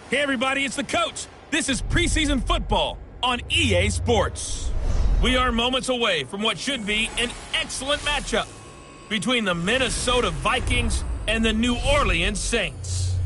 Hey everybody, it's the coach. This is preseason football on EA Sports. We are moments away from what should be an excellent matchup between the Minnesota Vikings and the New Orleans Saints.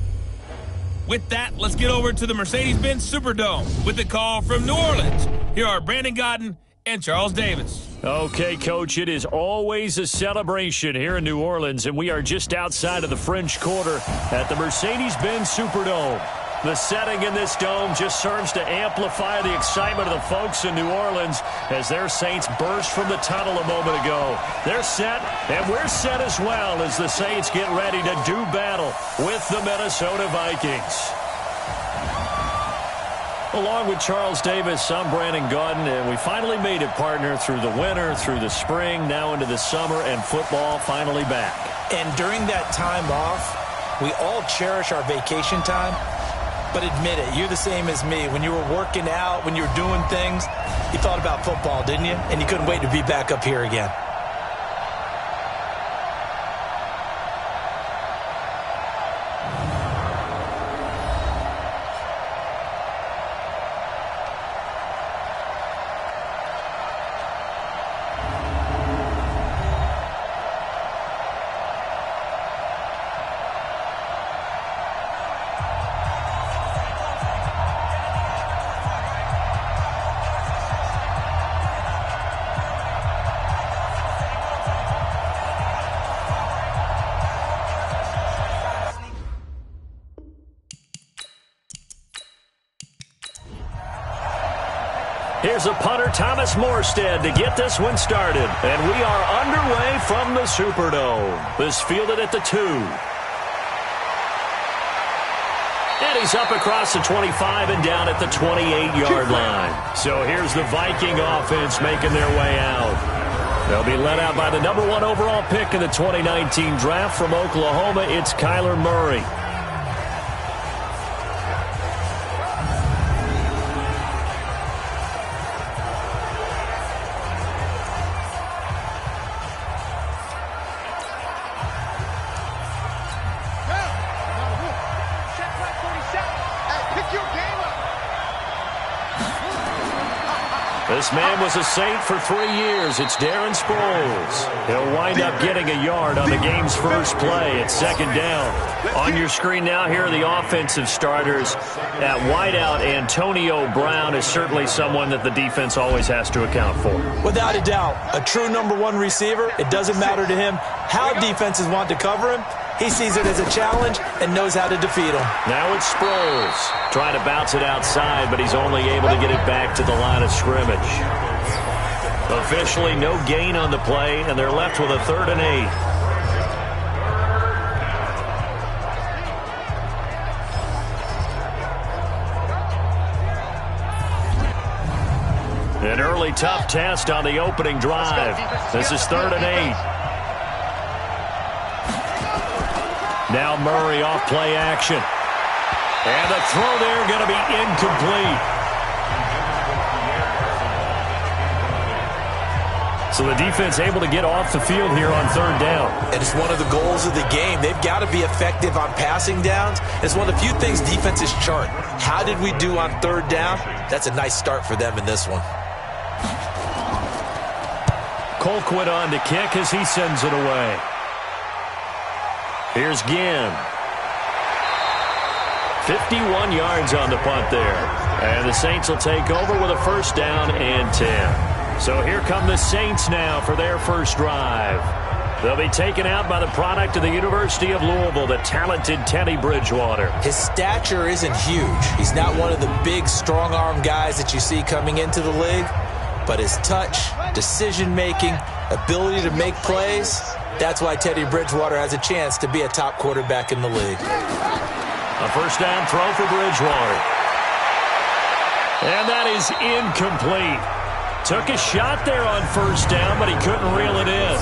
With that, let's get over to the Mercedes-Benz Superdome with the call from New Orleans. Here are Brandon Godden and Charles Davis. Okay, Coach, it is always a celebration here in New Orleans, and we are just outside of the French Quarter at the Mercedes-Benz Superdome. The setting in this dome just serves to amplify the excitement of the folks in New Orleans as their Saints burst from the tunnel a moment ago. They're set, and we're set as well as the Saints get ready to do battle with the Minnesota Vikings. Along with Charles Davis, I'm Brandon Godden, and we finally made it, partner, through the winter, through the spring, now into the summer, and football finally back. And during that time off, we all cherish our vacation time. But admit it, you're the same as me. When you were working out, when you were doing things, you thought about football, didn't you? And you couldn't wait to be back up here again. Here's a punter, Thomas Morstead, to get this one started. And we are underway from the Superdome. This fielded at the 2. And he's up across the 25 and down at the 28-yard line. So here's the Viking offense making their way out. They'll be led out by the number 1 overall pick in the 2019 draft from Oklahoma. It's Kyler Murray. This man was a Saint for 3 years. It's Darren Sproles. He'll wind up getting a yard on the game's first play at second down. On your screen now, here are the offensive starters. At wideout, Antonio Brown is certainly someone that the defense always has to account for. Without a doubt, a true number 1 receiver. It doesn't matter to him how defenses want to cover him. He sees it as a challenge and knows how to defeat him. Now it's Sproles trying to bounce it outside, but he's only able to get it back to the line of scrimmage. Officially, no gain on the play, and they're left with a 3rd and 8. An early tough test on the opening drive. This is 3rd and 8. Now Murray off play action. And the throw there going to be incomplete. So the defense able to get off the field here on 3rd down. And it's one of the goals of the game. They've got to be effective on passing downs. It's one of the few things defenses chart. How did we do on 3rd down? That's a nice start for them in this one. Colquitt on to kick as he sends it away. Here's Ginn. 51 yards on the punt there. And the Saints will take over with a 1st down and 10. So here come the Saints now for their first drive. They'll be taken out by the product of the University of Louisville, the talented Teddy Bridgewater. His stature isn't huge. He's not one of the big, strong-arm guys that you see coming into the league. But his touch, decision-making, ability to make plays, that's why Teddy Bridgewater has a chance to be a top quarterback in the league. A 1st down throw for Bridgewater. And that is incomplete. Took a shot there on 1st down, but he couldn't reel it in.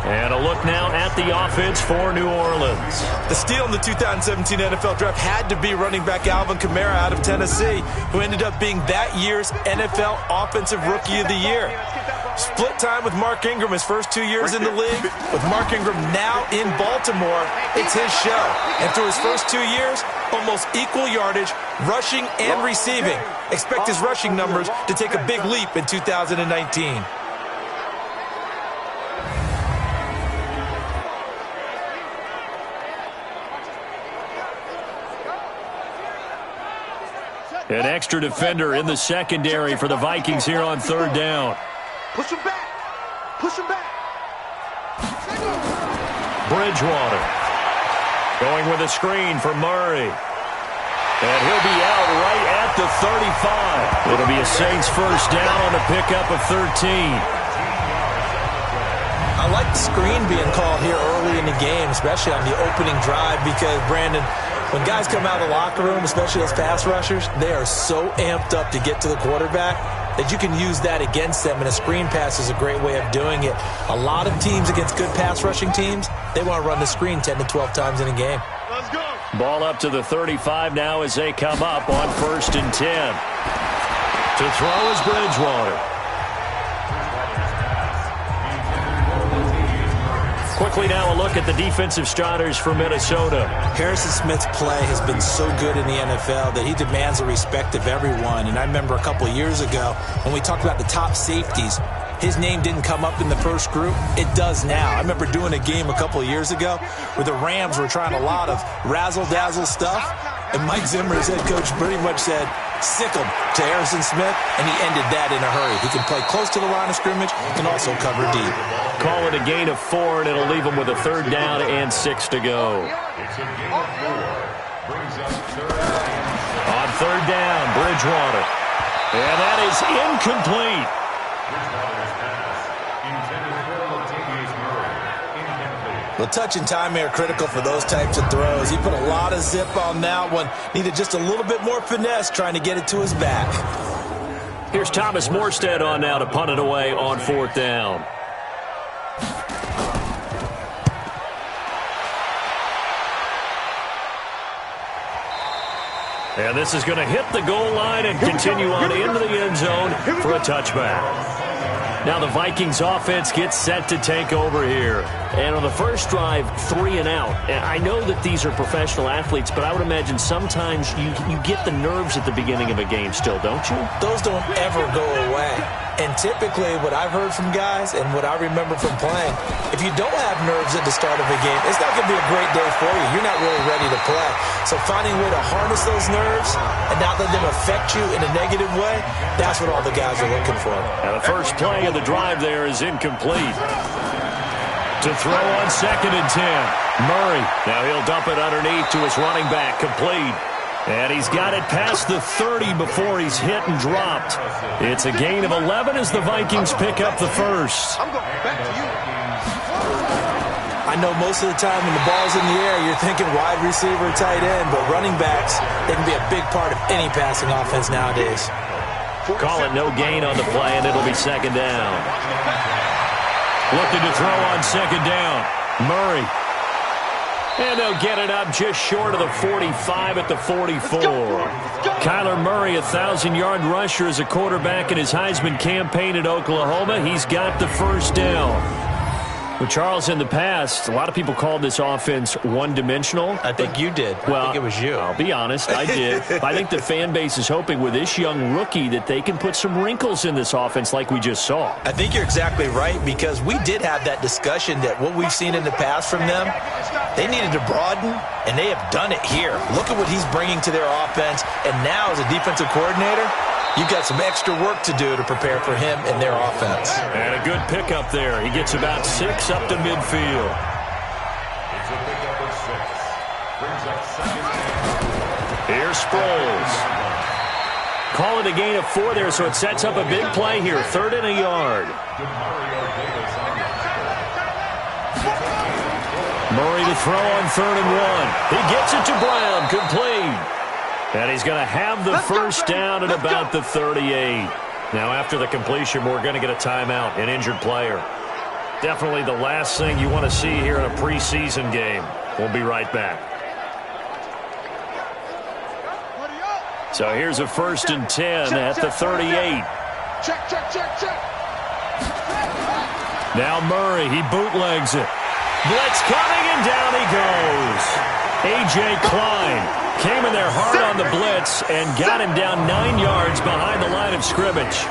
And a look now at the offense for New Orleans. The steal in the 2017 NFL Draft had to be running back Alvin Kamara out of Tennessee, who ended up being that year's NFL Offensive Rookie of the Year. Split time with Mark Ingram his first 2 years in the league. With Mark Ingram now in Baltimore, it's his show. And through his first 2 years, almost equal yardage, rushing and receiving. Expect his rushing numbers to take a big leap in 2019. An extra defender in the secondary for the Vikings here on third down. Push him back. Push him back. Bridgewater going with a screen for Murray. And he'll be out right at the 35. It'll be a Saints first down on the pickup of 13. I like the screen being called here early in the game, especially on the opening drive, because, Brandon, when guys come out of the locker room, especially those pass rushers, they are so amped up to get to the quarterback that you can use that against them, and a screen pass is a great way of doing it. A lot of teams against good pass rushing teams, they want to run the screen 10 to 12 times in a game. Let's go. Ball up to the 35 now as they come up on 1st and 10. To throw is Bridgewater. Quickly now a look at the defensive starters for Minnesota. Harrison Smith's play has been so good in the NFL that he demands the respect of everyone. And I remember a couple of years ago when we talked about the top safeties, his name didn't come up in the first group. It does now. I remember doing a game a couple of years ago where the Rams were trying a lot of razzle-dazzle stuff. And Mike Zimmer, his head coach, pretty much said, sick him to Harrison Smith, and he ended that in a hurry. He can play close to the line of scrimmage, can also cover deep. Call it a gain of 4, and it'll leave him with a 3rd down and 6 to go. On 3rd down, Bridgewater. And that is incomplete. Well, touch and time are critical for those types of throws. He put a lot of zip on that one. Needed just a little bit more finesse trying to get it to his back. Here's Thomas Morstead on now to punt it away on 4th down. And this is going to hit the goal line and continue on into the end zone for a touchback. Now the Vikings offense gets set to take over here. And on the first drive, 3 and out. And I know that these are professional athletes, but I would imagine sometimes you get the nerves at the beginning of a game still, don't you? Those don't ever go away. And typically what I've heard from guys and what I remember from playing, if you don't have nerves at the start of a game, it's not going to be a great day for you. You're not really ready to play. So finding a way to harness those nerves and not let them affect you in a negative way, that's what all the guys are looking for. Now the first play of the drive there is incomplete. To throw on 2nd and 10. Murray. Now he'll dump it underneath to his running back. Complete. And he's got it past the 30 before he's hit and dropped. It's a gain of 11 as the Vikings pick up the first. I'm going back to you. I know most of the time when the ball's in the air, you're thinking wide receiver, tight end, but running backs, they can be a big part of any passing offense nowadays. Call it no gain on the play, and it'll be 2nd down. Looking to throw on 2nd down. Murray. And they'll get it up just short of the 45 at the 44. Kyler Murray, a 1,000-yard rusher as a quarterback in his Heisman campaign at Oklahoma. He's got the first down. Well, Charles, in the past, a lot of people called this offense one-dimensional. I think you did. Well, I think it was you. I'll be honest, I did. I think the fan base is hoping with this young rookie that they can put some wrinkles in this offense like we just saw. I think you're exactly right, because we did have that discussion that what we've seen in the past from them, they needed to broaden, and they have done it here. Look at what he's bringing to their offense, and now as a defensive coordinator, you've got some extra work to do to prepare for him and their offense. And a good pickup there. He gets about 6 up to midfield. It's a pickup of 6. Brings up 2nd down. Here's Sproles. Call it a gain of 4 there, so it sets up a big play here. 3rd and a yard. Murray to throw on 3rd and 1. He gets it to Brown. Complete. And he's going to have the first down at about the 38. Now, after the completion, we're going to get a timeout, an injured player. Definitely the last thing you want to see here in a preseason game. We'll be right back. So here's a 1st and 10 at the 38. Check, check, check, check. Now Murray, he bootlegs it. Blitz coming, and down he goes. A.J. Klein came in there hard on the blitz and got him down 9 yards behind the line of scrimmage.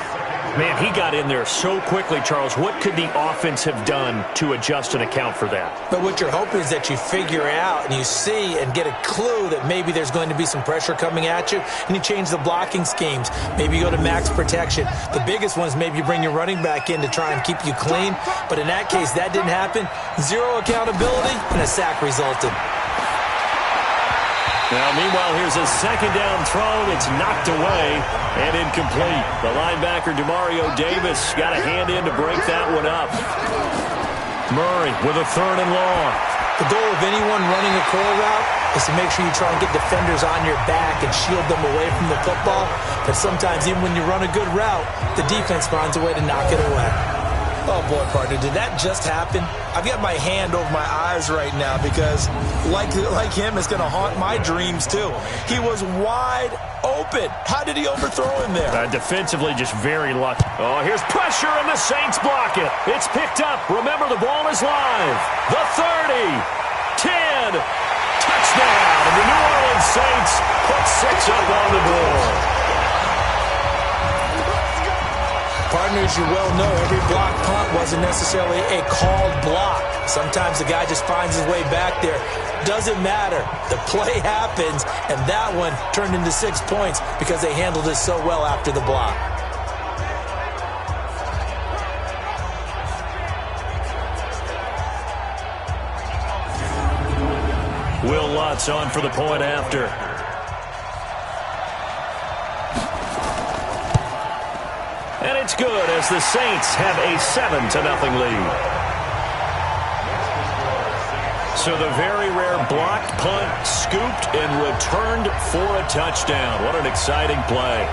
Man, he got in there so quickly, Charles. What could the offense have done to adjust and account for that? But what you're hoping is that you figure out and you see and get a clue that maybe there's going to be some pressure coming at you, and you change the blocking schemes. Maybe you go to max protection. The biggest one is maybe you bring your running back in to try and keep you clean. But in that case, that didn't happen. Zero accountability, and a sack resulted. Now, meanwhile, here's a second down throw. It's knocked away and incomplete. The linebacker, Demario Davis, got a hand in to break that one up. Murray with a 3rd and long. The goal of anyone running a curl route is to make sure you try and get defenders on your back and shield them away from the football. But sometimes, even when you run a good route, the defense finds a way to knock it away. Oh, boy, partner, did that just happen? I've got my hand over my eyes right now because, like him, it's going to haunt my dreams, too. He was wide open. How did he overthrow him there? Defensively, just very lucky. Oh, here's pressure, and the Saints block it. It's picked up. Remember, the ball is live. The 30, 10, touchdown. And the New Orleans Saints put 6 up on the board. Partners, you well know every block punt wasn't necessarily a called block. Sometimes the guy just finds his way back there. Doesn't matter. The play happens, and that one turned into 6 points because they handled it so well after the block. Will Lutz on for the point after. And it's good as the Saints have a 7-0 lead. So the very rare blocked punt scooped and returned for a touchdown. What an exciting play.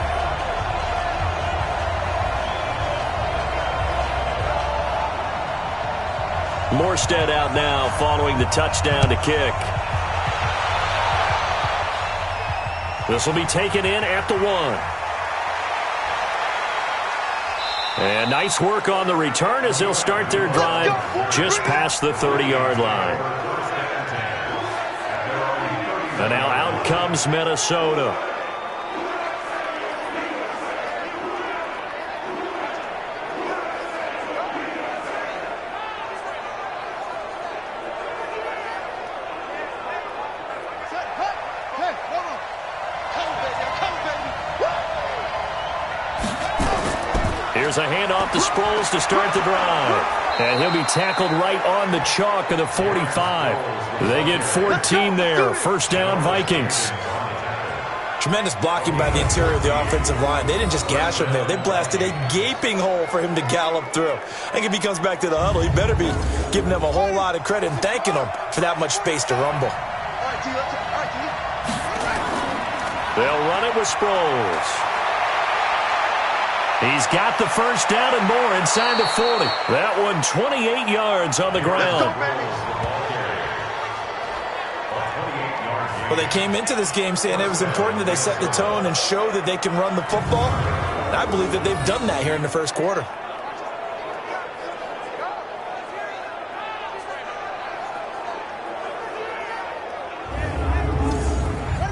Morstead out now following the touchdown to kick. This will be taken in at the 1. And nice work on the return as they'll start their drive just past the 30-yard line. And now out comes Minnesota. Here's a handoff to Sproles to start the drive. And he'll be tackled right on the chalk of the 45. They get 14 there. First down, Vikings. Tremendous blocking by the interior of the offensive line. They didn't just gash him there. They blasted a gaping hole for him to gallop through. I think if he comes back to the huddle, he better be giving them a whole lot of credit and thanking them for that much space to rumble. They'll run it with Sproles. He's got the first down and more inside the 40. That one 28 yards on the ground. Well, they came into this game saying it was important that they set the tone and show that they can run the football. And I believe that they've done that here in the first quarter.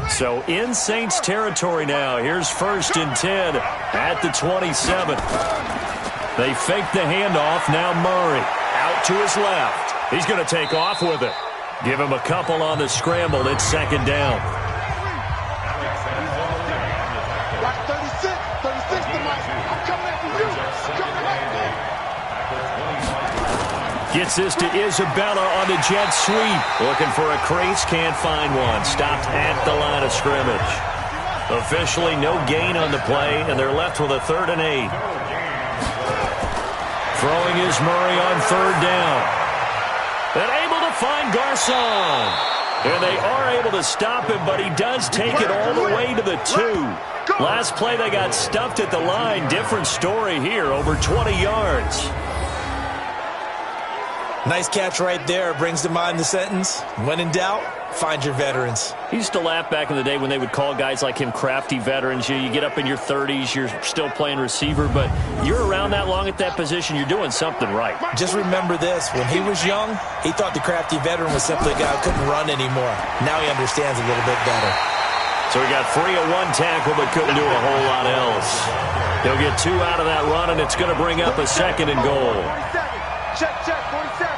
So in Saints territory now. Here's 1st and 10 at the 27. They fake the handoff. Now Murray out to his left. He's going to take off with it. Give him a couple on the scramble. It's 2nd down. Gets this to Isabella on the jet sweep. Looking for a crease, can't find one. Stopped at the line of scrimmage. Officially no gain on the play, and they're left with a 3rd and 8. Throwing is Murray on 3rd down. And able to find Garcon. And they are able to stop him, but he does take it all the way to the 2. Last play they got stuffed at the line. Different story here, over 20 yards. Nice catch right there. Brings to mind the sentence, when in doubt, find your veterans. He used to laugh back in the day when they would call guys like him crafty veterans. You get up in your 30s, you're still playing receiver, but you're around that long at that position, you're doing something right. Just remember this. When he was young, he thought the crafty veteran was simply a guy who couldn't run anymore. Now he understands a little bit better. So he got 3 of 1 tackle, but couldn't do a whole lot else. He'll get 2 out of that run, and it's going to bring up a 2nd and goal. Check, 47.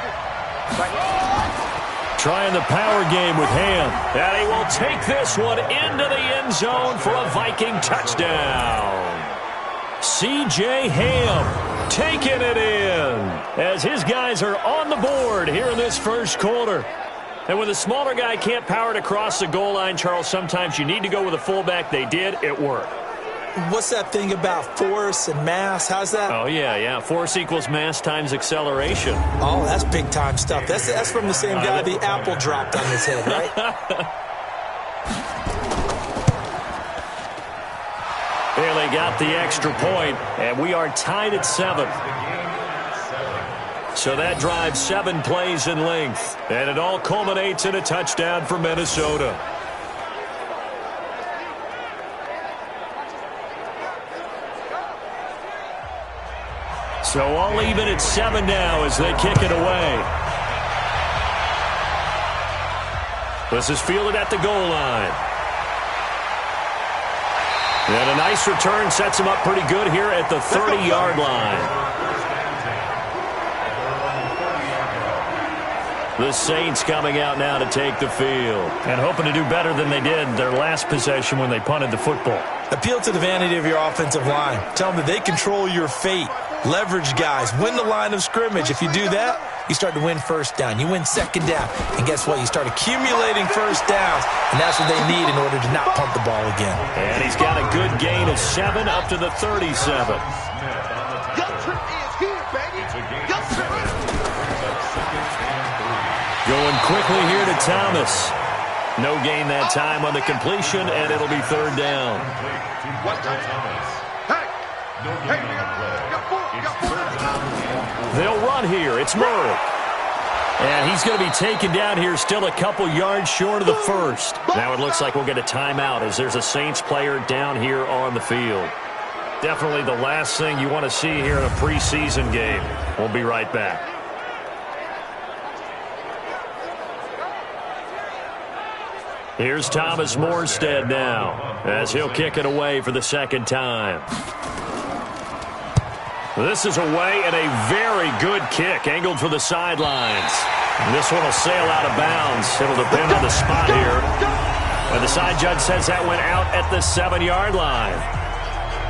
Trying the power game with Ham. And he will take this one into the end zone for a Viking touchdown. C.J. Ham taking it in as his guys are on the board here in this first quarter. And when the smaller guy can't power it across the goal line, Charles, sometimes you need to go with a fullback. They did. It worked. What's that thing about force and mass? How's that? Oh, yeah. Force equals mass times acceleration. Oh, that's big-time stuff. That's from the same guy the apple dropped on his head, right? Bailey got the extra point, and we are tied at 7. So that drives 7 plays in length, and it all culminates in a touchdown for Minnesota. So all even at 7 now as they kick it away. This is fielded at the goal line. And a nice return sets him up pretty good here at the 30-yard line. The Saints coming out now to take the field and hoping to do better than they did their last possession when they punted the football. Appeal to the vanity of your offensive line. Tell them that they control your fate. Leverage guys. Win the line of scrimmage. If you do that, you start to win first down. You win second down. And guess what? You start accumulating first downs. And that's what they need in order to not punt the ball again. And he's got a good gain of 7 up to the 37. Going quickly here to Thomas. No gain that time on the completion, and it'll be 3rd down. They'll run here. It's Murray. And he's going to be taken down here still a couple yards short of the first. Now it looks like we'll get a timeout as there's a Saints player down here on the field. Definitely the last thing you want to see here in a preseason game. We'll be right back. Here's Thomas Morstead now as he'll kick it away for the 2nd time. This is away and a very good kick angled for the sidelines. This one will sail out of bounds. It'll depend on the spot here. And the side judge says that went out at the 7-yard line.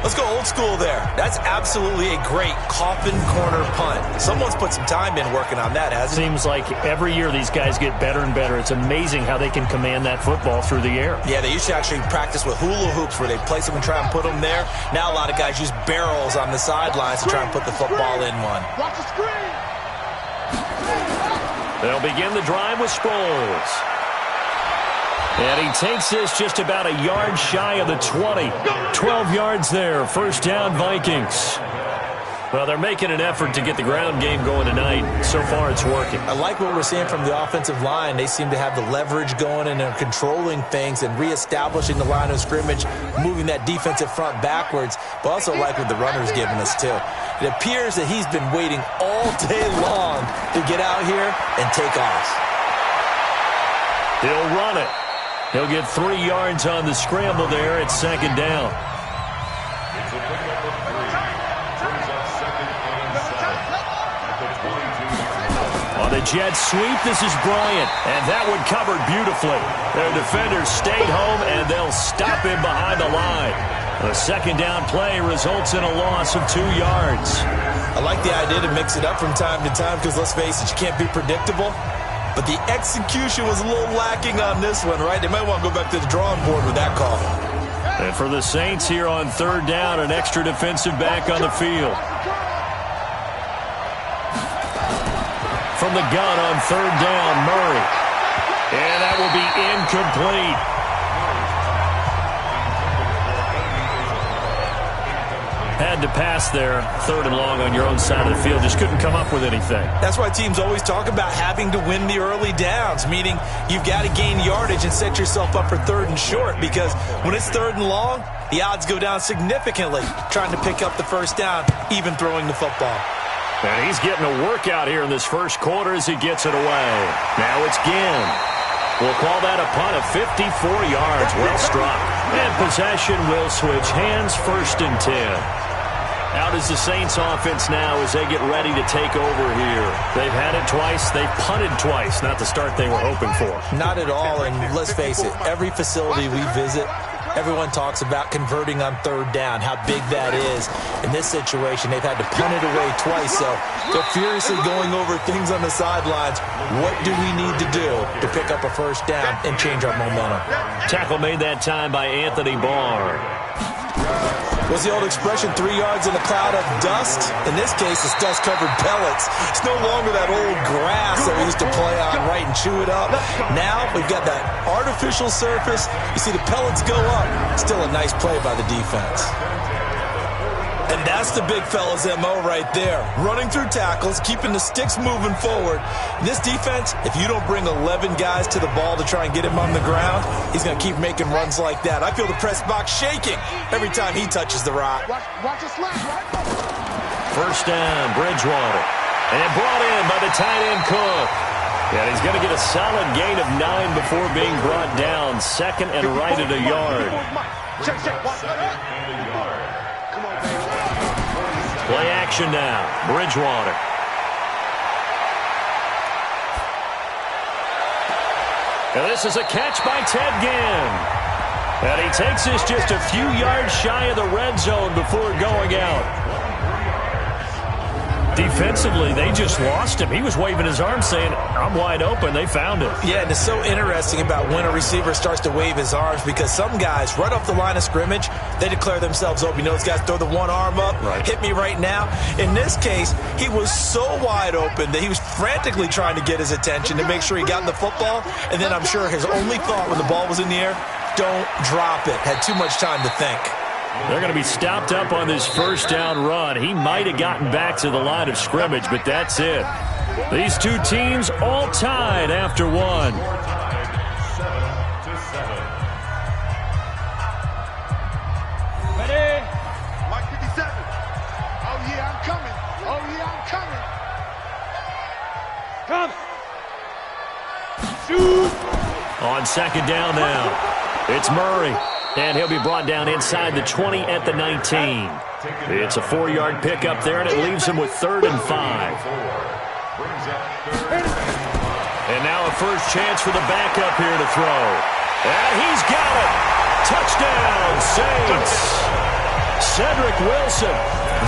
Let's go old school there. That's absolutely a great coffin corner punt. Someone's put some time in working on that, hasn't it? Seems like every year these guys get better and better. It's amazing how they can command that football through the air. Yeah, they used to actually practice with hula hoops where they place them and try and put them there. Now a lot of guys use barrels on the sidelines to try and put the football in one. Watch the screen. They'll begin the drive with Sproles. And he takes this just about a yard shy of the 20. 12 yards there. 1st down, Vikings. Well, they're making an effort to get the ground game going tonight. So far, it's working. I like what we're seeing from the offensive line. They seem to have the leverage going and they're controlling things and reestablishing the line of scrimmage, moving that defensive front backwards, but also like what the runner's giving us, too. It appears that he's been waiting all day long to get out here and take off. He'll run it. He'll get 3 yards on the scramble there at 2nd down. It's a pickup of 3. Brings up 2nd and 7 at the 22. On the jet sweep, this is Bryant. And that one covered beautifully. Their defenders stayed home, and they'll stop him behind the line. A 2nd down play results in a loss of 2 yards. I like the idea to mix it up from time to time because, let's face it, you can't be predictable. But the execution was a little lacking on this one, right? They might want to go back to the drawing board with that call. And for the Saints here on 3rd down, an extra defensive back on the field. From the gun on 3rd down, Murray. And that will be incomplete. Had to pass there, 3rd and long on your own side of the field. Just couldn't come up with anything. That's why teams always talk about having to win the early downs, meaning you've got to gain yardage and set yourself up for 3rd and short, because when it's 3rd and long, the odds go down significantly trying to pick up the first down, even throwing the football. And he's getting a workout here in this first quarter as he gets it away. Now it's Ginn. We'll call that a punt of 54 yards. Well struck. And possession will switch hands, 1st and 10. Out is the Saints offense now as they get ready to take over here. They've had it twice. They've punted twice. Not the start they were hoping for. Not at all, and let's face it, every facility we visit, everyone talks about converting on 3rd down, how big that is. In this situation, they've had to punt it away twice, so they're furiously going over things on the sidelines. What do we need to do to pick up a first down and change our momentum? Tackle made that time by Anthony Barr. What's the old expression, 3 yards in a cloud of dust? In this case, it's dust-covered pellets. It's no longer that old grass that we used to play on, right, and chew it up. Now we've got that artificial surface. You see the pellets go up. Still a nice play by the defense. And that's the big fella's MO right there. Running through tackles, keeping the sticks moving forward. In this defense, if you don't bring 11 guys to the ball to try and get him on the ground, he's going to keep making runs like that. I feel the press box shaking every time he touches the rock. Watch us slide, right? First down, Bridgewater. And brought in by the tight end Cook. And he's going to get a solid gain of 9 before being brought down. 2nd and right at a yard. Check. Play action now. Bridgewater. And this is a catch by Ted Ginn. And he takes this just a few yards shy of the red zone before going out. Defensively, they just lost him. He was waving his arm saying, I'm wide open. They found him. Yeah, and it's so interesting about when a receiver starts to wave his arms, because some guys, right off the line of scrimmage, they declare themselves open. You know, those guys throw the one arm up, right. Hit me right now. In this case, he was so wide open that he was frantically trying to get his attention to make sure he got the football. And then I'm sure his only thought when the ball was in the air, don't drop it. Had too much time to think. They're going to be stopped up on this first down run. He might have gotten back to the line of scrimmage, but that's it. These two teams all tied after one. 7-7. Ready? Mike 57. Oh, yeah, I'm coming. Come. Shoot. On 2nd down now, it's Murray. And he'll be brought down inside the 20 at the 19. It's a 4-yard pickup there, and it leaves him with 3rd and 5. And now a first chance for the backup here to throw. And he's got it. Touchdown, Saints. Cedric Wilson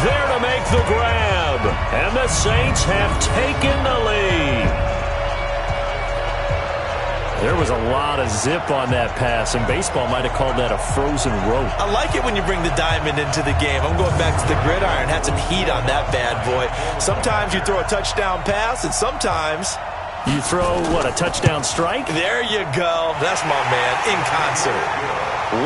there to make the grab. And the Saints have taken the lead. There was a lot of zip on that pass, and baseball might have called that a frozen rope. I like it when you bring the diamond into the game. I'm going back to the gridiron. Had some heat on that bad boy. Sometimes you throw a touchdown pass, and sometimes you throw, what, a touchdown strike? There you go. That's my man, in concert.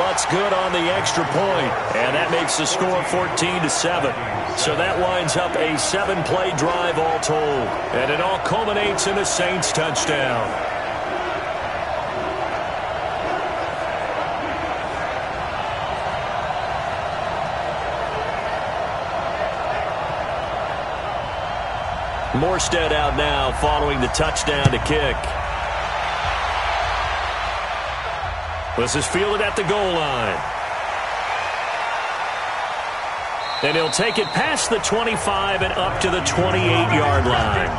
Lutz good on the extra point, and that makes the score 14-7. So that winds up a 7-play drive all told, and it all culminates in a Saints touchdown. Morstead out now following the touchdown to kick. This is fielded at the goal line. And he'll take it past the 25 and up to the 28-yard line.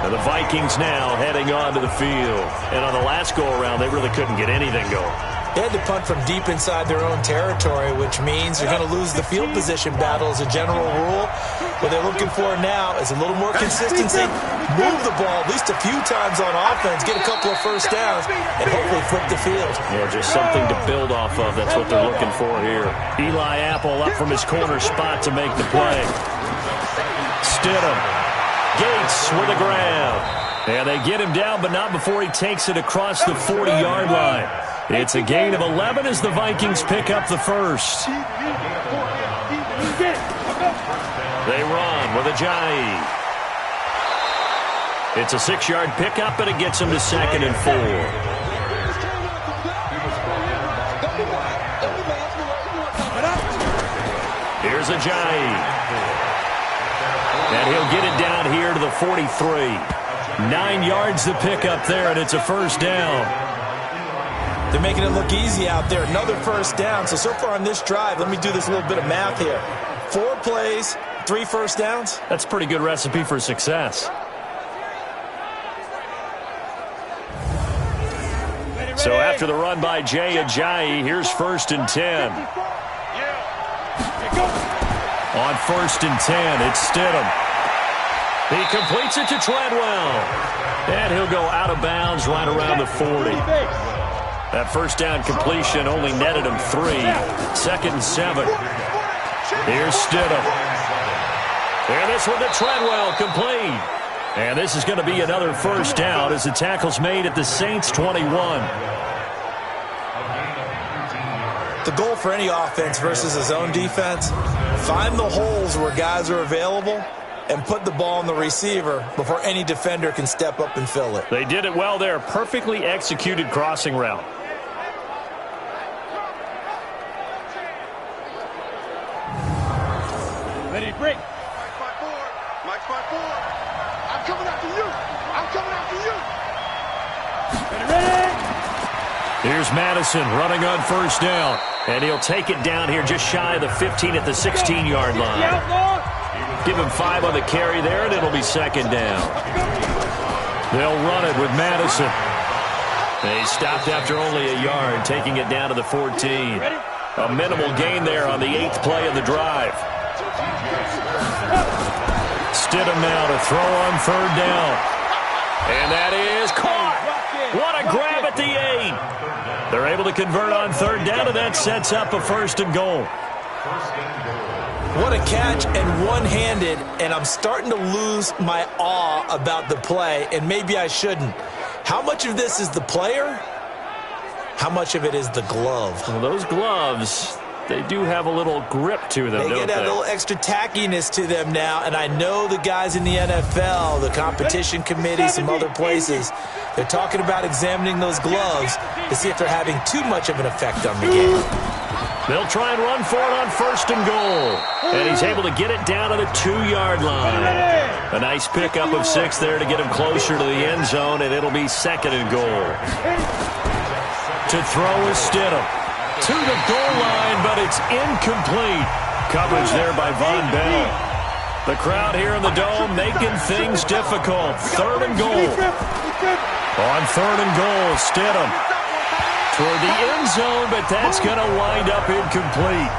And the Vikings now heading onto the field. And on the last go-around, they really couldn't get anything going. They had to punt from deep inside their own territory, which means they're going to lose the field position battle as a general rule. What they're looking for now is a little more consistency, move the ball at least a few times on offense, get a couple of first downs, and hopefully flip the field. Yeah, just something to build off of. That's what they're looking for here. Eli Apple up from his corner spot to make the play. Stidham. Gates with a grab. And they get him down, but not before he takes it across the 40-yard line. It's a gain of 11 as the Vikings pick up the first. They run with Ajayi. It's a 6-yard pickup, and it gets him to 2nd and 4. Here's Ajayi. And he'll get it down here to the 43. 9 yards to pick up there, and it's a first down. They're making it look easy out there. Another first down. So far on this drive, let me do this little bit of math here. 4 plays, 3 first downs. That's a pretty good recipe for success. So after the run by Jay Ajayi, here's 1st and 10. On 1st and 10, it's Stidham. He completes it to Treadwell. And he'll go out of bounds right around the 40. That first down completion only netted him 3. 2nd and 7. Here's Stidham. And this one to Treadwell, complete. And this is going to be another first down as the tackle's made at the Saints' 21. The goal for any offense versus his own defense, find the holes where guys are available and put the ball on the receiver before any defender can step up and fill it. They did it well there. Perfectly executed crossing route. Ready to break. Mike 5-4. I'm coming after you. I'm coming after you. Ready. Here's Madison running on first down. And he'll take it down here just shy of the 15 at the 16-yard line. Give him 5 on the carry there, and it'll be 2nd down. They'll run it with Madison. They stopped after only a yard, taking it down to the 14. A minimal gain there on the 8th play of the drive. Stidham now to throw on 3rd down. And that is caught. What a grab at the 8. They're able to convert on 3rd down, and that sets up a 1st and goal. What a catch, and one-handed, and I'm starting to lose my awe about the play, and maybe I shouldn't. How much of this is the player? How much of it is the glove? Well, those gloves, they do have a little grip to them, They don't get a they? little extra tackiness to them now, and I know the guys in the NFL, the competition committee, some other places, they're talking about examining those gloves to see if they're having too much of an effect on the game. They'll try and run for it on 1st and goal. And he's able to get it down to the 2-yard line. A nice pickup of 6 there to get him closer to the end zone, and it'll be 2nd and goal. To throw is Stidham. To the goal line, but it's incomplete. Coverage there by Von Bell. The crowd here in the Dome making things difficult. 3rd and goal. On 3rd and goal, Stidham toward the end zone, but that's going to wind up incomplete.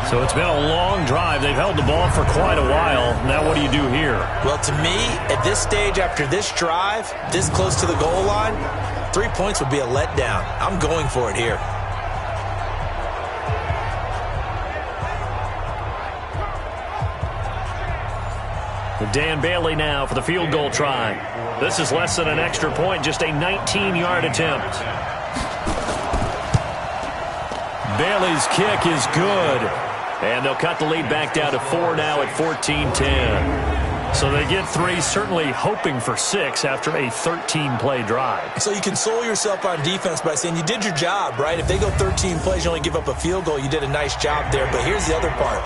So it's been a long drive. They've held the ball for quite a while. Now what do you do here? Well, to me, at this stage after this drive, this close to the goal line, 3 points would be a letdown. I'm going for it here. Dan Bailey now for the field goal try. This is less than an extra point, just a 19-yard attempt. Bailey's kick is good. And they'll cut the lead back down to 4 now at 14-10. So they get 3, certainly hoping for 6 after a 13-play drive. So you console yourself on defense by saying you did your job, right? If they go 13 plays, you only give up a field goal, you did a nice job there. But here's the other part.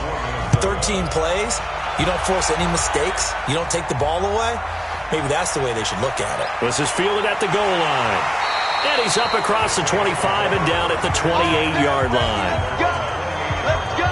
13 plays, you don't force any mistakes, you don't take the ball away. Maybe that's the way they should look at it. This is fielded at the goal line. And he's up across the 25 and down at the 28-yard line. Let's go.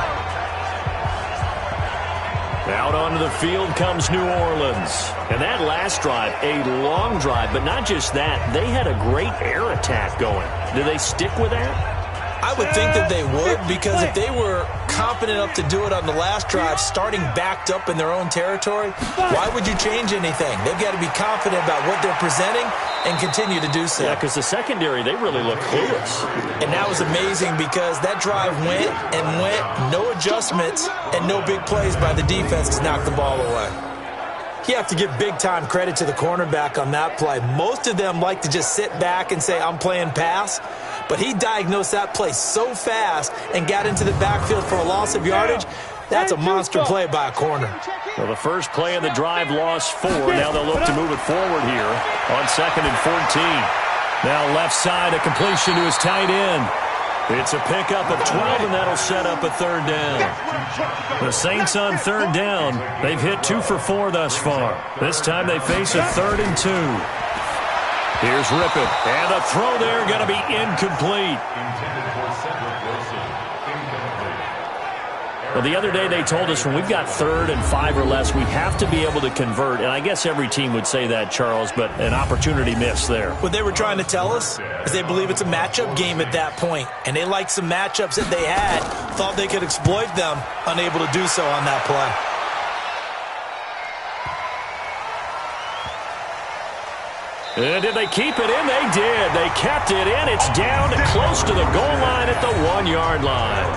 Out onto the field comes New Orleans. And that last drive, a long drive, but not just that. They had a great air attack going. Do they stick with that? I would think that they would, because if they were confident enough to do it on the last drive, starting backed up in their own territory, why would you change anything? They've got to be confident about what they're presenting and continue to do so. Yeah, because the secondary, they really look clueless. And that was amazing because that drive went and went, no adjustments and no big plays by the defense to knock the ball away. You have to give big-time credit to the cornerback on that play. Most of them like to just sit back and say, I'm playing pass. But he diagnosed that play so fast and got into the backfield for a loss of yardage. That's a monster play by a corner. Well, the first play of the drive lost 4. Now they'll look to move it forward here on 2nd and 14. Now left side, a completion to his tight end. It's a pickup of 12, and that'll set up a 3rd down. The Saints on 3rd down. They've hit 2 for 4 thus far. This time they face a 3rd and 2. Here's Rippon, and the throw there going to be incomplete. Well, the other day they told us when we've got 3rd and 5 or less, we have to be able to convert. And I guess every team would say that, Charles, but an opportunity missed there. What they were trying to tell us is they believe it's a matchup game at that point. And they liked some matchups that they had, thought they could exploit them, unable to do so on that play. And did they keep it in? They did. They kept it in. It's down close to the goal line at the 1-yard line.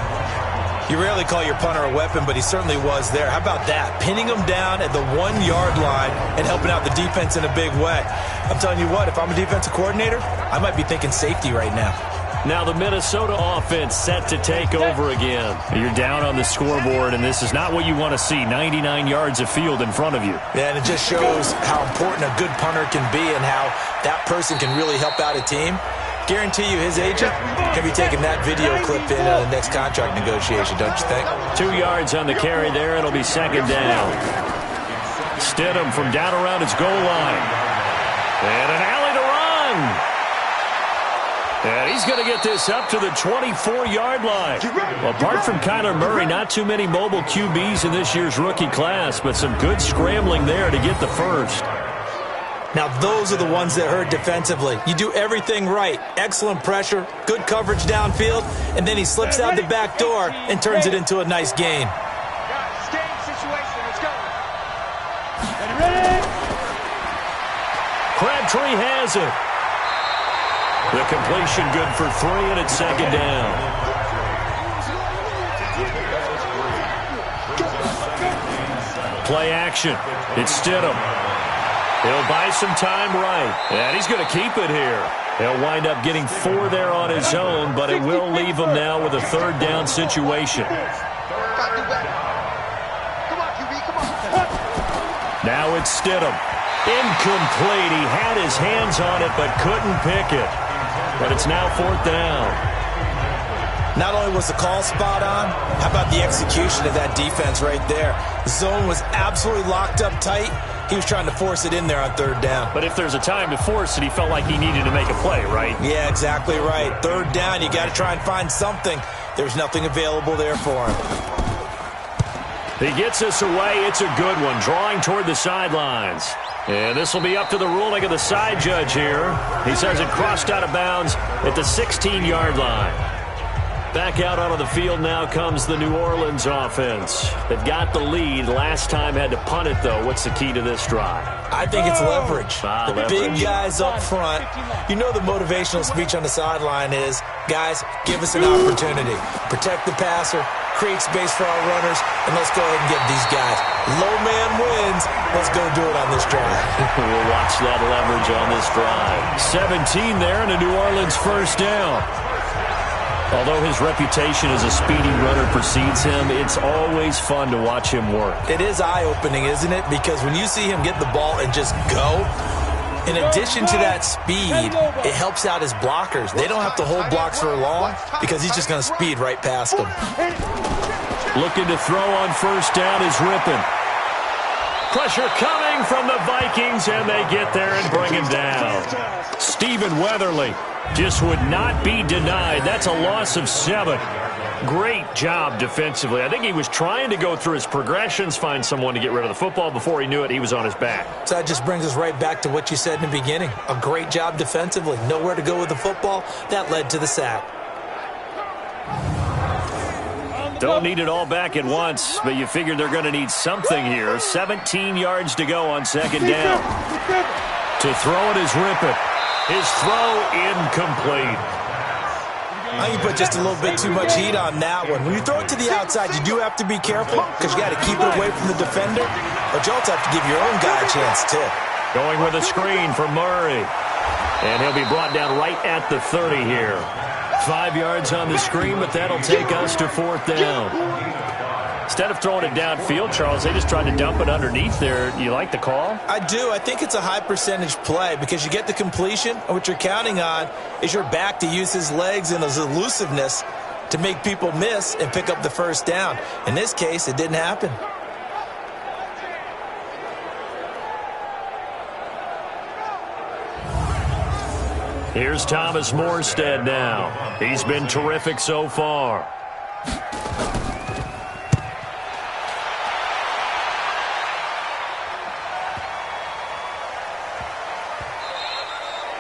You rarely call your punter a weapon, but he certainly was there. How about that? Pinning him down at the 1-yard line and helping out the defense in a big way. I'm telling you what, if I'm a defensive coordinator, I might be thinking safety right now. Now the Minnesota offense set to take over again. You're down on the scoreboard, and this is not what you want to see, 99 yards of field in front of you. Yeah, and it just shows how important a good punter can be and how that person can really help out a team. Guarantee you his agent can be taking that video clip in the next contract negotiation, don't you think? 2 yards on the carry there. It'll be 2nd down. Stidham from down around its goal line. And an alley to run. And he's going to get this up to the 24-yard line. Well, apart from Kyler Murray, not too many mobile QBs in this year's rookie class, but some good scrambling there to get the first. Now, those are the ones that hurt defensively. You do everything right. Excellent pressure, good coverage downfield, and then he slips out the back door and turns it into a nice gain. Crabtree has it. The completion good for 3, and it's 2nd down. Play action. It's Stidham. He'll buy some time right, and he's going to keep it here. He'll wind up getting 4 there on his own, but it will leave him now with a 3rd down situation. Now it's Stidham. Incomplete. He had his hands on it, but couldn't pick it. But it's now 4th down. Not only was the call spot on, how about the execution of that defense right there? The zone was absolutely locked up tight. He was trying to force it in there on 3rd down. But if there's a time to force it, he felt like he needed to make a play, right? Yeah, exactly right. 3rd down, you got to try and find something. There's nothing available there for him. He gets us away. It's a good one, drawing toward the sidelines. And this will be up to the ruling of the side judge here. He says it crossed out of bounds at the 16-yard line. Back out onto the field now comes the New Orleans offense. They've got the lead. Last time had to punt it, though. What's the key to this drive? I think it's leverage. Leverage. Big guys up front. You know the motivational speech on the sideline is, guys, give us an opportunity. Protect the passer, create space for our runners, and let's go ahead and get these guys. Low man wins. Let's go do it on this drive. We'll watch that leverage on this drive. 17 there and a New Orleans 1st down. Although his reputation as a speedy runner precedes him, it's always fun to watch him work. It is eye-opening, isn't it? Because when you see him get the ball and just go, in addition to that speed, it helps out his blockers. They don't have to hold blocks for long because he's just going to speed right past them. Looking to throw on 1st down is Rippon. Pressure coming from the Vikings, and they get there and bring him down. Stephen Weatherly just would not be denied. That's a loss of 7. Great job defensively. I think he was trying to go through his progressions, find someone to get rid of the football. Before he knew it, he was on his back. So that just brings us right back to what you said in the beginning. A great job defensively. Nowhere to go with the football. That led to the sack. Don't need it all back at once, but you figure they're going to need something here. 17 yards to go on 2nd down. To throw it is Rippon. His throw incomplete. I think you put just a little bit too much heat on that one. When you throw it to the outside, you do have to be careful because you got to keep it away from the defender, but you also have to give your own guy a chance too. Going with a screen for Murray. And he'll be brought down right at the 30 here. 5 yards on the screen, but that'll take us to 4th down. Instead of throwing it downfield, Charles, they just tried to dump it underneath there. You like the call? I do. I think it's a high percentage play because you get the completion, and what you're counting on is your back to use his legs and his elusiveness to make people miss and pick up the first down. In this case, it didn't happen. Here's Thomas Morstead now. He's been terrific so far.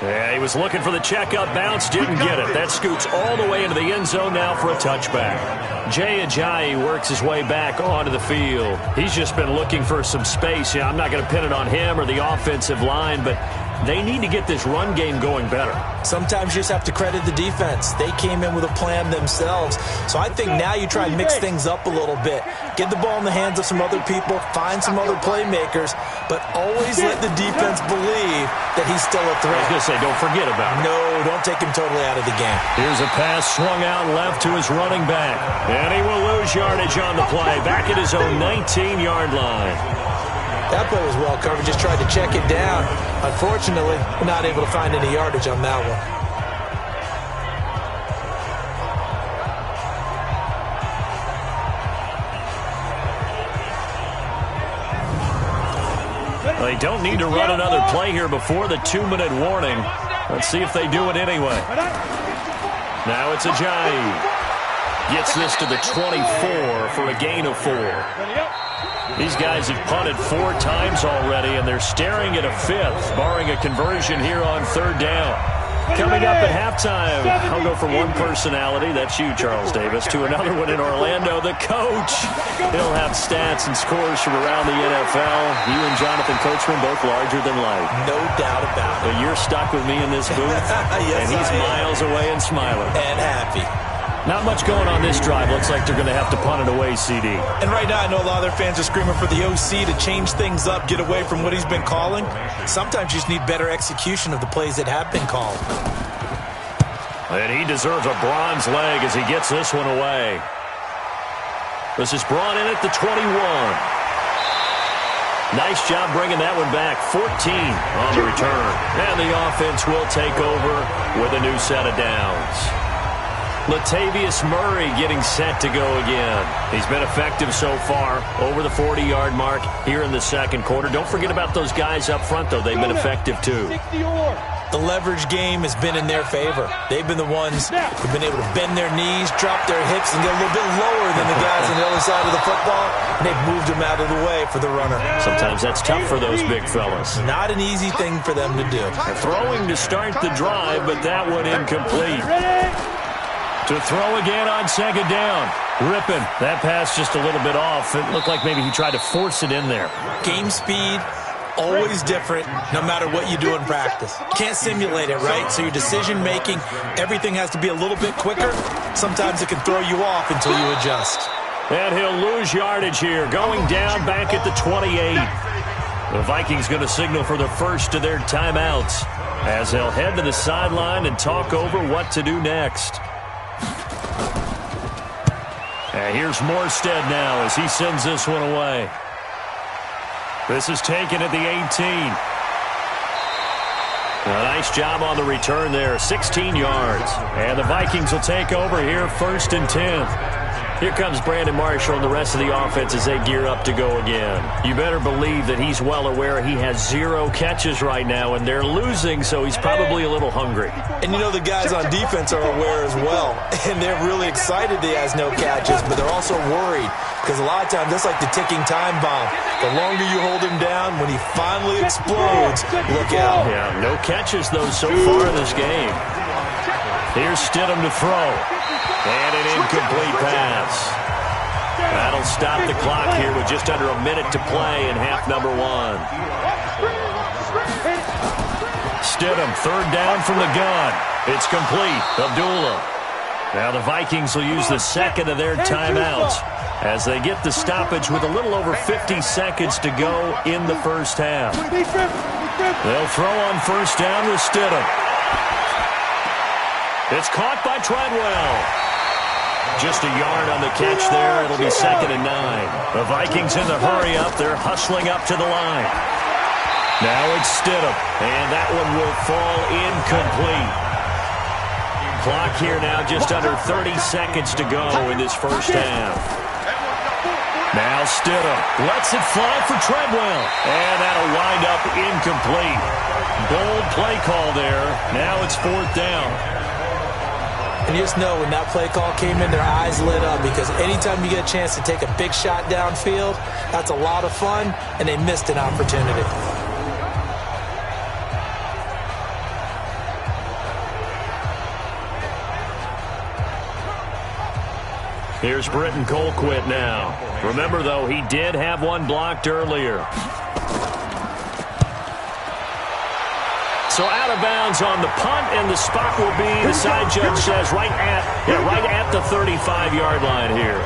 Yeah, he was looking for the checkup bounce, didn't get it. That scoots all the way into the end zone now for a touchback. Jay Ajayi works his way back onto the field. He's just been looking for some space. Yeah, I'm not going to pin it on him or the offensive line, but they need to get this run game going better. Sometimes you just have to credit the defense. They came in with a plan themselves. So I think now you try and mix things up a little bit. Get the ball in the hands of some other people, find some other playmakers, but always let the defense believe that he's still a threat. I was going to say, don't forget about it. No, don't take him totally out of the game. Here's a pass swung out left to his running back. And he will lose yardage on the play, back at his own 19-yard line. That play was well covered, just tried to check it down. Unfortunately, not able to find any yardage on that one. They don't need to run another play here before the 2-minute warning. Let's see if they do it anyway. Now it's Ajayi. Gets this to the 24 for a gain of 4. These guys have punted 4 times already, and they're staring at a 5th, barring a conversion here on 3rd down. Coming up at halftime, I'll go from one personality, that's you, Charles Davis, to another one in Orlando, the coach. He'll have stats and scores from around the NFL. You and Jonathan Coachman, both larger than life. No doubt about it. But you're stuck with me in this booth, yes, and he's miles away and smiling. And happy. Not much going on this drive. Looks like they're going to have to punt it away, CD. And right now, I know a lot of their fans are screaming for the OC to change things up, get away from what he's been calling. Sometimes you just need better execution of the plays that have been called. And he deserves a bronze leg as he gets this one away. This is brought in at the 21. Nice job bringing that one back. 14 on the return. And the offense will take over with a new set of downs. Latavius Murray getting set to go again. He's been effective so far, over the 40-yard mark here in the second quarter. Don't forget about those guys up front, though. They've been effective, too. The leverage game has been in their favor. They've been the ones who've been able to bend their knees, drop their hips, and get a little bit lower than the guys on the other side of the football, and they've moved them out of the way for the runner. Sometimes that's tough for those big fellas. Not an easy thing for them to do. Throwing to start the drive, but that one incomplete. To throw again on second down. Ripping. That pass just a little bit off. It looked like maybe he tried to force it in there. Game speed, always different, no matter what you do in practice. You can't simulate it, right? So your decision-making, everything has to be a little bit quicker. Sometimes it can throw you off until you adjust. And he'll lose yardage here. Going down back at the 28. The Vikings going to signal for the first of their timeouts as they'll head to the sideline and talk over what to do next. And here's Morstead now as he sends this one away. This is taken at the 18. A nice job on the return there, 16 yards. And the Vikings will take over here, 1st and 10. Here comes Brandon Marshall and the rest of the offense as they gear up to go again. You better believe that he's well aware he has 0 catches right now, and they're losing, so he's probably a little hungry. And you know the guys on defense are aware as well, and they're really excited he has no catches, but they're also worried because a lot of times that's like the ticking time bomb. The longer you hold him down, when he finally explodes, look out. Yeah, no catches, though, so far in this game. Here's Stidham to throw. And an incomplete pass. That'll stop the clock here with just under a minute to play in half number 1. Stidham, 3rd down from the gun. It's complete. Abdullah. Now the Vikings will use the second of their timeouts as they get the stoppage with a little over 50 seconds to go in the first half. They'll throw on first down with Stidham. It's caught by Treadwell. Just a yard on the catch there. It'll be 2nd and 9. The Vikings in the hurry up. They're hustling up to the line. Now it's Stidham, and that one will fall incomplete. Clock here now just under 30 seconds to go in this first half. Now Stidham lets it fly for Treadwell, and that'll wind up incomplete. Bold play call there. Now it's 4th down. And you just know when that play call came in, their eyes lit up because anytime you get a chance to take a big shot downfield, that's a lot of fun, and they missed an opportunity. Here's Britton Colquitt now. Remember, though, he did have one blocked earlier. So out of bounds on the punt, and the spot will be, the side judge says, right at the 35-yard line here.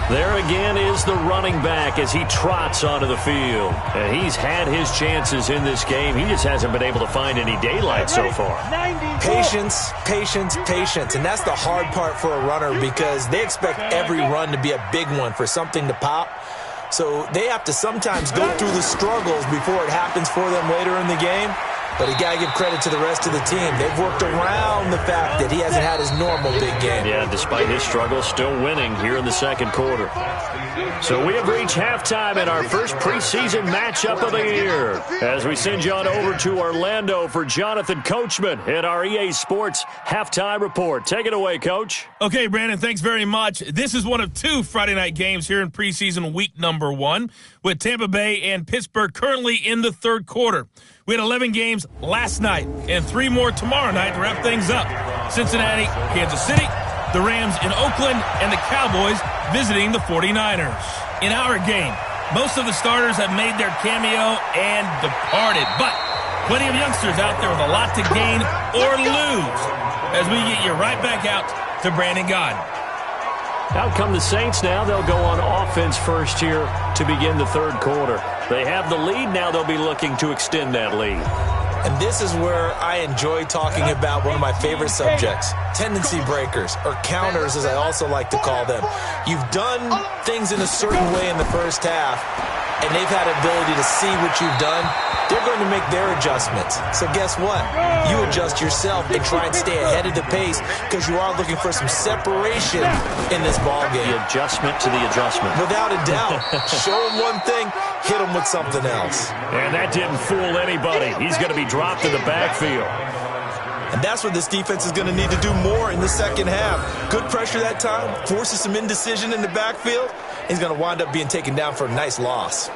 There again is the running back as he trots onto the field. And he's had his chances in this game. He just hasn't been able to find any daylight so far. Patience, patience, patience. And that's the hard part for a runner because they expect every run to be a big one for something to pop. So they have to sometimes go through the struggles before it happens for them later in the game. But you got to give credit to the rest of the team. They've worked around the fact that he hasn't had his normal big game. Yeah, despite his struggles, still winning here in the second quarter. So we have reached halftime in our first preseason matchup of the year. As we send you on over to Orlando for Jonathan Coachman in our EA Sports Halftime Report. Take it away, Coach. Okay, Brandon, thanks very much. This is one of 2 Friday night games here in preseason week number 1, with Tampa Bay and Pittsburgh currently in the third quarter. We had 11 games last night and 3 more tomorrow night to wrap things up. Cincinnati, Kansas City, the Rams in Oakland, and the Cowboys visiting the 49ers. In our game, most of the starters have made their cameo and departed, but plenty of youngsters out there with a lot to gain or lose as we get you right back out to Brandon Gaudin. Out come the Saints now. They'll go on offense first here to begin the third quarter. They have the lead. Now they'll be looking to extend that lead. And this is where I enjoy talking about one of my favorite subjects, tendency breakers, or counters as I also like to call them. You've done things in a certain way in the first half, and they've had ability to see what you've done. They're going to make their adjustments. So guess what? You adjust yourself and try and stay ahead of the pace because you are looking for some separation in this ball game. The adjustment to the adjustment. Without a doubt. Show them one thing, hit them with something else. And that didn't fool anybody. He's going to be dropped in the backfield. And that's what this defense is going to need to do more in the second half. Good pressure that time, forces some indecision in the backfield. He's going to wind up being taken down for a nice loss.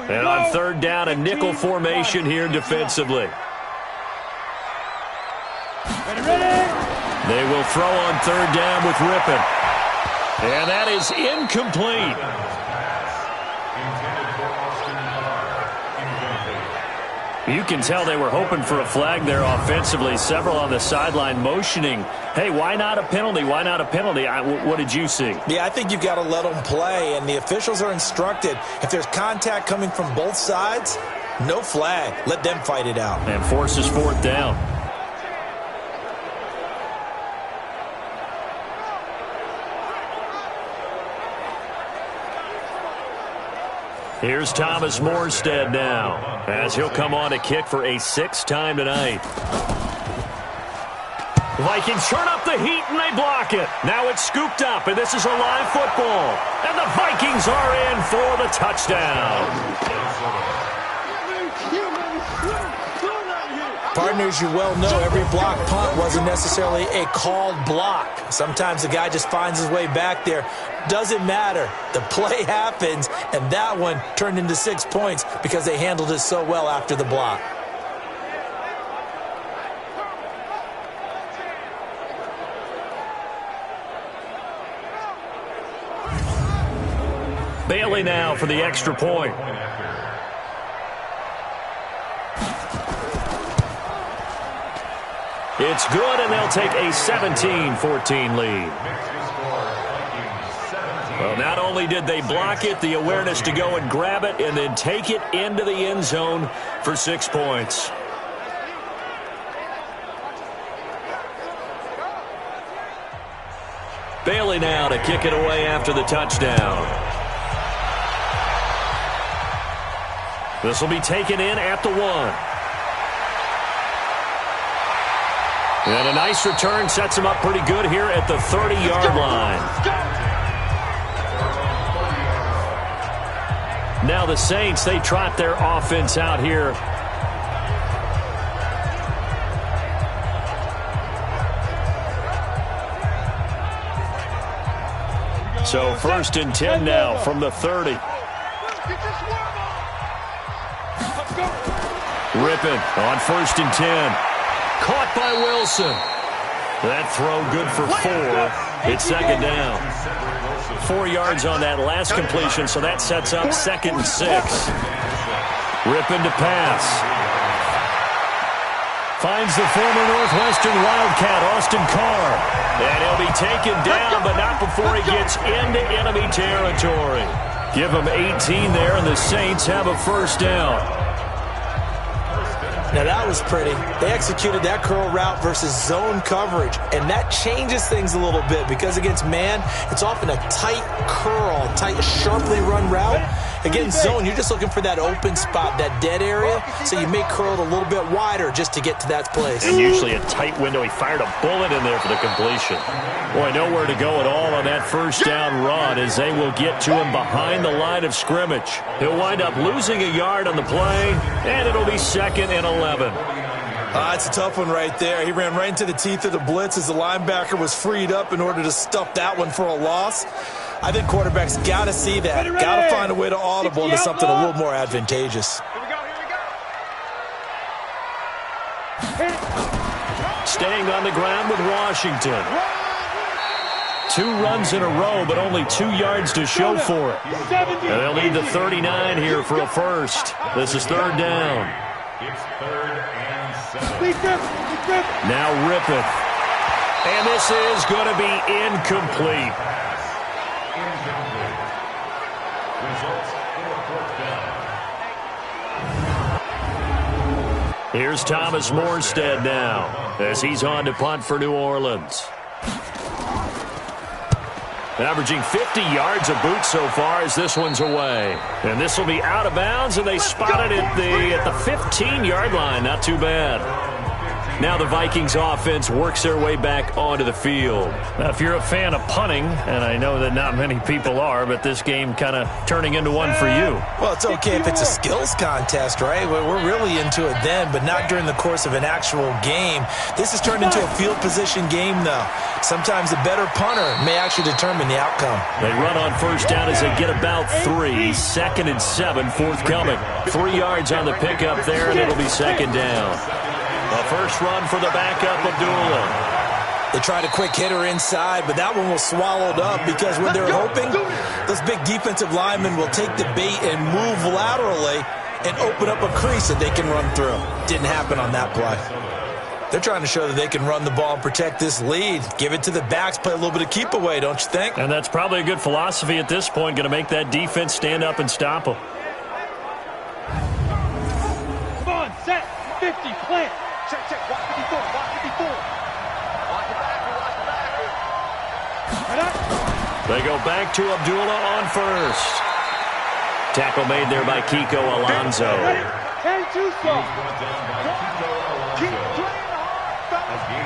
And on third down, a nickel formation here defensively. They will throw on third down with Rippon. And that is incomplete. You can tell they were hoping for a flag there offensively. Several on the sideline motioning, hey, why not a penalty? Why not a penalty? What did you see? Yeah, I think you've got to let them play, and the officials are instructed. If there's contact coming from both sides, no flag. Let them fight it out. And forces fourth down. Here's Thomas Morstead now, as he'll come on to kick for a 6th time tonight. Vikings turn up the heat, and they block it. Now it's scooped up, and this is a live football. And the Vikings are in for the touchdown. Partners, you well know every block punt wasn't necessarily a called block. Sometimes the guy just finds his way back there. Doesn't matter. The play happens, and that one turned into 6 points because they handled it so well after the block. Bailey now for the extra point. It's good, and they'll take a 17-14 lead. Well, not only did they block it, the awareness to go and grab it and then take it into the end zone for 6 points. Bailey now to kick it away after the touchdown. This will be taken in at the 1. And a nice return sets him up pretty good here at the 30-yard line. Now the Saints, they trot their offense out here. So 1st and 10 now from the 30. Rippon on 1st and 10. Caught by Wilson. That throw good for 4. It's 2nd down. 4 yards on that last completion, so that sets up 2nd and 6. Rippon to pass. Finds the former Northwestern Wildcat, Austin Carr. And he'll be taken down, but not before he gets into enemy territory. Give him 18 there, and the Saints have a 1st down. Now that was pretty. They executed that curl route versus zone coverage, and that changes things a little bit because against man, it's often a tight curl, tight, sharply run route. Against zone, you're just looking for that open spot, that dead area, so you may curl it a little bit wider just to get to that place. And usually a tight window. He fired a bullet in there for the completion. Boy, nowhere to go at all on that 1st down run as they will get to him behind the line of scrimmage. He'll wind up losing a yard on the play, and it'll be 2nd and 11. It's a tough one right there. He ran right into the teeth of the blitz as the linebacker was freed up in order to stuff that one for a loss. I think quarterbacks got to see that. Got to find a way to audible into something a little more advantageous. Staying on the ground with Washington. 2 runs in a row, but only 2 yards to show for it. And they'll need the 39 here for a 1st. This is 3rd down. It's 3rd and 7. Now Rippon. And this is going to be incomplete. Incomplete. Results in a 4th down. Here's Thomas Morstead now as he's on to punt for New Orleans. Averaging 50 yards a boot so far as this one's away. And this will be out of bounds, and they spot it at the 15-yard line. Not too bad. Now the Vikings offense works their way back onto the field. Now, if you're a fan of punting, and I know that not many people are, but this game kind of turning into one for you. Well, it's okay if it's a skills contest, right? We're really into it then, but not during the course of an actual game. This has turned into a field position game, though. Sometimes a better punter may actually determine the outcome. They run on 1st down as they get about 3. 2nd and 7 forthcoming. 3 yards on the pickup there, and it'll be 2nd down. The 1st run for the backup, Abdullah. They tried a quick hitter inside, but that one was swallowed up because when they're hoping, those big defensive linemen will take the bait and move laterally and open up a crease that they can run through. Didn't happen on that play. They're trying to show that they can run the ball and protect this lead. Give it to the backs, play a little bit of keep away, don't you think? And that's probably a good philosophy at this point, going to make that defense stand up and stop them. Come on, set, 50, plant. Check, watch 54, watch 54. Watch the back. They go back to Abdullah on 1st. Tackle made there by Kiko Alonso. Hey, too slow. Keep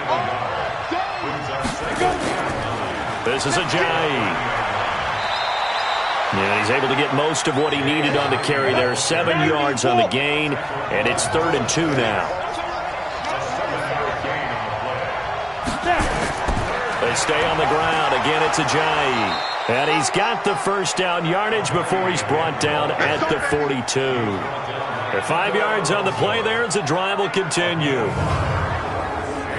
playing hard. This is Ajayi. And he's able to get most of what he needed on the carry there. 7 yards on the gain, and it's 3rd and 2 now. They stay on the ground. Again, it's Ajayi. And he's got the 1st down yardage before he's brought down at the 42. The 5 yards on the play there as the drive will continue.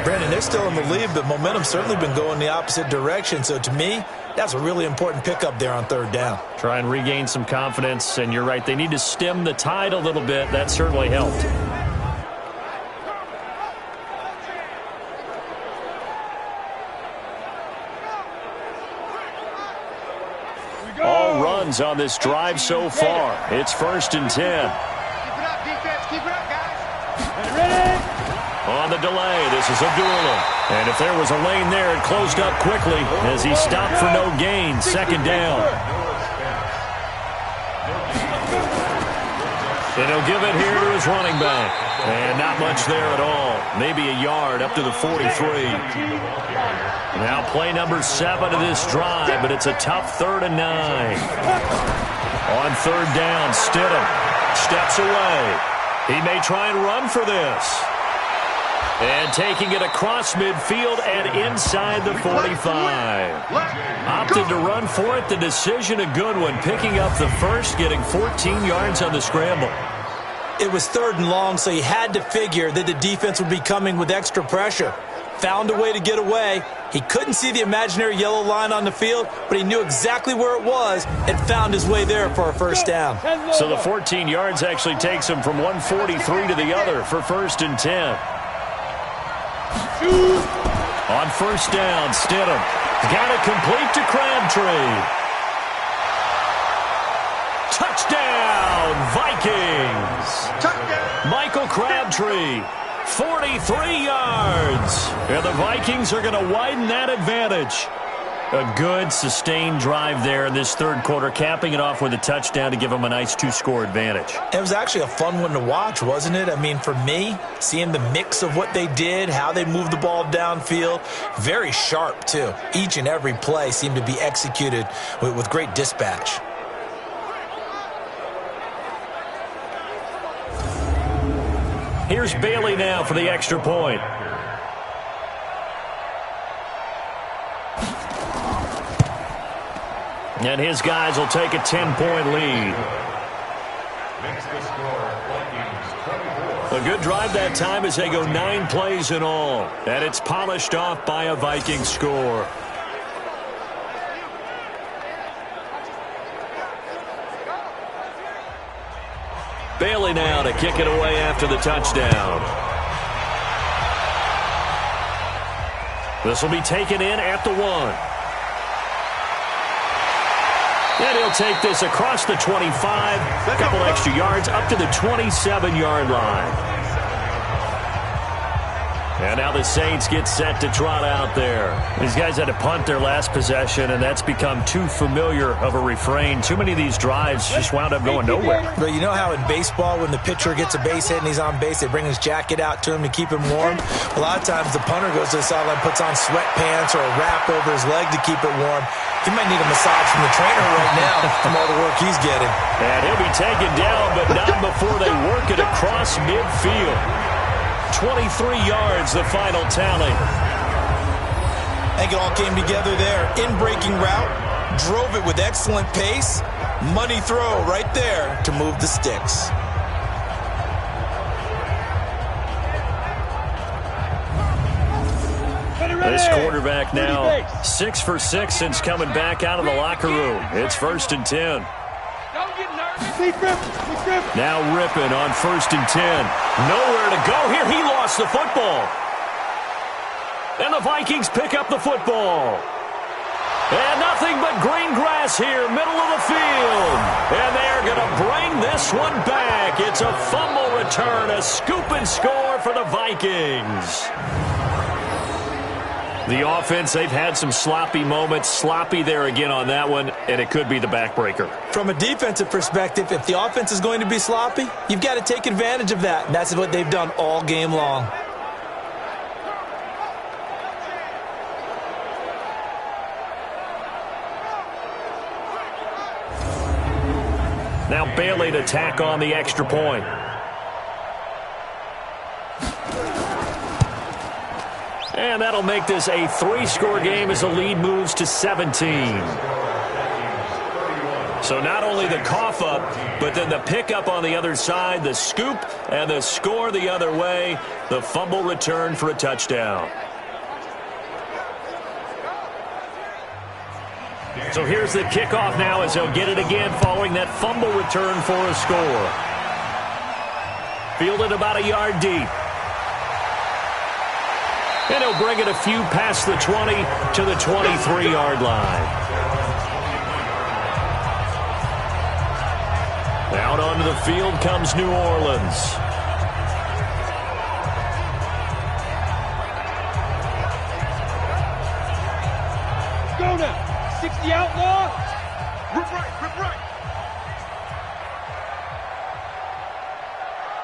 Brandon, they're still in the lead, but momentum's certainly been going the opposite direction. So to me, that's a really important pickup there on third down. Try and regain some confidence, and you're right. They need to stem the tide a little bit. That certainly helped. All runs on this drive so far. It's 1st and 10. Keep it up, defense. Keep it up, guys. Ready? On the delay, this is Abdullah. And if there was a lane there, it closed up quickly as he stopped for no gain. 2nd down. And he'll give it here to his running back. And not much there at all. Maybe a yard up to the 43. Now play number 7 of this drive, but it's a tough 3rd and 9. On 3rd down, Stidham steps away. He may try and run for this. And taking it across midfield and inside the 45. Opted to run for it. The decision a good one. Picking up the first, getting 14 yards on the scramble. It was 3rd and long, so he had to figure that the defense would be coming with extra pressure. Found a way to get away. He couldn't see the imaginary yellow line on the field, but he knew exactly where it was and found his way there for a 1st down. So the 14 yards actually takes him from 143 to the other for 1st and 10. On 1st down, Stidham got it complete to Crabtree. Touchdown, Vikings! Touchdown. Michael Crabtree, 43 yards. And the Vikings are going to widen that advantage. A good, sustained drive there in this 3rd quarter, capping it off with a touchdown to give them a nice 2-score advantage. It was actually a fun one to watch, wasn't it? I mean, for me, seeing the mix of what they did, how they moved the ball downfield, very sharp, too. Each and every play seemed to be executed with great dispatch. Here's Bailey now for the extra point. And his guys will take a 10-point lead. Makes the score, Vikings 24. A good drive that time as they go 9 plays in all. And it's polished off by a Viking score. Bailey now to kick it away after the touchdown. This will be taken in at the 1. And he'll take this across the 25, a couple extra yards up to the 27-yard line. And now the Saints get set to trot out there. These guys had to punt their last possession, and that's become too familiar of a refrain. Too many of these drives just wound up going nowhere. But you know how in baseball, when the pitcher gets a base hit and he's on base, they bring his jacket out to him to keep him warm? A lot of times the punter goes to the sideline, puts on sweatpants or a wrap over his leg to keep it warm. He might need a massage from the trainer right now from all the work he's getting. And he'll be taken down, but not before they work it across midfield. 23 yards, the final tally. I think it all came together there. In-breaking route, drove it with excellent pace. Money throw right there to move the sticks. This quarterback now 6 for 6 since coming back out of the locker room. It's 1st and 10. Now Rippon on 1st and 10. Nowhere to go here. He lost the football. And the Vikings pick up the football. And nothing but green grass here, middle of the field. And they're going to bring this one back. It's a fumble return, a scoop and score for the Vikings. The offense, they've had some sloppy moments. Sloppy there again on that one, and it could be the backbreaker. From a defensive perspective, if the offense is going to be sloppy, you've got to take advantage of that. And that's what they've done all game long. Now Bailey to tack on the extra point. And that'll make this a 3-score game as the lead moves to 17. So not only the cough up, but then the pickup on the other side, the scoop, and the score the other way. The fumble return for a touchdown. So here's the kickoff now as they'll get it again following that fumble return for a score. Fielded about a yard deep. And he'll bring it a few past the 20 to the 23-yard line. Out onto the field comes New Orleans. Go now. 60 outlaw. Rip right, rip right.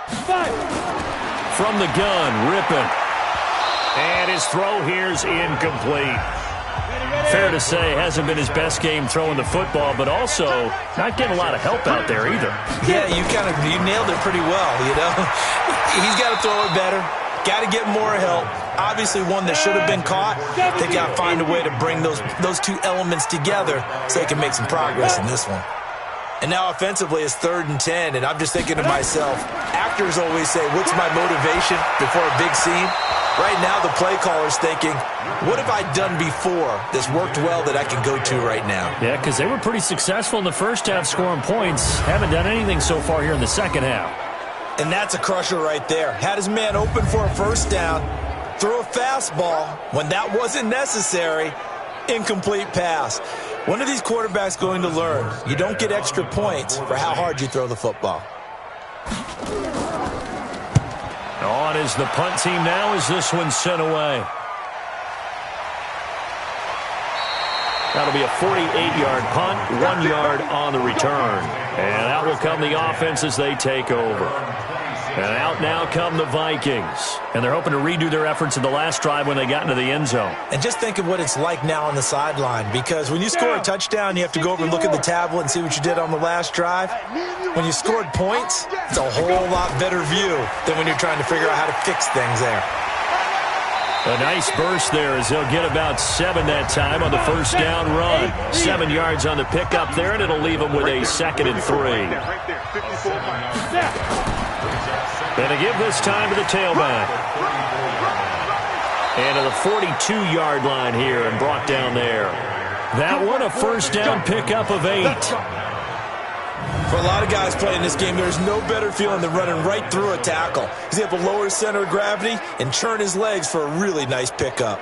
5. From the gun, ripping. And his throw here's incomplete. Fair to say, hasn't been his best game throwing the football, but also not getting a lot of help out there either. Yeah, you nailed it pretty well, you know. He's got to throw it better. Got to get more help. Obviously one that should have been caught. They got to find a way to bring those two elements together so they can make some progress in this one. And now offensively it's 3rd and 10, and I'm just thinking to myself, actors always say, what's my motivation before a big scene? Right now the play caller's thinking, what have I done before that's worked well that I can go to right now? Yeah, because they were pretty successful in the first half scoring points. Haven't done anything so far here in the second half. And that's a crusher right there. Had his man open for a first down, throw a fastball when that wasn't necessary, incomplete pass. When are these quarterbacks going to learn? You don't get extra points for how hard you throw the football. On is the punt team now as this one's sent away. That'll be a 48-yard punt, 1 yard on the return. And out will come the offense as they take over. And out now come the Vikings. And they're hoping to redo their efforts in the last drive when they got into the end zone. And just think of what it's like now on the sideline, because when you score a touchdown, you have to go over and look at the tablet and see what you did on the last drive. When you scored points, it's a whole lot better view than when you're trying to figure out how to fix things there. A nice burst there as they'll get about 7 that time on the first down run. 7 yards on the pickup there, and it'll leave them with a 2nd and 3. And to give this time to the tailback. And to the 42-yard line here and brought down there. That one a first down pickup of 8. For a lot of guys playing this game, there's no better feeling than running right through a tackle. He's able to lower his center of gravity and churn his legs for a really nice pickup.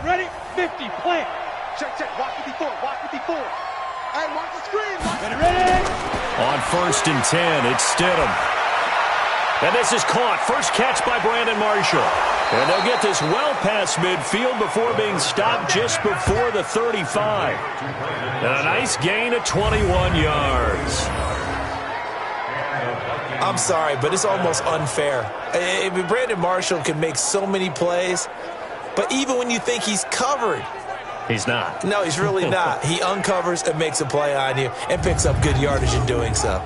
Ready? 50, plant. Check, check. Watch it before. Watch it before. Hey, watch the screen. Ready? On 1st and 10, it's Stidham. And this is caught. First catch by Brandon Marshall. And they'll get this well past midfield before being stopped just before the 35. And a nice gain of 21 yards. I'm sorry, but it's almost unfair. Brandon Marshall can make so many plays, but even when you think he's covered, he's not. No, he's really not. He uncovers and makes a play on you and picks up good yardage in doing so.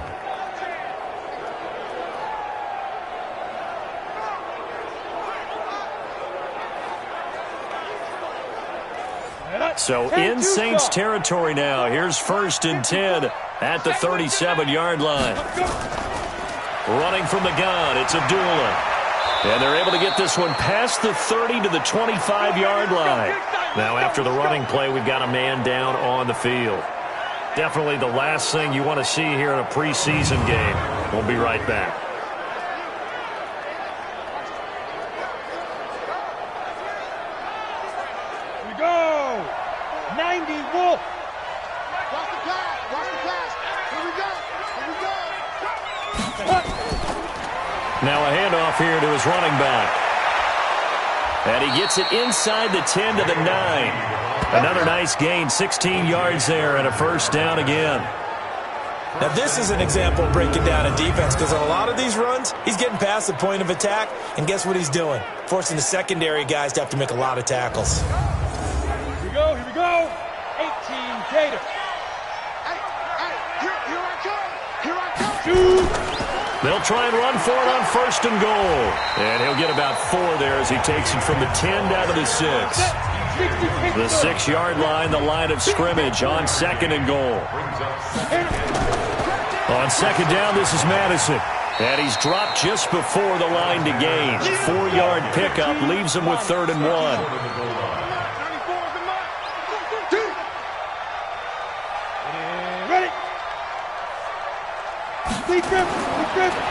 So in Saints territory now. Here's 1st and 10 at the 37-yard line. Running from the gun, it's Abdullah. And they're able to get this one past the 30 to the 25-yard line. Now after the running play, we've got a man down on the field. Definitely the last thing you want to see here in a preseason game. We'll be right back. Here we go. 90 Wolf. Watch the pass. Watch the pass. Here we go. Here we go. Now a handoff here to his running back. And he gets it inside the 10 to the 9. Another nice gain, 16 yards there, and a first down again. Now this is an example of breaking down a defense, because on a lot of these runs, he's getting past the point of attack, and guess what he's doing? Forcing the secondary guys to have to make a lot of tackles. Here we go. Here we go. 18 Gator. Hey, here I come. Here I come. Shoot. They'll try and run for it on 1st and goal. And he'll get about 4 there as he takes it from the 10 down to the 6. The 6-yard line, the line of scrimmage on 2nd and goal. On 2nd down, this is Madison. And he's dropped just before the line to gain. 4-yard pickup leaves him with 3rd and 1.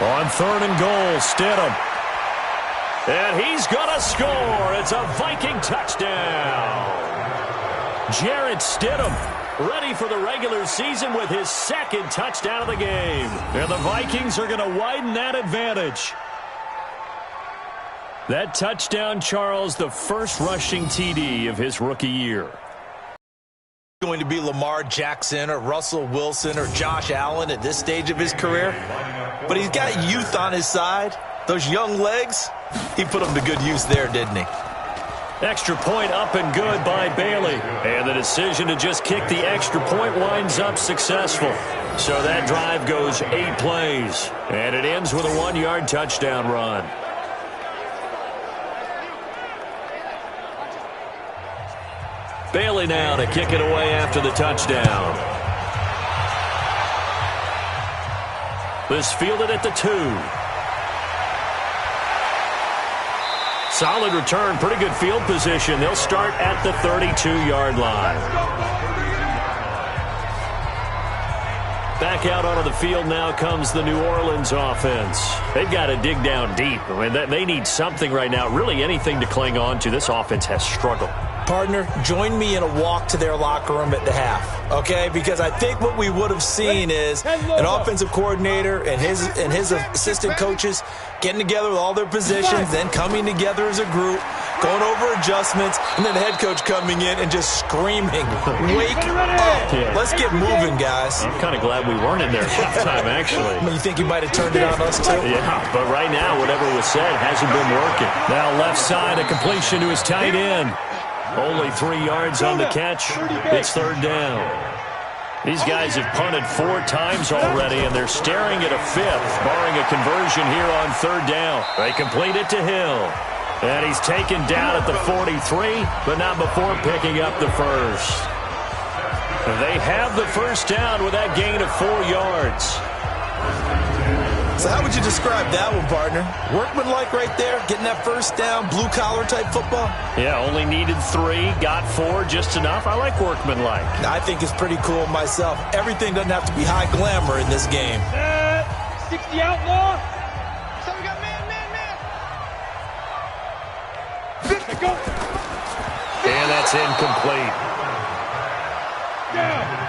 On 3rd and goal, Stidham. And he's going to score. It's a Viking touchdown. Jarrett Stidham ready for the regular season with his 2nd touchdown of the game. And the Vikings are going to widen that advantage. That touchdown, Charles, the first rushing TD of his rookie year. Going to be Lamar Jackson or Russell Wilson or Josh Allen at this stage of his career. But he's got youth on his side. Those young legs, he put them to good use there, didn't he? Extra point up and good by Bailey. And the decision to just kick the extra point winds up successful. So that drive goes 8 plays. And it ends with a 1-yard touchdown run. Bailey now to kick it away after the touchdown. This fielded at the 2. Solid return, pretty good field position. They'll start at the 32-yard line. Back out onto the field now comes the New Orleans offense. They've got to dig down deep. I mean, they need something right now, really anything to cling on to. This offense has struggled. Partner, join me in a walk to their locker room at the half, okay? Because I think what we would have seen is an offensive coordinator and his assistant coaches getting together with all their positions, then coming together as a group, going over adjustments, and then the head coach coming in and just screaming, wake up. Yeah. Let's get moving, guys. I'm kind of glad we weren't in there halftime, actually. You think you might have turned it on us, too? Yeah, but right now, whatever was said hasn't been working. Now left side, a completion to his tight end. Only 3 yards on the catch. It's 3rd down. These guys have punted 4 times already, and they're staring at a 5th, barring a conversion here on 3rd down. They complete it to Hill. And he's taken down at the 43, but not before picking up the first. They have the first down with that gain of 4 yards. So how would you describe that one, partner? Workmanlike right there, getting that first down, blue-collar type football? Yeah, only needed 3, got 4, just enough. I like workmanlike. I think it's pretty cool myself. Everything doesn't have to be high glamour in this game. 60 outlaw. So we got man. Go. And that's incomplete.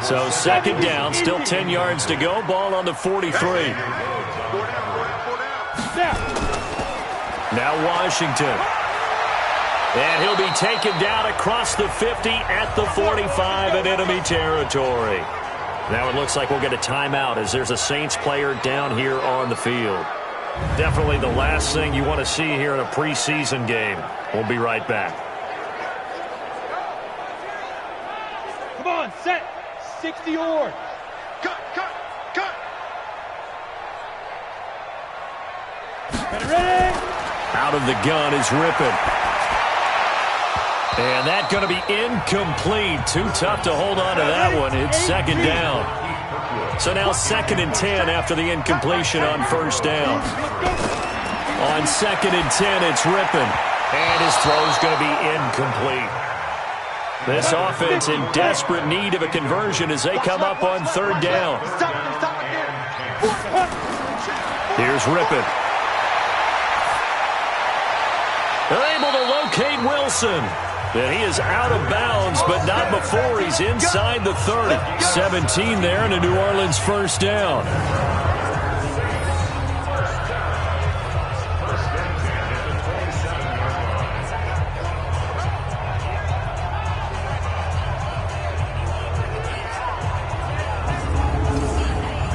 So 2nd down, still 10 yards to go. Ball on the 43. Now Washington. And he'll be taken down across the 50 at the 45 in enemy territory. Now it looks like we'll get a timeout as there's a Saints player down here on the field. Definitely the last thing you want to see here in a preseason game. We'll be right back. Come on, set. 60 or. Cut. Ready? Out of the gun is Rippon. And that's going to be incomplete. Too tough to hold on to that one. It's 2nd down. So now 2nd and 10 after the incompletion on 1st down. On 2nd and 10, it's Rippon. And his throw's going to be incomplete. This offense in desperate need of a conversion as they come up on 3rd down. Here's Rippon. They're able to locate Wilson. And he is out of bounds, but not before he's inside the 30. 17 there and a New Orleans first down.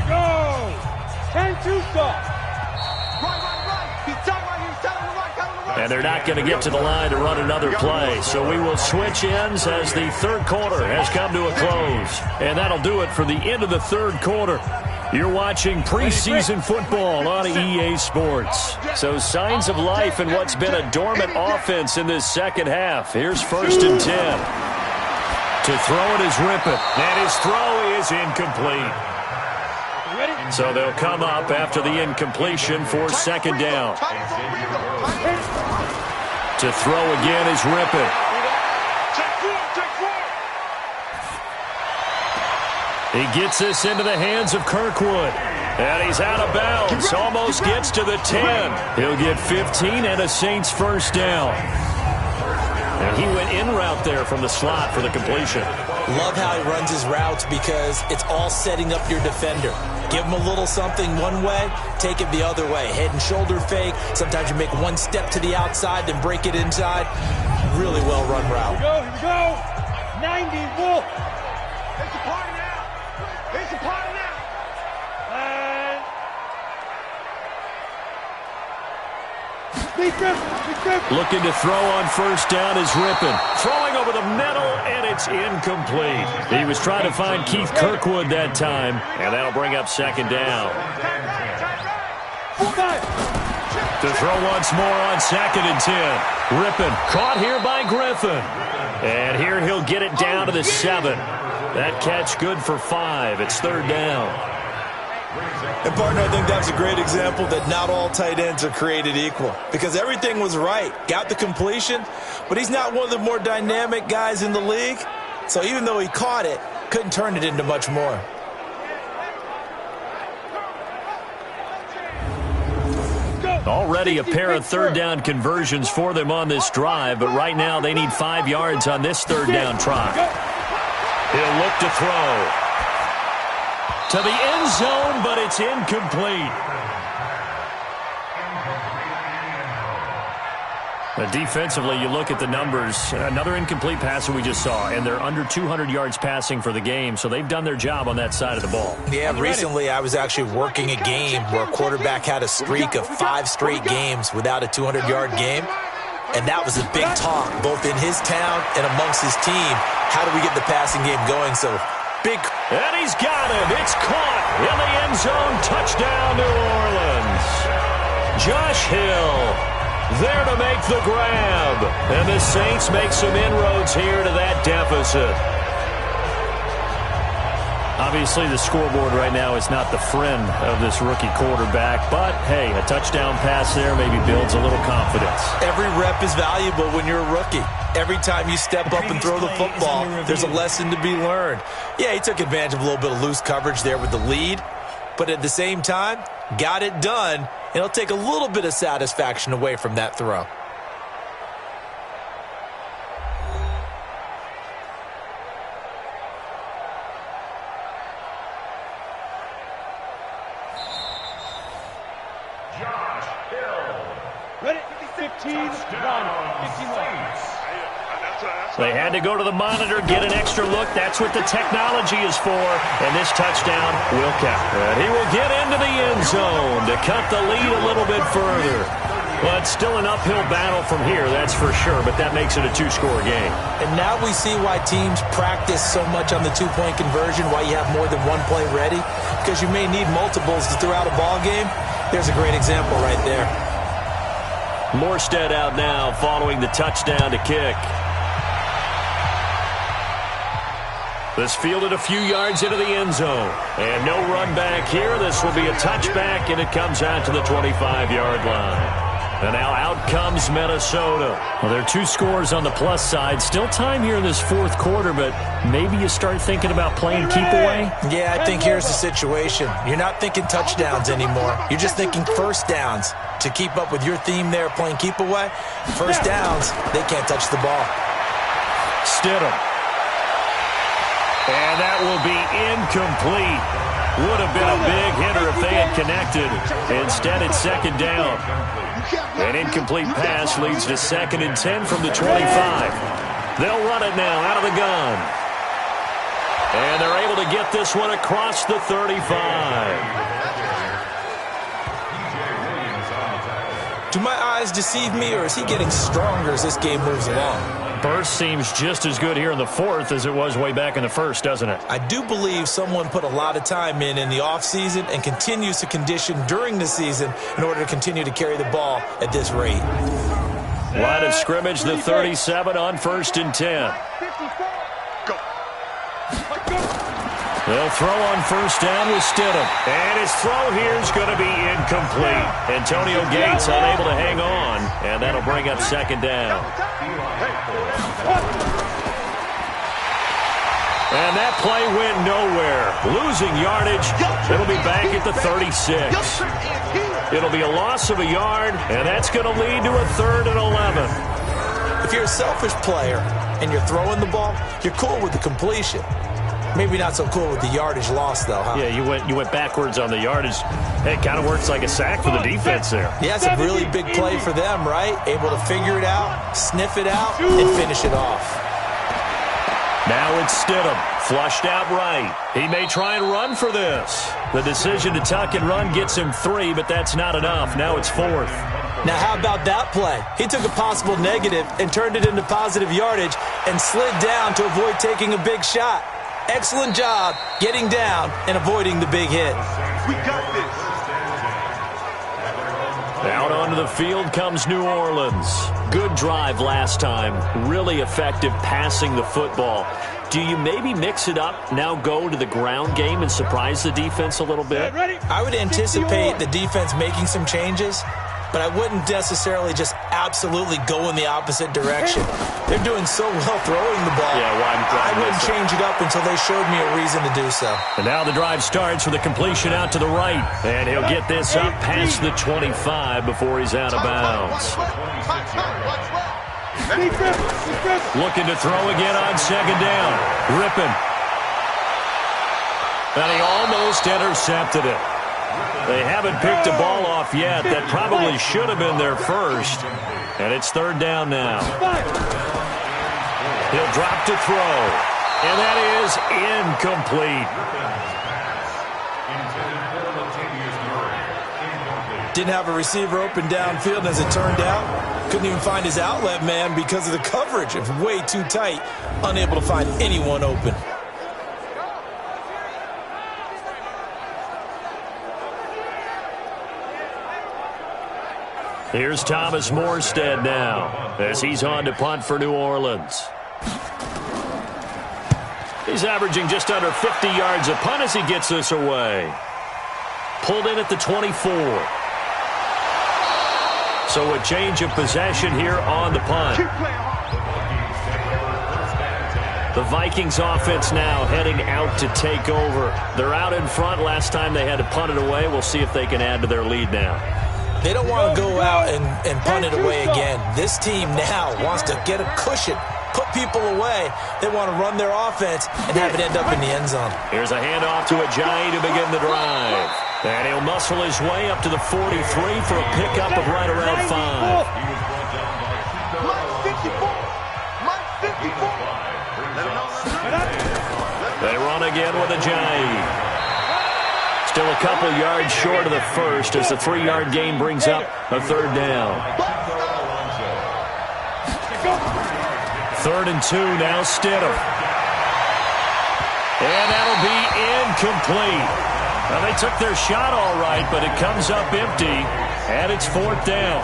Go! 10-2 stop. And they're not going to get to the line to run another play. So we will switch ends as the 3rd quarter has come to a close. And that'll do it for the end of the 3rd quarter. You're watching preseason football on EA Sports. So signs of life in what's been a dormant offense in this second half. Here's 1st and 10. To throw it is Rippon, and his throw is incomplete. So they'll come up after the incompletion for 2nd down. To throw again is Rippon. He gets this into the hands of Kirkwood. And he's out of bounds. Almost gets to the 10. He'll get 15 and a Saints 1st down. And he went in route there from the slot for the completion. Love how he runs his routes because it's all setting up your defender. Give him a little something one way, take it the other way. Head and shoulder fake. Sometimes you make one step to the outside, then break it inside. Really well run route. Here we go. 90, Wolf. It's a party now. It's a party now. Looking to throw on 1st down is Rippon. Throwing over the middle, and it's incomplete. He was trying to find Keith Kirkwood that time, and that'll bring up 2nd down. To throw once more on 2nd and 10. Rippon caught here by Griffin. And here he'll get it down to the 7. That catch good for 5. It's 3rd down. And, partner, I think that was a great example that not all tight ends are created equal because everything was right. Got the completion, but he's not one of the more dynamic guys in the league. So even though he caught it, couldn't turn it into much more. Already a pair of 3rd down conversions for them on this drive, but right now they need 5 yards on this 3rd down try. He'll look to throw. To the end zone, but it's incomplete. Defensively, you look at the numbers. Another incomplete pass that we just saw, and they're under 200 yards passing for the game, so they've done their job on that side of the ball. Yeah, recently I was actually working a game where a quarterback had a streak of 5 straight games without a 200-yard game, and that was a big talk, both in his town and amongst his team. How do we get the passing game going? So big. And he's got him. It's caught in the end zone. Touchdown, New Orleans. Josh Hill there to make the grab. And the Saints make some inroads here to that deficit. Obviously, the scoreboard right now is not the friend of this rookie quarterback. But, hey, a touchdown pass there maybe builds a little confidence. Every rep is valuable when you're a rookie. Every time you step up and throw the football, there's a lesson to be learned. Yeah, he took advantage of a little bit of loose coverage there with the lead. But at the same time, got it done. And it'll take a little bit of satisfaction away from that throw. Ready? 15-1. 15-1. They had to go to the monitor, get an extra look. That's what the technology is for. And this touchdown will count. And he will get into the end zone to cut the lead a little bit further. But still an uphill battle from here, that's for sure. But that makes it a 2-score game. And now we see why teams practice so much on the 2-point conversion, why you have more than one play ready. Because you may need multiples to throw out a ball game. There's a great example right there. Morstead out now following the touchdown to kick. This fielded a few yards into the end zone. And no run back here. This will be a touchback, and it comes out to the 25-yard line. And now out comes Minnesota. Well, there are 2 scores on the plus side. Still time here in this 4th quarter, but maybe you start thinking about playing keep away? Yeah, I think here's the situation. You're not thinking touchdowns anymore. You're just thinking 1st downs. To keep up with your theme there, playing keep away, 1st downs, they can't touch the ball. Stidham. And that will be incomplete. Would have been a big hitter if they had connected. Instead, it's 2nd down. An incomplete pass leads to 2nd and 10 from the 25. They'll run it now out of the gun. And they're able to get this one across the 35. Do my eyes deceive me, or is he getting stronger as this game moves along? Burst seems just as good here in the fourth as it was way back in the first, doesn't it? I do believe someone put a lot of time in the offseason and continues to condition during the season in order to continue to carry the ball at this rate. Line of scrimmage, the 37 on 1st and 10. They'll throw on 1st down with Stidham. And his throw here is going to be incomplete. Antonio Gates unable to hang on, and that'll bring up 2nd down. And that play went nowhere. Losing yardage. It'll be back at the 36. It'll be a loss of a yard, and that's going to lead to a 3rd and 11. If you're a selfish player and you're throwing the ball, you're cool with the completion. Maybe not so cool with the yardage loss, though, huh? Yeah, you went backwards on the yardage. Hey, it kind of works like a sack for the defense there. Yeah, it's a really big play for them, right? Able to figure it out, sniff it out, and finish it off. Now it's Stidham, flushed out right. He may try and run for this. The decision to tuck and run gets him 3, but that's not enough. Now it's 4th. Now, how about that play? He took a possible negative and turned it into positive yardage and slid down to avoid taking a big shot. Excellent job getting down and avoiding the big hit. We got this. Out onto the field comes New Orleans. Good drive last time. Really effective passing the football. Do you maybe mix it up, now go to the ground game and surprise the defense a little bit? I would anticipate the defense making some changes, but I wouldn't necessarily just absolutely go in the opposite direction. They're doing so well throwing the ball. Yeah, I wouldn't change it up until they showed me a reason to do so. And now the drive starts with a completion out to the right. And he'll get this up past the 25 before he's out of bounds. Looking to throw again on 2nd down. Ripping. And he almost intercepted it. They haven't picked a ball off yet. That probably should have been their first. And it's 3rd down now. He'll drop to throw. And that is incomplete. Didn't have a receiver open downfield, and as it turned out, couldn't even find his outlet man because of the coverage. It's way too tight. Unable to find anyone open. Here's Thomas Morstead now as he's on to punt for New Orleans. He's averaging just under 50 yards a punt as he gets this away. Pulled in at the 24. So a change of possession here on the punt. The Vikings offense now heading out to take over. They're out in front. Last time they had to punt it away. We'll see if they can add to their lead now. They don't want to go out and punt it away again. This team now wants to get a cushion, put people away. They want to run their offense and have it end up in the end zone. Here's a handoff to Ajayi to begin the drive. And he'll muscle his way up to the 43 for a pickup of right around 5. They run again with Ajayi. Still a couple yards short of the first as the 3-yard gain brings up a 3rd down. 3rd and 2 now Stidham. And that'll be incomplete. Now they took their shot all right, but it comes up empty, and it's 4th down.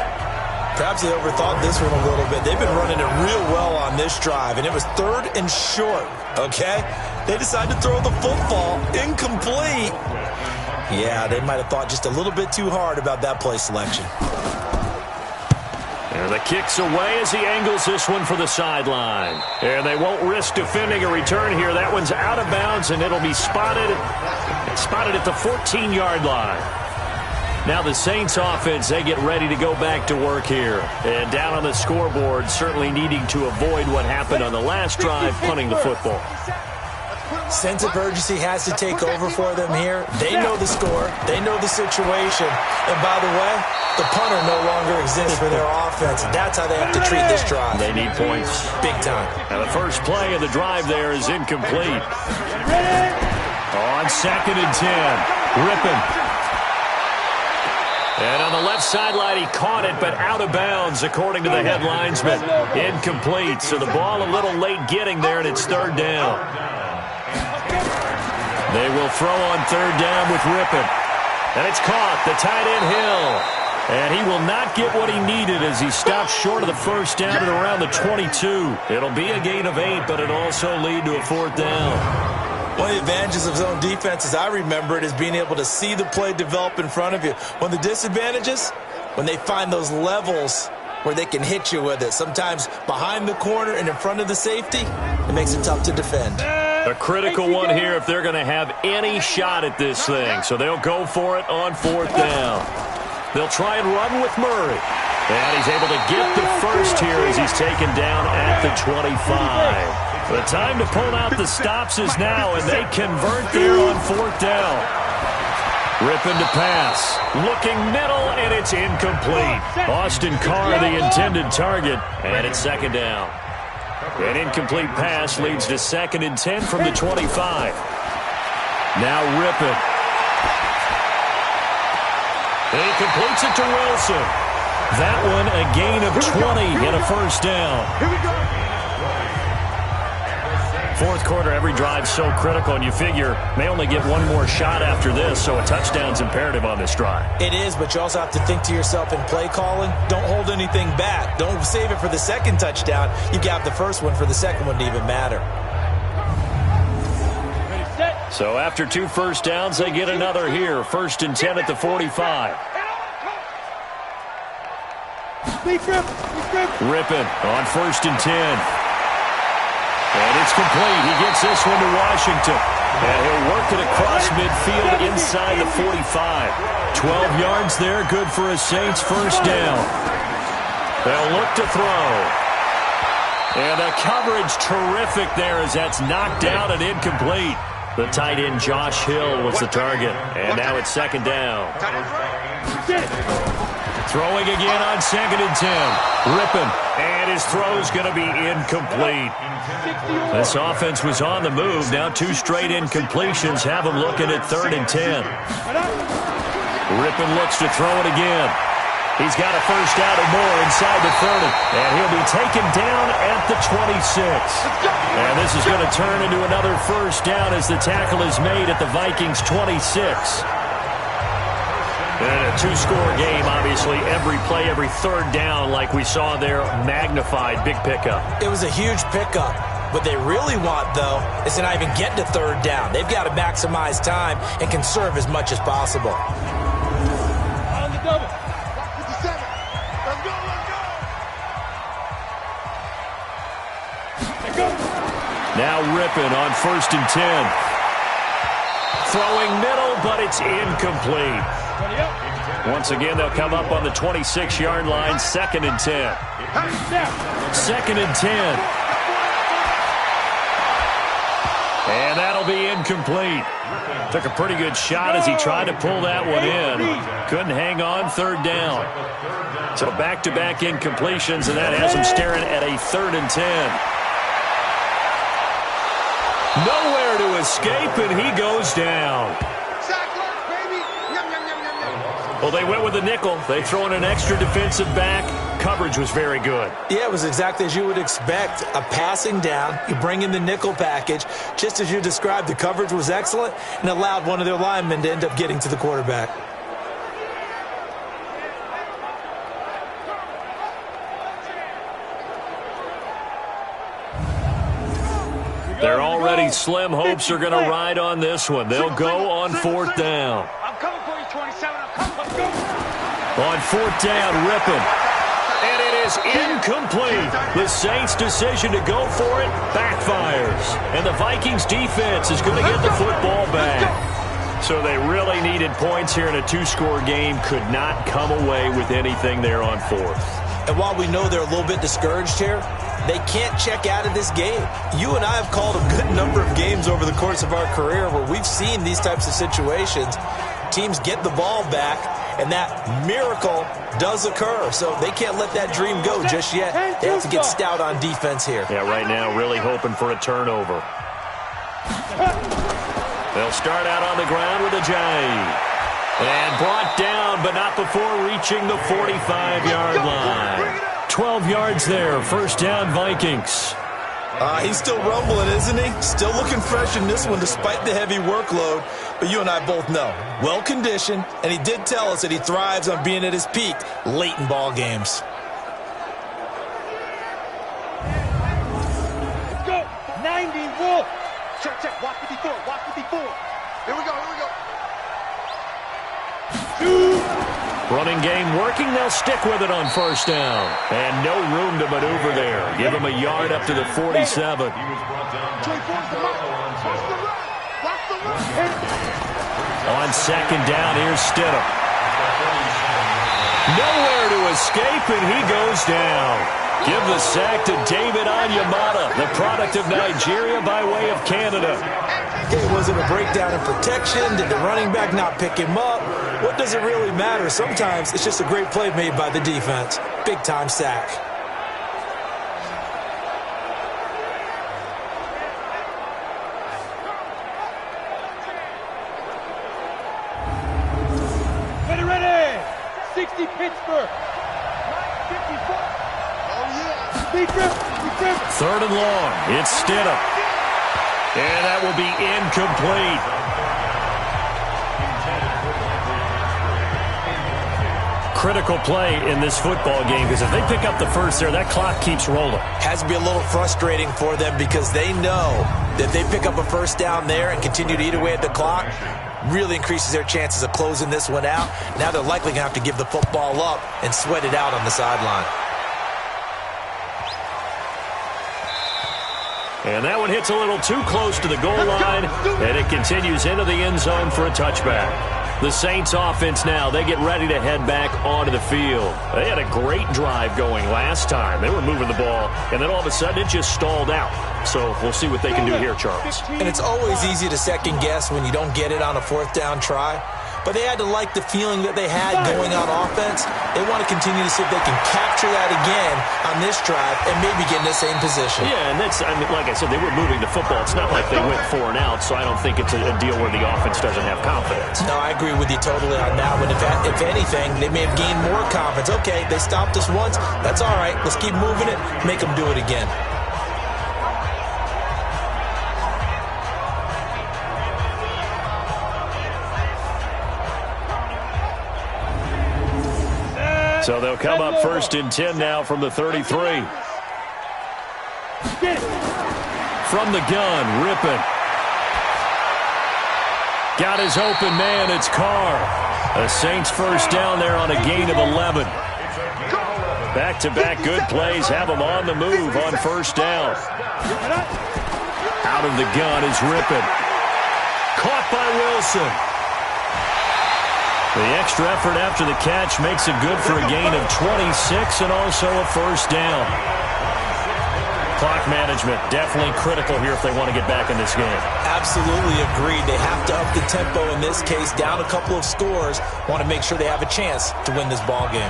Perhaps they overthought this one a little bit. They've been running it real well on this drive, and it was 3rd and short, okay? They decided to throw the football incomplete. Yeah, they might have thought just a little bit too hard about that play selection. And the kick's away as he angles this one for the sideline. And they won't risk defending a return here. That one's out of bounds, and it'll be spotted at the 14-yard line. Now the Saints offense, they get ready to go back to work here. And down on the scoreboard, certainly needing to avoid what happened on the last drive, punting the football. Sense of urgency has to take over for them here. They know the score. They know the situation. And by the way, the punter no longer exists for their offense. That's how they have to treat this drive. They need points. Big time. Now the first play of the drive there is incomplete. On 2nd and 10. Ripping. And on the left sideline, he caught it, but out of bounds, according to the head linesman. Incomplete, so the ball a little late getting there, and it's third down. They will throw on third down with Rippon. And it's caught, the tight end Hill. And he will not get what he needed as he stops short of the first down at around the 22. It'll be a gain of 8, but it'll also lead to a fourth down. One of the advantages of zone defense, as I remember it, is being able to see the play develop in front of you. One of the disadvantages, when they find those levels where they can hit you with it, sometimes behind the corner and in front of the safety, it makes it tough to defend. A critical one here if they're going to have any shot at this thing. So they'll go for it on fourth down. They'll try and run with Murray. And he's able to get the first here as he's taken down at the 25. The time to pull out the stops is now, and they convert there on fourth down. Rippon to pass. Looking middle, and it's incomplete. Austin Carr, the intended target, and it's second down. An incomplete pass leads to 2nd and 10 from the 25. Now Rippon. He completes it to Wilson. That one a gain of 20 and a first down. Fourth quarter, every drive so critical, and you figure may only get one more shot after this, so a touchdown's imperative on this drive. It is, but you also have to think to yourself in play calling, don't hold anything back. Don't save it for the second touchdown. You got the first one for the second one to even matter. So after 2 first downs, they get another here. 1st and 10 at the 45. Rippon on 1st and 10. And it's complete. He gets this one to Washington. And he'll work it across midfield inside the 45. 12 yards there, good for a Saints first down. They'll look to throw. And the coverage terrific there as that's knocked out and incomplete. The tight end Josh Hill was the target. And now it's second down. Throwing again on 2nd and 10. Rippon. And his throw's going to be incomplete. This offense was on the move. Now 2 straight incompletions have them looking at 3rd and 10. Rippon looks to throw it again. He's got a first out or more inside the 30. And he'll be taken down at the 26. And this is going to turn into another first down as the tackle is made at the Vikings 26. And a 2-score game, obviously. Every play, every third down, like we saw there, magnified. Big pickup. It was a huge pickup. What they really want, though, is to not even get to third down. They've got to maximize time and conserve as much as possible. On the double. 57. Let's go, let's go. Now Rippon on 1st and 10. Throwing middle, but it's incomplete. Once again, they'll come up on the 26-yard line, 2nd and 10. 2nd and 10. And that'll be incomplete. Took a pretty good shot as he tried to pull that one in. Couldn't hang on, 3rd down. So back-to-back incompletions, and that has him staring at a 3rd and 10. Nowhere to escape, and he goes down. Well, they went with the nickel. They throw in an extra defensive back. Coverage was very good. Yeah, it was exactly as you would expect. A passing down. You bring in the nickel package. Just as you described, the coverage was excellent and allowed one of their linemen to end up getting to the quarterback. They're already slim hopes are going to ride on this one. They'll go on 4th down. I'm coming for you, 27. I'm coming. Let's go. On 4th down, Rippon. And it is incomplete. The Saints' decision to go for it backfires. And the Vikings defense is going to get the football back. So they really needed points here in a 2-score game. Could not come away with anything there on 4th. And while we know they're a little bit discouraged here, they can't check out of this game. You and I have called a good number of games over the course of our career where we've seen these types of situations. Teams get the ball back, and that miracle does occur. So they can't let that dream go just yet. They have to get stout on defense here. Yeah, right now really hoping for a turnover. They'll start out on the ground with Ajayi. And brought down, but not before reaching the 45-yard line. 12 yards there, first down Vikings. He's still rumbling, isn't he? Still looking fresh in this one despite the heavy workload. But you and I both know, well-conditioned, and he did tell us that he thrives on being at his peak late in ball games. Let's go. 90 Wolf. Check. Watch 54. Here we go. Running game working. They'll stick with it on first down. And no room to maneuver there. Give him a yard up to the 47. On second down, here's Stidham. Nowhere to escape, and he goes down. Give the sack to David Onyemata, the product of Nigeria by way of Canada. Okay, was it a breakdown in protection? Did the running back not pick him up? What does it really matter? Sometimes it's just a great play made by the defense. Big-time sack. Ready. 60 Pittsburgh. 54. Oh, yeah. Big grip. Third and long. It's Stidham. And that will be incomplete. Critical play in this football game because if they pick up the first there, that clock keeps rolling. Has to be a little frustrating for them because they know that they pick up a first down there and continue to eat away at the clock, really increases their chances of closing this one out. Now they're likely going to have to give the football up and sweat it out on the sideline. And that one hits a little too close to the goal line, and it continues into the end zone for a touchback. The Saints offense now, they get ready to head back onto the field. They had a great drive going last time. They were moving the ball, and then all of a sudden it just stalled out. So we'll see what they can do here, Charles. And it's always easy to second guess when you don't get it on a fourth down try. But they had to like the feeling that they had going on offense. They want to continue to see if they can capture that again on this drive and maybe get in the same position. Yeah, and that's, I mean, like I said, they were moving the football. It's not like they went 4 and out, so I don't think it's a deal where the offense doesn't have confidence. No, I agree with you totally on that one. If anything, they may have gained more confidence. Okay, they stopped us once. That's all right. Let's keep moving it. Make them do it again. So they'll come up first and 10 now from the 33. From the gun, Rippon. Got his open man, it's Carr. A Saints first down there on a gain of 11. Back-to-back good plays have them on the move on first down. Out of the gun is Rippon. Caught by Wilson. The extra effort after the catch makes it good for a gain of 26 and also a first down. Clock management definitely critical here if they want to get back in this game. Absolutely agreed. They have to up the tempo in this case, down a couple of scores. Want to make sure they have a chance to win this ball game.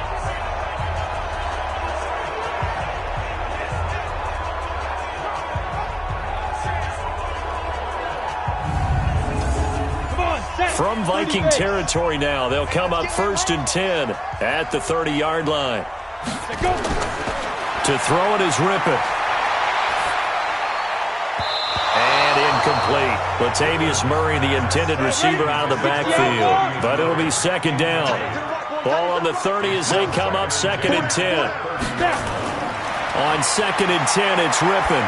From Viking territory now, they'll come up first and 10 at the 30-yard line. To throw it is Rippon. And incomplete. Latavius Murray, the intended receiver, out of the backfield. But it'll be second down. Ball on the 30 as they come up second and 10. On second and 10, it's Rippon.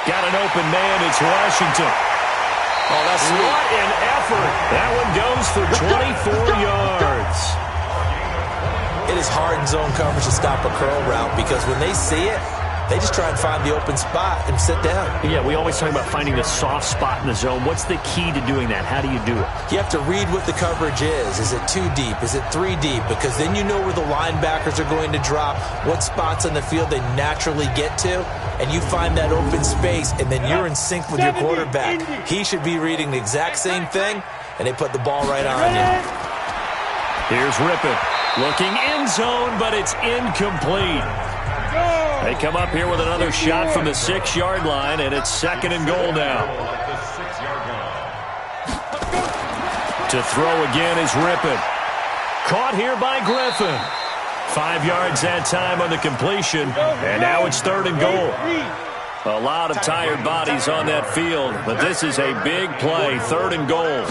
Got an open man, it's Washington. Oh, that's sweet. What an effort. That one goes for 24 yards. It is hard in zone coverage to stop a curl route because when they see it, they just try and find the open spot and sit down. Yeah, we always talk about finding the soft spot in the zone. What's the key to doing that? How do you do it? You have to read what the coverage is. Is it 2 deep? Is it 3 deep? Because then you know where the linebackers are going to drop, what spots on the field they naturally get to, and you find that open space, and then you're in sync with your quarterback. He should be reading the exact same thing, and they put the ball right on you. Here's Rippon. Looking in zone, but it's incomplete. They come up here with another shot from the 6-yard line, and it's second and goal now. To throw again is Rippon. Caught here by Griffin. 5 yards that time on the completion, and now it's 3rd and goal. A lot of tired bodies on that field, but this is a big play, 3rd and goal.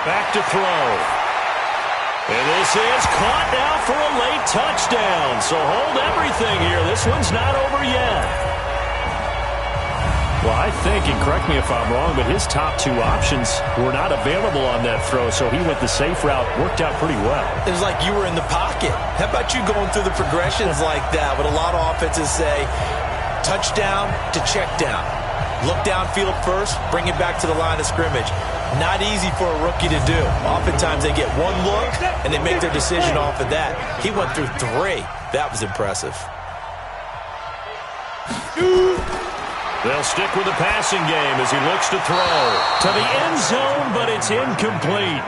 Back to throw. And this is caught now for a late touchdown. So hold everything here. This one's not over yet. Well, I think, and correct me if I'm wrong, but his top 2 options were not available on that throw, so he went the safe route. Worked out pretty well. It was like you were in the pocket. How about you going through the progressions like that? What a lot of offenses say, touchdown to check down. Look downfield first, bring it back to the line of scrimmage. Not easy for a rookie to do. Oftentimes they get one look, and they make their decision off of that. He went through 3. That was impressive. They'll stick with the passing game as he looks to throw. To the end zone, but it's incomplete.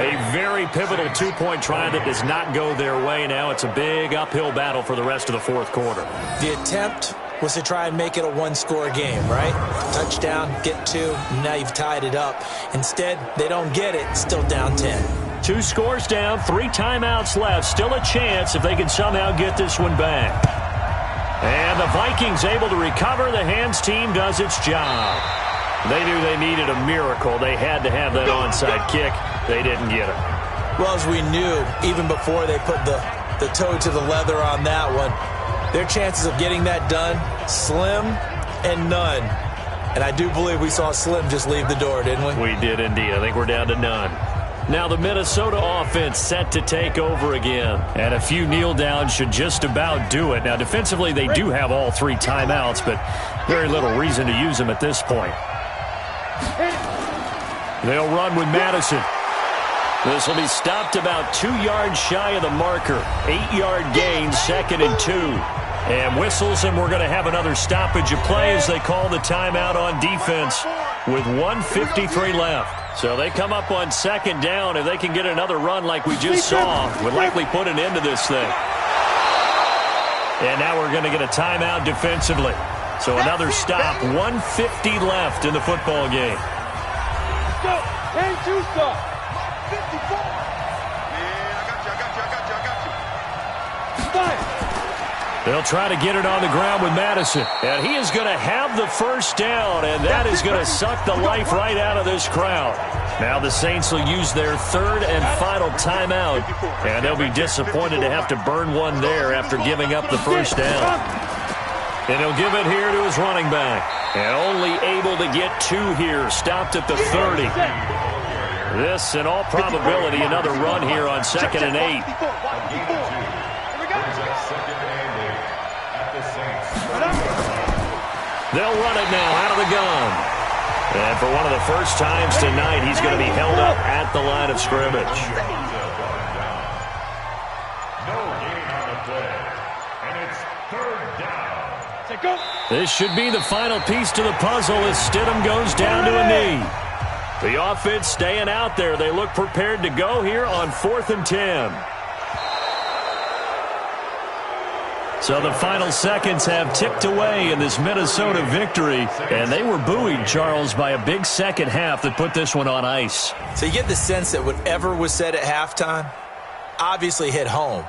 A very pivotal 2-point try that does not go their way. Now it's a big uphill battle for the rest of the 4th quarter. The attempt was to try and make it a 1-score game, right? Touchdown, get 2, now you've tied it up. Instead, they don't get it, still down 10. 2 scores down, 3 timeouts left. Still a chance if they can somehow get this one back. And the Vikings able to recover. The hands team does its job. They knew they needed a miracle. They had to have that onside kick. They didn't get it. Well, as we knew, even before they put the toe to the leather on that one, their chances of getting that done, slim and none. And I do believe we saw Slim just leave the door, didn't we? We did indeed. I think we're down to none. Now the Minnesota offense set to take over again. And a few kneel downs should just about do it. Now defensively they do have all 3 timeouts, but very little reason to use them at this point. They'll run with Madison. This will be stopped about 2 yards shy of the marker. 8-yard gain, 2nd and 2. And whistles, and we're going to have another stoppage of play as they call the timeout on defense with 1:53 left. So they come up on 2nd down. If they can get another run like we just saw, would likely put an end to this thing. And now we're going to get a timeout defensively. So another stop, 1:50 left in the football game. Go, and 2 stop. 54. Yeah, I got you. 5. They'll try to get it on the ground with Madison. And he is going to have the first down, and that is going to suck the life right out of this crowd. Now the Saints will use their 3rd and final timeout, and they'll be disappointed to have to burn one there after giving up the first down. And he'll give it here to his running back. And only able to get 2 here, stopped at the 30. This, in all probability, another run here on 2nd and 8. They'll run it now out of the gun. And for one of the first times tonight, he's going to be held up at the line of scrimmage. No gain on the play. And it's 3rd down. This should be the final piece to the puzzle as Stidham goes down to a knee. The offense staying out there. They look prepared to go here on 4th and 10. So the final seconds have ticked away in this Minnesota victory, and they were buoyed, Charles, by a big second half that put this one on ice. So you get the sense that whatever was said at halftime obviously hit home.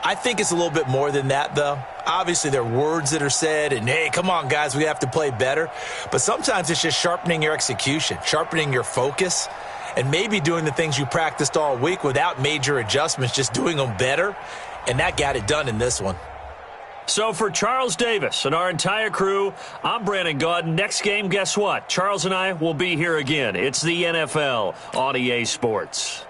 I think it's a little bit more than that, though. Obviously, there are words that are said, and, hey, come on, guys, we have to play better. But sometimes it's just sharpening your execution, sharpening your focus, and maybe doing the things you practiced all week without major adjustments, just doing them better. And that got it done in this one. So for Charles Davis and our entire crew, I'm Brandon Gaudin. Next game, guess what? Charles and I will be here again. It's the NFL on EA Sports.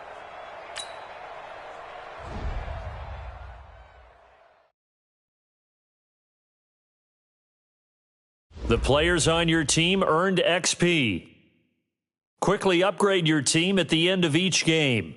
The players on your team earned XP. Quickly upgrade your team at the end of each game.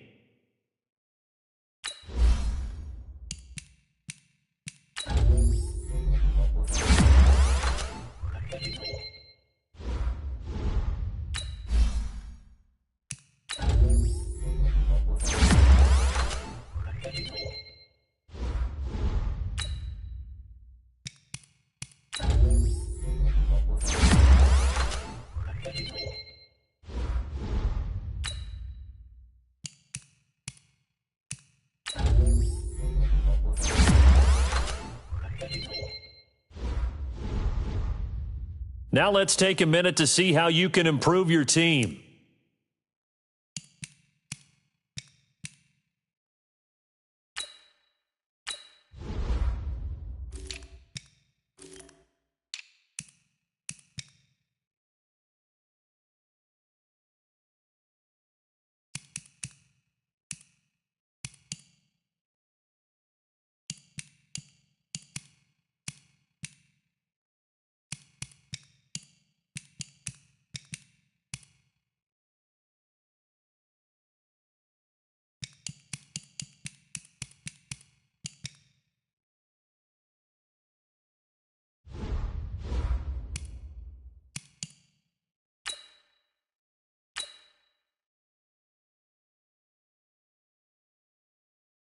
Now let's take a minute to see how you can improve your team.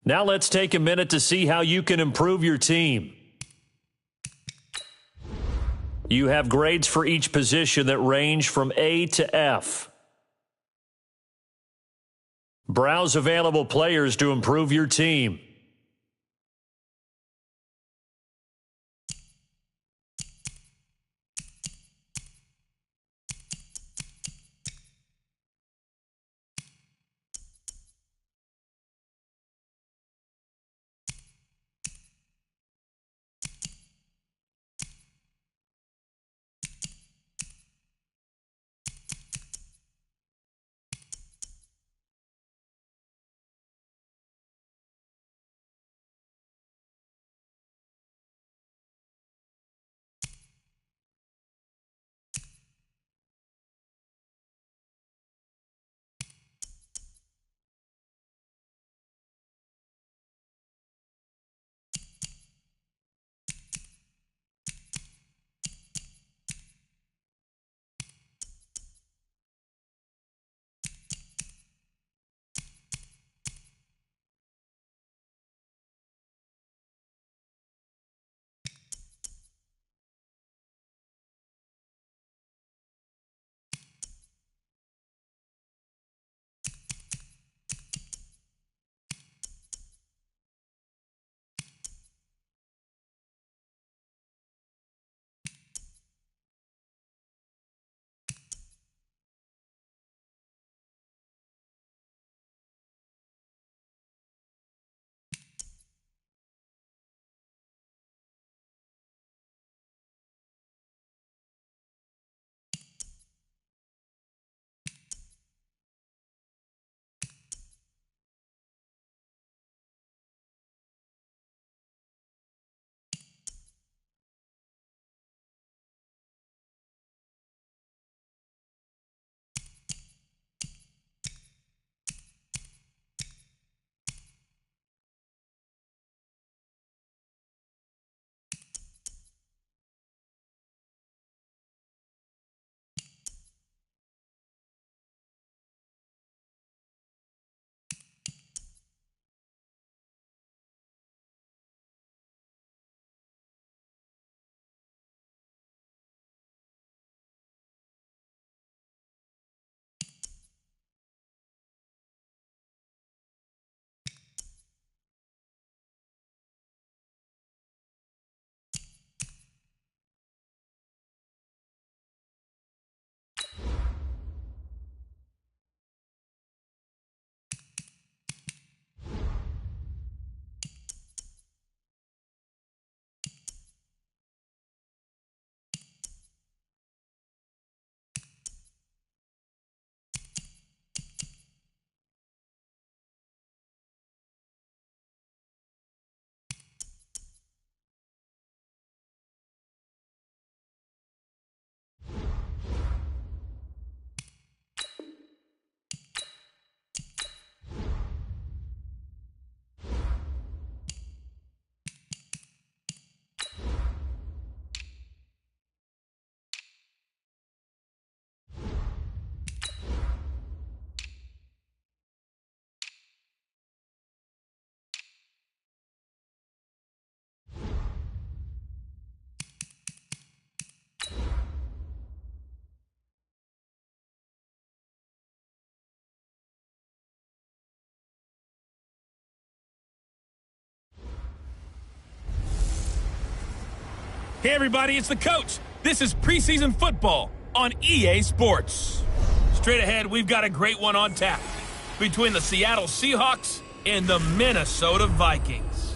Now let's take a minute to see how you can improve your team. You have grades for each position that range from A to F. Browse available players to improve your team. Hey, everybody, it's the coach. This is preseason football on EA Sports. Straight ahead, we've got a great one on tap between the Seattle Seahawks and the Minnesota Vikings.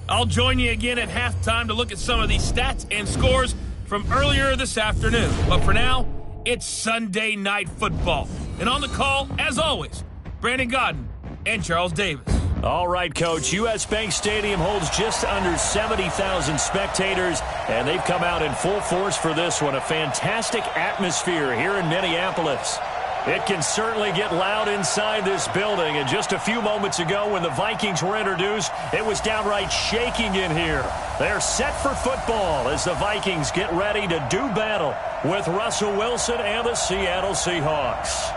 I'll join you again at halftime to look at some of these stats and scores from earlier this afternoon. But for now, it's Sunday Night Football. And on the call, as always, Brandon Godden and Charles Davis. All right, Coach. U.S. Bank Stadium holds just under 70,000 spectators, and they've come out in full force for this one. A fantastic atmosphere here in Minneapolis. It can certainly get loud inside this building, and just a few moments ago when the Vikings were introduced, it was downright shaking in here. They're set for football as the Vikings get ready to do battle with Russell Wilson and the Seattle Seahawks.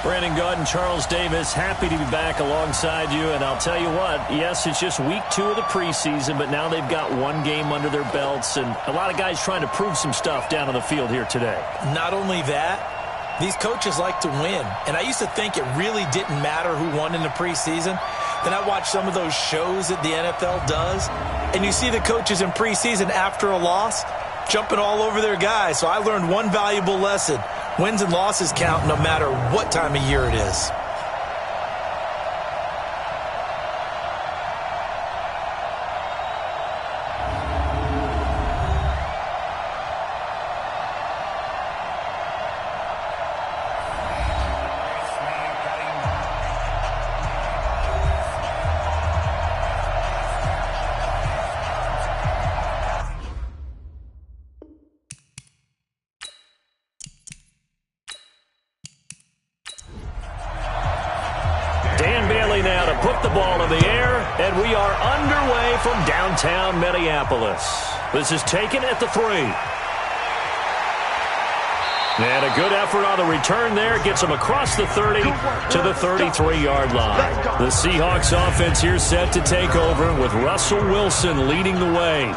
Brandon Godden, Charles Davis, happy to be back alongside you. And I'll tell you what, yes, it's just week 2 of the preseason, but now they've got one game under their belts, and a lot of guys trying to prove some stuff down on the field here today. Not only that, these coaches like to win. And I used to think it really didn't matter who won in the preseason. Then I watched some of those shows that the NFL does, and you see the coaches in preseason after a loss jumping all over their guys. So I learned one valuable lesson. Wins and losses count no matter what time of year it is. Now to put the ball in the air, and we are underway from downtown Minneapolis. This is taken at the 3. And a good effort on the return there. Gets him across the 30 to the 33-yard line. The Seahawks offense here set to take over with Russell Wilson leading the way.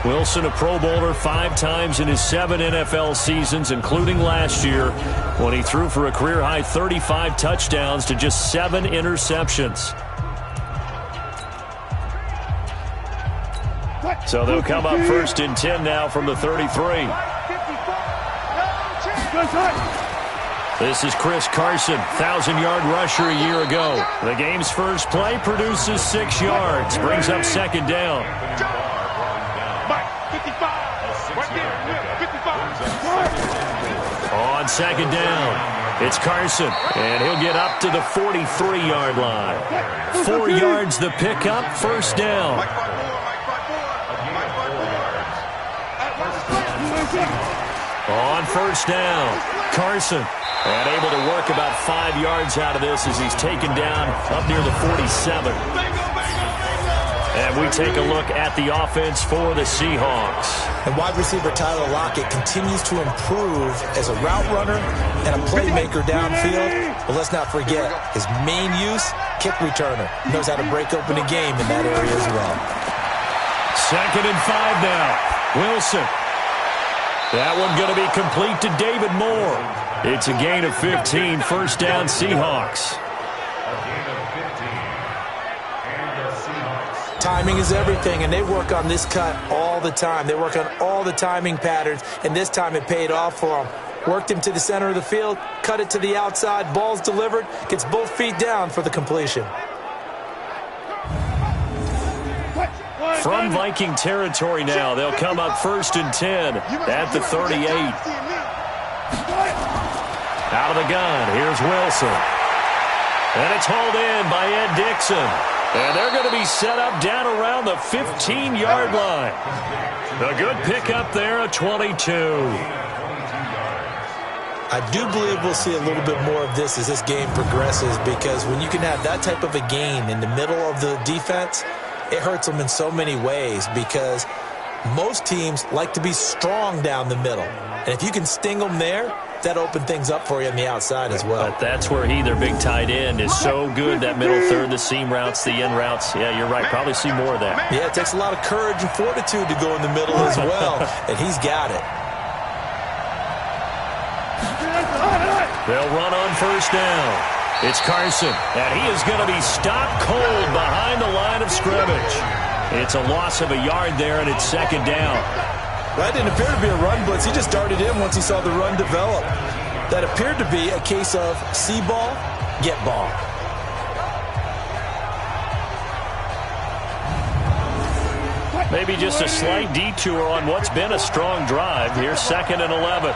Wilson, a Pro Bowler 5 times in his 7 NFL seasons, including last year, when he threw for a career-high 35 touchdowns to just 7 interceptions. So they'll come up first and 10 now from the 33. This is Chris Carson, 1,000-yard rusher a year ago. The game's first play produces 6 yards, brings up second down. On second down, it's Carson, and he'll get up to the 43-yard line. 4 yards the pickup, first down. On first down, Carson, and able to work about 5 yards out of this as he's taken down up near the 47. And we take a look at the offense for the Seahawks. And wide receiver Tyler Lockett continues to improve as a route runner and a playmaker downfield. But let's not forget his main use, kick returner. Knows how to break open a game in that area as well. 2nd and 5 now. Wilson. That one going to be complete to David Moore. It's a gain of 15, first down Seahawks. Timing is everything, and they work on this cut all the time. They work on all the timing patterns, and this time it paid off for them. Worked him to the center of the field, cut it to the outside, ball's delivered, gets both feet down for the completion. From Viking territory now, they'll come up first and 10 at the 38. Out of the gun, here's Wilson. And it's hauled in by Ed Dixon. And they're going to be set up down around the 15-yard line. A good pickup there, a 22. I do believe we'll see a little bit more of this as this game progresses, because when you can have that type of a gain in the middle of the defense, it hurts them in so many ways, because most teams like to be strong down the middle. And if you can sting them there, that opened things up for you on the outside as well. But that's where their big tight end, is so good. That middle third, the seam routes, the in routes. Yeah, you're right. Probably see more of that. Yeah, it takes a lot of courage and fortitude to go in the middle as well, and he's got it. They'll run on first down. It's Carson, and he is going to be stopped cold behind the line of scrimmage. It's a loss of a yard there, and it's second down. That didn't appear to be a run blitz. He just darted in once he saw the run develop. That appeared to be a case of see ball, get ball. Maybe just a slight detour on what's been a strong drive. Here's 2nd and 11.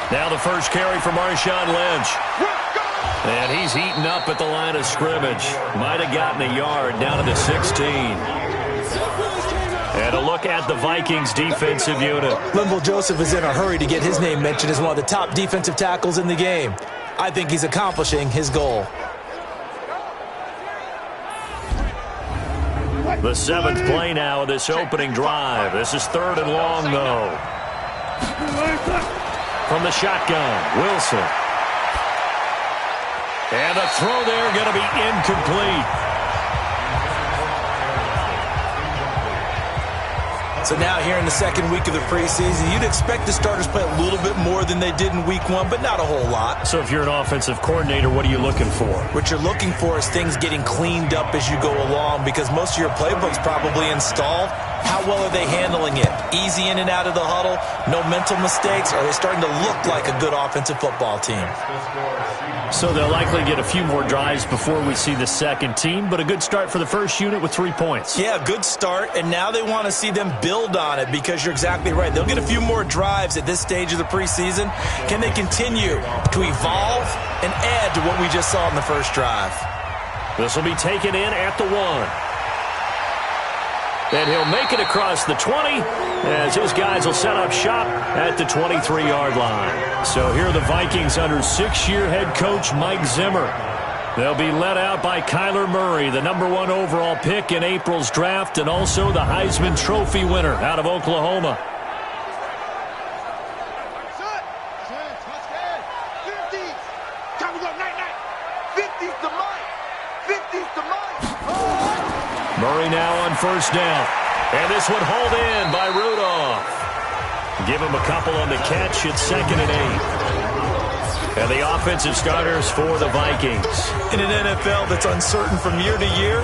Now the first carry for Marshawn Lynch. And he's eaten up at the line of scrimmage. Might have gotten a yard down to the 16. And a look at the Vikings defensive unit. Linval Joseph is in a hurry to get his name mentioned as one of the top defensive tackles in the game. I think he's accomplishing his goal. The 7th play now of this opening drive. This is 3rd and long, though. From the shotgun, Wilson. And a throw there going to be incomplete. So now here in the second week of the preseason, you'd expect the starters play a little bit more than they did in week 1, but not a whole lot. So if you're an offensive coordinator, what are you looking for? What you're looking for is things getting cleaned up as you go along, because most of your playbook's probably installed. How well are they handling it? Easy in and out of the huddle? No mental mistakes? Are they starting to look like a good offensive football team? So they'll likely get a few more drives before we see the second team, but a good start for the first unit with 3 points. Yeah, good start, and now they want to see them build on it, because you're exactly right. They'll get a few more drives at this stage of the preseason. Can they continue to evolve and add to what we just saw in the first drive? This will be taken in at the 1. And he'll make it across the 20 as his guys will set up shop at the 23-yard line. So here are the Vikings under 6-year head coach Mike Zimmer. They'll be led out by Kyler Murray, the #1 overall pick in April's draft, and also the Heisman Trophy winner out of Oklahoma. Murray now on first down. And this one hauled in by Rudolph. Give him a couple on the catch. It's 2nd and 8. And the offensive starters for the Vikings. In an NFL that's uncertain from year to year,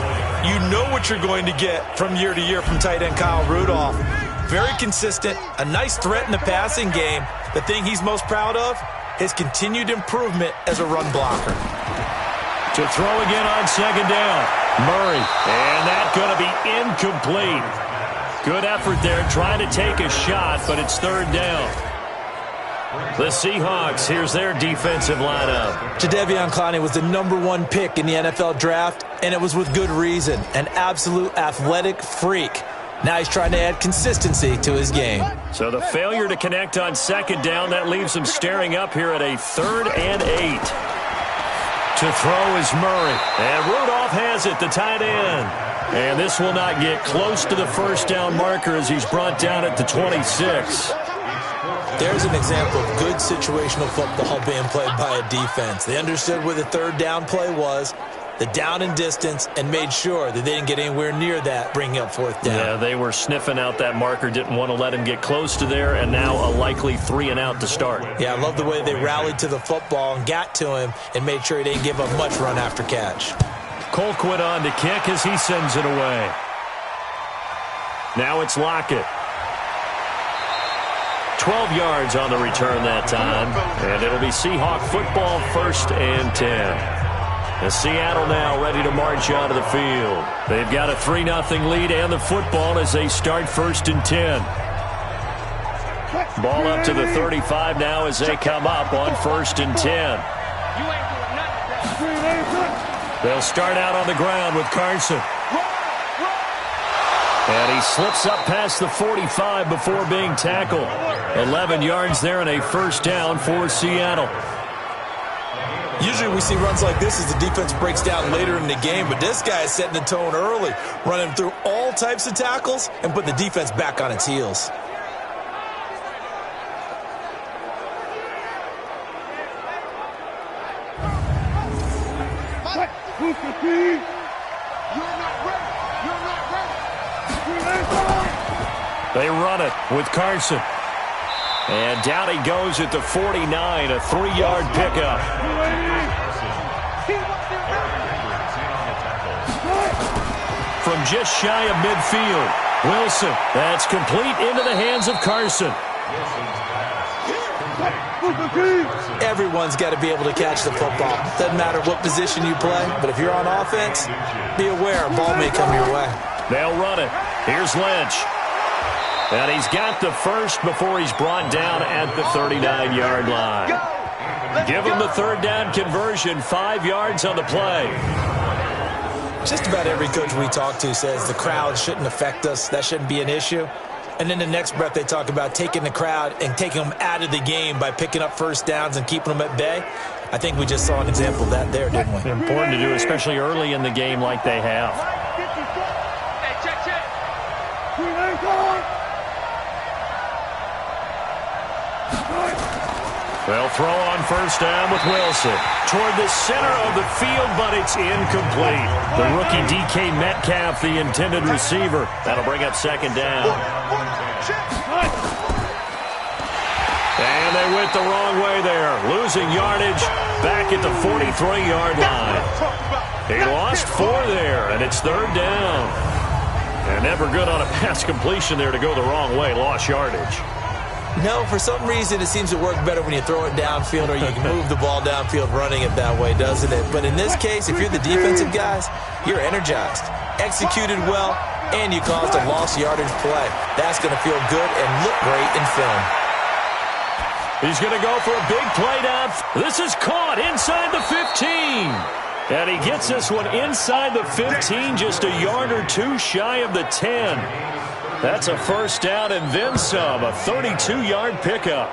you know what you're going to get from year to year from tight end Kyle Rudolph. Very consistent, a nice threat in the passing game. The thing he's most proud of, his continued improvement as a run blocker. To throw again on 2nd down. Murray. And that's going to be incomplete. Good effort there trying to take a shot, but it's 3rd down. The Seahawks, here's their defensive lineup. Jadeveon Clowney was the #1 pick in the NFL draft, and it was with good reason. An absolute athletic freak. Now he's trying to add consistency to his game. So the failure to connect on 2nd down, that leaves him staring up here at a 3rd and 8. To throw is Murray. And Rudolph has it, the tight end. And this will not get close to the first down marker as he's brought down at the 26. There's an example of good situational football being played by a defense. They understood where the 3rd down play was, the down and distance, and made sure that they didn't get anywhere near that, bringing up 4th down. Yeah, they were sniffing out that marker, didn't want to let him get close to there, and now a likely 3 and out to start. Yeah, I love the way they rallied to the football and got to him and made sure he didn't give up much run after catch. Colquitt on to kick as he sends it away. Now it's Lockett. 12 yards on the return that time, and it'll be Seahawk football, 1st and 10. And Seattle now ready to march onto the field. They've got a 3-0 lead and the football as they start 1st and 10. Ball up to the 35 now as they come up on 1st and 10. They'll start out on the ground with Carson. And he slips up past the 45 before being tackled. 11 yards there and a 1st down for Seattle. Usually we see runs like this as the defense breaks down later in the game, but this guy is setting the tone early, running through all types of tackles and put the defense back on its heels. They run it with Carson. And down he goes at the 49, a 3-yard pickup. from just shy of midfield. Wilson, that's complete into the hands of Carson. Everyone's got to be able to catch the football. Doesn't matter what position you play, but if you're on offense, be aware a ball may come your way. They'll run it. Here's Lynch. And he's got the first before he's brought down at the 39-yard line. Give him the third down conversion, 5 yards on the play. Just about every coach we talk to says the crowd shouldn't affect us. That shouldn't be an issue. And then the next breath they talk about taking the crowd and taking them out of the game by picking up first downs and keeping them at bay. I think we just saw an example of that there, didn't we? Important to do, especially early in the game like they have. Hey, check. They'll throw on first down with Wilson. Toward the center of the field, but it's incomplete. The rookie DK Metcalf, the intended receiver. That'll bring up second down. And they went the wrong way there. Losing yardage back at the 43-yard line. He lost 4 there, and it's third down. And never good on a pass completion there to go the wrong way. Lost yardage. No, for some reason it seems to work better when you throw it downfield or you can move the ball downfield running it that way, doesn't it? But in this case, if you're the defensive guys, you're energized, executed well, and you caused a lost yardage play. That's going to feel good and look great in film. He's going to go for a big play down. This is caught inside the 15. And he gets this one inside the 15, just a yard or two shy of the 10. That's a first down and then some, a 32-yard pickup.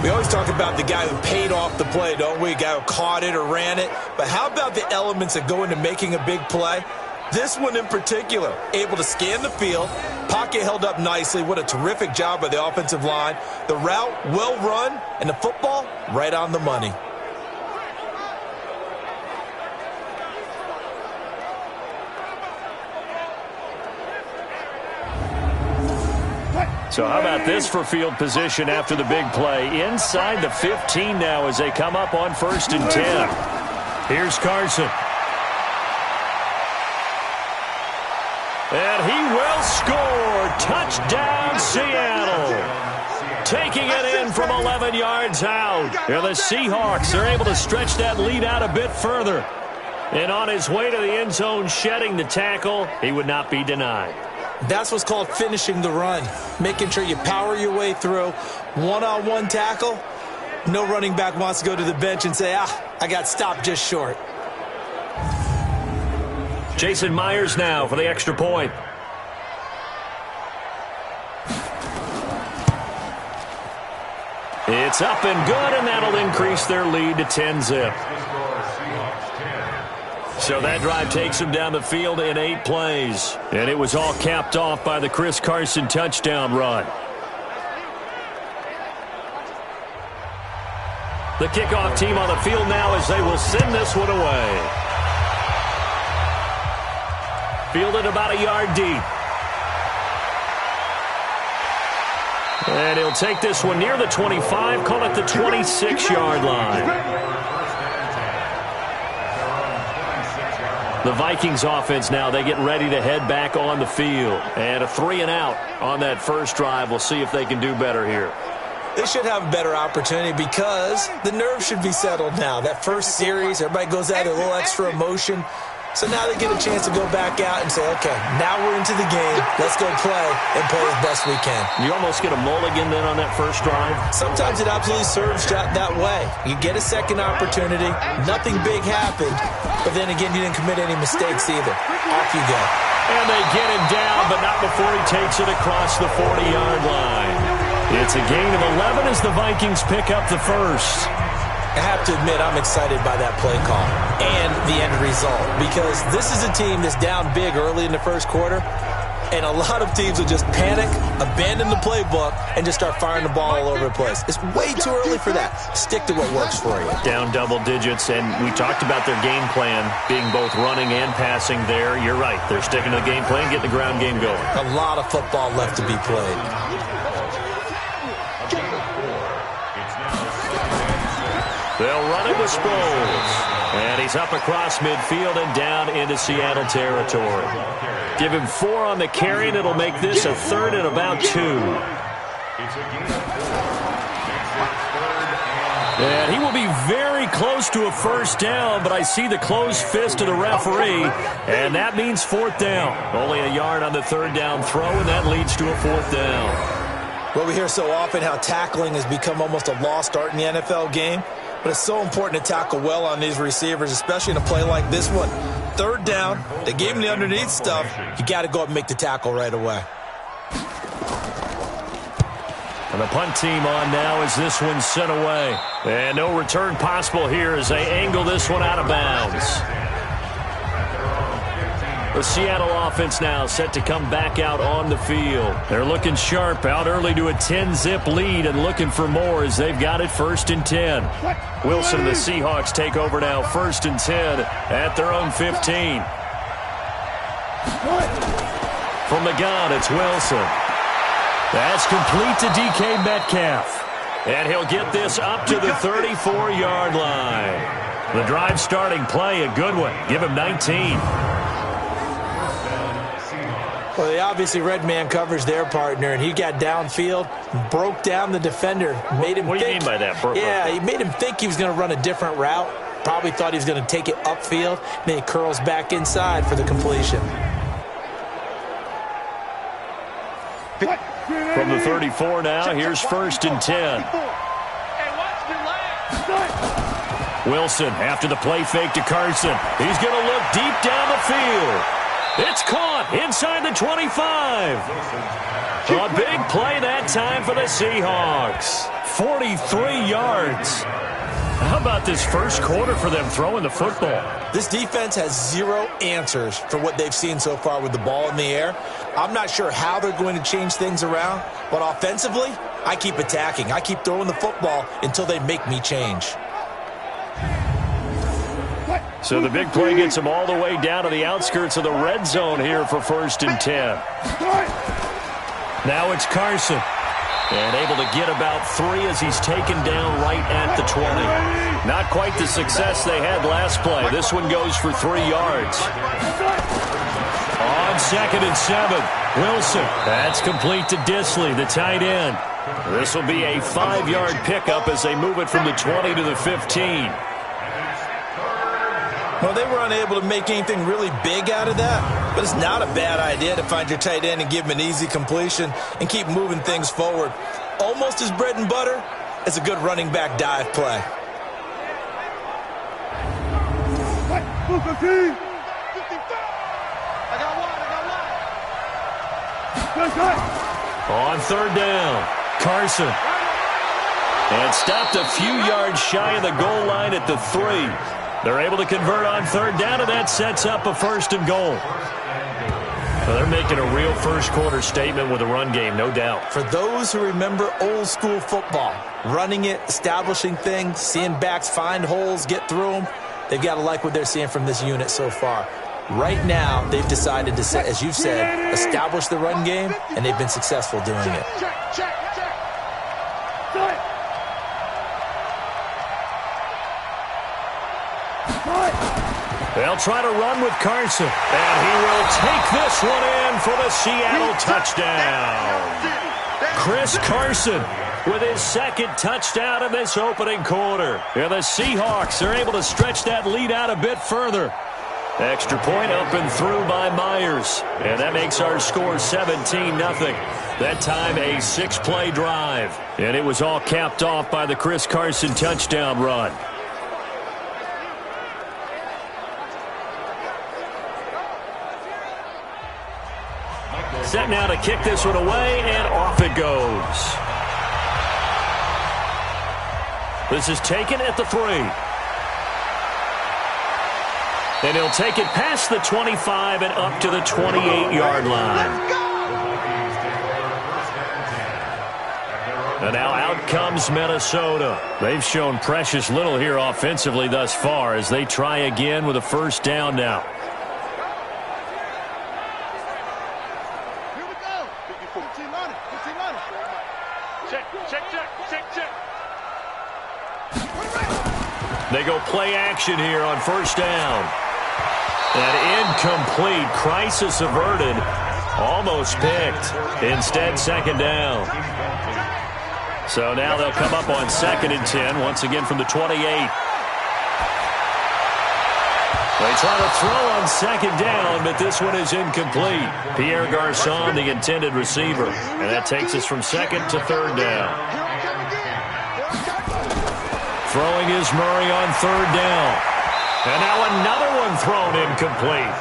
We always talk about the guy who paid off the play, don't we? A guy who caught it or ran it. But how about the elements that go into making a big play? This one in particular, able to scan the field, pocket held up nicely. What a terrific job by the offensive line. The route well run, and the football right on the money. So how about this for field position after the big play? Inside the 15 now as they come up on 1st and 10. Here's Carson. And he will score. Touchdown, Seattle. Taking it in from 11 yards out. And the Seahawks are able to stretch that lead out a bit further. And on his way to the end zone, shedding the tackle, he would not be denied. That's what's called finishing the run. Making sure you power your way through. One-on-one tackle. No running back wants to go to the bench and say, I got stopped just short. Jason Myers now for the extra point. It's up and good, and that'll increase their lead to 10-zip. So that drive takes them down the field in 8 plays. And it was all capped off by the Chris Carson touchdown run. The kickoff team on the field now as they will send this one away. Fielded about a yard deep. And he'll take this one near the 25, call it the 26-yard line. The Vikings offense now, they get ready to head back on the field. And a 3-and-out on that first drive. We'll see if they can do better here. They should have a better opportunity because the nerves should be settled now. That first series, everybody goes out with a little extra emotion. So now they get a chance to go back out and say, okay, now we're into the game. Let's go play and play as best we can. You almost get a mulligan then on that first drive? Sometimes it absolutely serves that way. You get a second opportunity. Nothing big happened. But then again, you didn't commit any mistakes either. Off you go. And they get him down, but not before he takes it across the 40-yard line. It's a gain of 11 as the Vikings pick up the first. I have to admit, I'm excited by that play call and the end result because this is a team that's down big early in the first quarter, and a lot of teams will just panic, abandon the playbook, and just start firing the ball all over the place. It's way too early for that. Stick to what works for you. Down double digits, and we talked about their game plan being both running and passing there. You're right. They're sticking to the game plan, getting the ground game going. A lot of football left to be played. They'll run it with Sproles. And he's up across midfield and down into Seattle territory. Give him 4 on the carry, and it'll make this a 3rd and about 2. And he will be very close to a first down, but I see the closed fist of the referee, and that means 4th down. Only a yard on the 3rd down throw, and that leads to a 4th down. Well, we hear so often how tackling has become almost a lost art in the NFL game, but it's so important to tackle well on these receivers, especially in a play like this one. 3rd down, they gave him the underneath stuff. You got to go up and make the tackle right away. And the punt team on now as this one's sent away. And no return possible here as they angle this one out of bounds. The Seattle offense now set to come back out on the field. They're looking sharp, out early to a 10-zip lead and looking for more as they've got it 1st and 10. Wilson and the Seahawks take over now 1st and 10 at their own 15. From the gun, it's Wilson. That's complete to DK Metcalf. And he'll get this up to the 34-yard line. The drive starting play, a good one. Give him 19. Well, they obviously red man coverage their partner, and he got downfield, broke down the defender, made him What do you mean by that? He made him think he was going to run a different route. Probably thought he was going to take it upfield. Then he curls back inside for the completion. From the 34 now, here's 1st and 10. Wilson after the play fake to Carson. He's going to look deep down the field. It's caught inside the 25. A big play that time for the Seahawks. 43 yards. How about this first quarter for them throwing the football? This defense has 0 answers for what they've seen so far with the ball in the air. I'm not sure how they're going to change things around, but offensively, I keep attacking. I keep throwing the football until they make me change. So the big play gets him all the way down to the outskirts of the red zone here for 1st and 10. Now it's Carson. And able to get about 3 as he's taken down right at the 20. Not quite the success they had last play. This one goes for 3 yards. On 2nd and 7, Wilson. That's complete to Disley, the tight end. This will be a 5-yard pickup as they move it from the 20 to the 15. Well, they were unable to make anything really big out of that, but it's not a bad idea to find your tight end and give him an easy completion and keep moving things forward. Almost as bread and butter as a good running back dive play. On 3rd down, Carson. And stopped a few yards shy of the goal line at the 3. They're able to convert on 3rd down, and that sets up a 1st and goal. Well, they're making a real first quarter statement with a run game, no doubt. For those who remember old school football, running it, establishing things, seeing backs find holes, get through them, they've got to like what they're seeing from this unit so far. Right now, they've decided to, as you've said, establish the run game, and they've been successful doing it. They'll try to run with Carson, and he will take this one in for the Seattle touchdown. Chris Carson with his 2nd touchdown in this opening quarter. And the Seahawks are able to stretch that lead out a bit further. Extra point up and through by Myers. And that makes our score 17-0. That time a 6-play drive. And it was all capped off by the Chris Carson touchdown run. Set now to kick this one away, and off it goes. This is taken at the 3. And he'll take it past the 25 and up to the 28-yard line. And now out comes Minnesota. They've shown precious little here offensively thus far as they try again with a 1st down now. They go play action here on 1st down. An incomplete. Crisis averted. Almost picked. Instead, second down. So now they'll come up on 2nd and 10, once again from the 28. They try to throw on 2nd down, but this one is incomplete. Pierre Garçon, the intended receiver. And that takes us from 2nd to 3rd down. Throwing is Murray on 3rd down. And now another one thrown incomplete.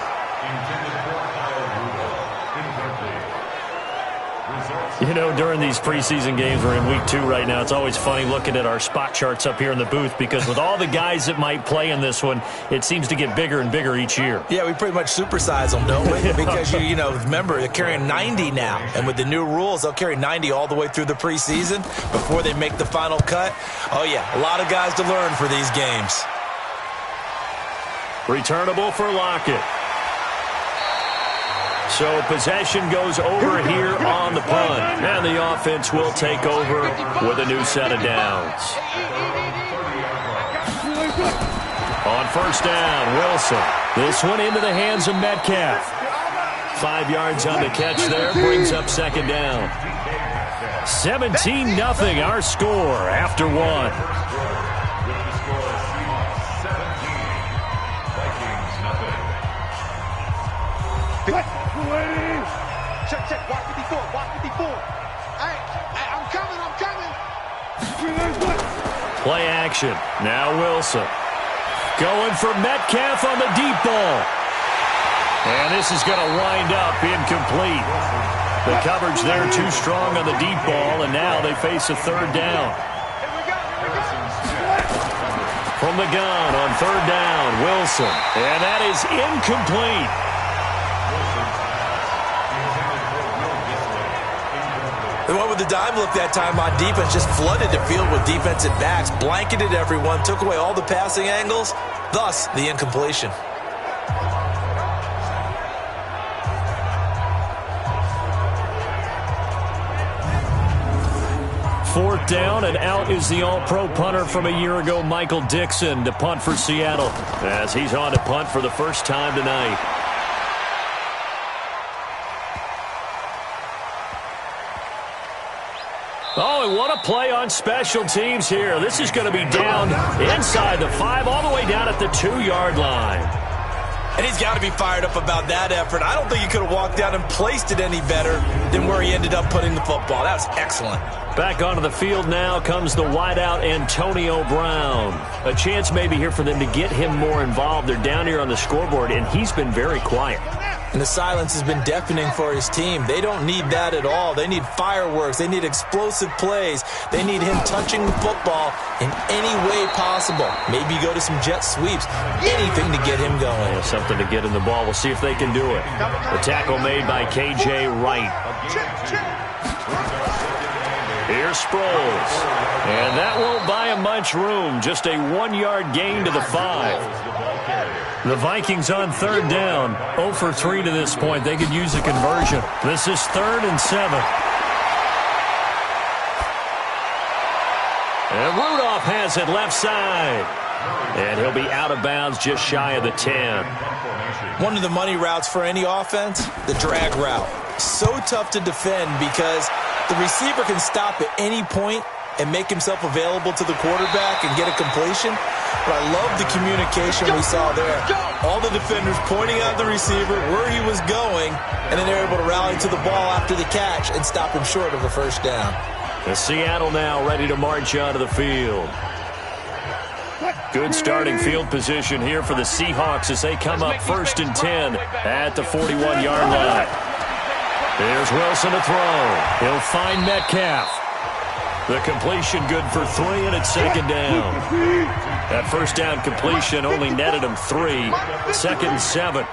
You know, during these preseason games, we're in week 2 right now, it's always funny looking at our spot charts up here in the booth because with all the guys that might play in this one, it seems to get bigger and bigger each year. Yeah, we pretty much supersize them, don't we? Because, you know, remember, they're carrying 90 now. And with the new rules, they'll carry 90 all the way through the preseason before they make the final cut. Oh, yeah, a lot of guys to learn for these games. Returnable for Lockett. So possession goes over here on the punt. And the offense will take over with a new set of downs. On 1st down, Wilson. This one into the hands of Metcalf. 5 yards on the catch there. Brings up 2nd down. 17-0 our score after 1. Check. Watch 54. Hey, I'm coming. Play action. Now Wilson. Going for Metcalf on the deep ball. And this is going to wind up incomplete. The coverage there too strong on the deep ball, and now they face a 3rd down. From the gun on 3rd down, Wilson. And that is incomplete. They went with the dime look that time on defense, just flooded the field with defensive backs, blanketed everyone, took away all the passing angles, thus the incompletion. Fourth down, and out is the all-pro punter from a year ago, Michael Dixon, to punt for Seattle, as he's on to punt for the first time tonight. Oh, and what a play on special teams here. This is going to be down inside the 5, all the way down at the 2-yard line. And he's got to be fired up about that effort. I don't think he could have walked down and placed it any better than where he ended up putting the football. That was excellent. Back onto the field now comes the wideout Antonio Brown. A chance maybe here for them to get him more involved. They're down here on the scoreboard, and he's been very quiet. And the silence has been deafening for his team. They don't need that at all. They need fireworks. They need explosive plays. They need him touching the football in any way possible. Maybe go to some jet sweeps. Anything to get him going. Yeah, something to get in the ball. We'll see if they can do it. The tackle made by K.J. Wright. Here's Sproles. And that won't buy him much room. Just a 1-yard gain to the 5. The Vikings on 3rd down. 0 for 3 to this point. They could use a conversion. This is 3rd and 7. And Rudolph has it left side. And he'll be out of bounds just shy of the 10. One of the money routes for any offense, the drag route. So tough to defend because the receiver can stop at any point and make himself available to the quarterback and get a completion. But I love the communication we saw there. All the defenders pointing out the receiver, where he was going, and then they're able to rally to the ball after the catch and stop him short of a 1st down. The Seattle now ready to march onto the field. Good starting field position here for the Seahawks as they come up 1st and 10 at the 41-yard line. There's Wilson to throw. He'll find Metcalf. The completion good for 3, and it's 2nd down. That 1st down completion only netted him 3. 2nd and 7.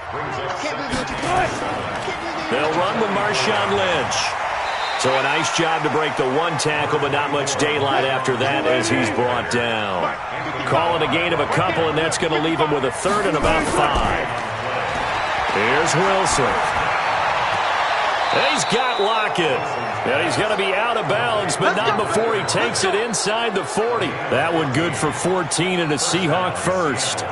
They'll run with Marshawn Lynch. So a nice job to break the 1 tackle, but not much daylight after that as he's brought down. Call it a gain of a couple, and that's going to leave him with a 3rd and about 5. Here's Wilson. He's got Lockett. And he's going to be out of bounds, but not before he takes it inside the 40. That one good for 14 and a Seahawk 1st.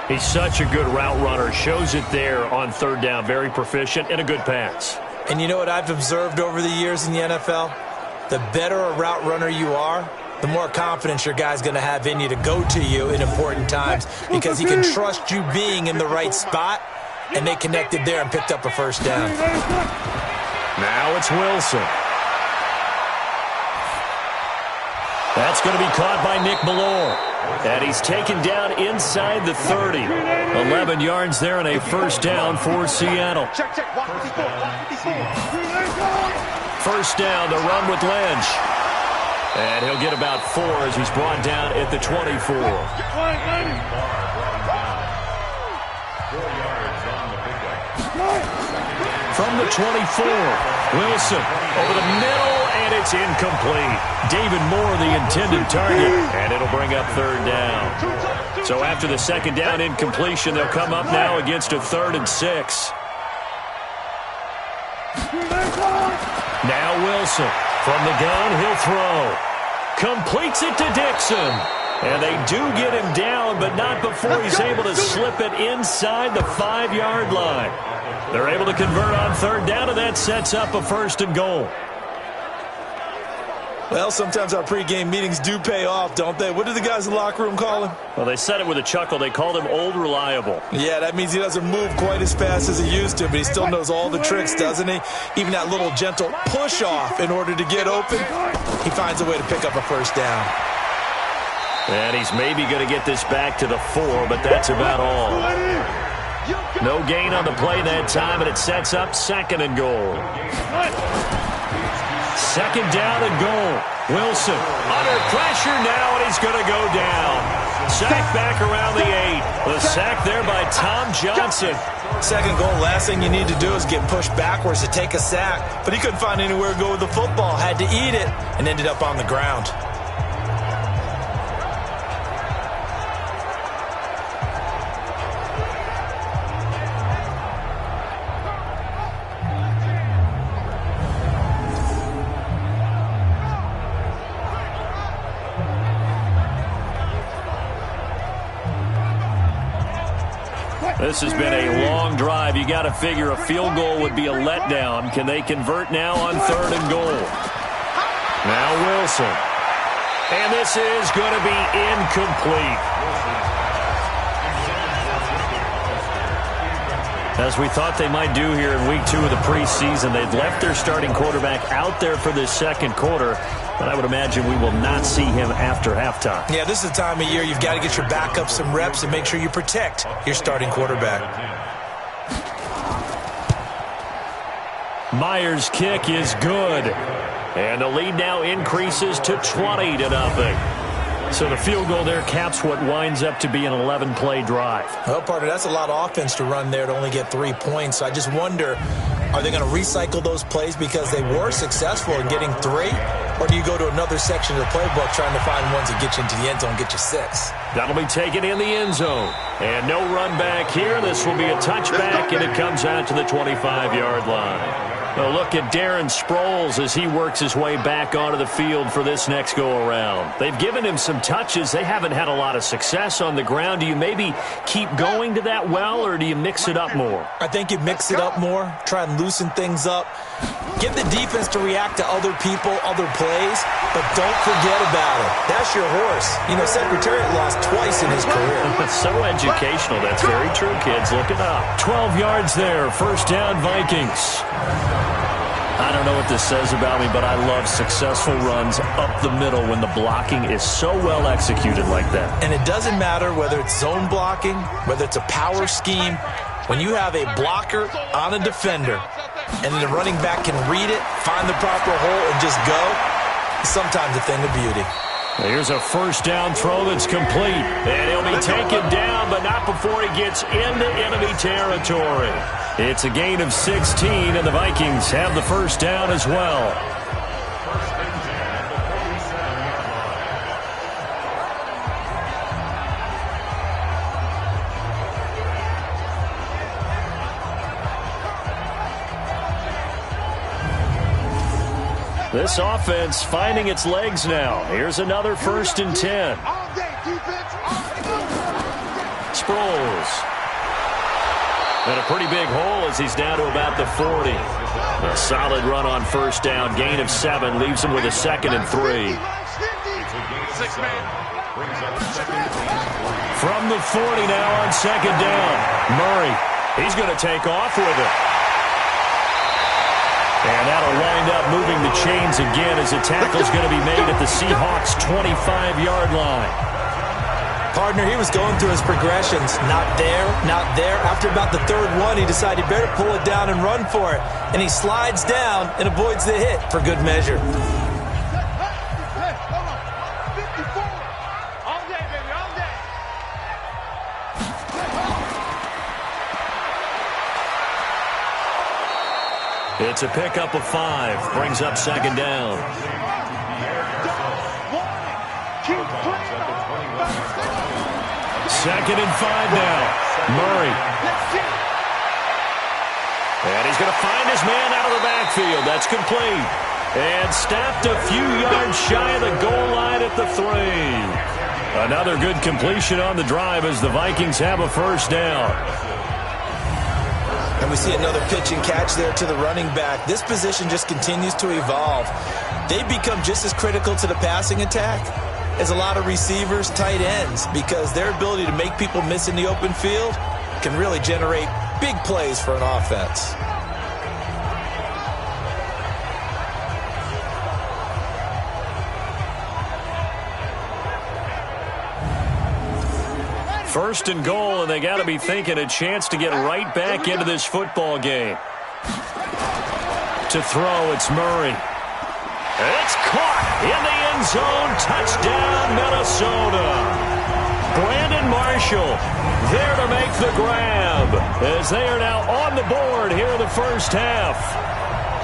He's such a good route runner. Shows it there on third down. Very proficient and a good pass. And you know what I've observed over the years in the NFL? The better a route runner you are, the more confidence your guy's going to have in you to go to you in important times because he can trust you being in the right spot, and they connected there and picked up a first down. Now it's Wilson. That's going to be caught by Nick Ballore. And he's taken down inside the 30. 11 yards there and a first down for Seattle. First down, the run with Lynch. And he'll get about 4 as he's brought down at the 24. From the 24, Wilson over the middle, and it's incomplete. David Moore, the intended target, and it'll bring up third down. So after the second down incompletion, they'll come up now against a 3rd and 6. Now Wilson from the gun, he'll throw. Completes it to Dixon. And they do get him down, but not before he's able to slip it inside the 5-yard line. They're able to convert on third down, and that sets up a 1st and goal. Well, sometimes our pregame meetings do pay off, don't they? What do the guys in the locker room call him? Well, they said it with a chuckle. They called him Old Reliable. Yeah, that means he doesn't move quite as fast as he used to, but he still knows all the tricks, doesn't he? Even that little gentle push-off in order to get open, he finds a way to pick up a first down. And he's maybe going to get this back to the 4, but that's about all. No gain on the play that time, and it sets up 2nd and goal. 2nd down and goal. Wilson under pressure now, and he's going to go down. Sack back around the 8. The sack there by Tom Johnson. 2nd goal, last thing you need to do is get pushed backwards to take a sack. But he couldn't find anywhere to go with the football. Had to eat it and ended up on the ground. This has been a long drive. You got to figure a field goal would be a letdown. Can they convert now on 3rd and goal? Now Wilson. And this is going to be incomplete. As we thought they might do here in week 2 of the preseason, they've left their starting quarterback out there for this 2nd quarter. But I would imagine we will not see him after halftime. Yeah, this is the time of year you've got to get your backup some reps and make sure you protect your starting quarterback. Myers' kick is good. And the lead now increases to 20-0. So the field goal there caps what winds up to be an 11-play drive. Well, partner, that's a lot of offense to run there to only get 3 points. So I just wonder, are they going to recycle those plays because they were successful in getting 3? Or do you go to another section of the playbook trying to find ones that get you into the end zone, get you 6? That'll be taken in the end zone. And no run back here. This will be a touchback, and it comes out to the 25-yard line. Well, look at Darren Sproles as he works his way back onto the field for this next go-around. They've given him some touches. They haven't had a lot of success on the ground. Do you maybe keep going to that well, or do you mix it up more? I think you mix it up more, try and loosen things up. Get the defense to react to other people, other plays, but don't forget about it. That's your horse. You know, Secretariat lost twice in his career. So educational. That's very true, kids. Look it up. 12 yards there. First down, Vikings. I don't know what this says about me, but I love successful runs up the middle when the blocking is so well executed like that. And it doesn't matter whether it's zone blocking, whether it's a power scheme. When you have a blocker on a defender and the running back can read it, find the proper hole, and just go, it's sometimes a thing of beauty. Here's a first down throw that's complete. And he'll be taken down, but not before he gets into enemy territory. It's a gain of 16, and the Vikings have the first down as well. This offense finding its legs now. Here's another 1st and 10. Sproles. And a pretty big hole as he's down to about the 40. A solid run on first down. Gain of 7 leaves him with a 2nd and 3. From the 40 now on 2nd down. Murray, he's going to take off with it. And that'll wind up moving the chains again as a tackle's going to be made at the Seahawks' 25-yard line. Partner, he was going through his progressions. Not there, not there. After about the 3rd one, he decided better pull it down and run for it. And he slides down and avoids the hit for good measure. It's a pickup of 5. Brings up 2nd down. Second and 5 now. Murray. And he's going to find his man out of the backfield. That's complete. And stopped a few yards shy of the goal line at the 3. Another good completion on the drive as the Vikings have a first down. And we see another pitch and catch there to the running back. This position just continues to evolve. They become just as critical to the passing attack as a lot of receivers, tight ends, because their ability to make people miss in the open field can really generate big plays for an offense. First and goal, and they got to be thinking a chance to get right back into this football game. To throw, it's Murray. It's caught in the end zone. Touchdown, Minnesota. Brandon Marshall there to make the grab as they are now on the board here in the first half.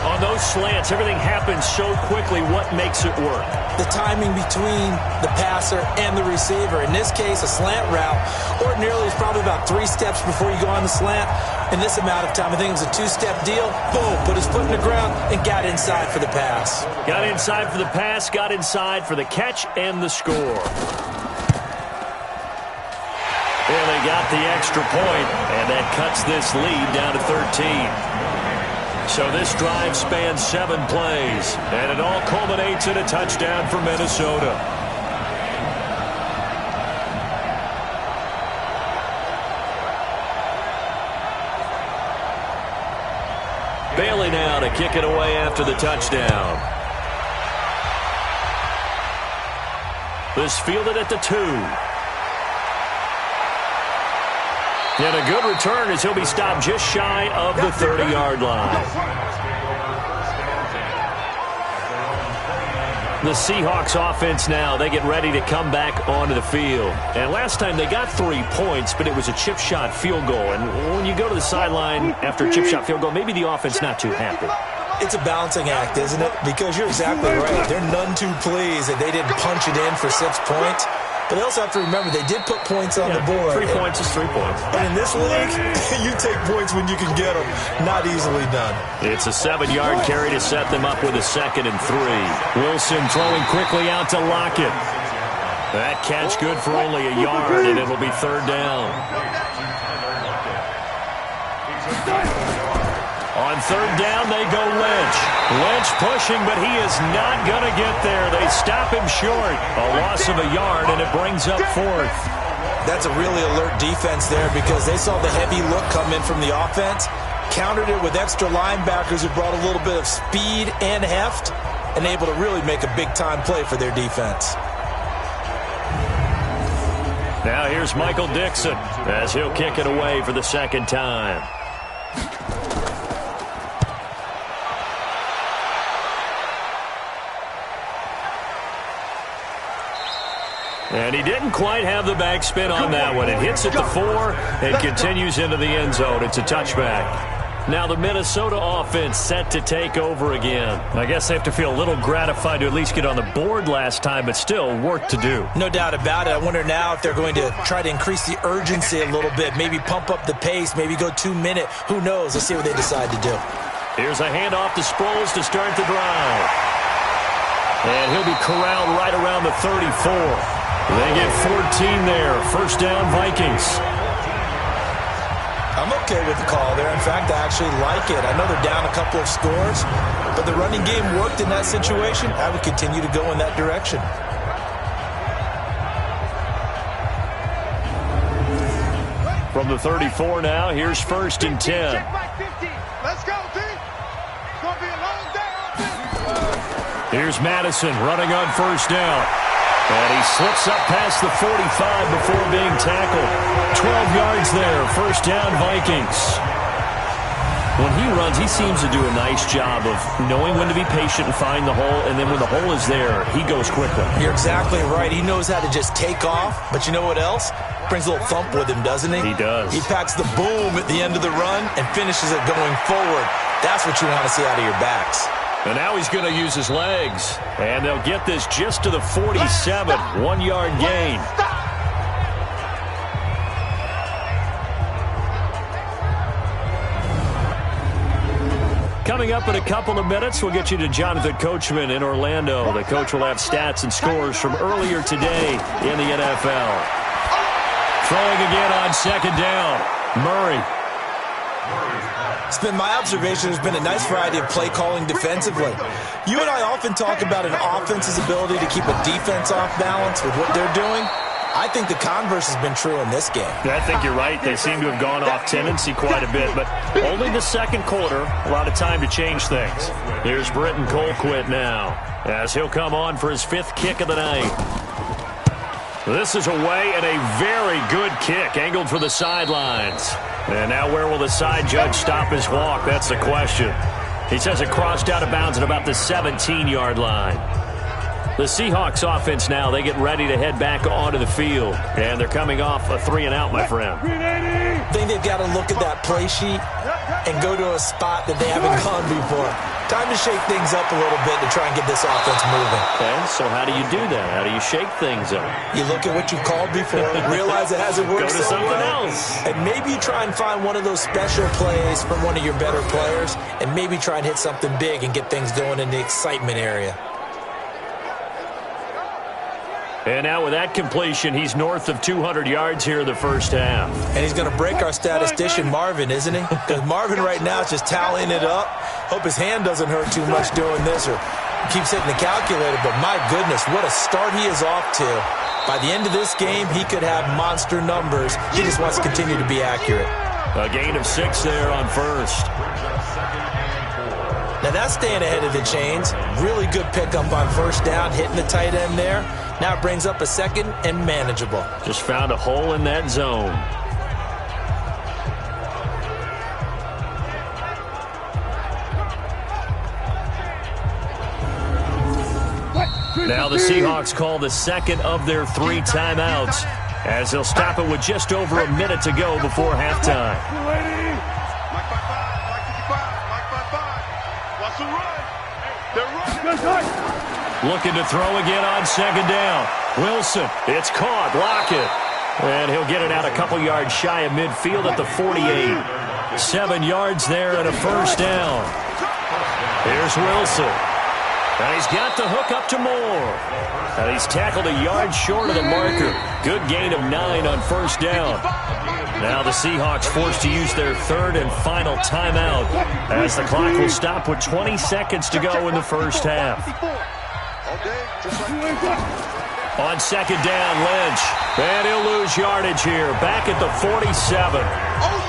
On those slants, everything happens so quickly. What makes it work? The timing between the passer and the receiver. In this case, a slant route ordinarily is probably about 3 steps before you go on the slant. In this amount of time, I think it was a 2-step deal. Boom, put his foot in the ground and got inside for the pass. Got inside for the pass, got inside for the catch and the score. And they got the extra point, and that cuts this lead down to 13. So this drive spans 7 plays, and it all culminates in a touchdown for Minnesota. Bailey now to kick it away after the touchdown. This fielded at the 2. And a good return as he'll be stopped just shy of the 30-yard line. The Seahawks offense now, they get ready to come back onto the field. And last time they got 3 points, but it was a chip shot field goal. And when you go to the sideline after a chip shot field goal, maybe the offense not too happy. It's a balancing act, isn't it? Because you're exactly right. They're none too pleased that they didn't punch it in for 6 points. But they also have to remember they did put points on the board. 3 points is 3 points. And in this league, you take points when you can get them. Not easily done. It's a 7-yard carry to set them up with a 2nd and 3. Wilson throwing quickly out to Lockett. That catch good for only a yard, and it'll be 3rd down. On 3rd down, they go Lynch. Lynch pushing, but he is not going to get there. They stop him short. A loss of a yard, and it brings up 4th. That's a really alert defense there because they saw the heavy look come in from the offense, countered it with extra linebackers who brought a little bit of speed and heft, and able to really make a big-time play for their defense. Now here's Michael Dixon as he'll kick it away for the 2nd time. And he didn't quite have the backspin on that one. It hits at the 4 and continues into the end zone. It's a touchback. Now the Minnesota offense set to take over again. I guess they have to feel a little gratified to at least get on the board last time, but still work to do. No doubt about it. I wonder now if they're going to try to increase the urgency a little bit, maybe pump up the pace, maybe go 2-minute. Who knows? Let's see what they decide to do. Here's a handoff to Sproles to start the drive. And he'll be corralled right around the 34. They get 14 there. First down, Vikings. I'm okay with the call there. In fact, I actually like it. I know they're down a couple of scores, but the running game worked in that situation. I would continue to go in that direction. From the 34 now, here's 1st and 10. Let's go, team. It's going to be a long day. Here's Madison running on 1st down. And he slips up past the 45 before being tackled. 12 yards there, 1st down Vikings. When he runs, he seems to do a nice job of knowing when to be patient and find the hole, and then when the hole is there, he goes quickly. You're exactly right. He knows how to just take off, but you know what else? Brings a little thump with him, doesn't he? He does. He packs the boom at the end of the run and finishes it going forward. That's what you want to see out of your backs. And now he's going to use his legs. And they'll get this just to the 47. 1-yard gain. Coming up in a couple of minutes, we'll get you to Jonathan Coachman in Orlando. The coach will have stats and scores from earlier today in the NFL. Throwing again on 2nd down. Murray. It's been my observation there's been a nice variety of play calling defensively. You and I often talk about an offense's ability to keep a defense off balance with what they're doing. I think the converse has been true in this game. I think you're right. They seem to have gone off tendency quite a bit, but only the 2nd quarter. A lot of time to change things. Here's Britton Colquitt now as he'll come on for his 5th kick of the night. This is away and a very good kick, angled for the sidelines. And now where will the side judge stop his walk? That's the question. He says it crossed out of bounds at about the 17-yard line. The Seahawks offense now, they get ready to head back onto the field. And they're coming off a 3-and-out, my friend. I think they've got to look at that play sheet and go to a spot that they haven't gone before. Time to shake things up a little bit to try and get this offense moving. Okay, so how do you do that? How do you shake things up? You look at what you've called before, realize it hasn't worked Go to so something well, else. and maybe you try and find one of those special plays from one of your better players, and maybe try and hit something big and get things going in the excitement area. And now with that completion, he's north of 200 yards here in the 1st half. And he's going to break our statistician, Marvin, isn't he? Because Marvin right now is just tallying it up. Hope his hand doesn't hurt too much doing this or keeps hitting the calculator. But my goodness, what a start he is off to. By the end of this game, he could have monster numbers. He just wants to continue to be accurate. A gain of 6 there on 1st. Now that's staying ahead of the chains. Really good pickup on 1st down, hitting the tight end there. Now it brings up a 2nd and manageable. Just found a hole in that zone. Now the Seahawks call the 2nd of their 3 timeouts as they'll stop it with just over a minute to go before halftime. Looking to throw again on 2nd down. Wilson, it's caught. Lockett. And he'll get it out a couple yards shy of midfield at the 48. 7 yards there and a 1st down. Here's Wilson. And he's got the hook up to Moore. And he's tackled a yard short of the marker. Good gain of 9 on 1st down. Now the Seahawks forced to use their 3rd and final timeout as the clock will stop with 20 seconds to go in the 1st half. On 2nd down, Lynch. And he'll lose yardage here. Back at the 47.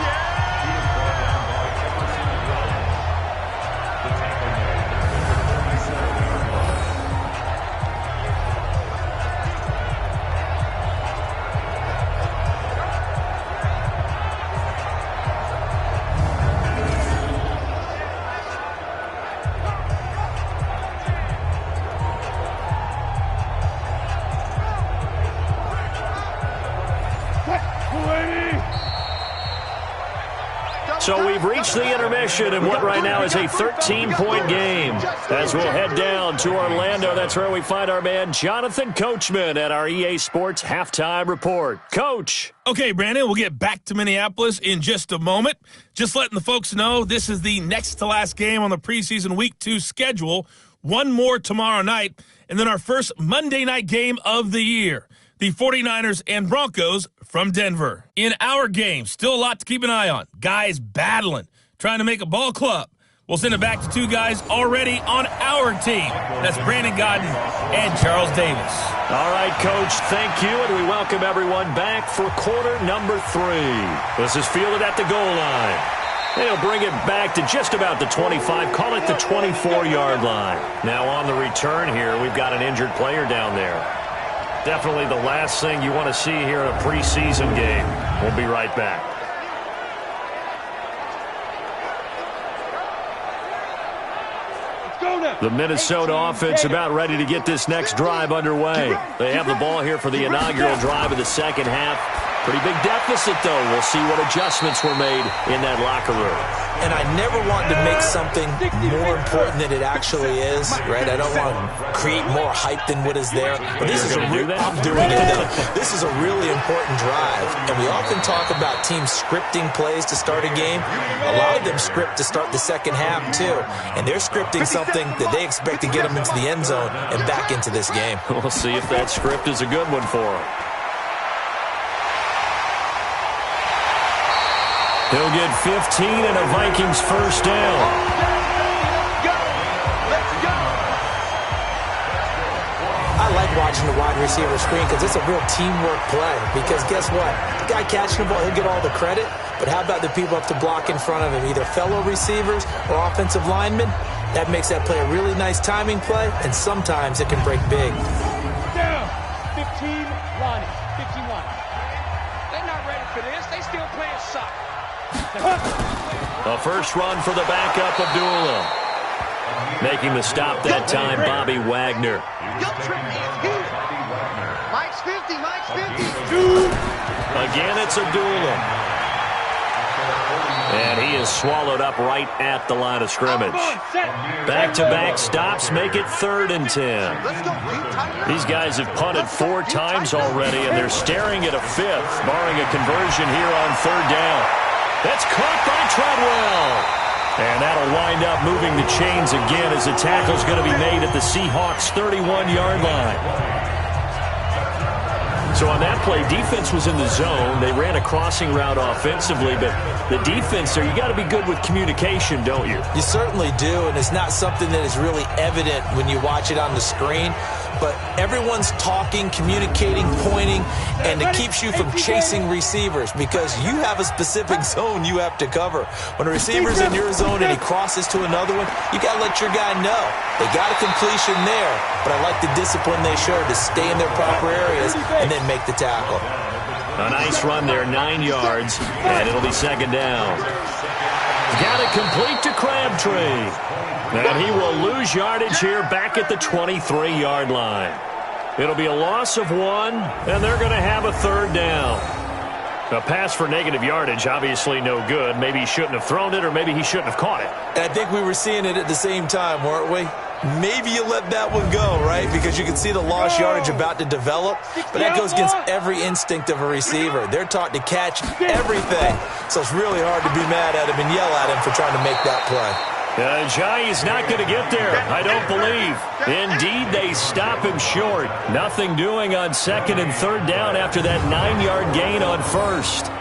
So we've reached the intermission in what right now is a 13-point game. As we'll head down to Orlando, that's where we find our man Jonathan Coachman at our EA Sports Halftime Report. Coach. Okay, Brandon, we'll get back to Minneapolis in just a moment. Just letting the folks know this is the next to last game on the preseason Week 2 schedule. One more tomorrow night, and then our first Monday night game of the year. the 49ers and Broncos from Denver. In our game, still a lot to keep an eye on. Guys battling, trying to make a ball club. We'll send it back to two guys already on our team. That's Brandon Godden and Charles Davis. All right, Coach, thank you, and we welcome everyone back for quarter number 3. This is fielded at the goal line. They'll bring it back to just about the 25, call it the 24-yard line. Now on the return here, we've got an injured player down there. Definitely the last thing you want to see here in a preseason game. We'll be right back. The Minnesota offense about ready to get this next drive underway. They have the ball here for the inaugural drive of the second half. Pretty big deficit, though. We'll see what adjustments were made in that locker room. And I never want to make something more important than it actually is, right? I don't want to create more hype than what is there. But this is I'm doing it, though. This is a really important drive. And we often talk about teams scripting plays to start a game. A lot of them script to start the second half, too. And they're scripting something that they expect to get them into the end zone and back into this game. We'll see if that script is a good one for them. He'll get 15 and a Vikings first down. I like watching the wide receiver screen because it's a real teamwork play. Because guess what? The guy catching the ball, he'll get all the credit. But how about the people up to block in front of him, either fellow receivers or offensive linemen? That makes that play a really nice timing play, and sometimes it can break big. Down. 15, Ronnie. 51. They're not ready for this. They still playing soccer. A first run for the backup, Abdullah. Making the stop that time, Bobby Wagner. Mike's 50, Mike's 50. Again, it's Abdullah. And he is swallowed up right at the line of scrimmage. Back-to-back stops make it 3rd and 10. These guys have punted 4 times already, and they're staring at a 5th, barring a conversion here on 3rd down. That's caught by Treadwell. And that'll wind up moving the chains again as the tackle's going to be made at the Seahawks' 31-yard line. So on that play, defense was in the zone. They ran a crossing route offensively, but the defense there, you got to be good with communication, don't you? You certainly do, and it's not something that is really evident when you watch it on the screen. But everyone's talking, communicating, pointing, and it keeps you from chasing receivers because you have a specific zone you have to cover. When a receiver's in your zone and he crosses to another one, you got to let your guy know. They got a completion there, but I like the discipline they showed to stay in their proper areas and then make the tackle. A nice run there, 9 yards, and it'll be 2nd down. Got it complete to Crabtree. And he will lose yardage here back at the 23-yard line. It'll be a loss of 1, and they're going to have a 3rd down. A pass for negative yardage, obviously no good. Maybe he shouldn't have thrown it, or maybe he shouldn't have caught it. And I think we were seeing it at the same time, weren't we? Maybe you let that one go, right? Because you can see the lost yardage about to develop. But that goes against every instinct of a receiver. They're taught to catch everything. So it's really hard to be mad at him and yell at him for trying to make that play. Jai's not going to get there, I don't believe. Indeed, they stop him short. Nothing doing on 2nd and 3rd down after that 9-yard gain on 1st.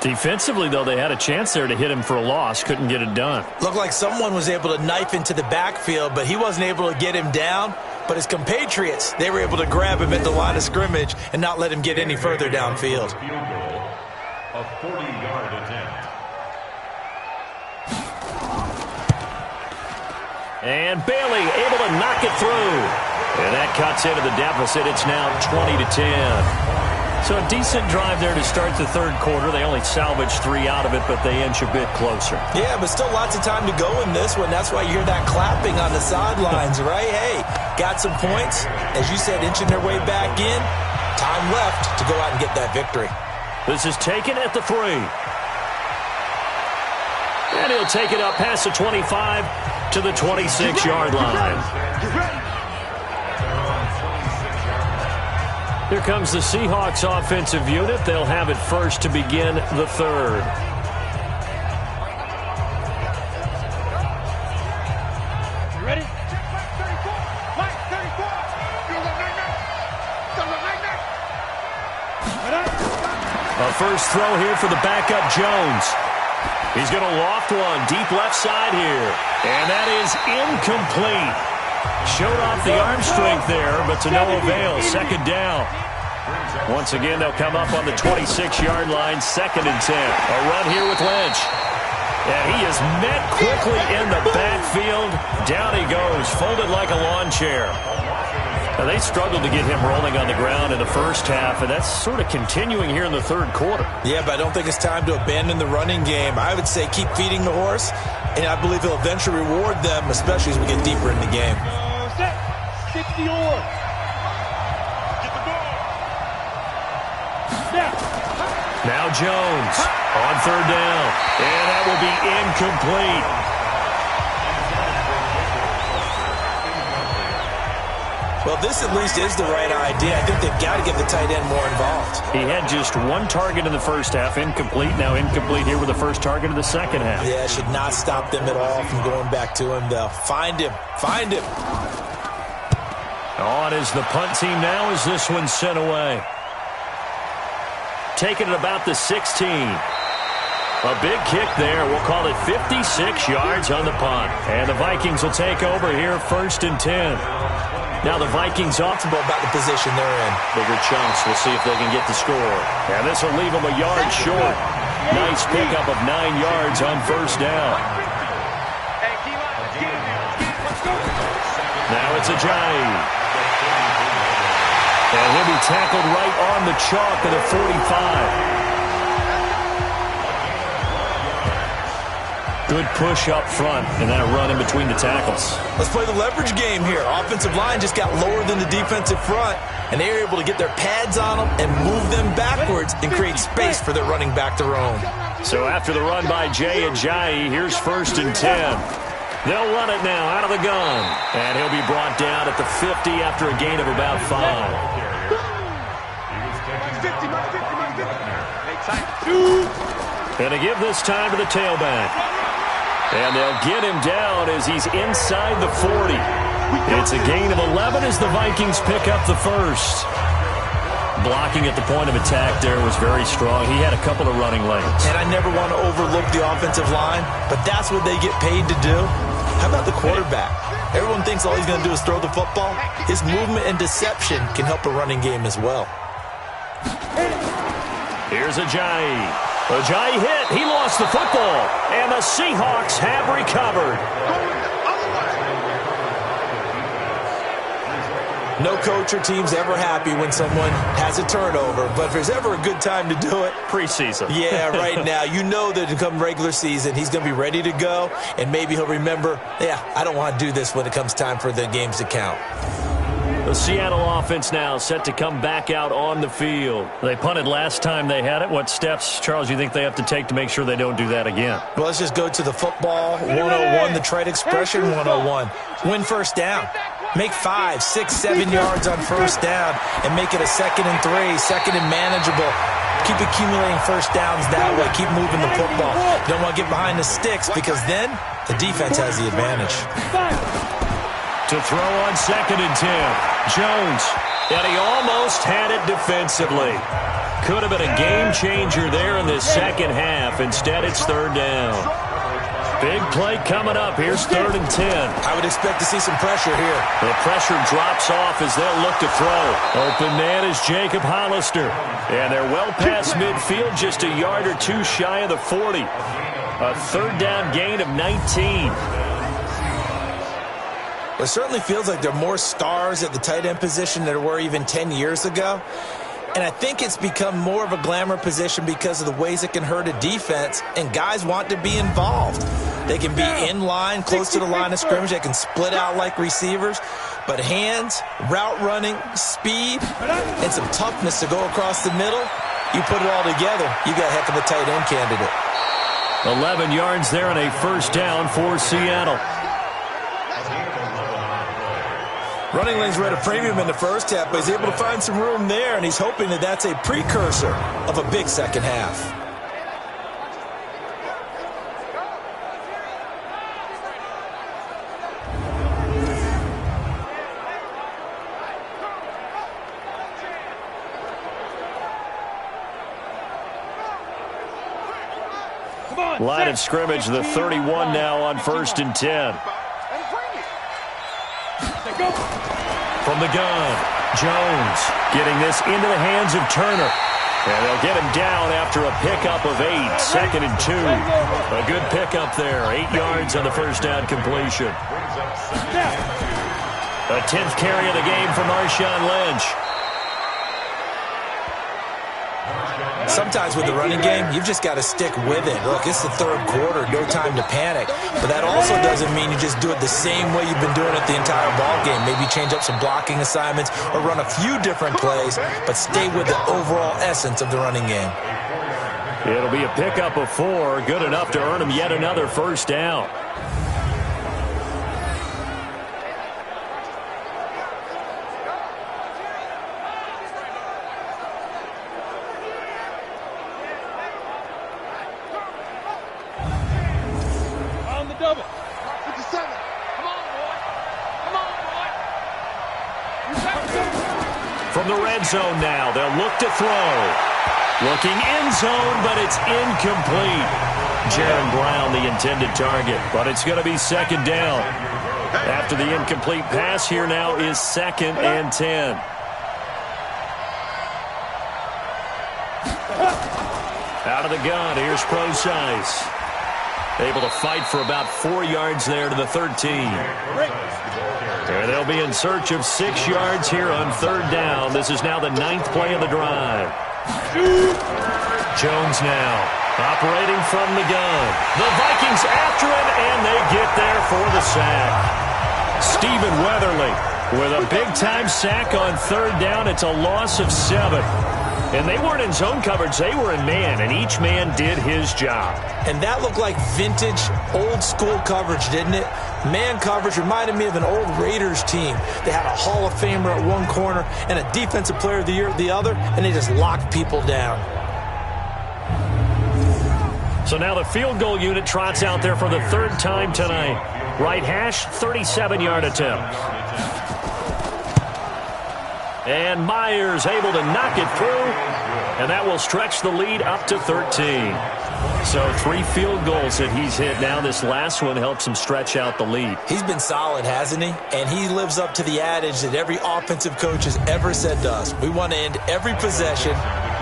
Defensively, though, they had a chance there to hit him for a loss. Couldn't get it done. Looked like someone was able to knife into the backfield, but he wasn't able to get him down. But his compatriots, they were able to grab him at the line of scrimmage and not let him get any further downfield. Field goal, a 40-yard attempt. And Bailey able to knock it through. And that cuts into the deficit. It's now 20-10. So a decent drive there to start the 3rd quarter. They only salvaged 3 out of it, but they inch a bit closer. Yeah, but still lots of time to go in this one. That's why you hear that clapping on the sidelines, right? Hey, got some points. As you said, inching their way back in. Time left to go out and get that victory. This is taken at the 3. And he'll take it up past the 25 to the 26-yard line. Here comes the Seahawks offensive unit. They'll have it first to begin the 3rd. Ready? Mike, 34. Mike, 34. first throw here for the backup Jones. He's going to loft one deep left side here. And that is incomplete. Showed off the arm strength there, but to no avail. Second down. Once again, they'll come up on the 26-yard line, 2nd and 10. A run here with Lynch. And he is met quickly in the backfield. Down he goes, folded like a lawn chair. Now, they struggled to get him rolling on the ground in the first half, and that's sort of continuing here in the third quarter. Yeah, but I don't think it's time to abandon the running game. I would say keep feeding the horse, and I believe he'll eventually reward them, especially as we get deeper in the game. Set. 60 or. Get the ball. Snap. Now Jones on 3rd down, and that will be incomplete. Well, this at least is the right idea. I think they've got to get the tight end more involved. He had just 1 target in the first half, incomplete. Now incomplete here with the first target of the second half. Yeah, it should not stop them at all from going back to him, though. Find him. Find him. On is the punt team now as this one's sent away. Taking it about the 16. A big kick there. We'll call it 56 yards on the punt. And the Vikings will take over here, 1st and 10. Now the Vikings off about the position they're in. Bigger chunks. We'll see if they can get the score. And this will leave them a yard short. Nice pickup of 9 yards on 1st down. Now it's Ajayi. And he'll be tackled right on the chalk of the 45. Good push up front, and then a run in between the tackles. Let's play the leverage game here. Offensive line just got lower than the defensive front, and they were able to get their pads on them and move them backwards and create space for their running back to roam. So after the run by Jay Ajayi, here's 1st and 10. They'll run it now out of the gun, and he'll be brought down at the 50 after a gain of about 5. And to give this time to the tailback. And they'll get him down as he's inside the 40. It's a gain of 11 as the Vikings pick up the first. Blocking at the point of attack there was very strong. He had a couple of running lanes. And I never want to overlook the offensive line, but that's what they get paid to do. How about the quarterback? Everyone thinks all he's going to do is throw the football. His movement and deception can help a running game as well. Here's Ajayi. Ajayi hit. He lost the football. And the Seahawks have recovered. No coach or team's ever happy when someone has a turnover, but if there's ever a good time to do it, preseason. Yeah, right now. You know that come regular season, he's going to be ready to go, and maybe he'll remember, yeah, I don't want to do this when it comes time for the games to count. The Seattle offense now set to come back out on the field. They punted last time they had it. What steps, Charles, you think they have to take to make sure they don't do that again? Well, let's just go to the football 101, the trade expression 101. Win first down. Make 5, 6, 7 yards on first down and make it a 2nd and 3, 2nd and manageable. Keep accumulating first downs that way. Keep moving the football. You don't want to get behind the sticks because then the defense has the advantage. To throw on 2nd and 10. Jones. And he almost had it defensively. Could have been a game changer there in the second half. Instead, it's 3rd down. Big play coming up. Here's 3rd and 10. I would expect to see some pressure here. The pressure drops off as they'll look to throw. Open man is Jacob Hollister. And they're well past midfield, just a yard or two shy of the 40. A 3rd down gain of 19. It certainly feels like there are more stars at the tight end position than there were even 10 years ago. And I think it's become more of a glamour position because of the ways it can hurt a defense, and guys want to be involved. They can be in line, close to the line of scrimmage. They can split out like receivers. But hands, route running, speed, and some toughness to go across the middle, you put it all together, you got a heck of a tight end candidate. 11 yards there and a 1st down for Seattle. Running lanes were at a premium in the first half, but he's able to find some room there, and he's hoping that that's a precursor of a big second half. Line of scrimmage, the 31 now on 1st and 10. From the gun, Jones getting this into the hands of Turner. And they'll get him down after a pickup of 8, 2nd and 2. A good pickup there, 8 yards on the first down completion. A 10th carry of the game for Marshawn Lynch. Sometimes with the running game, you've just got to stick with it. Look, it's the 3rd quarter, no time to panic. But that also doesn't mean you just do it the same way you've been doing it the entire ball game. Maybe change up some blocking assignments or run a few different plays, but stay with the overall essence of the running game. It'll be a pickup of 4, good enough to earn him yet another first down. From the red zone now, they'll look to throw. Looking end zone, but it's incomplete. Jaron Brown, the intended target, but it's going to be 2nd down. After the incomplete pass, here now is 2nd and 10. Out of the gun, here's Procise. Able to fight for about 4 yards there to the 13. And they'll be in search of 6 yards here on 3rd down. This is now the 9th play of the drive. Jones now operating from the gun. The Vikings after him, and they get there for the sack. Stephen Weatherly with a big-time sack on 3rd down. It's a loss of 7. And they weren't in zone coverage. They were in man, and each man did his job. And that looked like vintage, old-school coverage, didn't it? Man coverage reminded me of an old Raiders team. They had a Hall of Famer at one corner and a Defensive Player of the Year at the other, and they just locked people down. So now the field goal unit trots out there for the 3rd time tonight. Right hash, 37-yard attempt. And Myers able to knock it through, and that will stretch the lead up to 13. So 3 field goals that he's hit now. This last one helps him stretch out the lead. He's been solid, hasn't he? And he lives up to the adage that every offensive coach has ever said to us. We want to end every possession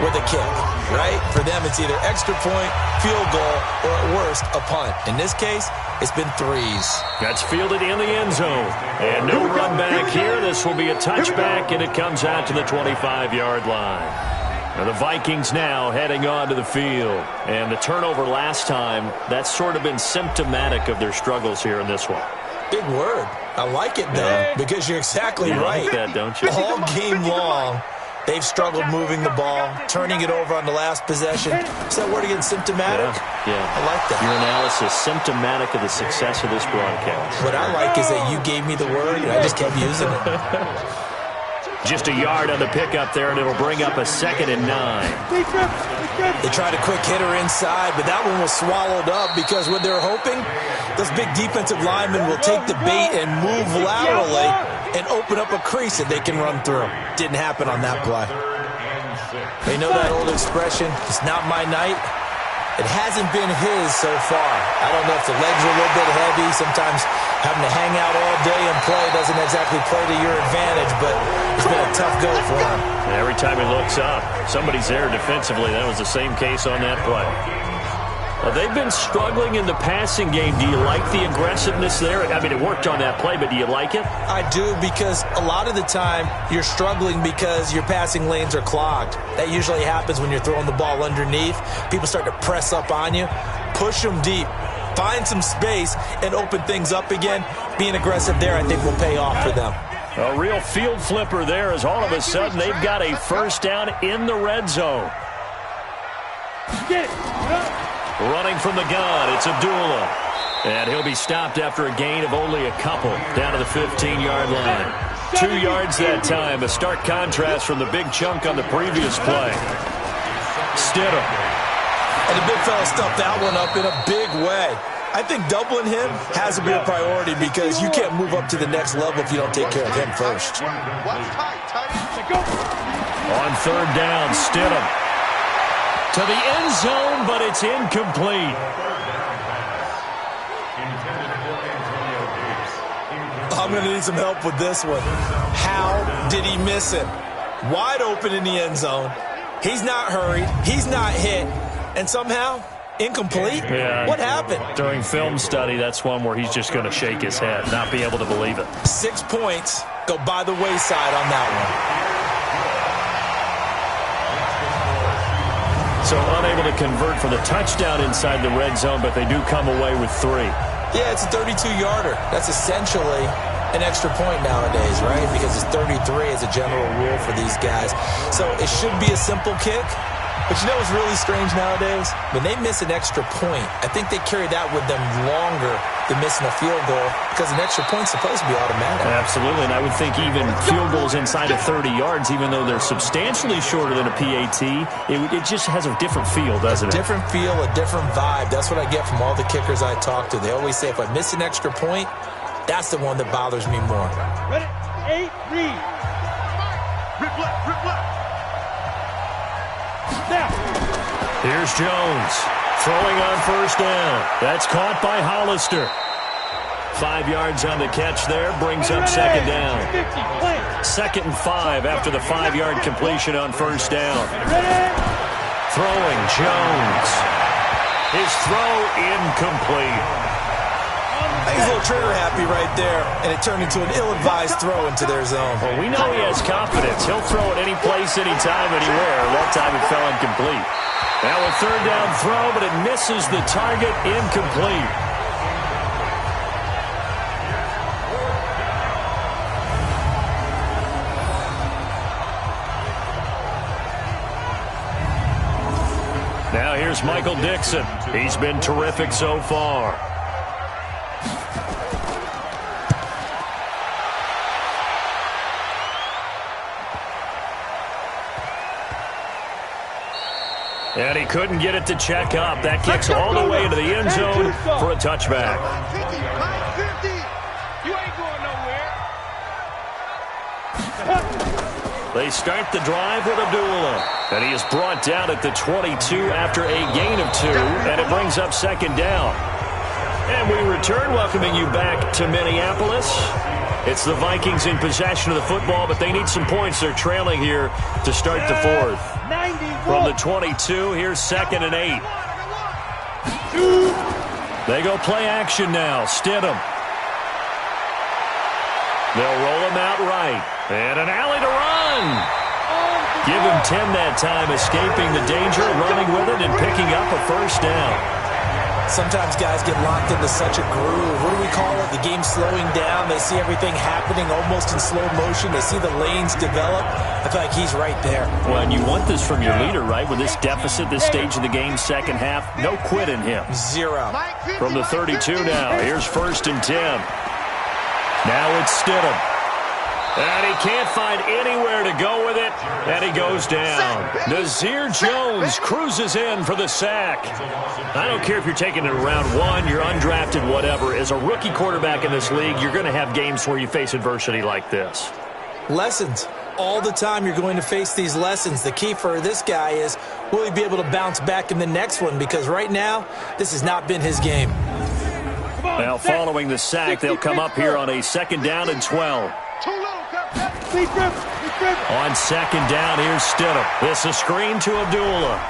with a kick, right? For them, it's either extra point, field goal, or at worst, a punt. In this case, it's been 3s. That's fielded in the end zone. And no run back here. This will be a touchback, and it comes out to the 25-yard line. Now the Vikings now heading onto the field. And the turnover last time, that's sort of been symptomatic of their struggles here in this one. Big word. I like it, though, because you're exactly right. You like that, don't you? All game long, they've struggled moving the ball, turning it over on the last possession. Is that word again, symptomatic? Yeah. I like that. Your analysis, symptomatic of the success of this broadcast. What I like is that you gave me the word, and I just kept using it. Just a yard on the pickup there, and it'll bring up a 2nd and 9. They tried a quick hitter inside, but that one was swallowed up because what they're hoping, those big defensive linemen will take the bait and move laterally and open up a crease that they can run through. Didn't happen on that play. They know that old expression, it's not my night. It hasn't been his so far. I don't know if the legs are a little bit heavy. Sometimes having to hang out all day and play doesn't exactly play to your advantage, but it's been a tough go for him. And every time he looks up, somebody's there defensively. That was the same case on that play. They've been struggling in the passing game. Do you like the aggressiveness there? I mean, it worked on that play, but do you like it? I do, because a lot of the time you're struggling because your passing lanes are clogged. That usually happens when you're throwing the ball underneath. People start to press up on you. Push them deep. Find some space and open things up again. Being aggressive there, I think, will pay off for them. A real field flipper there, as all of a sudden they've got a first down in the red zone. Get it. Running from the gun, it's Abdullah. And he'll be stopped after a gain of only a couple down to the 15-yard line. 2 yards that time, a stark contrast from the big chunk on the previous play. Stidham. And the big fella stuffed that one up in a big way. I think doubling him has to be a priority because you can't move up to the next level if you don't take care of him first. On 3rd down, Stidham. To the end zone, but it's incomplete. I'm going to need some help with this one. How did he miss it? Wide open in the end zone. He's not hurried. He's not hit. And somehow, incomplete? Yeah. What happened? During film study, that's one where he's just going to shake his head, not be able to believe it. 6 points go by the wayside on that one. So unable to convert for the touchdown inside the red zone, but they do come away with 3. Yeah, it's a 32-yarder. That's essentially an extra point nowadays, right? Because it's 33 as a general rule for these guys. So it should be a simple kick. But you know what's really strange nowadays? When they miss an extra point, I think they carry that with them longer than missing a field goal because an extra point's supposed to be automatic. Absolutely, and I would think even field goals inside of 30 yards, even though they're substantially shorter than a PAT, it just has a different feel, doesn't it? A different feel, a different vibe. That's what I get from all the kickers I talk to. They always say if I miss an extra point, that's the one that bothers me more. Ready? 8, read. Rip left, rip left. Here's Jones throwing on first down. That's caught by Hollister. 5 yards on the catch there, brings up second down. 2nd and 5 after the 5-yard completion on first down. Throwing Jones. His throw incomplete. He's a little trigger happy right there, and it turned into an ill-advised throw into their zone. Well, we know he has confidence. He'll throw it any place, anytime, anywhere. That time it fell incomplete. Now a 3rd down throw, but it misses the target, incomplete. Now here's Michael Dixon. He's been terrific so far. And he couldn't get it to check up. That kicks all the way into the end zone for a touchback. 50, 50. You ain't going nowhere. They start the drive with Abdullah. And he is brought down at the 22 after a gain of 2. And it brings up second down. And we return, welcoming you back to Minneapolis. It's the Vikings in possession of the football, but they need some points. They're trailing here to start the 4th. From the 22, here's 2nd and 8. They go play action now. Stidham. They'll roll him out right. And an alley to run. Give him 10 that time, escaping the danger, running with it, and picking up a first down. Sometimes guys get locked into such a groove. What do we call it? The game slowing down. They see everything happening almost in slow motion. They see the lanes develop. I feel like he's right there. Well, and you want this from your leader, right? With this deficit, this stage of the game, second half, no quit in him. 0. From the 32 now, here's 1st and 10. Now it's Stidham. And he can't find anywhere to go with it, and he goes down. Nazir Jones cruises in for the sack. I don't care if you're taking it around 1, you're undrafted, whatever. As a rookie quarterback in this league, you're going to have games where you face adversity like this. Lessons. All the time you're going to face these lessons. The key for this guy is, will he be able to bounce back in the next one? Because right now, this has not been his game. Now, following the sack, they'll come up here on a 2nd down and 12. On 2nd down, here's Stidham. This a screen to Abdullah.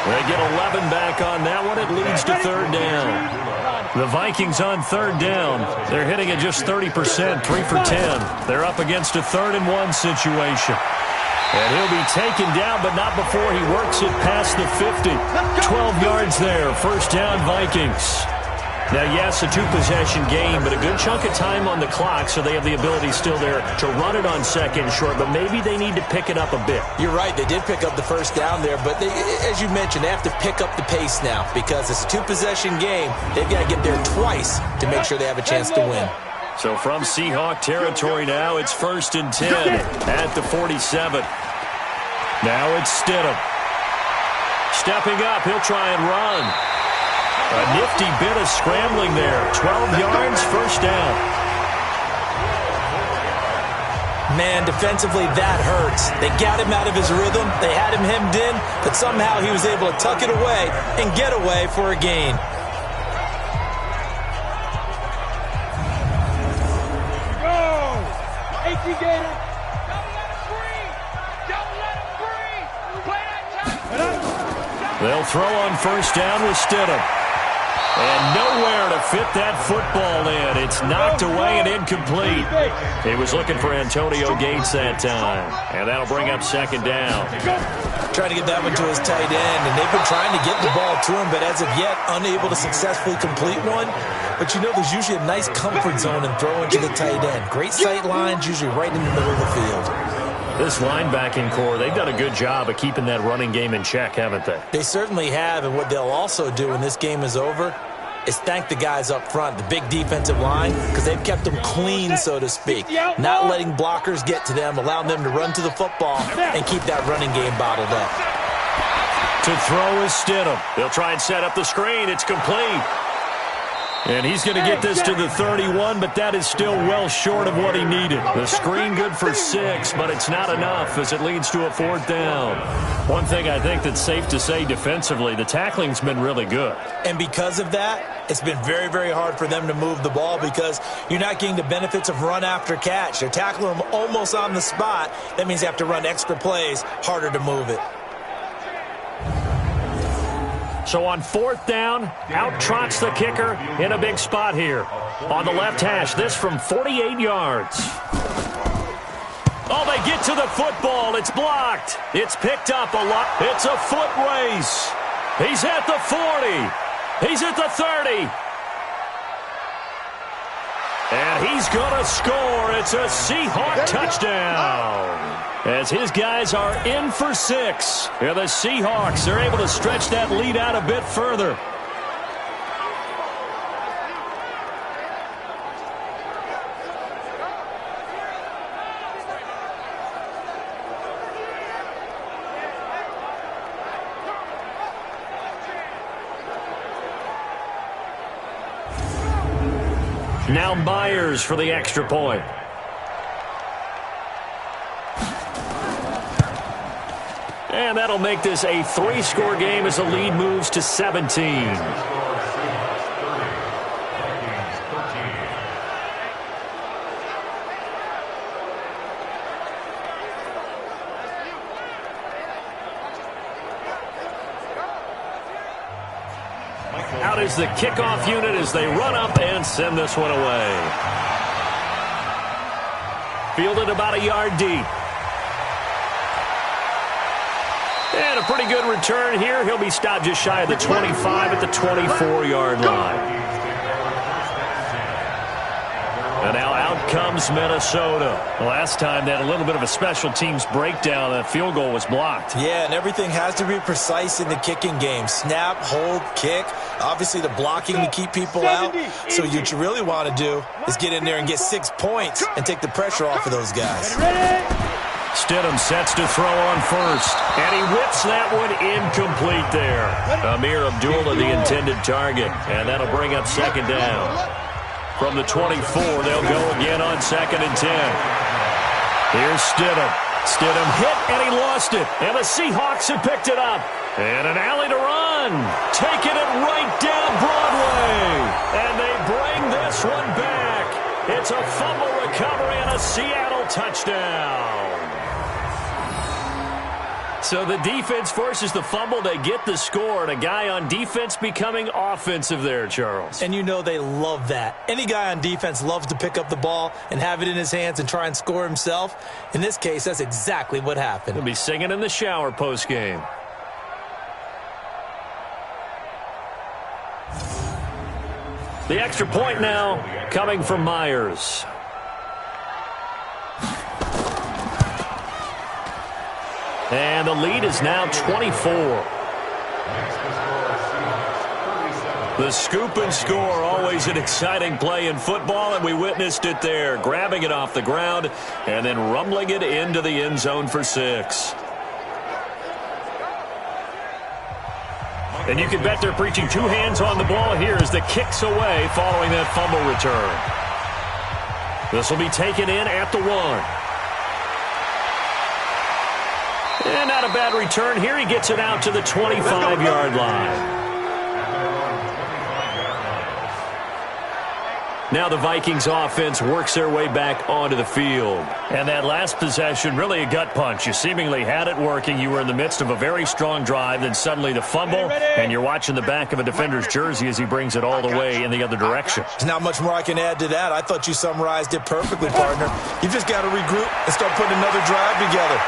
They get 11 back on that one. It leads to 3rd down. The Vikings on 3rd down. They're hitting at just 30%, 3 for 10. They're up against a 3rd and 1 situation. And he'll be taken down, but not before he works it past the 50. 12 yards there. First down, Vikings. Now, yes, a 2-possession game, but a good chunk of time on the clock, so they have the ability still there to run it on 2nd and short, but maybe they need to pick it up a bit. You're right. They did pick up the first down there, but as you mentioned, they have to pick up the pace now because it's a 2-possession game. They've got to get there twice to make sure they have a chance to win. So from Seahawk territory now, it's 1st and 10 at the 47. Now it's Stidham. Stepping up, he'll try and run. A nifty bit of scrambling there. 12 yards, first down. Man, defensively, that hurts. They got him out of his rhythm. They had him hemmed in, but somehow he was able to tuck it away and get away for a gain. throw on first down with Stidham. And nowhere to fit that football in. It's knocked away and incomplete. He was looking for Antonio Gates that time. And that'll bring up second down. Trying to get that one to his tight end, and they've been trying to get the ball to him, but as of yet, unable to successfully complete one. But you know, there's usually a nice comfort zone in throwing to the tight end. Great sight lines, usually right in the middle of the field. This linebacking core, they've done a good job of keeping that running game in check, haven't they? They certainly have, and what they'll also do when this game is over is thank the guys up front, the big defensive line, because they've kept them clean, so to speak. Not letting blockers get to them, allowing them to run to the football and keep that running game bottled up. To throw is Stidham. They'll try and set up the screen. It's complete. And he's going to get this to the 31, but that is still well short of what he needed. The screen good for 6, but it's not enough as it leads to a 4th down. One thing I think that's safe to say defensively, the tackling's been really good. And because of that, it's been very, very hard for them to move the ball because you're not getting the benefits of run after catch. They're tackling them almost on the spot. That means they have to run extra plays, harder to move it. So on 4th down, out trots the kicker in a big spot here. On the left hash, this from 48 yards. Oh, they get to the football. It's blocked. It's picked up a lot. It's a foot race. He's at the 40. He's at the 30. And he's going to score. It's a Seahawk touchdown. As his guys are in for 6. And the Seahawks are able to stretch that lead out a bit further. Now Myers for the extra point. And that'll make this a 3-score game as the lead moves to 17. Out is the kickoff unit as they run up and send this one away. Fielded about a yard deep. And a pretty good return here. He'll be stopped just shy of the 25 at the 24-yard line. And now out comes Minnesota. Last time they had a little bit of a special teams breakdown. That field goal was blocked. Yeah, and everything has to be precise in the kicking game. Snap, hold, kick. Obviously, the blocking to keep people out. So what you really want to do is get in there and get 6 points and take the pressure off of those guys. Stidham sets to throw on first. And he whips that one incomplete there. Amir Abdullah, the intended target. And that'll bring up second down. From the 24, they'll go again on 2nd and 10. Here's Stidham. Stidham hit, and he lost it. And the Seahawks have picked it up. And an alley to run. Taking it right down Broadway. And they bring this one back. It's a fumble recovery and a Seattle touchdown. So the defense forces the fumble. They get the score, and a guy on defense becoming offensive there, Charles. And you know they love that. Any guy on defense loves to pick up the ball and have it in his hands and try and score himself. In this case, that's exactly what happened. He'll be singing in the shower post-game. The extra point now coming from Myers. And the lead is now 24. The scoop and score, always an exciting play in football, and we witnessed it there. Grabbing it off the ground and then rumbling it into the end zone for 6. And you can bet they're preaching 2 hands on the ball here as the kick's away following that fumble return. This will be taken in at the 1. And not a bad return here. He gets it out to the 25-yard line. Now the Vikings offense works their way back onto the field. And that last possession, really a gut punch. You seemingly had it working. You were in the midst of a very strong drive, then suddenly the fumble, and you're watching the back of a defender's jersey as he brings it all the way in the other direction. There's not much more I can add to that. I thought you summarized it perfectly, partner. You've just got to regroup and start putting another drive together.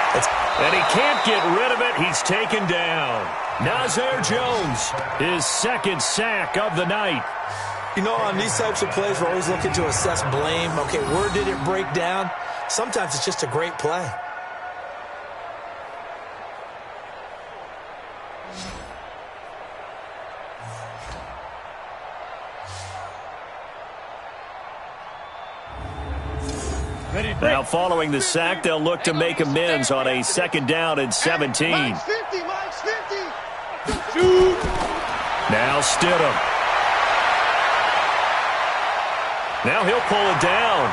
And he can't get rid of it. He's taken down. Nazir Jones, his second sack of the night. You know, on these types of plays, we're always looking to assess blame. Okay, where did it break down? Sometimes it's just a great play. Now following the sack, they'll look to make amends on a 2nd down and 17. Mike's 50, Mike's 50. Now Stidham. Now he'll pull it down.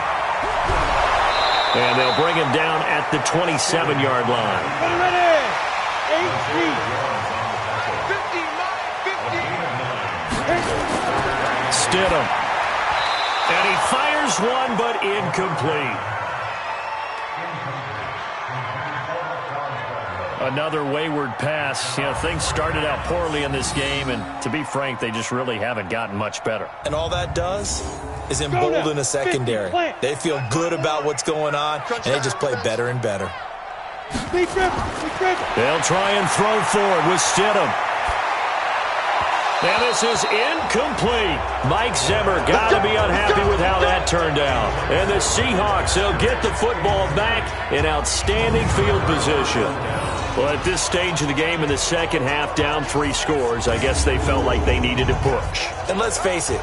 And they'll bring him down at the 27-yard line. Ready. 50, Mike, 50. Stidham. And he fires one, but incomplete. Another wayward pass. You know, things started out poorly in this game, and to be frank, they just really haven't gotten much better. And all that does is embolden a secondary. They feel good about what's going on, and they just play better and better. They'll try and throw forward with Stidham. Now this is incomplete. Mike Zimmer got to be unhappy with how that turned out. And the Seahawks, they'll get the football back in outstanding field position. Well, at this stage of the game in the second half, down 3 scores, I guess they felt like they needed to push. And let's face it,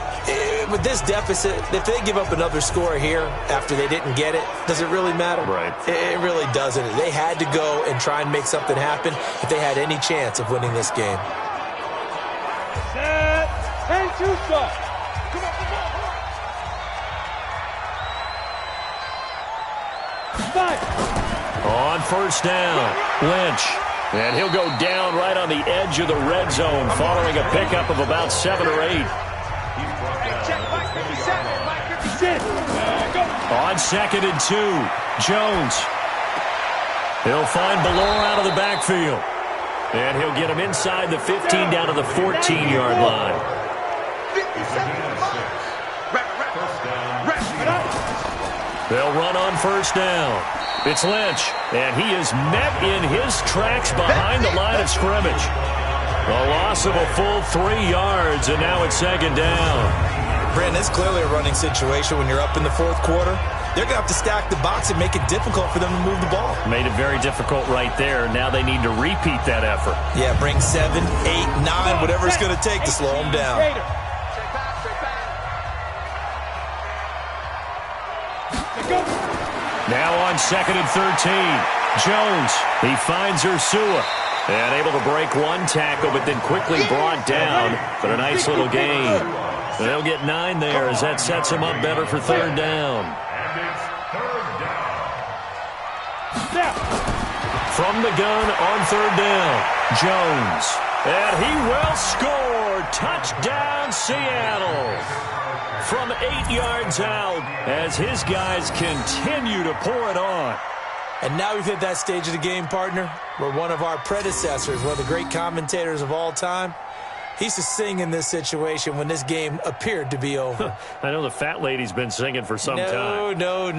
with this deficit, if they give up another score here after they didn't get it, does it really matter? Right. It really doesn't. They had to go and try and make something happen if they had any chance of winning this game. Set. And 2 stop. Come on, come on. 5. On 1st down, Lynch. And he'll go down right on the edge of the red zone following a pickup of about 7 or 8. Check Mike 57, Mike 56. Go. On 2nd and 2, Jones. He'll find Ballore out of the backfield. And he'll get him inside the 15 down to the 14-yard line. 57. They'll run on 1st down. It's Lynch, and he is met in his tracks behind the line of scrimmage. A loss of a full 3 yards, and now it's 2nd down. Brandon, it's clearly a running situation when you're up in the 4th quarter. They're going to have to stack the box and make it difficult for them to move the ball. Made it very difficult right there. Now they need to repeat that effort. Yeah, bring 7, 8, 9, whatever it's going to take to slow them down. Now on 2nd and 13, Jones. He finds Ursua. And able to break 1 tackle, but then quickly brought down. But a nice little gain. They'll get 9 there as that sets them up better for 3rd down. From the gun on 3rd down, Jones. And he will score. Touchdown, Seattle. From 8 yards out as his guys continue to pour it on. And now we've hit that stage of the game, partner, where one of our predecessors, one of the great commentators of all time, he used to sing in this situation when this game appeared to be over. I know the fat lady's been singing for some time. No,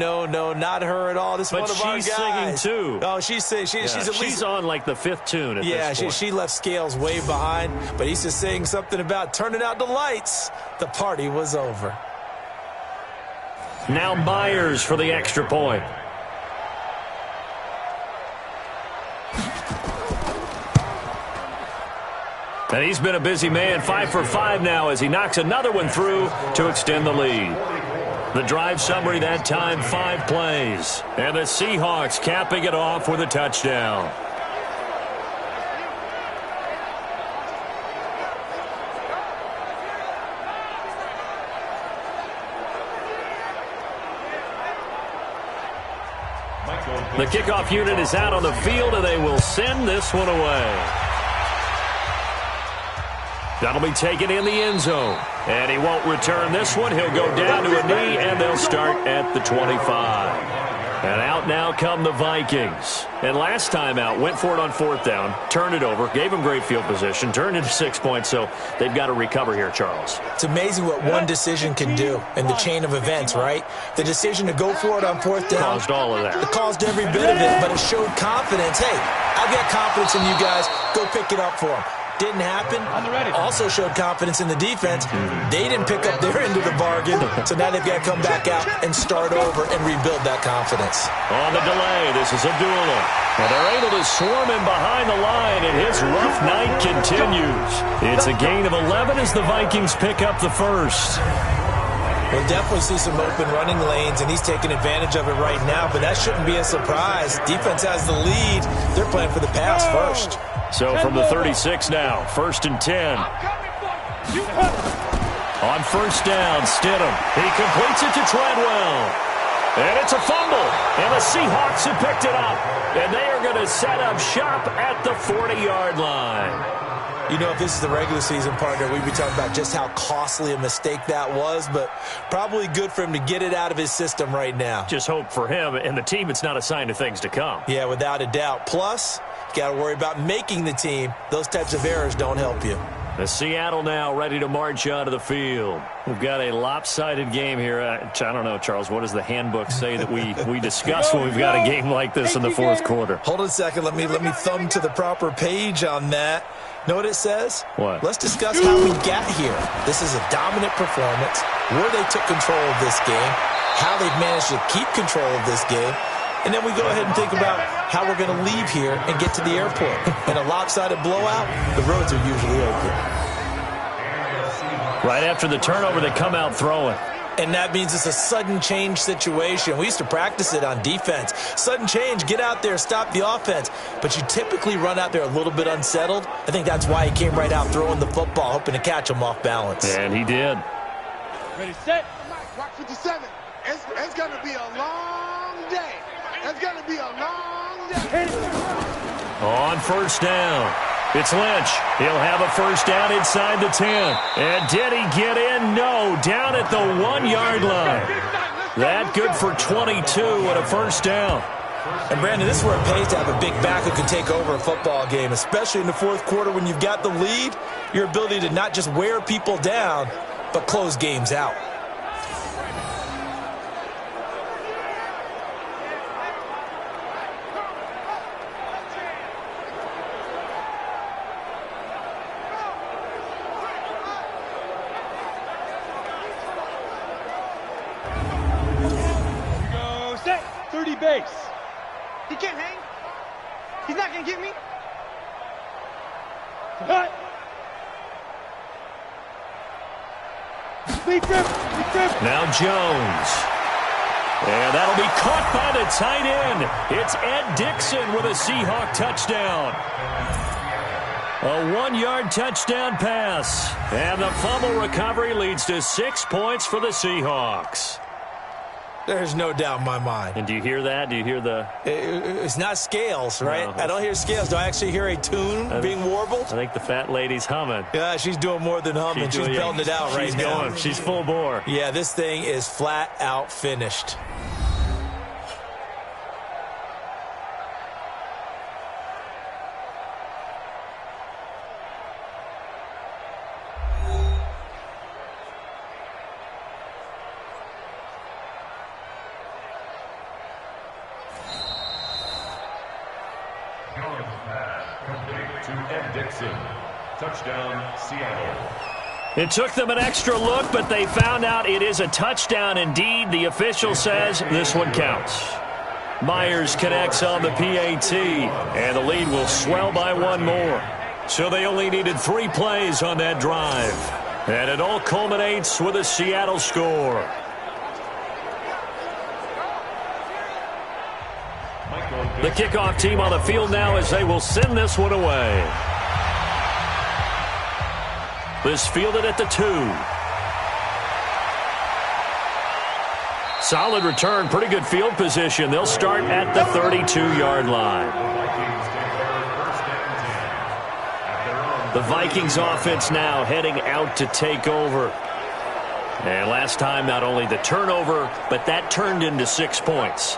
not her at all. This is one of our guys. But she's singing too. Oh, she's at least... She's on like the 5th tune at this point. She left Scales way behind, but he used to sing something about turning out the lights. The party was over. Now Myers for the extra point. And he's been a busy man, 5 for 5 now as he knocks another one through to extend the lead. The drive summary that time, 5 plays. And the Seahawks capping it off with a touchdown. The kickoff unit is out on the field, and they will send this one away. That'll be taken in the end zone. And he won't return this one. He'll go down to a knee, and they'll start at the 25. And out now come the Vikings. And last time out, went for it on 4th down, turned it over, gave him great field position, turned into 6 points, so they've got to recover here, Charles. It's amazing what one decision can do in the chain of events, right? The decision to go for it on 4th down. Caused all of that. It caused every bit of it, but it showed confidence. Hey, I've got confidence in you guys. Go pick it up for them. Didn't happen. Also showed confidence in the defense. They didn't pick up their end of the bargain, so now they've got to come back out and start over and rebuild that confidence. On the delay, this is Abdullah. And they're able to swarm him behind the line, and his rough night continues. It's a gain of 11 as the Vikings pick up the first. We'll definitely see some open running lanes, and he's taking advantage of it right now, but that shouldn't be a surprise. Defense has the lead. They're playing for the pass first. So from the 36 now, 1st and 10. On 1st down, Stidham. He completes it to Treadwell. And it's a fumble. And the Seahawks have picked it up. And they are going to set up shop at the 40-yard line. You know, if this is the regular season, partner, we'd be talking about just how costly a mistake that was, but probably good for him to get it out of his system right now. Just hope for him and the team it's not a sign of things to come. Yeah, without a doubt. Plus, you got to worry about making the team. Those types of errors don't help you. The Seattle now ready to march onto the field. We've got a lopsided game here. I don't know, Charles, what does the handbook say that we discuss when we've got a game like this in the 4th quarter? Hold on a second. Let me thumb to the proper page on that. Know what it says? What? Let's discuss how we got here. This is a dominant performance, where they took control of this game, how they've managed to keep control of this game, and then we go ahead and think about how we're going to leave here and get to the airport. In a lopsided blowout, the roads are usually open. Right after the turnover, they come out throwing. And that means it's a sudden change situation. We used to practice it on defense. Sudden change, get out there, stop the offense. But you typically run out there a little bit unsettled. I think that's why he came right out throwing the football, hoping to catch him off balance. And he did. Ready, set. Rock 57. It's going to be a long day. It's going to be a long day. On 1st down, it's Lynch. He'll have a 1st down inside the 10. And did he get in? No, down at the 1-yard line. That good for 22 and a 1st down. And, Brandon, this is where it pays to have a big back who can take over a football game, especially in the 4th quarter when you've got the lead, your ability to not just wear people down, but close games out. Base. He can't hang. He's not going to get me. Cut. Now Jones. And that'll be caught by the tight end. It's Ed Dixon with a Seahawk touchdown. A 1-yard touchdown pass. And the fumble recovery leads to 6 points for the Seahawks. There's no doubt in my mind. And do you hear that? Do you hear the... It's not scales, right? No. I don't hear scales. Do I actually hear a tune being warbled? I think the fat lady's humming. Yeah, she's doing more than humming. She's belting it out right now. She's going. She's full bore. Yeah, this thing is flat out finished. Touchdown, Seattle. It took them an extra look, but they found out it is a touchdown indeed. The official says this one counts. Myers connects on the PAT, and the lead will swell by 1 more. So they only needed 3 plays on that drive. And it all culminates with a Seattle score. The kickoff team on the field now as they will send this one away. This fielded at the 2. Solid return, pretty good field position. They'll start at the 32-yard line. The Vikings offense now heading out to take over. And last time, not only the turnover, but that turned into 6 points.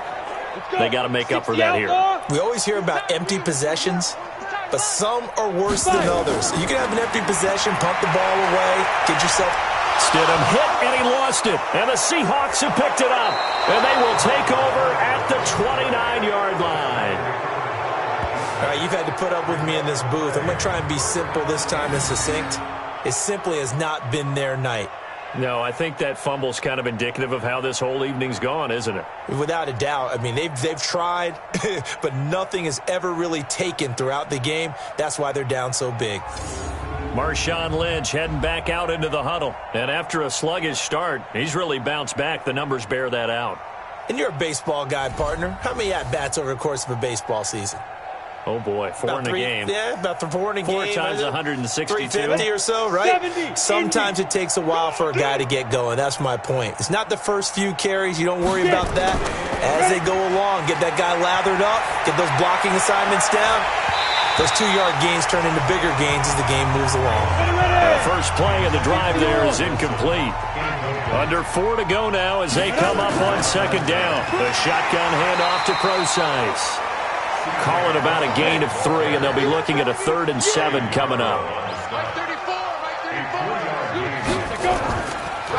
They got to make up for that here. We always hear about empty possessions, but some are worse than others. You can have an empty possession, punt the ball away, get yourself... Stidham hit, and he lost it. And the Seahawks have picked it up. And they will take over at the 29-yard line. All right, you've had to put up with me in this booth. I'm going to try and be simple this time and succinct. It simply has not been their night. No, I think that fumble's kind of indicative of how this whole evening's gone, isn't it? Without a doubt. I mean, they've tried, but nothing has ever really taken throughout the game. That's why they're down so big. Marshawn Lynch heading back out into the huddle. And after a sluggish start, he's really bounced back. The numbers bear that out. And you're a baseball guy, partner. How many at-bats over the course of a baseball season? Oh, boy, four in a game. Yeah, about four in a game. 4 times 162. 350 or so, right? 70, Sometimes it takes a while for a guy to get going. That's my point. It's not the first few carries. You don't worry about that. As they go along, get that guy lathered up, get those blocking assignments down. Those 2-yard gains turn into bigger gains as the game moves along. The first play of the drive there is incomplete. Under 4 to go now as they come up on second down. The shotgun handoff to Procise. Call it about a gain of 3, and they'll be looking at a 3rd and 7 coming up.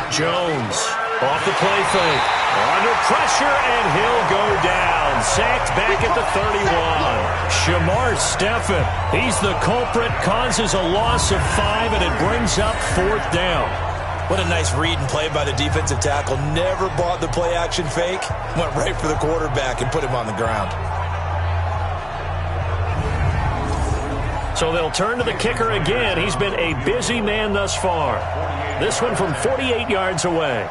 Jones off the play fake. Under pressure, and he'll go down. Sacked back at the 31. Shamar Stephen, he's the culprit, causes a loss of 5, and it brings up 4th down. What a nice read and play by the defensive tackle. Never bought the play-action fake. Went right for the quarterback and put him on the ground. So they'll turn to the kicker again. He's been a busy man thus far. This one from 48 yards away.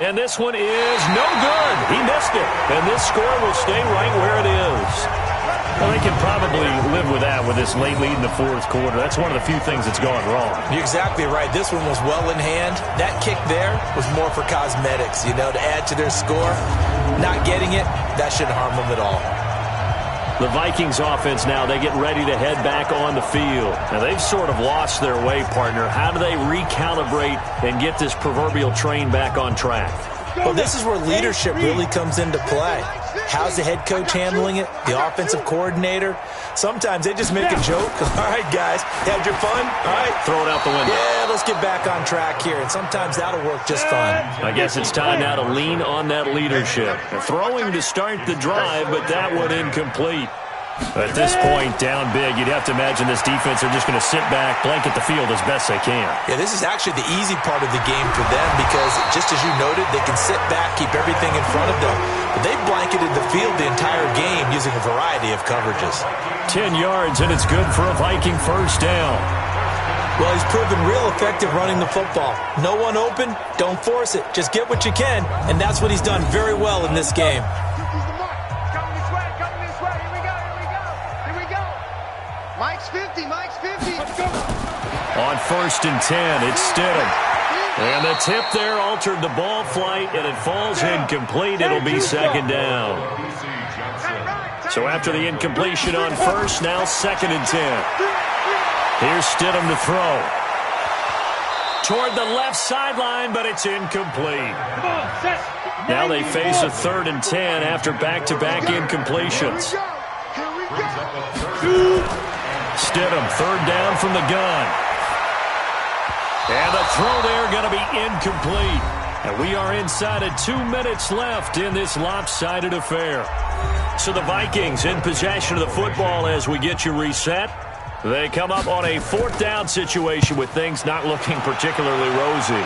And this one is no good. He missed it. And this score will stay right where it is. Well, they can probably live with that with this late lead in the 4th quarter. That's one of the few things that's gone wrong. You're exactly right. This one was well in hand. That kick there was more for cosmetics, to add to their score. Not getting it, that shouldn't harm them at all. The Vikings offense now, they get ready to head back on the field. Now, they've sort of lost their way, partner. How do they recalibrate and get this proverbial train back on track? Well, this is where leadership really comes into play. How's the head coach handling it? The offensive coordinator? Sometimes they just make a joke. All right, guys, had your fun? All right. Throw it out the window. Yeah, let's get back on track here. And sometimes that'll work just fine. I guess it's time now to lean on that leadership. Throwing to start the drive, but that one incomplete. At this point, down big, you'd have to imagine this defense are just going to sit back, blanket the field as best they can. Yeah, this is actually the easy part of the game for them because, just as you noted, they can sit back, keep everything in front of them. But they've blanketed the field the entire game using a variety of coverages. 10 yards, and it's good for a Viking first down. Well, he's proven real effective running the football. No one open, don't force it. Just get what you can, and that's what he's done very well in this game. Mike's 50, Mike's 50. Let's go. On 1st and 10, it's Stidham. And the tip there altered the ball flight, and it falls incomplete. It'll be 2nd down. So after the incompletion on 1st, now 2nd and 10. Here's Stidham to throw. Toward the left sideline, but it's incomplete. Now they face a 3rd and 10 after back-to-back incompletions. Stidham, 3rd down from the gun. And the throw there going to be incomplete. And we are inside of 2 minutes left in this lopsided affair. So the Vikings in possession of the football as we get you reset. They come up on a 4th down situation with things not looking particularly rosy.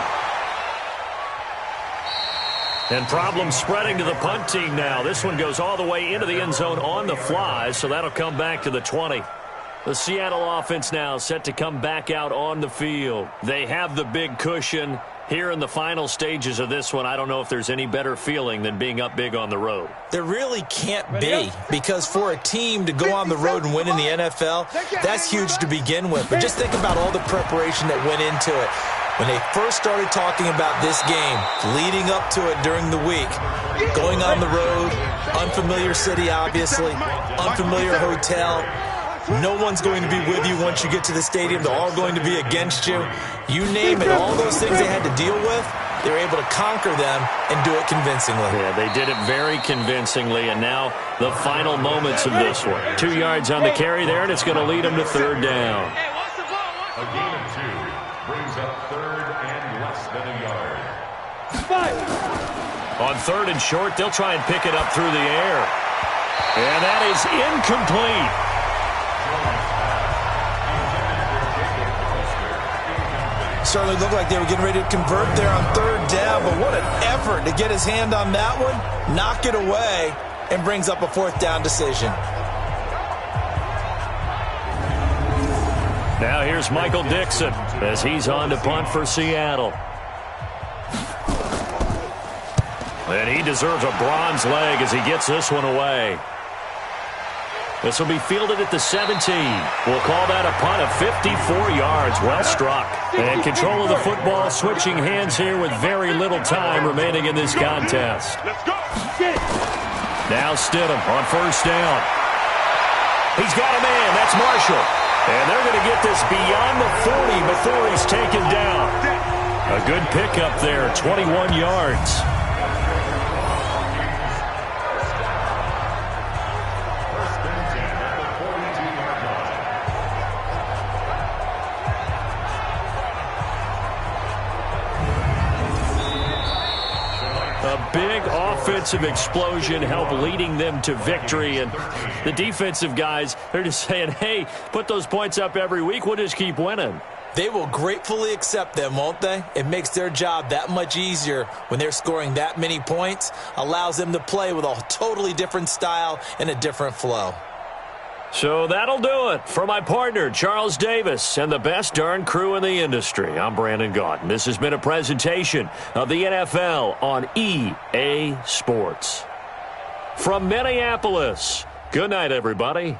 And problems spreading to the punt team now. This one goes all the way into the end zone on the fly, so that'll come back to the 20. The Seattle offense now set to come back out on the field. They have the big cushion. Here in the final stages of this one, I don't know if there's any better feeling than being up big on the road. There really can't be, because for a team to go on the road and win in the NFL, that's huge to begin with. But just think about all the preparation that went into it. When they first started talking about this game, leading up to it during the week, going on the road, unfamiliar city, obviously, unfamiliar hotel. No one's going to be with you once you get to the stadium. They're all going to be against you. You name it, all those things they had to deal with, they were able to conquer them and do it convincingly. Yeah, they did it very convincingly, and now the final moments of this one. 2 yards on the carry there, and it's going to lead them to third down. A gain of 2 brings up third and less than a yard. On third and short, they'll try and pick it up through the air. And that is incomplete. Certainly looked like they were getting ready to convert there on third down, but what an effort to get his hand on that one, knock it away, and brings up a fourth down decision. Now here's Michael Dixon as he's on to punt for Seattle. And he deserves a bronze leg as he gets this one away. This will be fielded at the 17. We'll call that a punt of 54 yards. Well struck. And control of the football switching hands here with very little time remaining in this contest. Now Stidham on first down. He's got a man. That's Marshall. And they're going to get this beyond the 40 before he's taken down. A good pickup there, 21 yards. A big offensive explosion helped leading them to victory, and the defensive guys, they're just saying, hey, put those points up every week, we'll just keep winning. They will gratefully accept them, won't they? It makes their job that much easier when they're scoring that many points, allows them to play with a totally different style and a different flow. So that'll do it for my partner, Charles Davis, and the best darn crew in the industry. I'm Brandon Gaudin. This has been a presentation of the NFL on EA Sports. From Minneapolis, good night, everybody.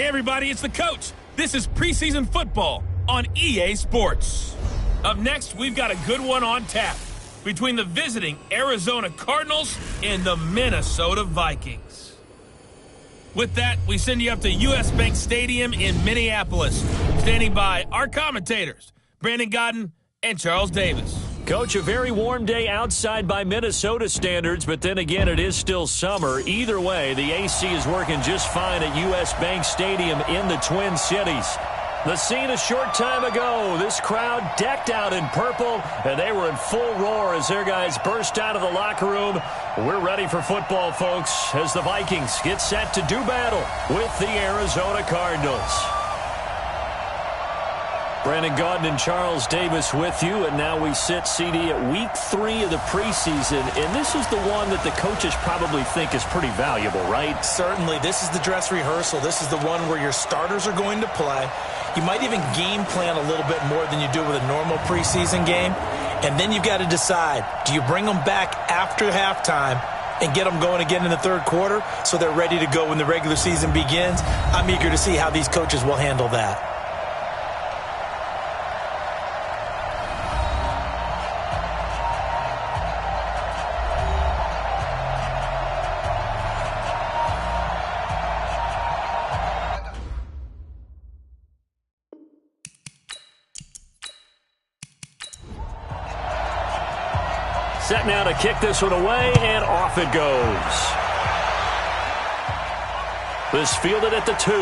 Hey everybody, it's the coach. This is preseason football on EA Sports. Up next, we've got a good one on tap between the visiting Arizona Cardinals and the Minnesota Vikings. With that, we send you up to US Bank Stadium in Minneapolis. Standing by our commentators, Brandon Godden and Charles Davis. Coach, a very warm day outside by Minnesota standards, but then again, it is still summer. Either way, the AC is working just fine at US Bank Stadium in the Twin Cities. The scene a short time ago, this crowd decked out in purple, and they were in full roar as their guys burst out of the locker room. We're ready for football, folks, as the Vikings get set to do battle with the Arizona Cardinals. Brandon Gaudin and Charles Davis with you, and now we sit, CD, at week 3 of the preseason, and this is the one that the coaches probably think is pretty valuable, right? Certainly. This is the dress rehearsal. This is the one where your starters are going to play. You might even game plan a little bit more than you do with a normal preseason game, and then you've got to decide, do you bring them back after halftime and get them going again in the third quarter so they're ready to go when the regular season begins? I'm eager to see how these coaches will handle that. Set now to kick this one away, and off it goes. This fielded at the 2.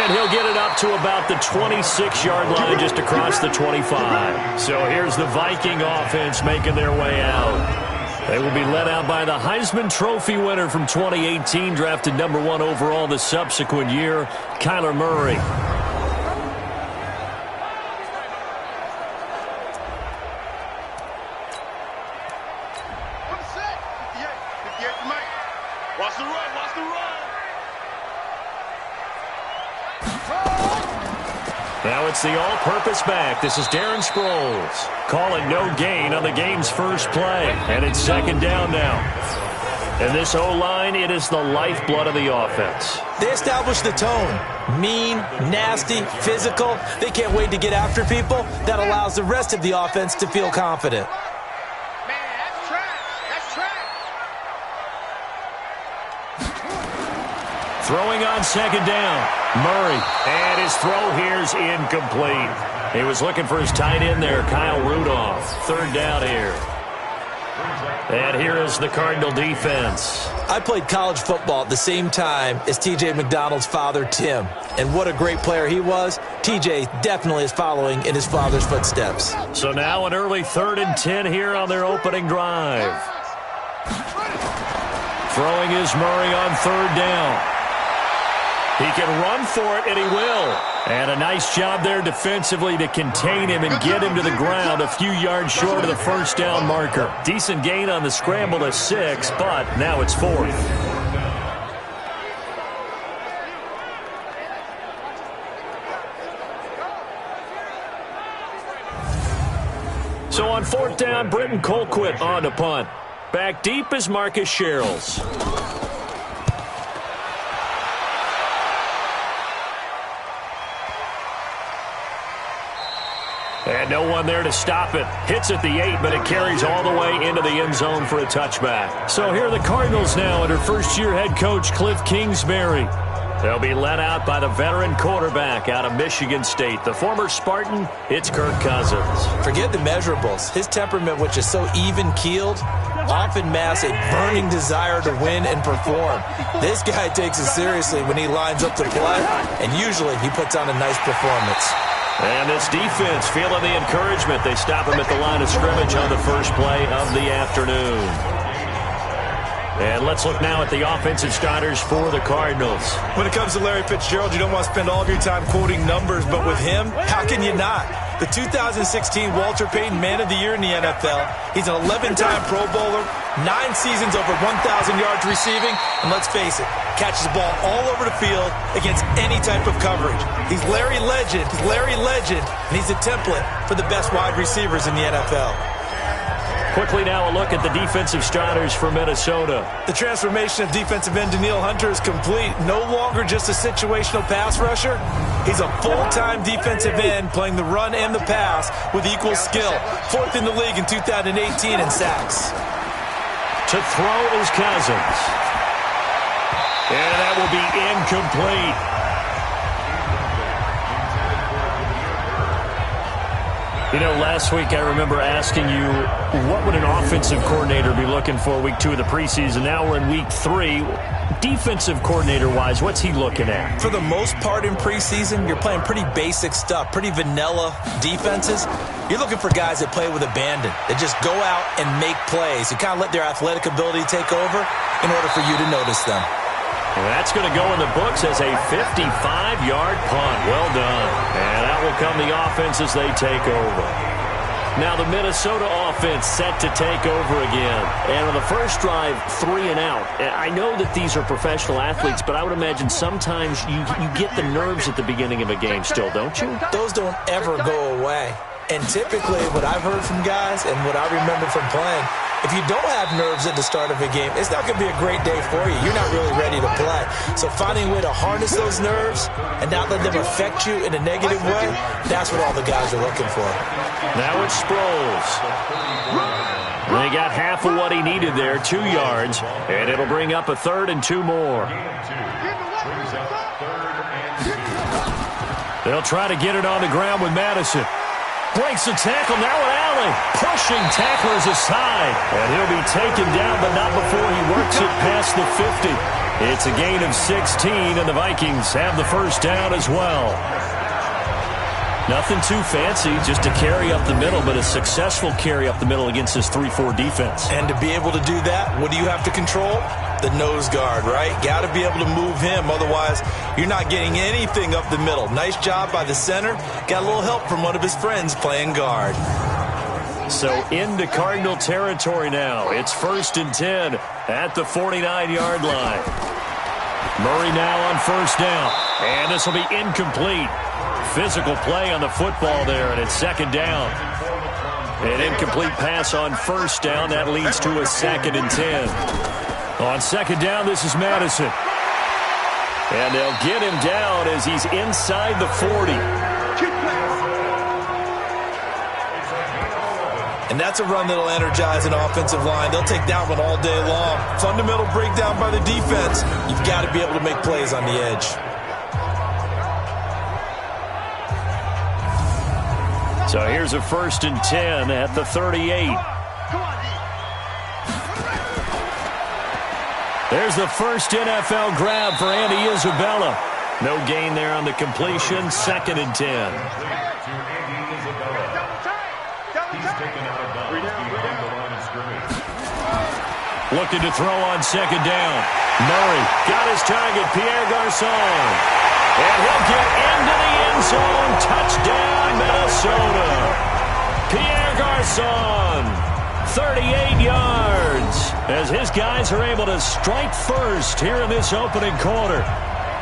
And he'll get it up to about the 26-yard line, just across the 25. So here's the Viking offense making their way out. They will be led out by the Heisman Trophy winner from 2018, drafted number 1 overall the subsequent year, Kyler Murray. Watch the run, watch the run. Now it's the all-purpose back. This is Darren Sproles. Calling no gain on the game's first play. And it's second down now. And this O-line, it is the lifeblood of the offense. They establish the tone. Mean, nasty, physical. They can't wait to get after people. That allows the rest of the offense to feel confident. Throwing on second down, Murray, and his throw here's incomplete. He was looking for his tight end there, Kyle Rudolph. Third down here. And here is the Cardinal defense. I played college football at the same time as T.J. McDonald's father, Tim. And what a great player he was. T.J. definitely is following in his father's footsteps. So now an early 3rd and 10 here on their opening drive. Throwing is Murray on third down. He can run for it, and he will. And a nice job there defensively to contain him and get him to the ground a few yards short of the first down marker. Decent gain on the scramble to 6, but now it's 4th. So on 4th down, Britton Colquitt on to punt. Back deep is Marcus Sherrills. And no one there to stop it. Hits at the 8, but it carries all the way into the end zone for a touchback. So here are the Cardinals now under first-year head coach Cliff Kingsbury. They'll be led out by the veteran quarterback out of Michigan State. The former Spartan, it's Kirk Cousins. Forget the measurables. His temperament, which is so even-keeled, often masks a burning desire to win and perform. This guy takes it seriously when he lines up to play, and usually he puts on a nice performance. And this defense feeling the encouragement. They stop him at the line of scrimmage on the first play of the afternoon. And let's look now at the offensive starters for the Cardinals. When it comes to Larry Fitzgerald, you don't want to spend all of your time quoting numbers, but with him, how can you not? The 2016 Walter Payton Man of the Year in the NFL. He's an 11-time Pro Bowler, 9 seasons over 1,000 yards receiving, and let's face it, catches the ball all over the field against any type of coverage. He's Larry Legend, and he's a template for the best wide receivers in the NFL. Quickly now a look at the defensive starters for Minnesota. The transformation of defensive end Danielle Hunter is complete. No longer just a situational pass rusher. He's a full-time defensive end playing the run and the pass with equal skill. 4th in the league in 2018 in sacks. To throw is Cousins. And that will be incomplete. You know, last week I remember asking you, what would an offensive coordinator be looking for week 2 of the preseason? Now we're in week 3. Defensive coordinator-wise, what's he looking at? For the most part in preseason, you're playing pretty basic stuff, pretty vanilla defenses. You're looking for guys that play with abandon, that just go out and make plays, and kind of let their athletic ability take over in order for you to notice them. And that's going to go in the books as a 55-yard punt. Well done. And that will come the offense as they take over. Now the Minnesota offense set to take over again. And on the first drive, 3 and out. I know that these are professional athletes, but I would imagine sometimes you get the nerves at the beginning of a game still, don't you? Those don't ever go away. And typically what I've heard from guys and what I remember from playing, if you don't have nerves at the start of a game, it's not going to be a great day for you. You're not really ready to play. So finding a way to harness those nerves and not let them affect you in a negative way, that's what all the guys are looking for. Now it's Sproles. They got half of what he needed there, 2 yards, and it'll bring up a 3rd and 2 more. They'll try to get it on the ground with Madison. Breaks the tackle, now with Allen. Pushing tacklers aside. And he'll be taken down, but not before he works it past the 50. It's a gain of 16, and the Vikings have the first down as well. Nothing too fancy, just to carry up the middle, but a successful carry up the middle against this 3-4 defense. And to be able to do that, what do you have to control? The nose guard, right? Got to be able to move him. Otherwise, you're not getting anything up the middle. Nice job by the center. Got a little help from one of his friends playing guard. So into Cardinal territory now. It's 1st and 10 at the 49-yard line. Murray now on first down. And this will be incomplete. Physical play on the football there, and it's 2nd down. An incomplete pass on first down. That leads to a 2nd and 10. On 2nd down, this is Madison. And they'll get him down as he's inside the 40. And that's a run that'll energize an offensive line. They'll take that one all day long. Fundamental breakdown by the defense. You've got to be able to make plays on the edge. So here's a 1st and 10 at the 38. There's the first NFL grab for Andy Isabella. No gain there on the completion. 2nd and 10. Looking to throw on 2nd down. Murray got his target, Pierre Garçon. And he'll get into the end zone. Touchdown, Minnesota. Pierre Garçon. 38 yards as his guys are able to strike first here in this opening quarter.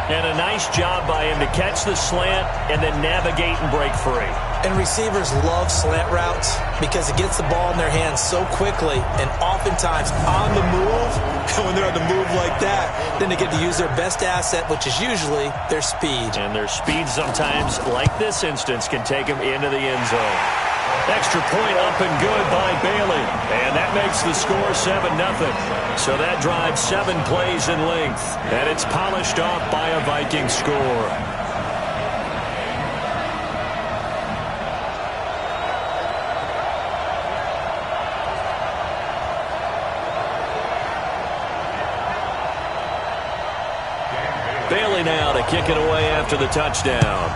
And a nice job by him to catch the slant and then navigate and break free. And receivers love slant routes because it gets the ball in their hands so quickly and oftentimes on the move. And when they're on the move like that, then they get to use their best asset, which is usually their speed. And their speed sometimes, like this instance, can take them into the end zone. Extra point up and good by Bailey. And that makes the score 7-0. So that drives 7 plays in length. And it's polished off by a Viking score. Bailey now to kick it away after the touchdown.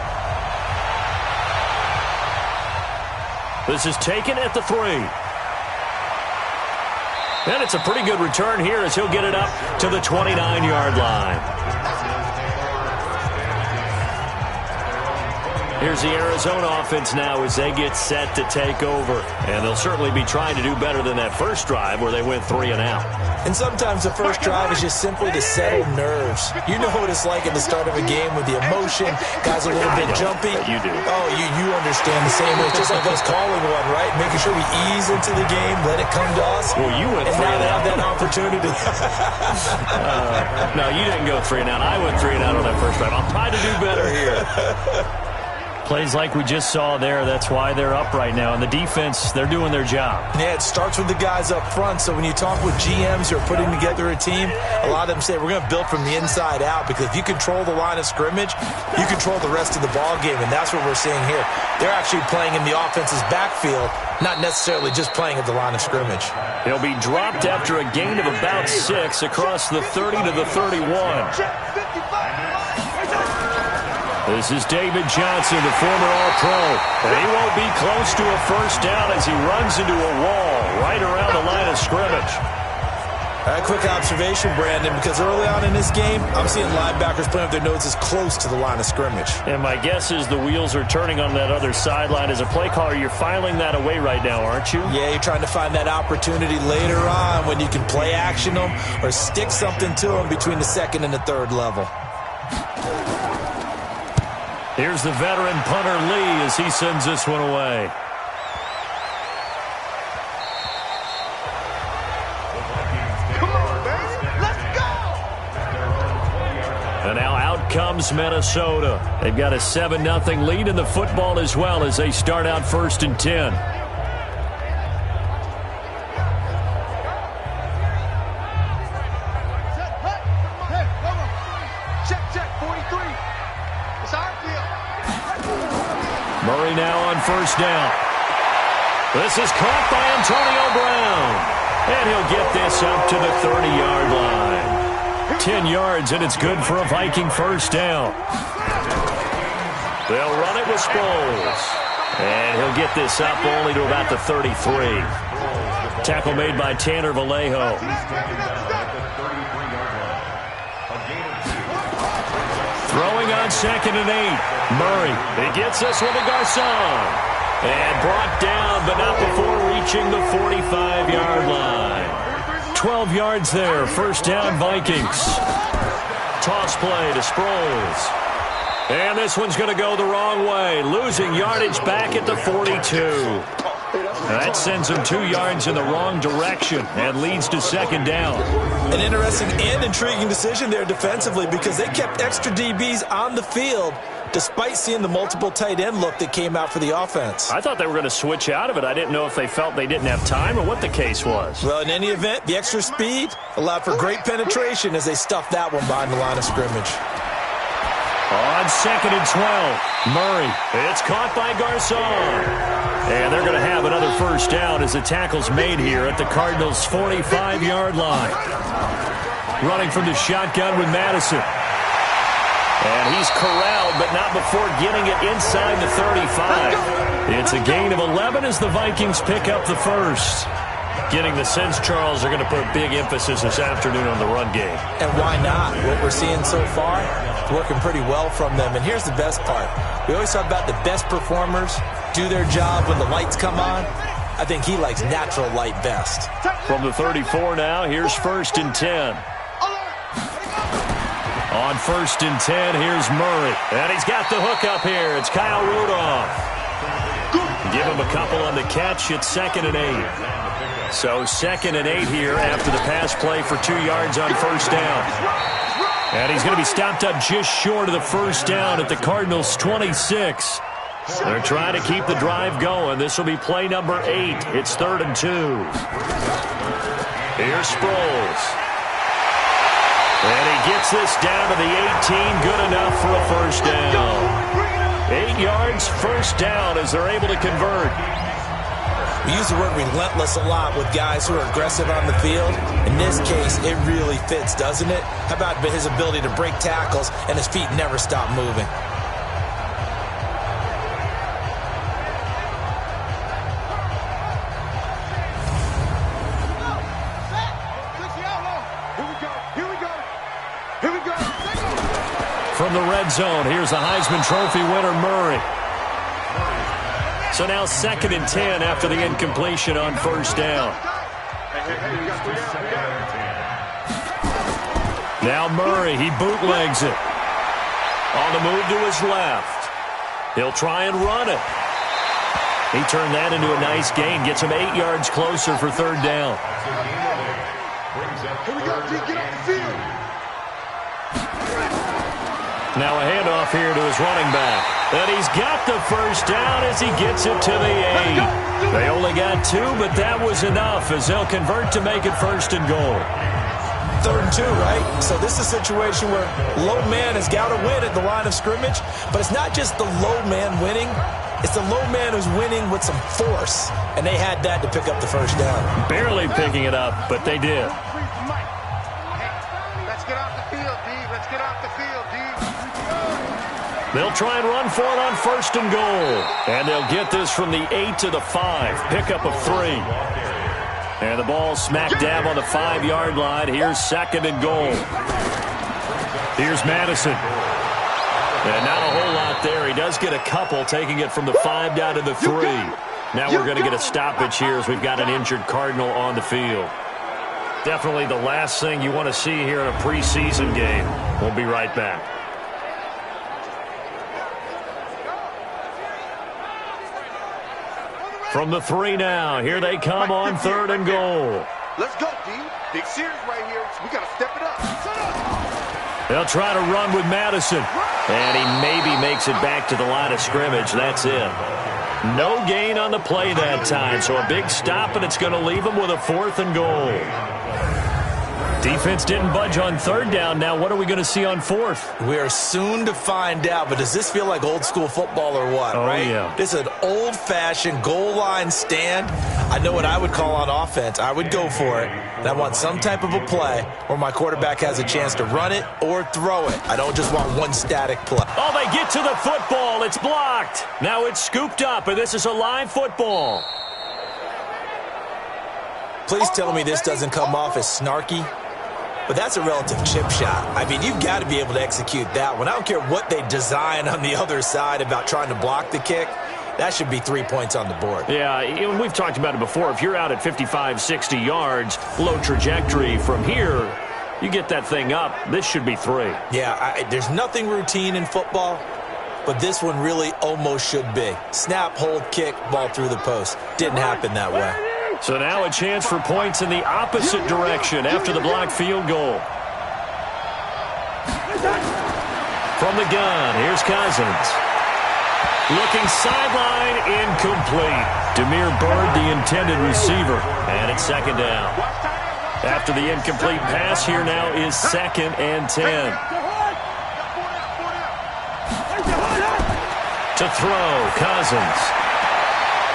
This is taken at the 3. And it's a pretty good return here as he'll get it up to the 29-yard line. Here's the Arizona offense now as they get set to take over. And they'll certainly be trying to do better than that first drive where they went 3 and out. And sometimes the first drive is just simply to settle nerves. You know what it's like at the start of a game with the emotion. Guys are a little bit jumpy. You do. Oh, you understand the same way. It's just like us calling one, right? Making sure we ease into the game, let it come to us. Well, you went 3 and out. And now they have that opportunity. No, you didn't go 3 and out. I went 3 and out on that first drive. I'll try to do better here. Plays like we just saw there, that's why they're up right now. And the defense, they're doing their job. Yeah, it starts with the guys up front. So when you talk with GMs who are putting together a team, a lot of them say we're going to build from the inside out, because if you control the line of scrimmage, you control the rest of the ball game, and that's what we're seeing here. They're actually playing in the offense's backfield, not necessarily just playing at the line of scrimmage. He'll be dropped after a gain of about 6 across the 30 to the 31. This is David Johnson, the former All-Pro. And he won't be close to a first down as he runs into a wall right around the line of scrimmage. A quick observation, Brandon, because early on in this game, I'm seeing linebackers playing with their noses close to the line of scrimmage. And my guess is the wheels are turning on that other sideline. As a play caller, you're filing that away right now, aren't you? Yeah, you're trying to find that opportunity later on when you can play action them or stick something to them between the second and the third level. Here's the veteran punter Lee as he sends this one away. Come on, baby. Let's go. And now out comes Minnesota. They've got a 7-0 lead in the football as well as they start out 1st and 10. Murray now on first down. This is caught by Antonio Brown. And he'll get this up to the 30-yard line. 10 yards, and it's good for a Viking first down. They'll run it with Sproles. And he'll get this up only to about the 33. Tackle made by Tanner Vallejo. Throwing on 2nd and 8. Murray, he gets this one to Garcon. And brought down, but not before reaching the 45-yard line. 12 yards there, first down Vikings. Toss play to Sproles. And this one's going to go the wrong way, losing yardage back at the 42. That sends him 2 yards in the wrong direction and leads to 2nd down. An interesting and intriguing decision there defensively, because they kept extra DBs on the field despite seeing the multiple tight end look that came out for the offense. I thought they were going to switch out of it. I didn't know if they felt they didn't have time or what the case was. Well, in any event, the extra speed allowed for great penetration as they stuffed that one behind the line of scrimmage. On 2nd and 12, Murray. It's caught by Garcon. And they're going to have another first down as the tackle's made here at the Cardinals' 45-yard line. Running from the shotgun with Madison. And he's corralled, but not before getting it inside the 35. It's a gain of 11 as the Vikings pick up the first. Getting the sense, Charles, are going to put big emphasis this afternoon on the run game. And why not? What we're seeing so far, working pretty well from them. And here's the best part. We always talk about the best performers do their job when the lights come on. I think he likes natural light best. From the 34 now, here's 1st and 10. On 1st and 10, here's Murray. And he's got the hook up here. It's Kyle Rudolph. Give him a couple on the catch. It's 2nd and 8. So 2nd and 8 here after the pass play for 2 yards on first down. And he's going to be stopped up just short of the first down at the Cardinals' 26. They're trying to keep the drive going. This will be play number 8. It's 3rd and 2. Here's Sproles. And he gets this down to the 18. Good enough for a first down. 8 yards, first down as they're able to convert. We use the word relentless a lot with guys who are aggressive on the field. In this case, it really fits, doesn't it? How about his ability to break tackles and his feet never stop moving? From the red zone, here's the Heisman Trophy winner, Murray. So now 2nd and 10 after the incompletion on first down. Now Murray, he bootlegs it. On the move to his left. He'll try and run it. He turned that into a nice gain. Gets him 8 yards closer for 3rd down. Here we go, G. Get off the field. Now a handoff here to his running back. And he's got the first down as he gets it to the 8. They only got 2, but that was enough as they'll convert to make it 1st and goal. 3rd and 2, right? So this is a situation where low man has got to win at the line of scrimmage, but it's not just the low man winning. It's the low man who's winning with some force, and they had that to pick up the first down. Barely picking it up, but they did. Let's get off the field, D. Let's get off the field, D. They'll try and run for it on 1st and goal. And they'll get this from the 8 to the 5. Pickup of 3. And the ball smack dab on the 5-yard line. Here's 2nd and goal. Here's Madison. And not a whole lot there. He does get a couple, taking it from the 5 down to the 3. Now we're going to get a stoppage here as we've got an injured Cardinal on the field. Definitely the last thing you want to see here in a preseason game. We'll be right back. From the 3 now, here they come on 3rd and goal. Let's go, D. Big series right here. We got to step it up. They'll try to run with Madison. And he maybe makes it back to the line of scrimmage. That's it. No gain on the play that time. So a big stop, and it's going to leave him with a 4th and goal. Defense didn't budge on 3rd down. Now what are we going to see on 4th? We are soon to find out, but does this feel like old school football or what, right? Yeah. This is an old-fashioned goal line stand. I know what I would call on offense. I would go for it, and I want some type of a play where my quarterback has a chance to run it or throw it. I don't just want one static play. Oh, they get to the football. It's blocked. Now it's scooped up, and this is a live football. Please tell me this doesn't come off as snarky. But that's a relative chip shot. I mean, you've got to be able to execute that one. I don't care what they design on the other side about trying to block the kick. That should be 3 points on the board. Yeah, and we've talked about it before. If you're out at 55, 60 yards, low trajectory from here, you get that thing up, this should be 3. Yeah, there's nothing routine in football, but this one really almost should be. Snap, hold, kick, ball through the post. Didn't happen that way. So now a chance for points in the opposite direction after the blocked field goal. From the gun, here's Cousins. Looking sideline, incomplete. Demir Bird, the intended receiver, and it's 2nd down. After the incomplete pass, here now is 2nd and 10. To throw, Cousins.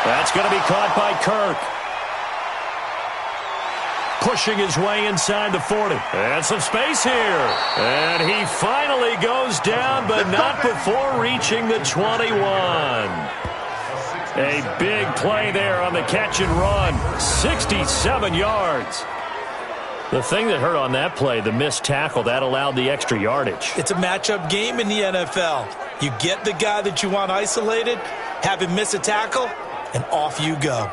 That's going to be caught by Kirk. Pushing his way inside the 40. And some space here. And he finally goes down, but not before reaching the 21. A big play there on the catch and run. 67 yards. The thing that hurt on that play, the missed tackle, that allowed the extra yardage. It's a matchup game in the NFL. You get the guy that you want isolated, have him miss a tackle, and off you go.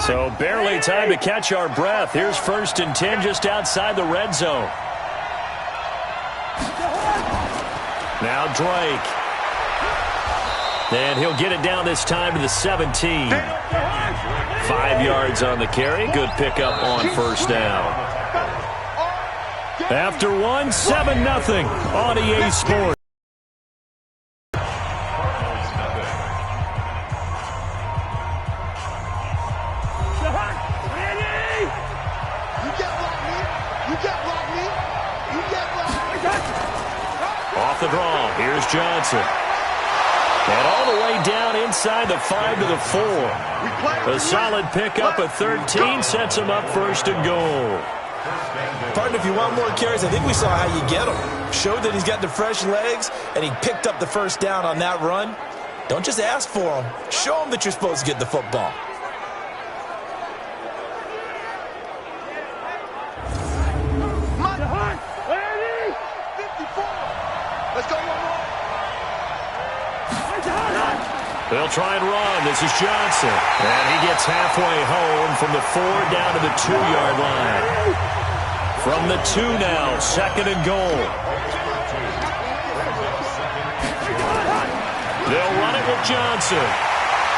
So barely time to catch our breath. Here's 1st and 10 just outside the red zone. Now Drake. And he'll get it down this time to the 17. 5 yards on the carry. Good pickup on 1st down. After 7-0 on EA Sports. Off the draw, here's Johnson. And all the way down inside the 5 to the 4. A solid pickup at 13 sets him up 1st and goal. Partner, if you want more carries, I think we saw how you get them. Showed that he's got the fresh legs, and he picked up the 1st down on that run. Don't just ask for them. Show them that you're supposed to get the football. They'll try and run. This is Johnson. And he gets halfway home from the 4 down to the 2-yard line. From the 2 now, 2nd and goal. They'll run it with Johnson.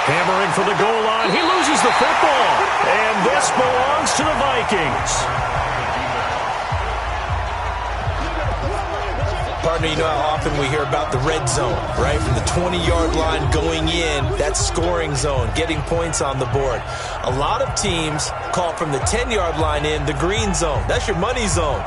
Hammering for the goal line. He loses the football. And this belongs to the Vikings. Partner, you know how often we hear about the red zone, right? From the 20-yard line going in, that scoring zone, getting points on the board. A lot of teams call from the 10-yard line in the green zone. That's your money zone.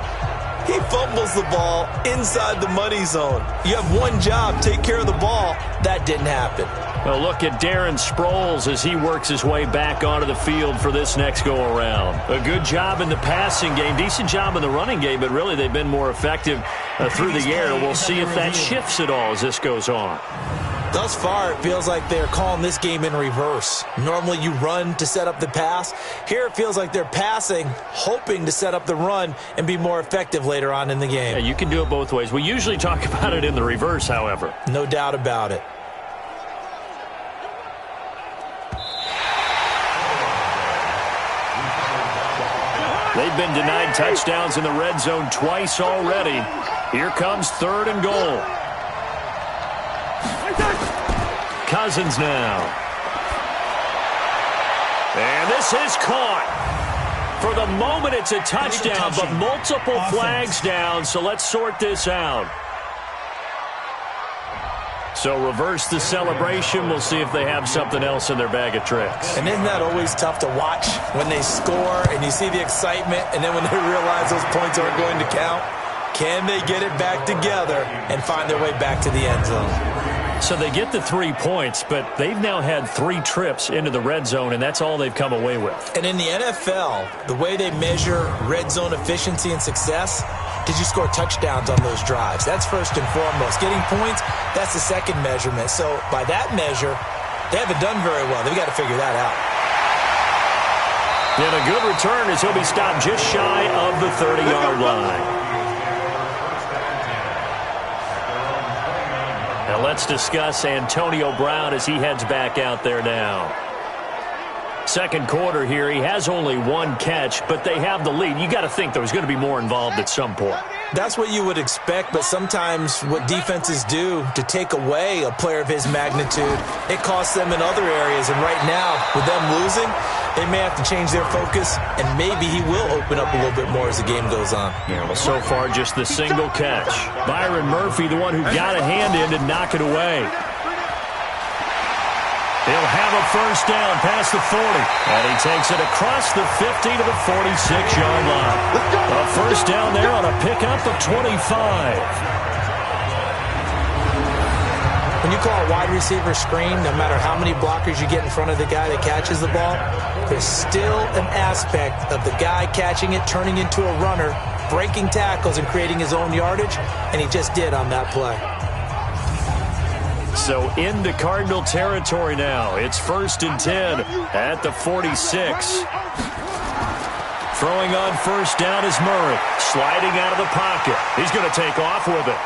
He fumbles the ball inside the money zone. You have one job, take care of the ball. That didn't happen. Well, look at Darren Sproles as he works his way back onto the field for this next go-around. A good job in the passing game, decent job in the running game, but really they've been more effective through the air. We'll see if that shifts at all as this goes on. Thus far, it feels like they're calling this game in reverse. Normally you run to set up the pass. Here it feels like they're passing, hoping to set up the run and be more effective later on in the game. Yeah, you can do it both ways. We usually talk about it in the reverse, however. No doubt about it. They've been denied touchdowns in the red zone twice already. Here comes 3rd and goal. Cousins now. And this is caught. For the moment, it's a touchdown, but multiple flags down, so let's sort this out. So reverse the celebration. We'll see if they have something else in their bag of tricks. And isn't that always tough to watch when they score and you see the excitement, and then when they realize those points aren't going to count? Can they get it back together and find their way back to the end zone? So they get the 3 points, but they've now had 3 trips into the red zone, and that's all they've come away with. And in the NFL, the way they measure red zone efficiency and success, did you score touchdowns on those drives? That's first and foremost. Getting points, that's the second measurement. So by that measure, they haven't done very well. They've got to figure that out. And a good return as he'll be stopped just shy of the 30-yard line. Now let's discuss Antonio Brown as he heads back out there now. Second quarter here, he has only 1 catch, but they have the lead. You got to think there's going to be more involved at some point. That's what you would expect, but sometimes what defenses do to take away a player of his magnitude, it costs them in other areas. And right now, with them losing, they may have to change their focus, and maybe he will open up a little bit more as the game goes on. Yeah, well, so far, just the single catch. Byron Murphy, the one who got a hand in to knock it away. He'll have a first down past the 40. And he takes it across the 50 to the 46-yard line. A first down there on a pickup of 25. When you call a wide receiver screen, no matter how many blockers you get in front of the guy that catches the ball, there's still an aspect of the guy catching it, turning into a runner, breaking tackles and creating his own yardage, and he just did on that play. So into Cardinal territory now. It's 1st and 10 at the 46. Throwing on first down is Murray. Sliding out of the pocket. He's going to take off with it.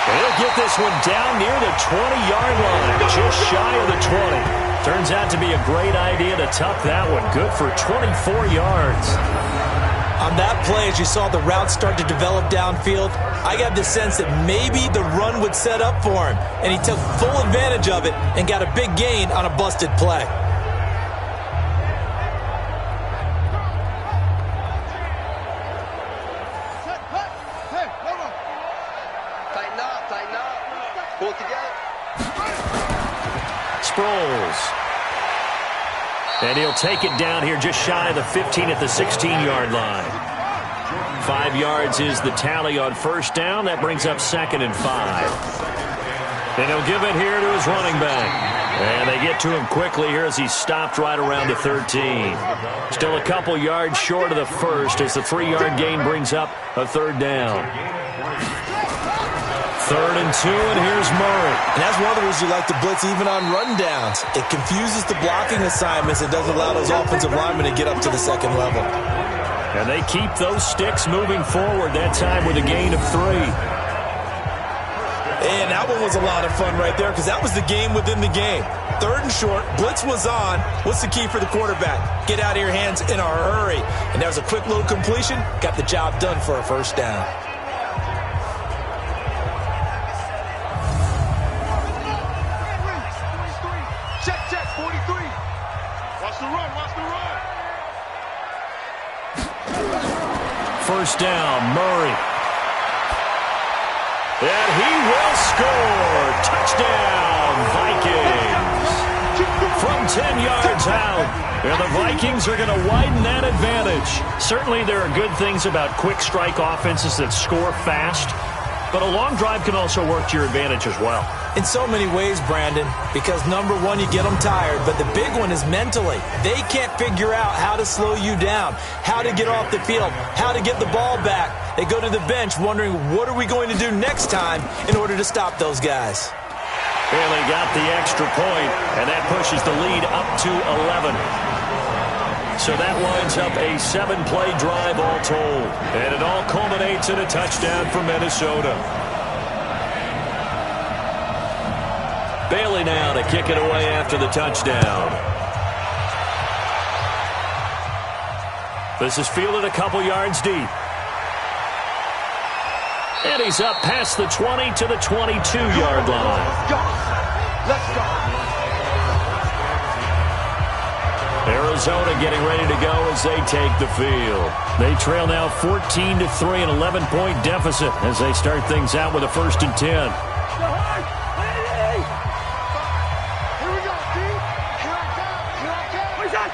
He'll get this one down near the 20-yard line. Just shy of the 20. Turns out to be a great idea to tuck that one. Good for 24 yards. On that play, as you saw the route start to develop downfield, I got the sense that maybe the run would set up for him, and he took full advantage of it and got a big gain on a busted play. Tighten up. Pull it together. Sproles. And he'll take it down here just shy of the 15 at the 16-yard line. 5 yards is the tally on first down. That brings up 2nd and 5. And he'll give it here to his running back. And they get to him quickly here as he's stopped right around the 13. Still a couple yards short of the first as the 3-yard gain brings up a 3rd down. 3rd and 2, and here's Murray. And that's one of the reasons you like to blitz even on rundowns. It confuses the blocking assignments. It doesn't allow those offensive linemen to get up to the second level. And they keep those sticks moving forward, that time with a gain of 3. And that one was a lot of fun right there because that was the game within the game. 3rd and short, blitz was on. What's the key for the quarterback? Get out of your hands in a hurry. And that was a quick little completion. Got the job done for a first down. Check, 43. Watch the run. First down, Murray. And he will score. Touchdown, Vikings. From 10 yards out. And the Vikings are going to widen that advantage. Certainly there are good things about quick strike offenses that score fast. But a long drive can also work to your advantage as well. In so many ways, Brandon, because number one, you get them tired, but the big one is mentally. They can't figure out how to slow you down, how to get off the field, how to get the ball back. They go to the bench wondering, what are we going to do next time in order to stop those guys? Bailey got the extra point, and that pushes the lead up to 11. So that lines up a 7-play drive all told. And it all culminates in a touchdown for Minnesota. Bailey now to kick it away after the touchdown. This is fielded a couple yards deep. And he's up past the 20 to the 22-yard line. Let's go. Arizona getting ready to go as they take the field. They trail now 14-3, an 11-point deficit as they start things out with a 1st and 10. Here we go, dude. Here I come. Where's that?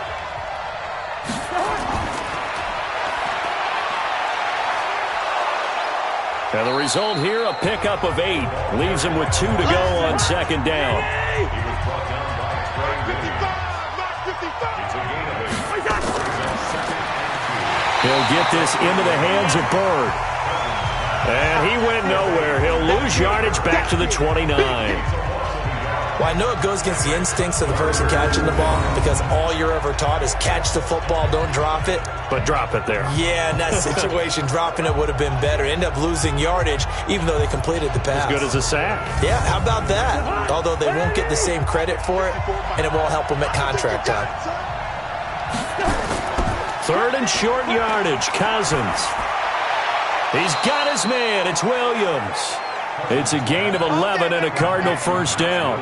And the result here, a pickup of 8. Leaves him with 2 to go on 2nd down. He was brought down by He'll get this into the hands of Bird. And he went nowhere. He'll lose yardage back to the 29. Well, I know it goes against the instincts of the person catching the ball because all you're ever taught is catch the football, don't drop it. But drop it there. Yeah, in that situation, dropping it would have been better. End up losing yardage, even though they completed the pass. As good as a sack. Yeah, how about that? Although they won't get the same credit for it, and it won't help them at contract time. 3rd and short yardage, Cousins. He's got his man. It's Williams. It's a gain of 11 and a Cardinal first down.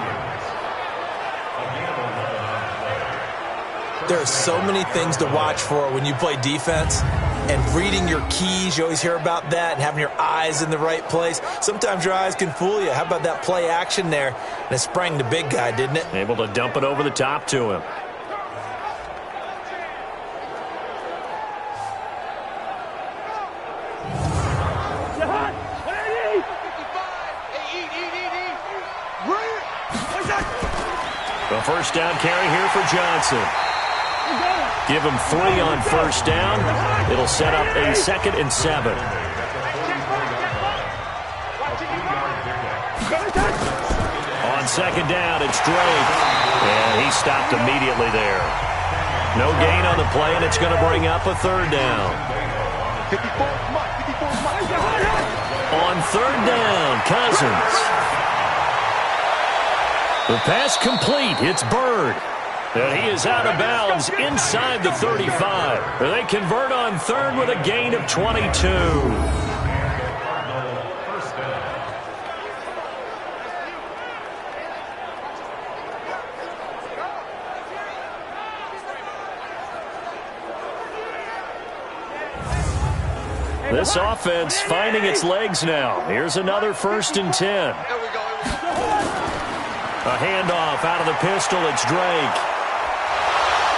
There are so many things to watch for when you play defense. And reading your keys, you always hear about that, and having your eyes in the right place. Sometimes your eyes can fool you. How about that play action there? And it sprang the big guy, didn't it? Able to dump it over the top to him. The first down carry here for Johnson. Give him 3 on first down. It'll set up a 2nd and 7. On 2nd down, it's Drake. And he stopped immediately there. No gain on the play, and it's going to bring up a 3rd down. On 3rd down, Cousins. The pass complete. It's Bird. And he is out of bounds inside the 35. They convert on 3rd with a gain of 22. This offense finding its legs now. Here's another 1st and 10. A handoff out of the pistol. It's Drake.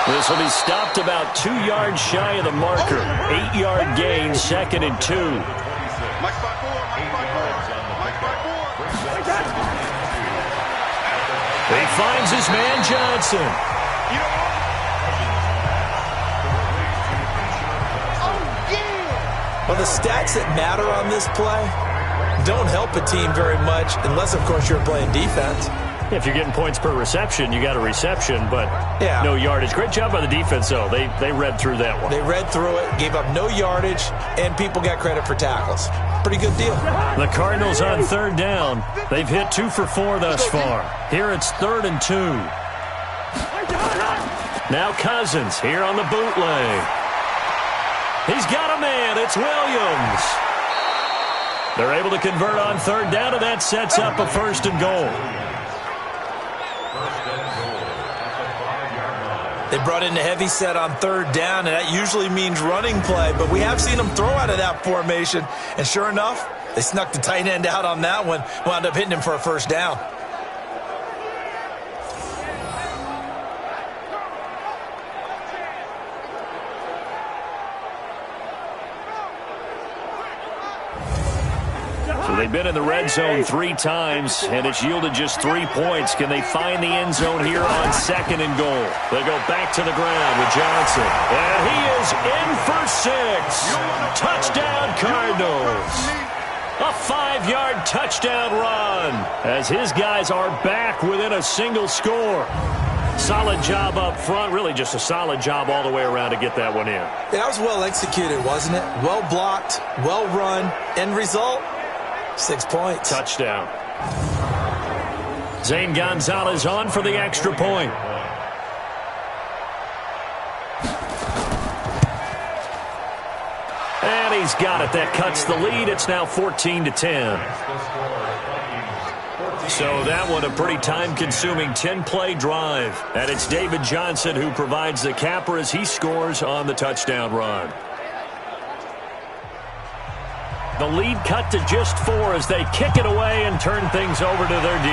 This will be stopped about 2 yards shy of the marker. 8-yard gain, 2nd and 2. He finds his man Johnson. Well, the stats that matter on this play don't help a team very much unless, of course, you're playing defense. If you're getting points per reception, you got a reception, but no yardage. Great job by the defense, though. They read through that one. They read through it, gave up no yardage, and people got credit for tackles. Pretty good deal. The Cardinals on third down. They've hit 2 for 4 thus far. Here it's 3rd and 2. Now Cousins here on the bootleg. He's got a man. It's Williams. They're able to convert on third down, and that sets up a 1st and goal. They brought in a heavy set on third down, and that usually means running play, but we have seen them throw out of that formation, and sure enough, they snuck the tight end out on that one, wound up hitting him for a 1st down. They've been in the red zone 3 times, and it's yielded just 3 points. Can they find the end zone here on 2nd and goal? They go back to the ground with Johnson. And he is in for 6. Touchdown, Cardinals. A 5-yard touchdown run as his guys are back within a single score. Solid job up front. Really just a solid job all the way around to get that one in. Yeah, that was well executed, wasn't it? Well blocked, well run. End result? 6 points. Touchdown. Zane Gonzalez on for the extra point. And he's got it. That cuts the lead. It's now 14-10. So that one a pretty time-consuming 10-play drive. And it's David Johnson who provides the capper as he scores on the touchdown run. The lead cut to just 4 as they kick it away and turn things over to their D.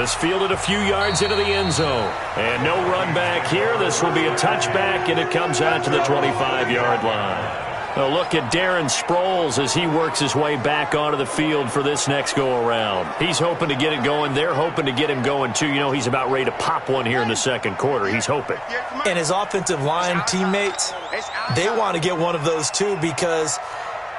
This fielded a few yards into the end zone. And no run back here. This will be a touchback, and it comes out to the 25-yard line. A look at Darren Sproles as he works his way back onto the field for this next go-around. He's hoping to get it going. They're hoping to get him going, too. You know, he's about ready to pop one here in the 2nd quarter. He's hoping. And his offensive line teammates, they want to get one of those, too, because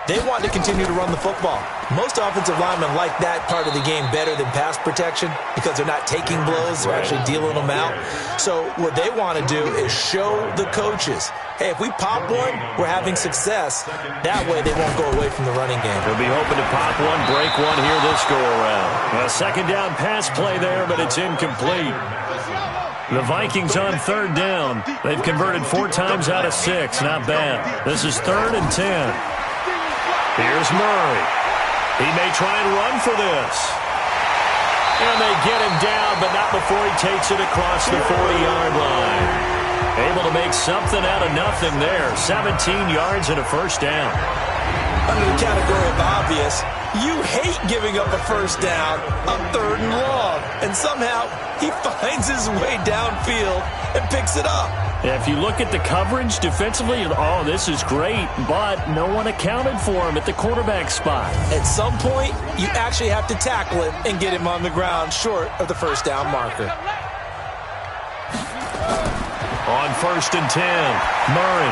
they want to continue to run the football. Most offensive linemen like that part of the game better than pass protection because they're not taking blows, they're actually dealing them out. So what they want to do is show the coaches, hey, if we pop one, we're having success. That way they won't go away from the running game. They'll be hoping to pop one, break one here this go-around. A 2nd down pass play there, but it's incomplete. The Vikings on third down. They've converted 4 times out of 6. Not bad. This is 3rd and 10. Here's Murray. He may try and run for this. And they get him down, but not before he takes it across the 40-yard line. Able to make something out of nothing there. 17 yards and a 1st down. Under the category of obvious, you hate giving up a 1st down on 3rd and long. And somehow he finds his way downfield and picks it up. Yeah, if you look at the coverage defensively, oh, this is great, but no one accounted for him at the quarterback spot. At some point, you actually have to tackle him and get him on the ground short of the 1st down marker. On 1st and 10, Murray.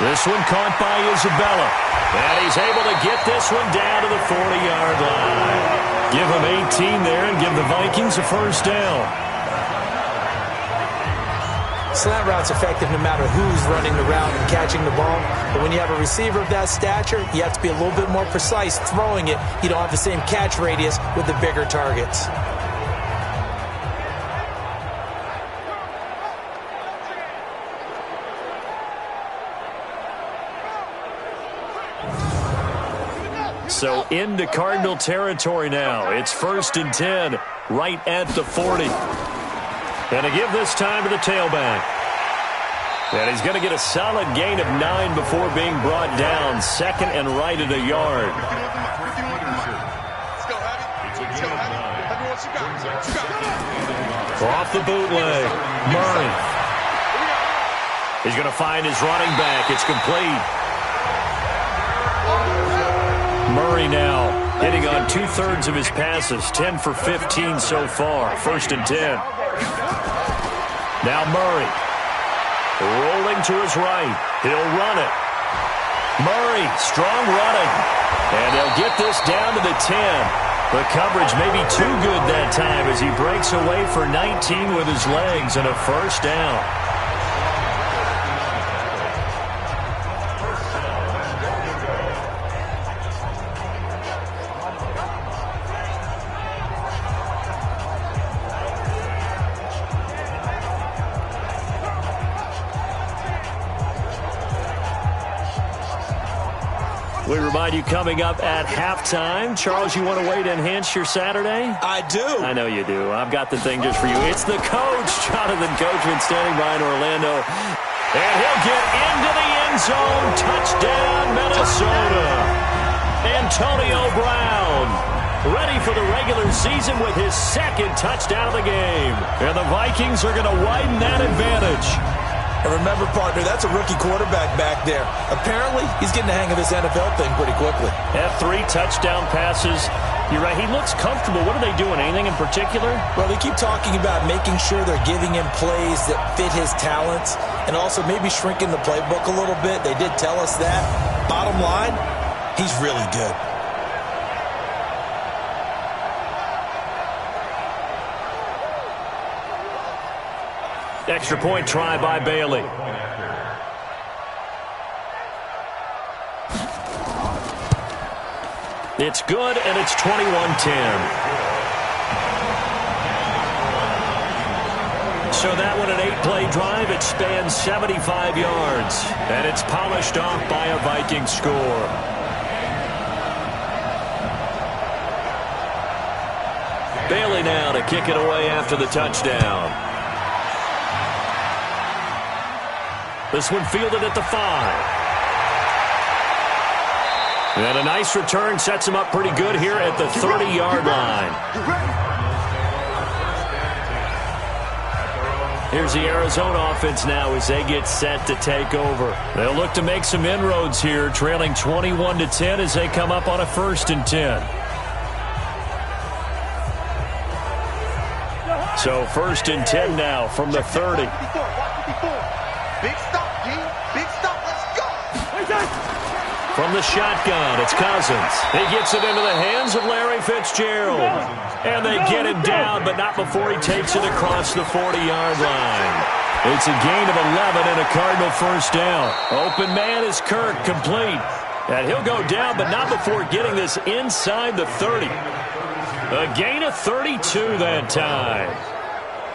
This one caught by Isabella. And he's able to get this one down to the 40-yard line. Give him 18 there and give the Vikings a 1st down. Slant route's effective no matter who's running the route and catching the ball. But when you have a receiver of that stature, you have to be a little bit more precise throwing it. You don't have the same catch radius with the bigger targets. So into Cardinal territory now. It's 1st and 10 right at the 40. And to give this time to the tailback. And he's going to get a solid gain of 9 before being brought down. 2nd and right at a yard. Off the bootleg. Murray. He's going to find his running back. It's complete. Murray now hitting on 2/3 of his passes. 10 for 15 so far. 1st and 10. Now Murray, rolling to his right. He'll run it. Murray, strong running. And they'll get this down to the 10. The coverage may be too good that time as he breaks away for 19 with his legs and a first down. We remind you coming up at halftime. Charles, you want a way to enhance your Saturday? I do. I know you do. I've got the thing just for you. It's the coach, Jonathan Coachman, standing by in Orlando. And he'll get into the end zone. Touchdown, Minnesota. Antonio Brown, ready for the regular season with his second touchdown of the game. And the Vikings are going to widen that advantage. And remember, partner, that's a rookie quarterback back there. Apparently, he's getting the hang of this NFL thing pretty quickly. Have 3 touchdown passes. You're right. He looks comfortable. What are they doing? Anything in particular? Well, they keep talking about making sure they're giving him plays that fit his talents and also maybe shrinking the playbook a little bit. They did tell us that. Bottom line, he's really good. Extra point try by Bailey. It's good, and it's 21-10. So that one, an 8-play drive. It spans 75 yards, and it's polished off by a Viking score. Bailey now to kick it away after the touchdown. This one fielded at the 5. And a nice return sets him up pretty good here at the 30-yard line. Here's the Arizona offense now as they get set to take over. They'll look to make some inroads here, trailing 21-10 as they come up on a 1st and 10. So 1st and 10 now from the 30. Big stop, G. Big stop. Let's go. From the shotgun, it's Cousins. He gets it into the hands of Larry Fitzgerald. And they get him down, but not before he takes it across the 40-yard line. It's a gain of 11 and a Cardinal first down. Open man is Kirk, complete. And he'll go down, but not before getting this inside the 30. A gain of 32 that time.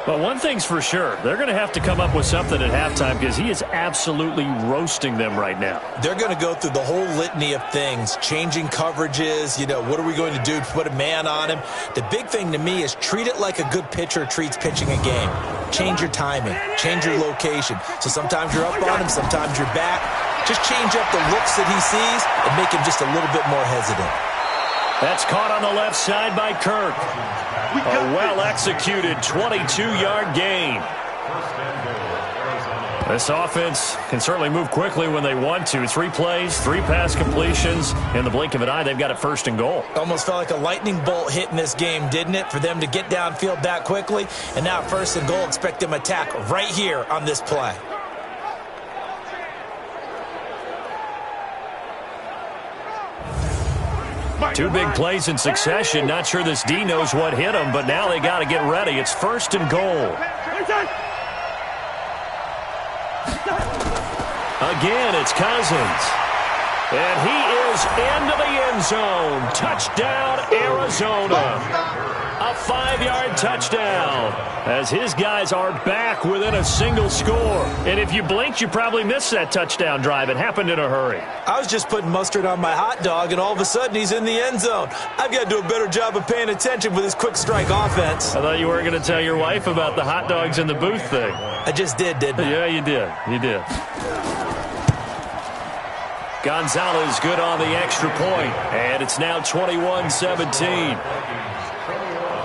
But one thing's for sure, they're going to have to come up with something at halftime because he is absolutely roasting them right now. They're going to go through the whole litany of things, changing coverages, what are we going to do to put a man on him? The big thing to me is treat it like a good pitcher treats pitching a game. Change your timing, change your location. So sometimes you're up on him, sometimes you're back. Just change up the looks that he sees and make him just a little bit more hesitant. That's caught on the left side by Kirk. A well-executed 22-yard gain. This offense can certainly move quickly when they want to. 3 plays, 3 pass completions. In the blink of an eye, they've got it 1st and goal. Almost felt like a lightning bolt hit in this game, didn't it? For them to get downfield that quickly. And now 1st and goal, expect them to attack right here on this play. Two big plays in succession. Not sure this D knows what hit him, but now they got to get ready. It's 1st and goal. Again, it's Cousins. And he is into the end zone. Touchdown, Arizona. A 5-yard touchdown as his guys are back within a single score. And if you blinked, you probably missed that touchdown drive. It happened in a hurry. I was just putting mustard on my hot dog, and all of a sudden he's in the end zone. I've got to do a better job of paying attention with this quick strike offense. I thought you weren't going to tell your wife about the hot dogs in the booth thing. I just didn't I? Yeah, you did. You did. Gonzalez good on the extra point, and it's now 21-17.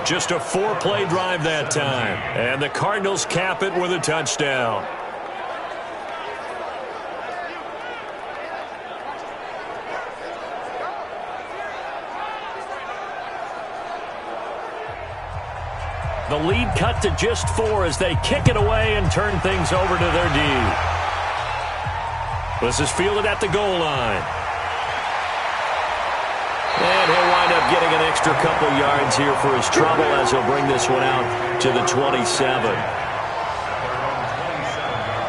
Just a 4-play drive that time, and the Cardinals cap it with a touchdown. The lead cut to just 4 as they kick it away and turn things over to their D. This is fielded at the goal line. And he'll wind up getting an extra couple yards here for his trouble as he'll bring this one out to the 27.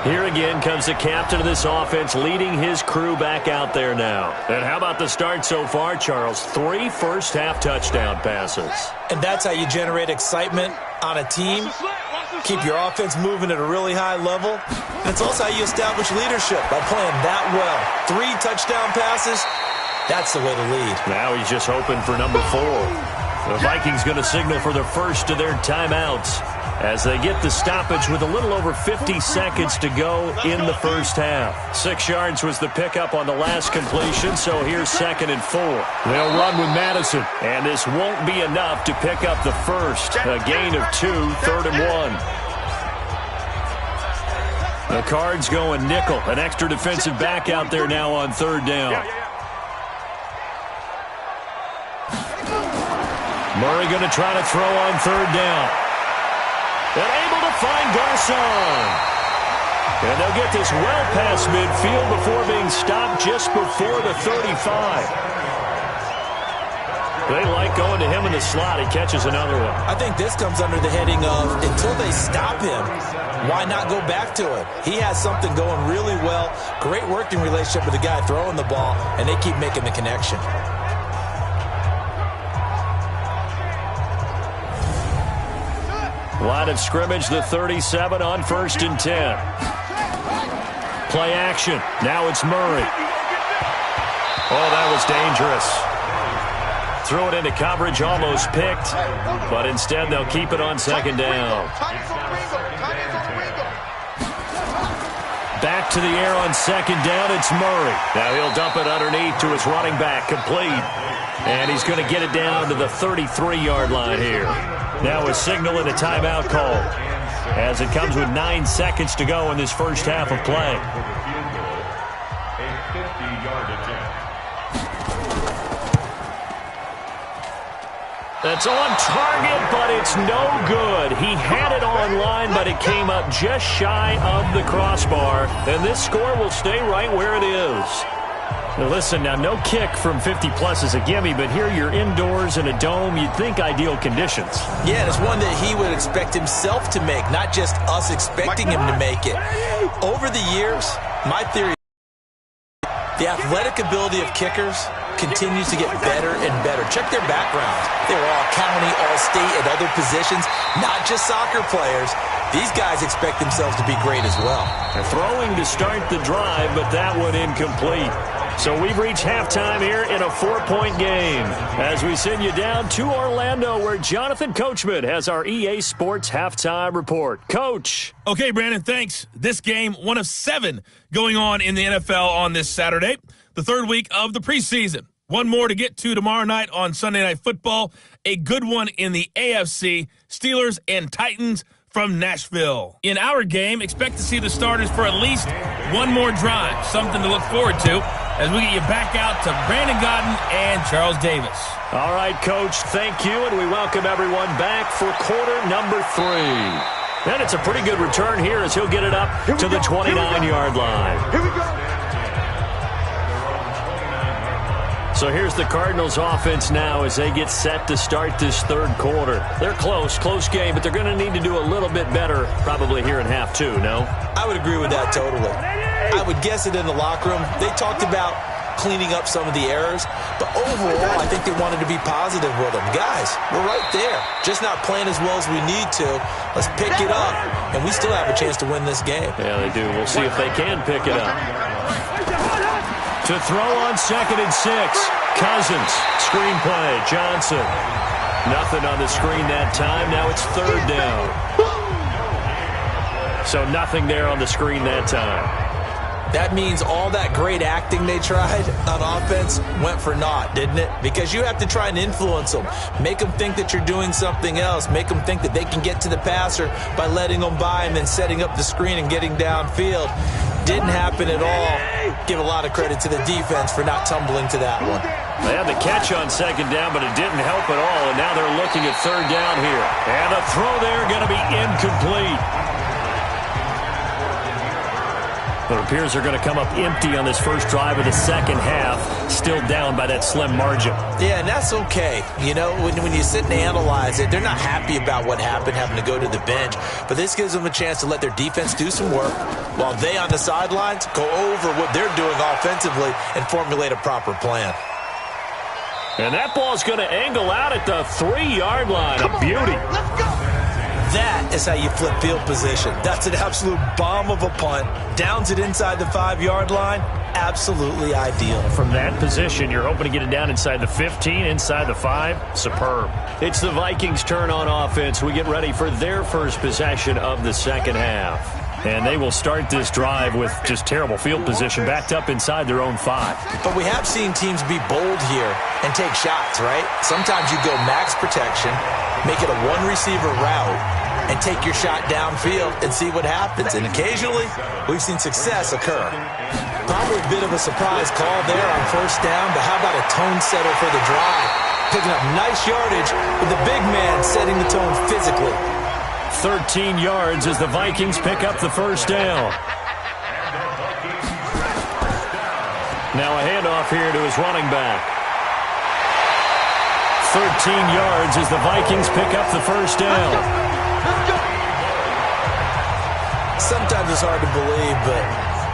Here again comes the captain of this offense leading his crew back out there now. And how about the start so far, Charles? 3 first-half touchdown passes. And that's how you generate excitement on a team. Keep your offense moving at a really high level. And it's also how you establish leadership by playing that well. 3 touchdown passes, that's the way to lead. Now he's just hoping for number 4. The Vikings going to signal for the first of their timeouts as they get the stoppage with a little over 50 seconds to go in the first half. 6 yards was the pickup on the last completion, so here's 2nd and 4. They'll run with Madison, and this won't be enough to pick up the first. A gain of 2, 3rd and 1. The Cards going nickel, an extra defensive back out there now on 3rd down. Murray going to try to throw on 3rd down. And able to find Garcon. And they'll get this well past midfield before being stopped just before the 35. They like going to him in the slot. He catches another one. I think this comes under the heading of until they stop him, why not go back to it? He has something going really well. Great working relationship with the guy throwing the ball, and they keep making the connection. Line of scrimmage, the 37 on 1st and 10. Play action. Now it's Murray. Oh, that was dangerous. Threw it into coverage, almost picked, but instead they'll keep it on 2nd down. Back to the air on 2nd down, it's Murray. Now he'll dump it underneath to his running back, complete. And he's going to get it down to the 33-yard line here. Now a signal and a timeout call as it comes with 9 seconds to go in this first half of play. A 50-yard attempt. That's on target, but it's no good. He had it on line, but it came up just shy of the crossbar. And this score will stay right where it is. Now listen, now no kick from 50-plus is a gimme, but here you're indoors in a dome. You'd think ideal conditions. Yeah, and it's one that he would expect himself to make, not just us expecting him to make it. Over the years, my theory is the athletic ability of kickers continues to get better and better. Check their background. They were all county, all state, and other positions, not just soccer players. These guys expect themselves to be great as well. They're throwing to start the drive, but that one incomplete. So we've reached halftime here in a 4-point game as we send you down to Orlando where Jonathan Coachman has our EA Sports halftime report. Coach. Okay, Brandon, thanks. This game, one of 7 going on in the NFL on this Saturday, the 3rd week of the preseason. One more to get to tomorrow night on Sunday Night Football. A good one in the AFC, Steelers and Titans from Nashville. In our game, expect to see the starters for at least one more drive, something to look forward to as we get you back out to Brandon Godden and Charles Davis. All right, Coach, thank you, and we welcome everyone back for quarter number 3. And it's a pretty good return here as he'll get it up to the 29-yard line. Here we go. So here's the Cardinals offense now as they get set to start this 3rd quarter. They're close game, but they're going to need to do a little bit better probably here in half 2, no? I would agree with that totally. I would guess it in the locker room. They talked about cleaning up some of the errors, but overall, I think they wanted to be positive with them. Guys, we're right there. Just not playing as well as we need to. Let's pick it up, and we still have a chance to win this game. Yeah, they do. We'll see if they can pick it up. To throw on 2nd and 6. Cousins. Screen play. Johnson. Nothing on the screen that time. Now it's 3rd down. So nothing there on the screen that time. That means all that great acting they tried on offense went for naught, didn't it? Because you have to try and influence them. Make them think that you're doing something else. Make them think that they can get to the passer by letting them by and then setting up the screen and getting downfield. Didn't happen at all. Give a lot of credit to the defense for not tumbling to that one. They had the catch on 2nd down, but it didn't help at all, and now they're looking at 3rd down here. And a throw there going to be incomplete. It appears they're going to come up empty on this first drive of the second half, still down by that slim margin. Yeah, and that's okay. You know, when you sit and analyze it, they're not happy about what happened, having to go to the bench. But this gives them a chance to let their defense do some work while they on the sidelines go over what they're doing offensively and formulate a proper plan. And that ball's going to angle out at the 3-yard line. A beauty. Let's go. That is how you flip field position. That's an absolute bomb of a punt. Downs it inside the 5-yard line. Absolutely ideal. From that position, you're hoping to get it down inside the 15, inside the 5. Superb. It's the Vikings' turn on offense. We get ready for their first possession of the second half. And they will start this drive with just terrible field position, backed up inside their own 5. But we have seen teams be bold here and take shots, right? Sometimes you go max protection, make it a one-receiver route, and take your shot downfield and see what happens. And occasionally, we've seen success occur. Probably a bit of a surprise call there on first down, but how about a tone setter for the drive? Picking up nice yardage with the big man setting the tone physically. 13 yards as the Vikings pick up the first down. Now a handoff here to his running back. 13 yards as the Vikings pick up the first down. Sometimes it's hard to believe, but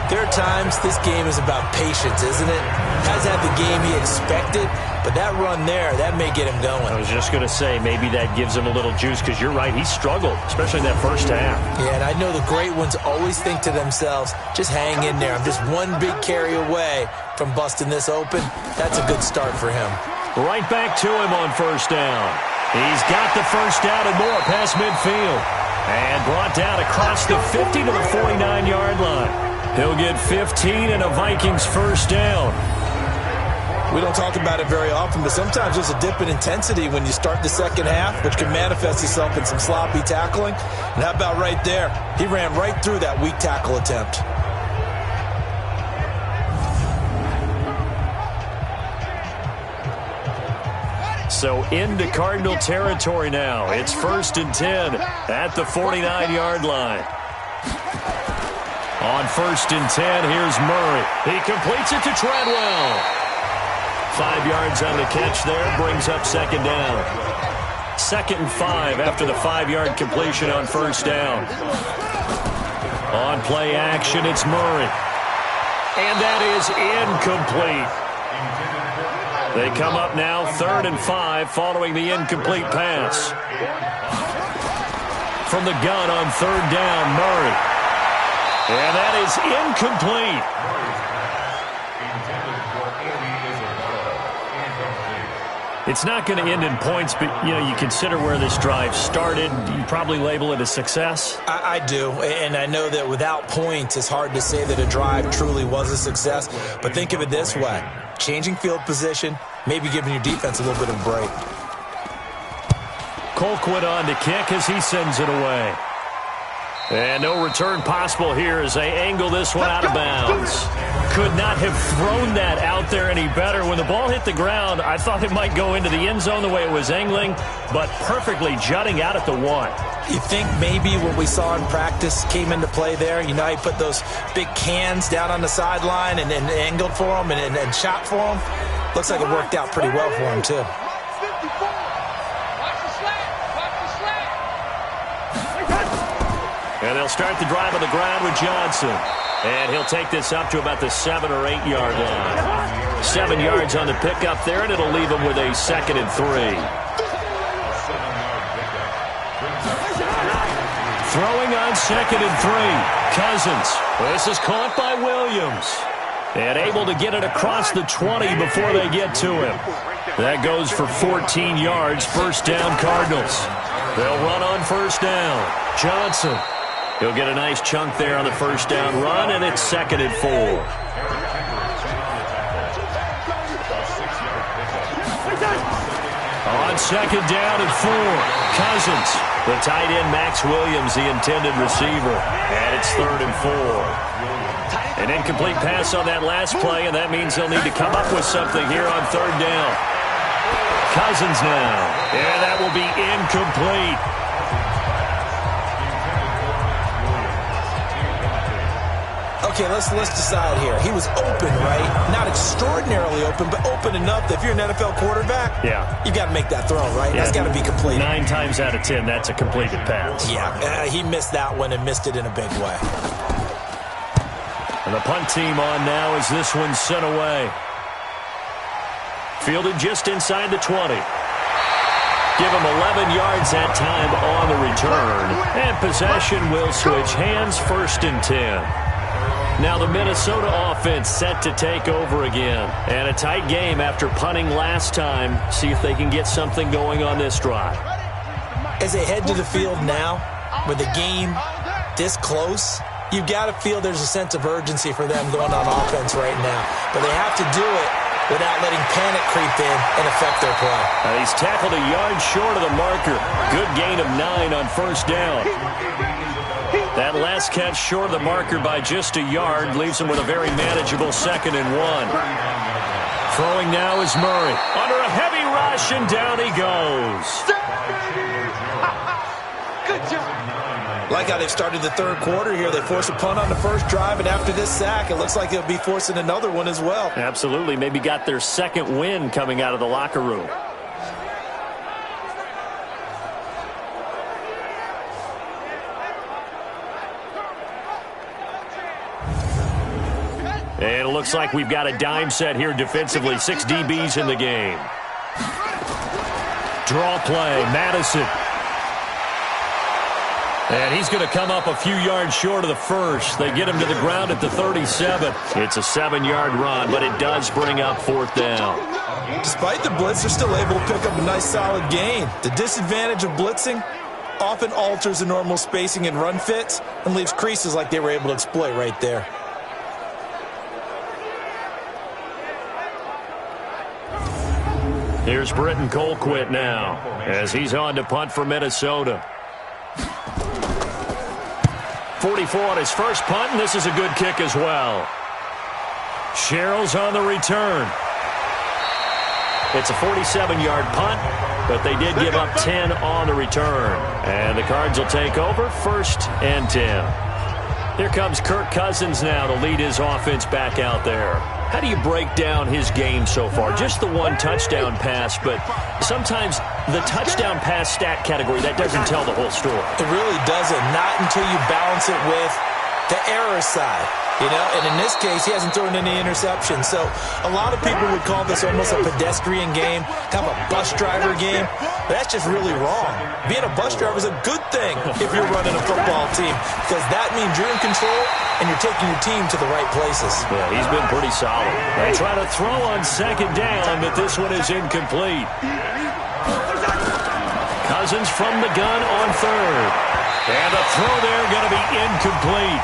there are times this game is about patience, isn't it? Hasn't had the game he expected, but that run there, that may get him going. I was just going to say, maybe that gives him a little juice, because you're right, he struggled, especially in that first half. Yeah, and I know the great ones always think to themselves, just hang in there. I'm just one big carry away from busting this open. That's a good start for him. Right back to him on first down. He's got the first down and more past midfield. And brought down across the 50 to the 49-yard line. He'll get 15 and a Vikings first down. We don't talk about it very often, but sometimes there's a dip in intensity when you start the second half, which can manifest itself in some sloppy tackling. And how about right there? He ran right through that weak tackle attempt. So into Cardinal territory now. It's 1st and 10 at the 49-yard line. On 1st and 10, here's Murray. He completes it to Treadwell. 5 yards on the catch there, brings up second down. 2nd and 5 after the 5-yard completion on first down. On play action, it's Murray. And that is incomplete. They come up now 3rd and 5 following the incomplete pass. From the gun on 3rd down, Murray. And that is incomplete. It's not going to end in points, but, you know, you consider where this drive started. You probably label it a success. I do, and I know that without points, it's hard to say that a drive truly was a success. But think of it this way. Changing field position, maybe giving your defense a little bit of a break. Colquitt on to kick as he sends it away. And no return possible here as they angle this one out of bounds. Could not have thrown that out there any better. When the ball hit the ground, I thought it might go into the end zone the way it was angling, but perfectly jutting out at the 1. You think maybe what we saw in practice came into play there? You know, he put those big cans down on the sideline and angled for them and shot for them. Looks like it worked out pretty well for him, too. And they'll start the drive on the ground with Johnson. And he'll take this up to about the 7 or 8 yard line. 7 yards on the pickup there, and it'll leave him with a 2nd and 3. Throwing on 2nd and 3. Cousins. This is caught by Williams. And able to get it across the 20 before they get to him. That goes for 14 yards. First down, Cardinals. They'll run on first down. Johnson. He'll get a nice chunk there on the first down run, and it's 2nd and 4. On 2nd down and 4, Cousins. The tight end, Max Williams, the intended receiver. And it's 3rd and 4. An incomplete pass on that last play, and that means they'll need to come up with something here on 3rd down. Cousins now. And that will be incomplete. Okay, let's decide here. He was open, right? Not extraordinarily open, but open enough that if you're an NFL quarterback, yeah, you got to make that throw, right? Yeah. That's got to be completed. 9 times out of 10, that's a completed pass. Yeah, he missed that one and missed it in a big way. And the punt team on now as this one's sent away. Fielded just inside the 20. Give him 11 yards that time on the return. And possession will switch hands, 1st and 10. Now the Minnesota offense set to take over again. And a tight game after punting last time. See if they can get something going on this drive. As they head to the field now, with the game this close, you've got to feel there's a sense of urgency for them going on offense right now. But they have to do it without letting panic creep in and affect their play. He's tackled a yard short of the marker. Good gain of 9 on 1st down. That last catch short of the marker by just a yard leaves him with a very manageable 2nd and 1. Throwing now is Murray. Under a heavy rush, and down he goes. Good job. Like how they've started the 3rd quarter here. They force a punt on the 1st drive, and after this sack, it looks like they'll be forcing another one as well. Absolutely. Maybe got their 2nd win coming out of the locker room. And it looks like we've got a dime set here defensively. 6 DBs in the game. Draw play, Madison. And he's going to come up a few yards short of the 1st. They get him to the ground at the 37. It's a 7-yard run, but it does bring up 4th down. Despite the blitz, they're still able to pick up a nice solid gain. The disadvantage of blitzing often alters the normal spacing and run fits and leaves creases like they were able to exploit right there. Here's Britton Colquitt now as he's on to punt for Minnesota. 44 on his first punt, and this is a good kick as well. Sherrill's on the return. It's a 47-yard punt, but they did give up 10 on the return. And the Cards will take over, 1st and 10. Here comes Kirk Cousins now to lead his offense back out there. How do you break down his game so far? Just the 1 touchdown pass, but sometimes the touchdown pass stat category, that doesn't tell the whole story. It really doesn't, not until you balance it with the error side. You know, and in this case, he hasn't thrown any interceptions. So a lot of people would call this almost a pedestrian game, kind of a bus driver game. But that's just really wrong. Being a bus driver is a good thing if you're running a football team, because that means you're in control and you're taking your team to the right places. Yeah, he's been pretty solid. They try to throw on 2nd down, but this one is incomplete. Cousins from the gun on 3rd. And the throw there going to be incomplete.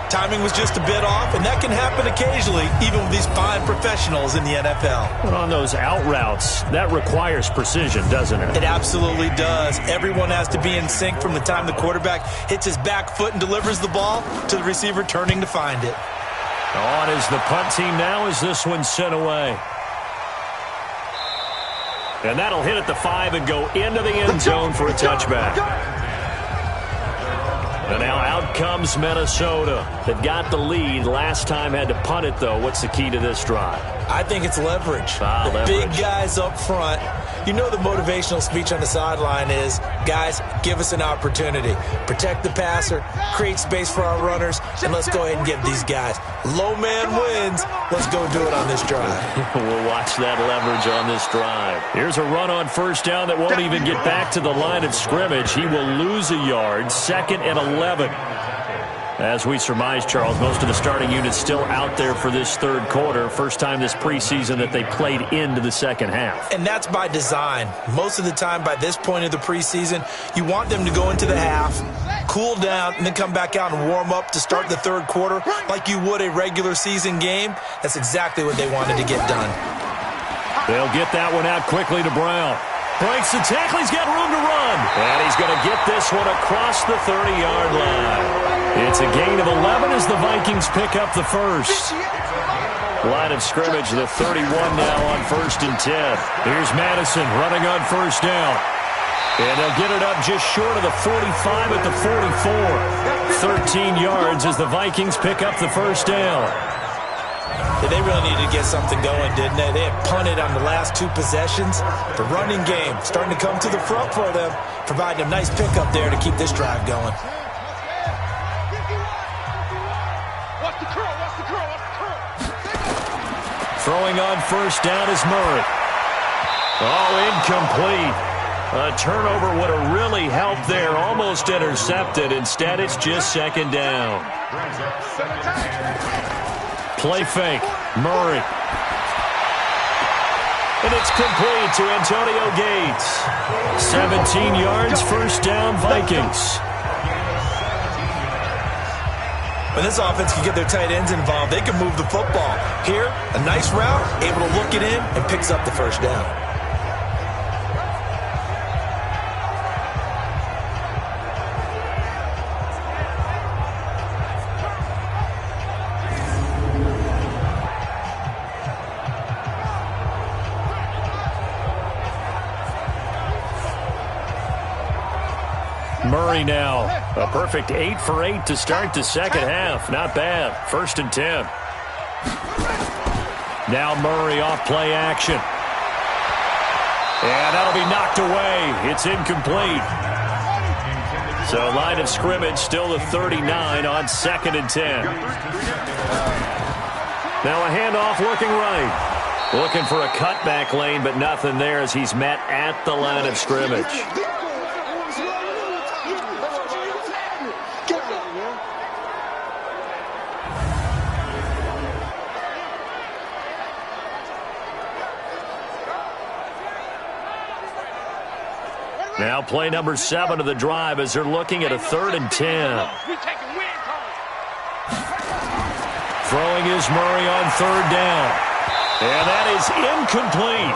Timing was just a bit off, and that can happen occasionally, even with these fine professionals in the NFL. But on those out routes, that requires precision, doesn't it? It absolutely does. Everyone has to be in sync from the time the quarterback hits his back foot and delivers the ball to the receiver turning to find it. On is the punt team now as this one's sent away. And that'll hit at the 5 and go into the end zone for a touchback. And now out comes Minnesota. They've got the lead. Last time had to punt it, though. What's the key to this drive? I think it's leverage. The leverage. Big guys up front. You know the motivational speech on the sideline is, guys, give us an opportunity. Protect the passer, create space for our runners, and let's go ahead and give these guys. Low man wins. Let's go do it on this drive. We'll watch that leverage on this drive. Here's a run on 1st down that won't even get back to the line of scrimmage. He will lose a yard. 2nd and 11. As we surmise, Charles, most of the starting units still out there for this 3rd quarter. First time this preseason that they played into the 2nd half. And that's by design. Most of the time by this point of the preseason, you want them to go into the half, cool down, and then come back out and warm up to start the 3rd quarter like you would a regular season game. That's exactly what they wanted to get done. They'll get that one out quickly to Brown. Breaks the tackle. He's got room to run. And he's going to get this one across the 30-yard line. It's a gain of 11 as the Vikings pick up the 1st. Line of scrimmage, the 31 now on 1st and 10. Here's Madison running on 1st down. And they'll get it up just short of the 45 at the 44. 13 yards as the Vikings pick up the first down. Yeah, they really needed to get something going, didn't they? They had punted on the last 2 possessions. The running game starting to come to the front for them, providing a nice pickup there to keep this drive going. Throwing on first down is Murray. Oh, incomplete. A turnover would have really helped there. Almost intercepted. Instead, it's just second down. Play fake. Murray. And it's complete to Antonio Gates. 17 yards, first down, Vikings. When this offense can get their tight ends involved, they can move the football. Here, a nice route, able to look it in, and picks up the first down. Murray now, a perfect 8 for 8 to start the second half. Not bad. 1st and 10. Now Murray off play action. And that'll be knocked away. It's incomplete. So line of scrimmage still the 39 on 2nd and 10. Now a handoff looking right. Looking for a cutback lane, but nothing there as he's met at the line of scrimmage. Now play number 7 of the drive as they're looking at a 3rd and 10. Throwing is Murray on 3rd down. And that is incomplete.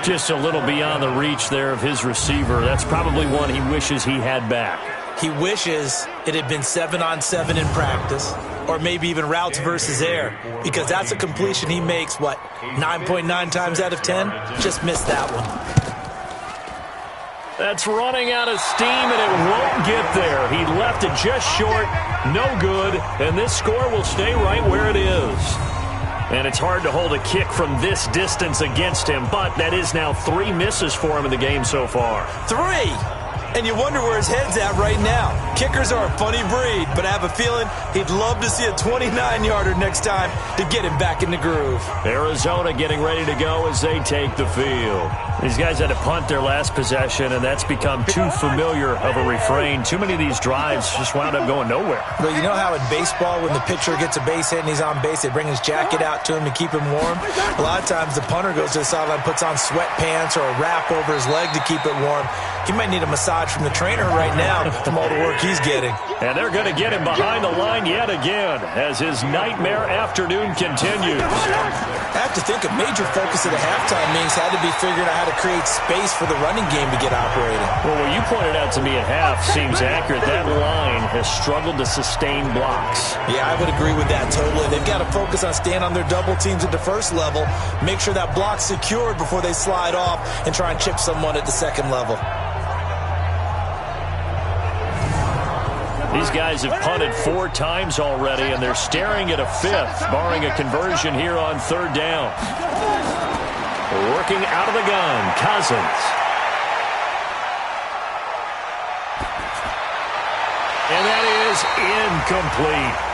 Just a little beyond the reach there of his receiver. That's probably one he wishes he had back. He wishes it had been 7-on-7 in practice, or maybe even routes versus air, because that's a completion he makes, 9.9 times out of 10? Just missed that one. That's running out of steam, and it won't get there. He left it just short, no good, and this score will stay right where it is. And it's hard to hold a kick from this distance against him, but that is now 3 misses for him in the game so far. 3! And you wonder where his head's at right now. Kickers are a funny breed, but I have a feeling he'd love to see a 29-yarder next time to get him back in the groove. Arizona getting ready to go as they take the field. These guys had to punt their last possession, and that's become too familiar of a refrain. Too many of these drives just wound up going nowhere. But you know how in baseball, when the pitcher gets a base hit and he's on base, they bring his jacket out to him to keep him warm? A lot of times the punter goes to the sideline, puts on sweatpants or a wrap over his leg to keep it warm. He might need a massage from the trainer right now from all the work he's getting. And they're going to get him behind the line yet again as his nightmare afternoon continues. I have to think a major focus of the halftime meetings had to be figuring out how to create space for the running game to get operating. Well, what you pointed out to me at half seems accurate. That line has struggled to sustain blocks. Yeah, I would agree with that totally. They've got to focus on staying on their double teams at the first level, make sure that block's secured before they slide off and try and chip someone at the second level. These guys have punted 4 times already, and they're staring at a 5th, barring a conversion here on 3rd down. Working out of the gun, Cousins. And that is incomplete.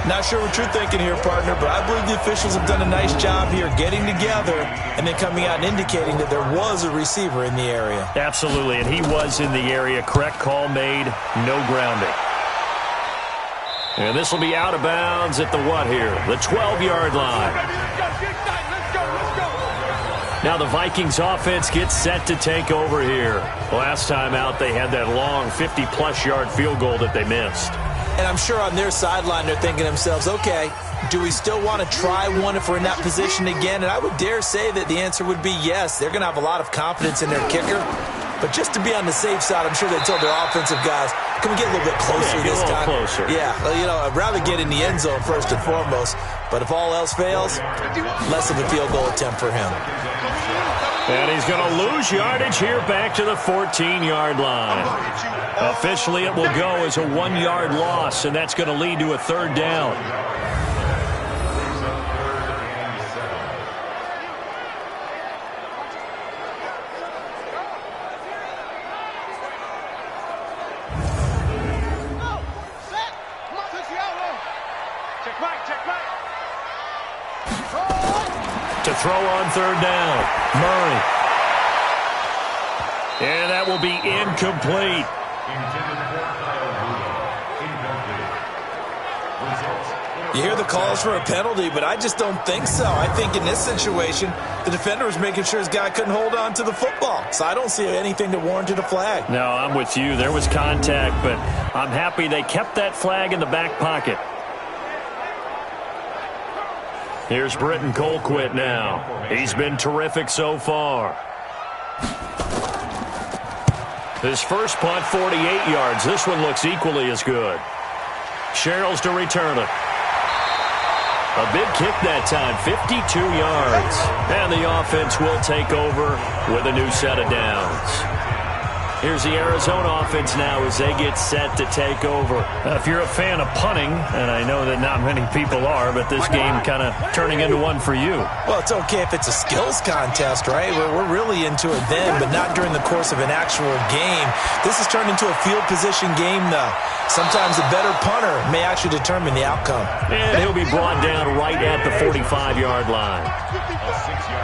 Not sure what you're thinking here, partner, but I believe the officials have done a nice job here getting together and then coming out and indicating that there was a receiver in the area. Absolutely, and he was in the area. Correct call made, no grounding. And this will be out of bounds at the what here? The 12-yard line. Now the Vikings offense gets set to take over here. Last time out, they had that long 50-plus yard field goal that they missed. And I'm sure on their sideline they're thinking to themselves, okay, do we still want to try one if we're in that position again? And I would dare say that the answer would be yes. They're going to have a lot of confidence in their kicker. But just to be on the safe side, I'm sure they told their offensive guys, can we get a little bit closer this time? Closer. Yeah, you know, I'd rather get in the end zone first and foremost, but if all else fails, less of a field goal attempt for him. And he's going to lose yardage here back to the 14-yard line. Officially, it will go as a 1-yard loss, and that's going to lead to a third down. To throw on third down, Murray. And that will be incomplete. You hear the calls for a penalty, but I just don't think so. I think in this situation, the defender was making sure his guy couldn't hold on to the football. So I don't see anything that warranted a flag. No, I'm with you. There was contact, but I'm happy they kept that flag in the back pocket. Here's Britton Colquitt now. He's been terrific so far. His first punt, 48 yards. This one looks equally as good. Sherrills to return it. A big kick that time, 52 yards. And the offense will take over with a new set of downs. Here's the Arizona offense now as they get set to take over. If you're a fan of punting, and I know that not many people are, but this game kind of turning into one for you. Well, it's okay if it's a skills contest, right? We're really into it then, but not during the course of an actual game. This has turned into a field position game, though. Sometimes a better punter may actually determine the outcome. And he'll be brought down right at the 45-yard line.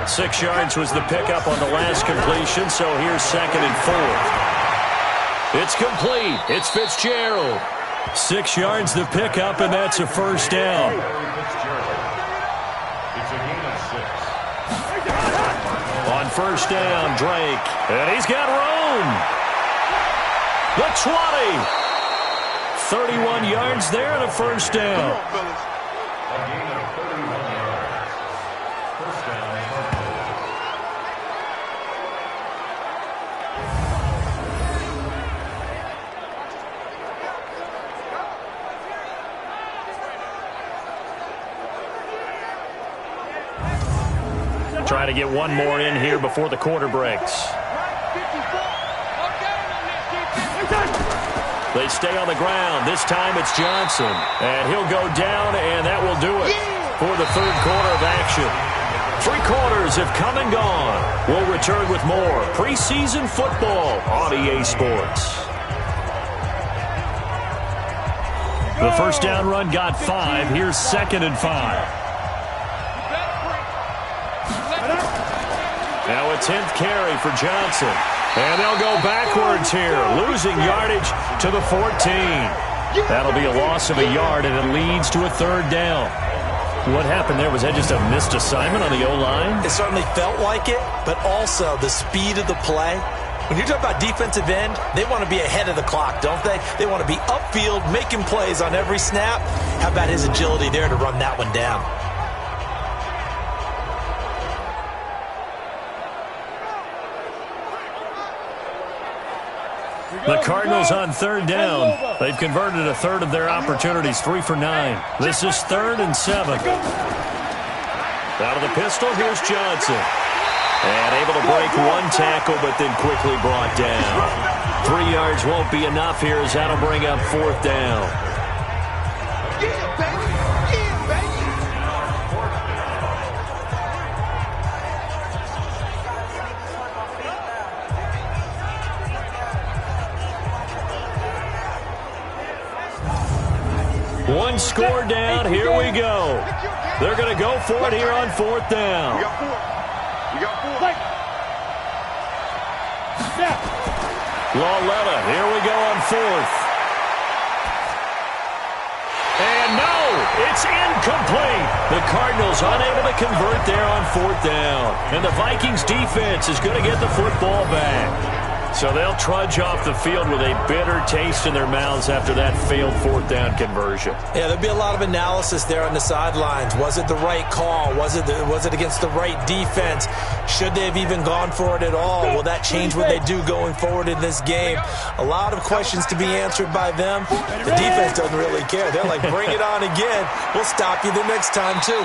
6 yards was the pickup on the last completion, so here's 2nd and 4. It's complete. It's Fitzgerald. 6 yards the pickup, and that's a first down. On first down, Drake. And he's got room. The 20. 31 yards there and a first down. Trying to get one more in here before the quarter breaks. They stay on the ground. This time it's Johnson. And he'll go down, and that will do it for the third quarter of action. 3 quarters have come and gone. We'll return with more preseason football on EA Sports. The first down run got 5. Here's 2nd and 5. Now a 10th carry for Johnson. And they'll go backwards here, losing yardage to the 14. That'll be a loss of a yard, and it leads to a third down. What happened there? Was that just a missed assignment on the O-line? It certainly felt like it, but also the speed of the play. When you talk about defensive end, they want to be ahead of the clock, don't they? They want to be upfield, making plays on every snap. How about his agility there to run that one down? The Cardinals on third down. They've converted a third of their opportunities, 3 for 9. This is 3rd and 7. Out of the pistol, here's Johnson. And able to break one tackle, but then quickly brought down. 3 yards won't be enough here as that'll bring up 4th down. One score down. Here we go. They're going to go for it here on 4th down. Lauletta, here we go on 4th. And no, it's incomplete. The Cardinals unable to convert there on 4th down. And the Vikings defense is going to get the football back. So they'll trudge off the field with a bitter taste in their mouths after that failed fourth down conversion. Yeah, there'll be a lot of analysis there on the sidelines. Was it the right call? Was it against the right defense? Should they have even gone for it at all? Will that change what they do going forward in this game? A lot of questions to be answered by them. The defense doesn't really care. They're like, bring it on again. We'll stop you the next time, too.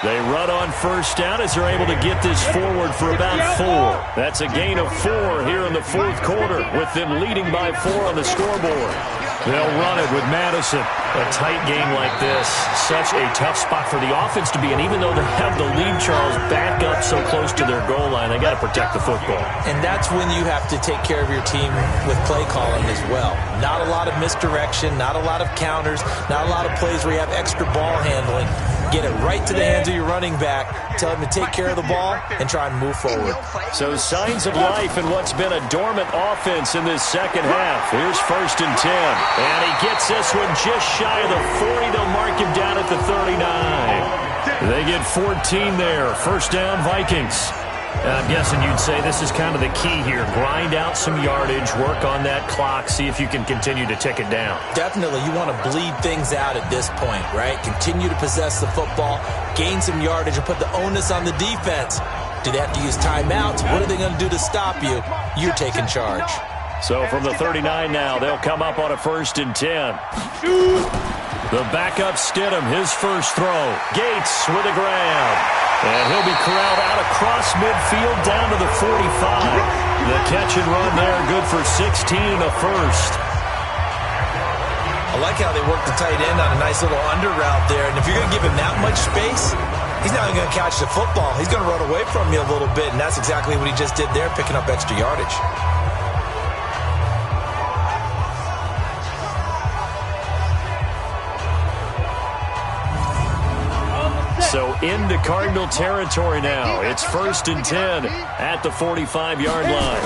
They run on first down as they're able to get this forward for about 4. That's a gain of 4 here in the fourth quarter, with them leading by 4 on the scoreboard. They'll run it with Madison. A tight game like this, such a tough spot for the offense to be in. Even though they have the lead, Charles, back up so close to their goal line, they got to protect the football. And that's when you have to take care of your team with play calling as well. Not a lot of misdirection, not a lot of counters, not a lot of plays where you have extra ball handling. Get it right to the hands of your running back. Tell him to take care of the ball and try and move forward. So signs of life in what's been a dormant offense in this second half. Here's 1st and 10. And he gets this one just shy of the 40. They'll mark him down at the 39. They get 14 there. First down, Vikings. I'm guessing you'd say this is kind of the key here. Grind out some yardage, work on that clock, see if you can continue to tick it down. Definitely. You want to bleed things out at this point, right? Continue to possess the football, gain some yardage, and put the onus on the defense. Do they have to use timeouts? What are they going to do to stop you? You're taking charge. So from the 39 now, they'll come up on a 1st and 10. The backup Stidham, his first throw. Gates with a grab. And he'll be corralled out across midfield down to the 45. The catch and run there, good for 16 and a first. I like how they work the tight end on a nice little under route there. And if you're going to give him that much space, he's not even going to catch the football. He's going to run away from you a little bit, and that's exactly what he just did there, picking up extra yardage. So into Cardinal territory now. It's 1st and 10 at the 45-yard line.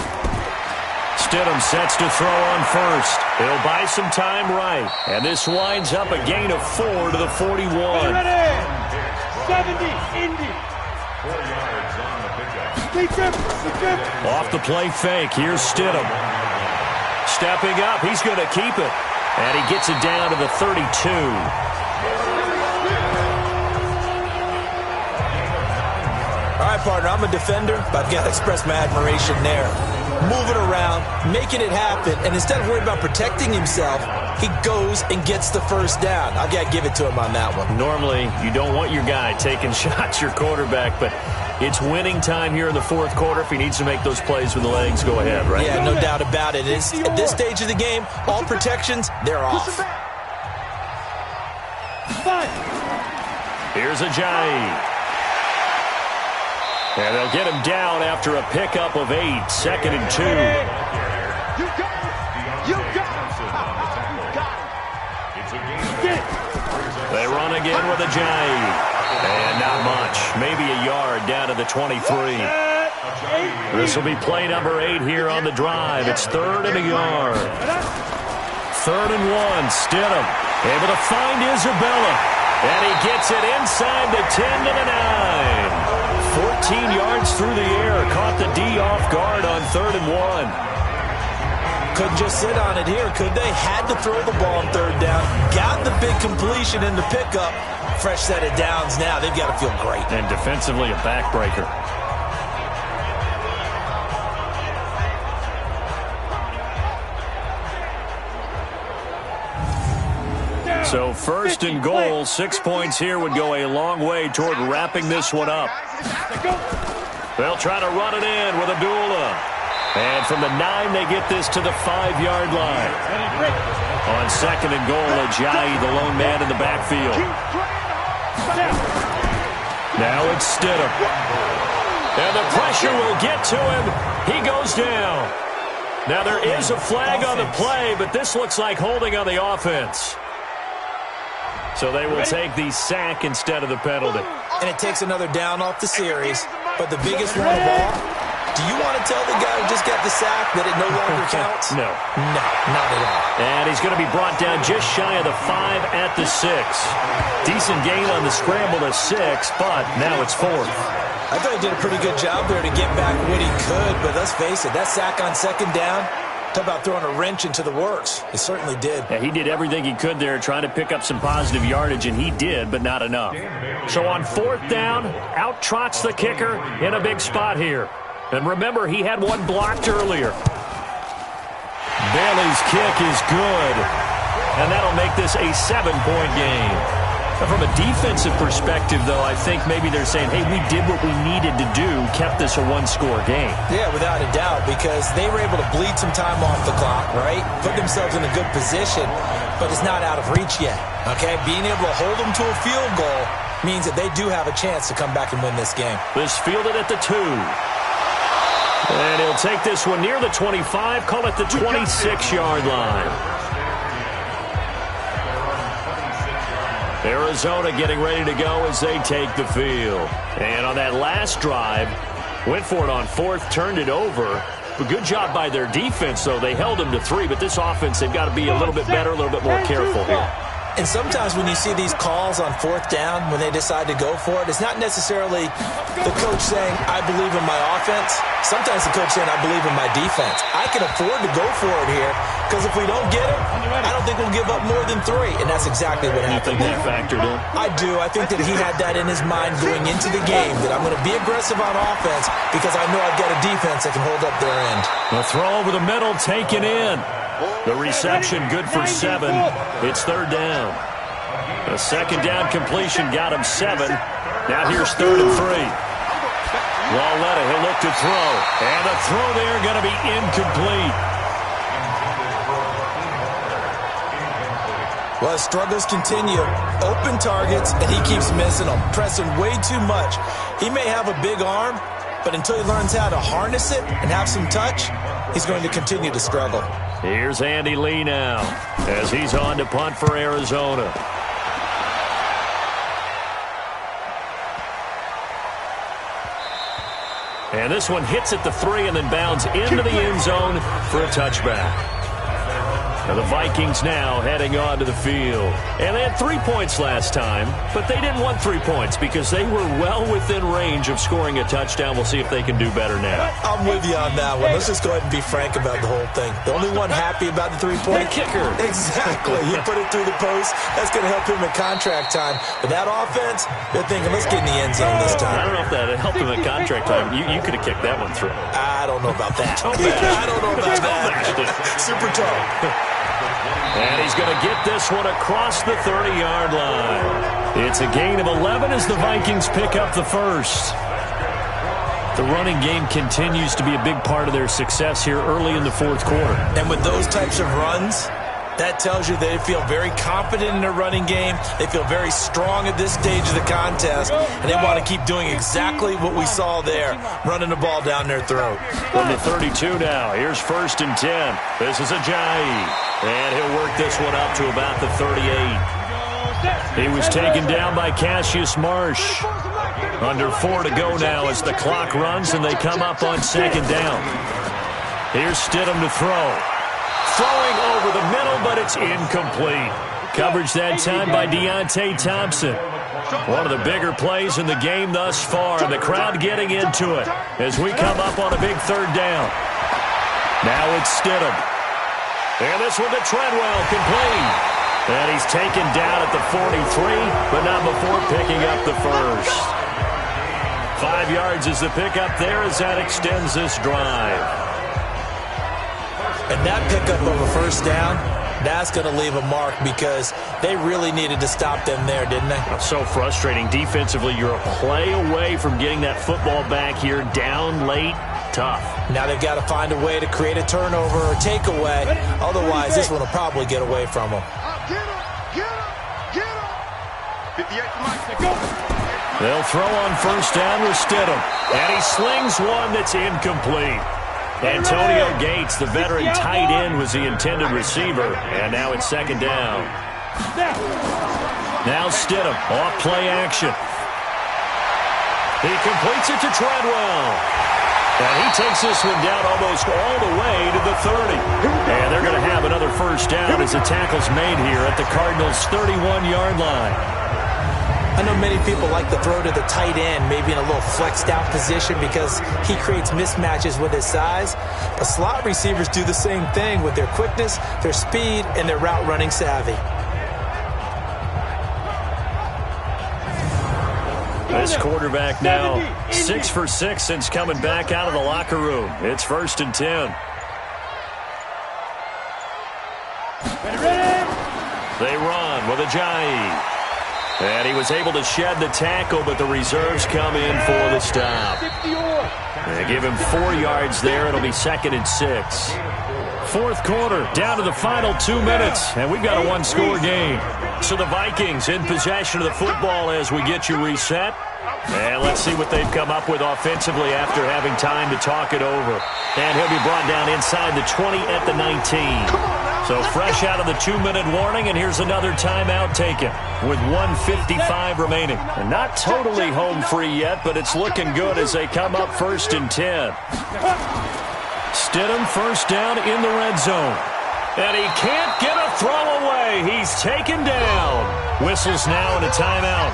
Stidham sets to throw on first. He'll buy some time right. And this winds up a gain of 4 to the 41. 70, Indy. 4 yards on the pickup. Off the play fake. Here's Stidham. Stepping up. He's going to keep it. And he gets it down to the 32. All right, partner, I'm a defender, but I've got to express my admiration there. Moving around, making it happen, and instead of worrying about protecting himself, he goes and gets the first down. I've got to give it to him on that one. Normally, you don't want your guy taking shots, your quarterback, but it's winning time here in the fourth quarter. If he needs to make those plays with the legs, go ahead, right? Yeah, no doubt about it. At this stage of the game, all protections, they're off. Here's Ajayi. And they'll get him down after a pickup of 8. 2nd and 2. You got it. You got it. They run again with Ajayi. And not much. Maybe a yard down to the 23. This will be play number 8 here on the drive. It's 3rd and a yard. 3rd and 1. Stidham able to find Isabella. And he gets it inside the 10 to the 9. 14 yards through the air. Caught the D off guard on 3rd and 1. Couldn't just sit on it here, could they? Had to throw the ball on 3rd down. Got the big completion in the pickup. Fresh set of downs now. They've got to feel great. And defensively a backbreaker. So 1st and goal, 6 points here would go a long way toward wrapping this one up. They'll try to run it in with Abdullah. And from the 9, they get this to the 5-yard line. On 2nd and goal, Ajayi, the lone man in the backfield. Now it's Stidham. And the pressure will get to him. He goes down. Now there is a flag on the play, but this looks like holding on the offense. So they will take the sack instead of the penalty. And it takes another down off the series. But the biggest one of all, Do you want to tell the guy who just got the sack that it no longer counts? No. No, not at all. And he's going to be brought down just shy of the 5 at the 6. Decent gain on the scramble to 6, but now it's 4th. I thought he did a pretty good job there to get back what he could, but let's face it, that sack on 2nd down, talk about throwing a wrench into the works. It certainly did. Yeah, he did everything he could there trying to pick up some positive yardage, and he did, but not enough. So on 4th down, out trots the kicker in a big spot here. And remember, he had one blocked earlier. Bailey's kick is good, and that'll make this a 7-point game. Now, from a defensive perspective, though, I think maybe they're saying, hey, we did what we needed to do, kept this a one-score game. Yeah, without a doubt, because they were able to bleed some time off the clock, right? Put themselves in a good position, but it's not out of reach yet, okay? Being able to hold them to a field goal means that they do have a chance to come back and win this game. This fielded at the 2. And he'll take this one near the 25, call it the 26-yard line. Arizona getting ready to go as they take the field. And on that last drive, went for it on 4th, turned it over. But good job by their defense, though. They held them to 3, but this offense, they've got to be a little bit better, a little bit more careful here. And sometimes when you see these calls on 4th down, when they decide to go for it, it's not necessarily the coach saying, I believe in my offense. Sometimes the coach saying, I believe in my defense. I can afford to go for it here because if we don't get it, I don't think we'll give up more than 3. And that's exactly what happened there. You think that factored in? I do. I think that he had that in his mind going into the game, that I'm going to be aggressive on offense because I know I've got a defense that can hold up their end. The throw over the middle taken in. The reception good for 7. It's 3rd down. A 2nd down completion got him 7. Now here's 3rd and 3. Walletta, he'll look to throw. And the throw there going to be incomplete. Well, struggles continue. Open targets, and he keeps missing them, pressing way too much. He may have a big arm, but until he learns how to harness it and have some touch, he's going to continue to struggle. Here's Andy Lee now as he's on to punt for Arizona. And this one hits at the 3 and then bounds into the end zone for a touchback. Now the Vikings now heading on to the field. And they had 3 points last time, but they didn't want 3 points because they were well within range of scoring a touchdown. We'll see if they can do better now. I'm with you on that one. Let's just go ahead and be frank about the whole thing. The only one happy about the 3-point kicker. Exactly. You put it through the post. That's going to help him at contract time. But that offense, they're thinking, let's get in the end zone this time. I don't know if that helped him at contract time. You could have kicked that one through. I don't know about that. I don't know about that. Super tough. And he's going to get this one across the 30-yard line. It's a gain of 11 as the Vikings pick up the first. The running game continues to be a big part of their success here early in the 4th quarter. And with those types of runs, that tells you they feel very confident in their running game. They feel very strong at this stage of the contest, and they want to keep doing exactly what we saw there, running the ball down their throat. From the 32 now, here's 1st and 10. This is Ajayi, and he'll work this one up to about the 38. He was taken down by Cassius Marsh. Under 4 to go now as the clock runs, and they come up on 2nd down. Here's Stidham to throw. Throwing over the middle, but it's incomplete. Coverage that time by Deontay Thompson. One of the bigger plays in the game thus far, and the crowd getting into it as we come up on a big 3rd down. Now it's Stidham. And this one to Treadwell, complete. And he's taken down at the 43, but not before picking up the first. 5 yards is the pickup there as that extends this drive. And that pickup of a 1st down, that's going to leave a mark because they really needed to stop them there, didn't they? That's so frustrating. Defensively, you're a play away from getting that football back here down late. Tough. Now they've got to find a way to create a turnover or takeaway. Otherwise, this one will probably get away from them. Get him. 58 to Mike. Go. They'll throw on 1st down with Stidham. And he slings one that's incomplete. Antonio Gates, the veteran tight end, was the intended receiver. And now it's 2nd down. Now Stidham, off play action. He completes it to Treadwell. And he takes this one down almost all the way to the 30. And they're going to have another first down as the tackle's made here at the Cardinals' 31-yard line. I know many people like to throw to the tight end, maybe in a little flexed out position because he creates mismatches with his size. But slot receivers do the same thing with their quickness, their speed, and their route running savvy. This quarterback now 6 for 6 since coming back out of the locker room. It's 1st and 10. They run with Ajayi. And he was able to shed the tackle, but the reserves come in for the stop. They give him 4 yards there. It'll be 2nd and 6. 4th quarter, down to the final 2 minutes, and we've got a one-score game. So the Vikings in possession of the football as we get you reset. And let's see what they've come up with offensively after having time to talk it over. And he'll be brought down inside the 20 at the 19. So fresh out of the 2-minute warning, and here's another timeout taken with 1:55 remaining. And not totally home free yet, but it's looking good as they come up 1st and 10. Stidham first down in the red zone. And he can't get a throw away. He's taken down. Whistles now and a timeout.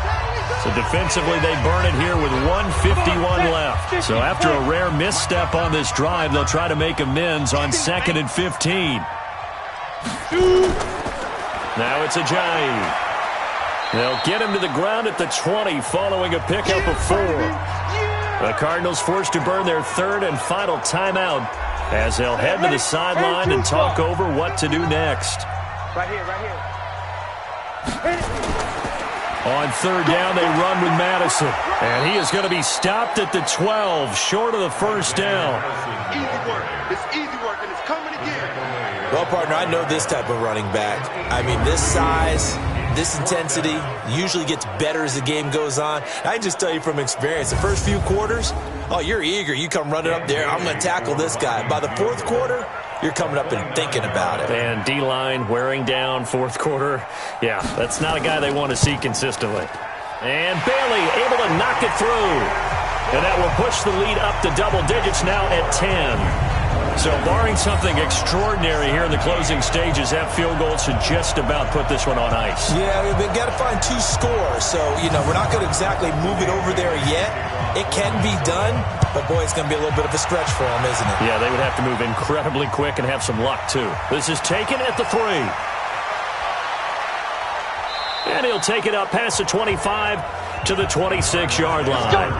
So defensively, they burn it here with 1:51 left. So after a rare misstep on this drive, they'll try to make amends on 2nd and 15. Now it's Ajayi. They'll get him to the ground at the 20 following a pickup of 4. The Cardinals forced to burn their 3rd and final timeout as they'll head to the sideline and talk over what to do next. Right here. On 3rd down, they run with Madison. And he is going to be stopped at the 12, short of the first down. Easy work. It's easy work, and it's coming again. Well, partner, I know this type of running back. I mean, this size, this intensity usually gets better as the game goes on. I can just tell you from experience, the first few quarters, oh, you're eager. You come running up there, I'm going to tackle this guy. By the 4th quarter, you're coming up and thinking about it. And D-line wearing down 4th quarter. Yeah, that's not a guy they want to see consistently. And Bailey able to knock it through. And that will push the lead up to double digits now at 10. So barring something extraordinary here in the closing stages, that field goal should just about put this one on ice. Yeah, we've got to find 2 scores. So, we're not going to exactly move it over there yet. It can be done, but, boy, it's going to be a little bit of a stretch for them, isn't it? Yeah, they would have to move incredibly quick and have some luck, too. This is taken at the 3. And he'll take it up past the 25 to the 26-yard line.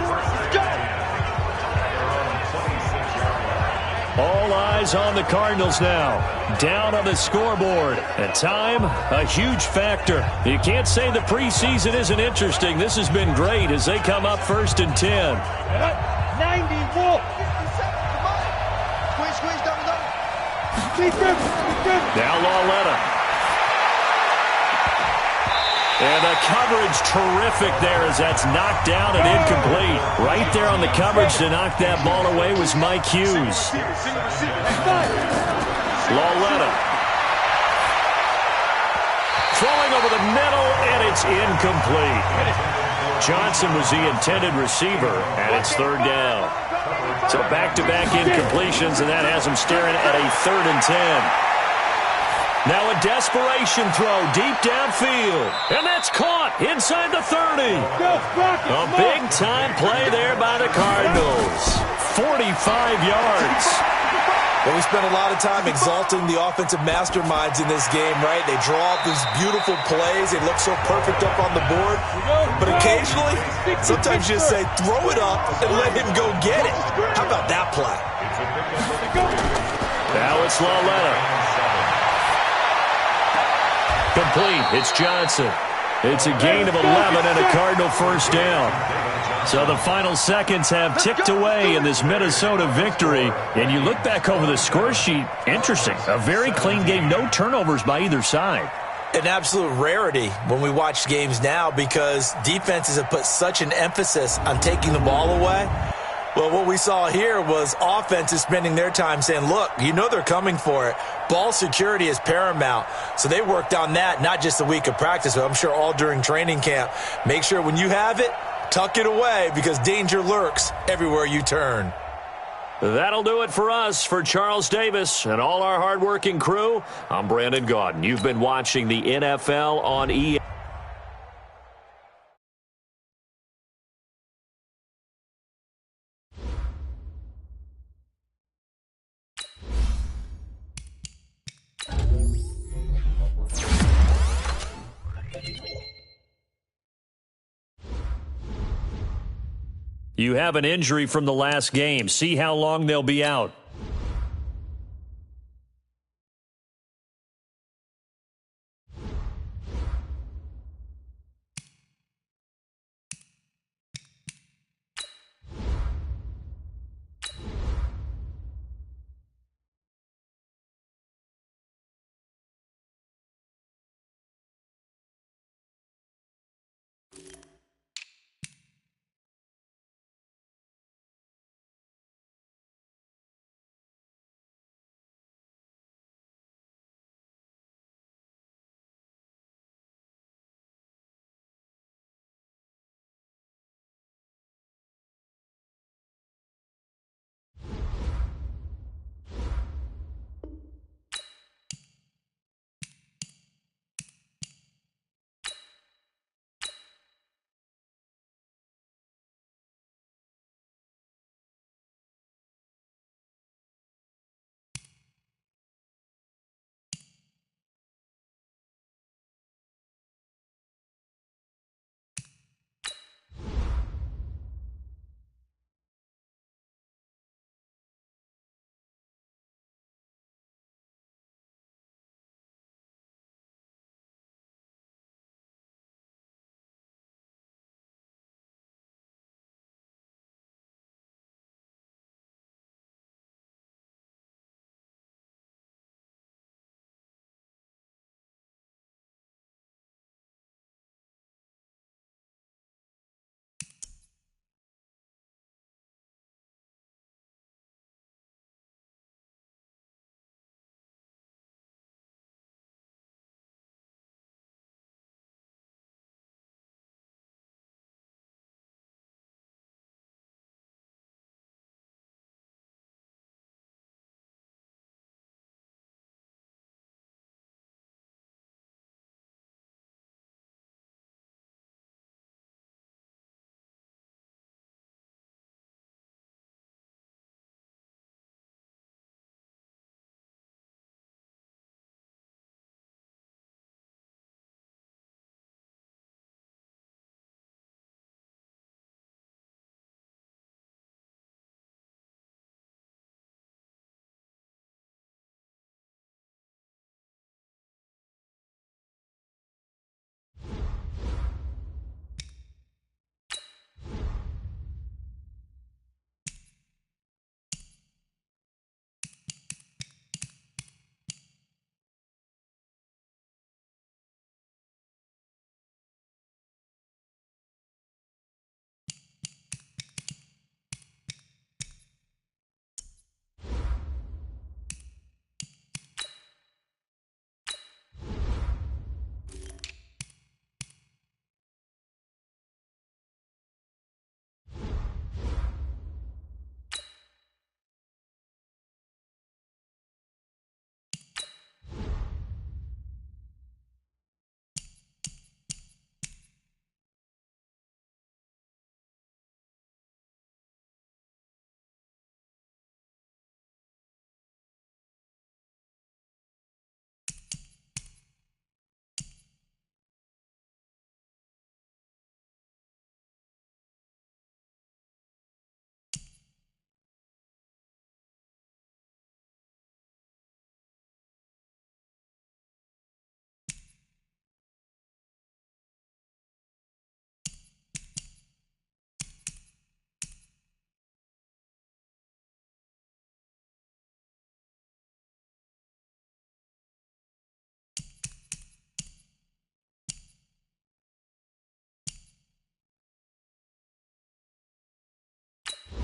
All eyes on the Cardinals now. Down on the scoreboard. And time, a huge factor. You can't say the preseason isn't interesting. This has been great as they come up 1st and 10. 94. Squeeze, Now Lauletta. And the coverage terrific there as that's knocked down and incomplete. Right there on the coverage to knock that ball away was Mike Hughes. Lauletta. Throwing over the middle, and it's incomplete. Johnson was the intended receiver, and it's 3rd down. So back-to-back incompletions, and that has him staring at a 3rd and 10. Now a desperation throw deep downfield. And that's caught inside the 30. A big-time play there by the Cardinals. 45 yards. Well, we spent a lot of time exalting the offensive masterminds in this game, right? They draw up these beautiful plays. They look so perfect up on the board. But occasionally, sometimes you just say, throw it up and let him go get it. How about that play? Now it's Lauletta. Complete. It's Johnson. It's a gain of 11 and a Cardinal first down. So the final seconds have ticked away in this Minnesota victory. And you look back over the score sheet, interesting. A very clean game, no turnovers by either side. An absolute rarity when we watch games now because defenses have put such an emphasis on taking the ball away. Well, what we saw here was offenses spending their time saying, look, they're coming for it. Ball security is paramount. So they worked on that, not just a week of practice, but I'm sure all during training camp. Make sure when you have it, tuck it away because danger lurks everywhere you turn. That'll do it for us. For Charles Davis and all our hardworking crew, I'm Brandon Gaudin. You've been watching the NFL on EA. You have an injury from the last game. See how long they'll be out.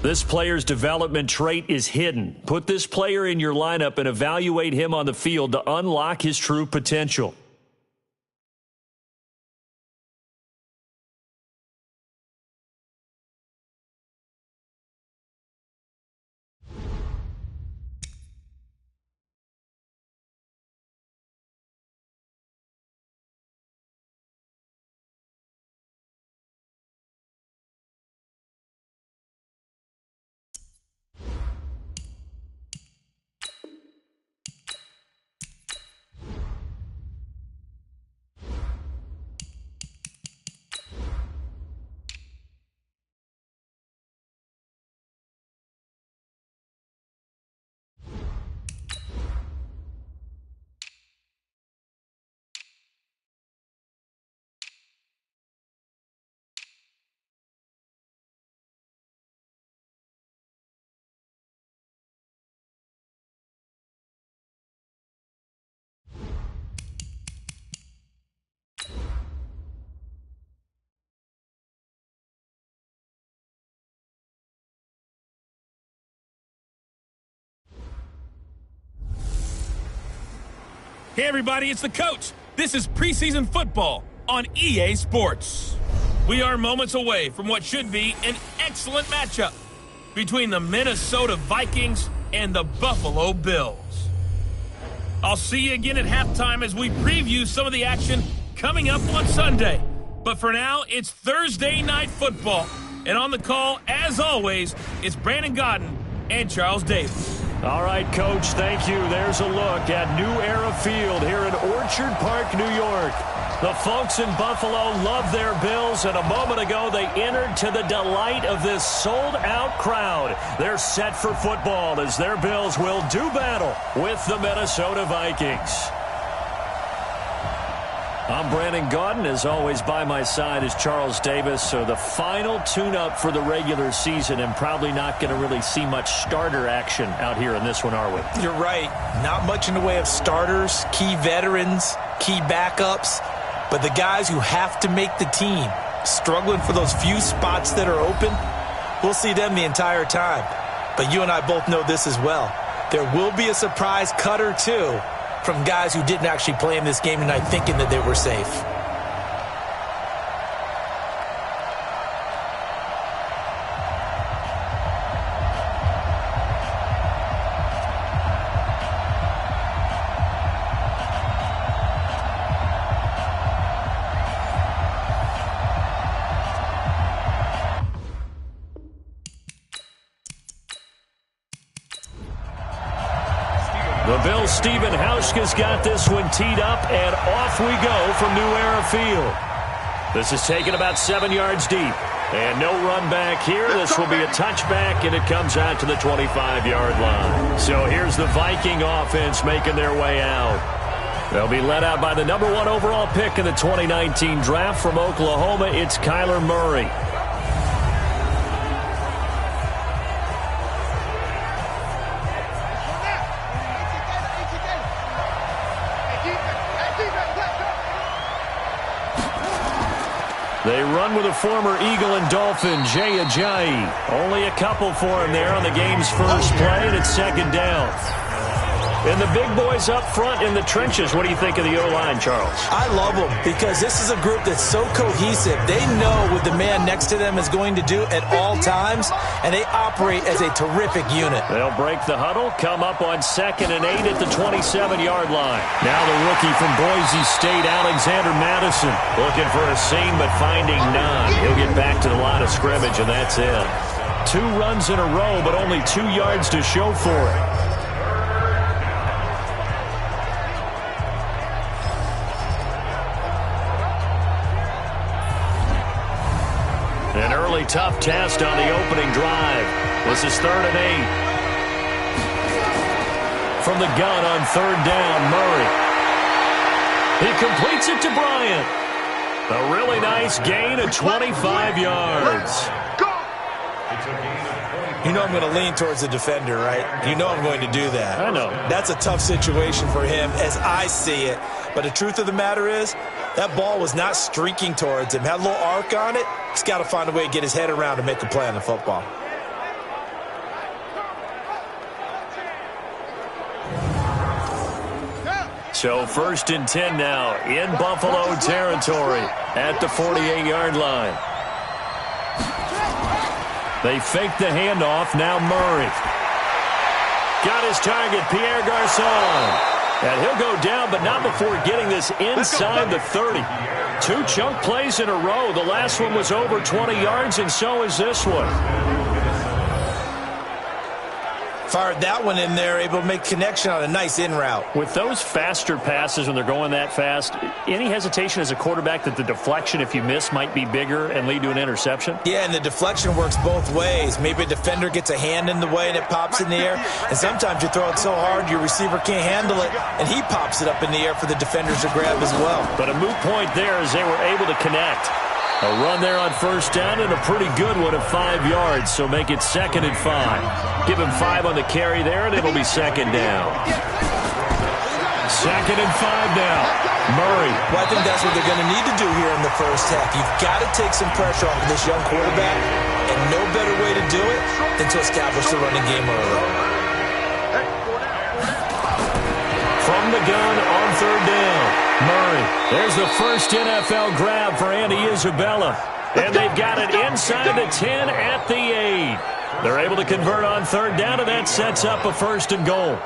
This player's development trait is hidden. Put this player in your lineup and evaluate him on the field to unlock his true potential. Hey, everybody, it's the coach. This is preseason football on EA Sports. We are moments away from what should be an excellent matchup between the Minnesota Vikings and the Buffalo Bills. I'll see you again at halftime as we preview some of the action coming up on Sunday. But for now, it's Thursday Night Football. And on the call, as always, it's Brandon Gaudin and Charles Davis. All right, Coach, thank you. There's a look at New Era Field here in Orchard Park, New York. The folks in Buffalo love their Bills, and a moment ago they entered to the delight of this sold-out crowd. They're set for football as their Bills will do battle with the Minnesota Vikings. I'm Brandon Gaudin. As always, by my side is Charles Davis. So the final tune-up for the regular season, and probably not going to really see much starter action out here in this one, are we? You're right. Not much in the way of starters, key veterans, key backups. But the guys who have to make the team, struggling for those few spots that are open, we'll see them the entire time. But you and I both know this as well. There will be a surprise cut or two from guys who didn't actually play in this game tonight thinking that they were safe. The Bills' Stephen Hauschka's got this one teed up, and off we go from New Era Field. This is taken about 7 yards deep. And no run back here. This will be a touchback, and it comes out to the 25-yard line. So here's the Viking offense making their way out. They'll be led out by the number 1 overall pick in the 2019 draft from Oklahoma. It's Kyler Murray. They run with a former Eagle and Dolphin, Jay Ajayi. Only a couple for him there on the game's first play, and it's second down. And the big boys up front in the trenches. What do you think of the O-line, Charles? I love them because this is a group that's so cohesive. They know what the man next to them is going to do at all times, and they operate as a terrific unit. They'll break the huddle, come up on 2nd and 8 at the 27-yard line. Now the rookie from Boise State, Alexander Madison, looking for a seam but finding none. He'll get back to the line of scrimmage, and that's it. 2 runs in a row, but only 2 yards to show for it. An early tough test on the opening drive. This is 3rd and 8. From the gun on 3rd down, Murray. He completes it to Bryant. A really nice gain of 25 yards. You know I'm going to lean towards the defender, right? You know I'm going to do that. I know. That's a tough situation for him as I see it. But the truth of the matter is, that ball was not streaking towards him. Had a little arc on it. He's got to find a way to get his head around and make a play on the football. So 1st and 10 now in Buffalo territory at the 48-yard line. They fake the handoff. Now Murray. Got his target, Pierre Garçon. And he'll go down, but not before getting this inside the 30. 2 chunk plays in a row. The last one was over 20 yards, and so is this one. Fired that one in there, able to make connection on a nice in route. With those faster passes when they're going that fast, any hesitation as a quarterback that the deflection, if you miss, might be bigger and lead to an interception? Yeah, and the deflection works both ways. Maybe a defender gets a hand in the way and it pops in the air. And sometimes you throw it so hard your receiver can't handle it, and he pops it up in the air for the defenders to grab as well. But a moot point there as they were able to connect. A run there on 1st down and a pretty good one of 5 yards, so make it 2nd and 5. Give him 5 on the carry there, and it'll be 2nd down. 2nd and 5 now. Murray. Well, I think that's what they're going to need to do here in the first half. You've got to take some pressure off of this young quarterback, and no better way to do it than to establish the running game early. from the gun on third down. Murray. There's the first NFL grab for Andy Isabella. And they've got it inside the 10 at the 8. They're able to convert on third down, and that sets up a first and goal.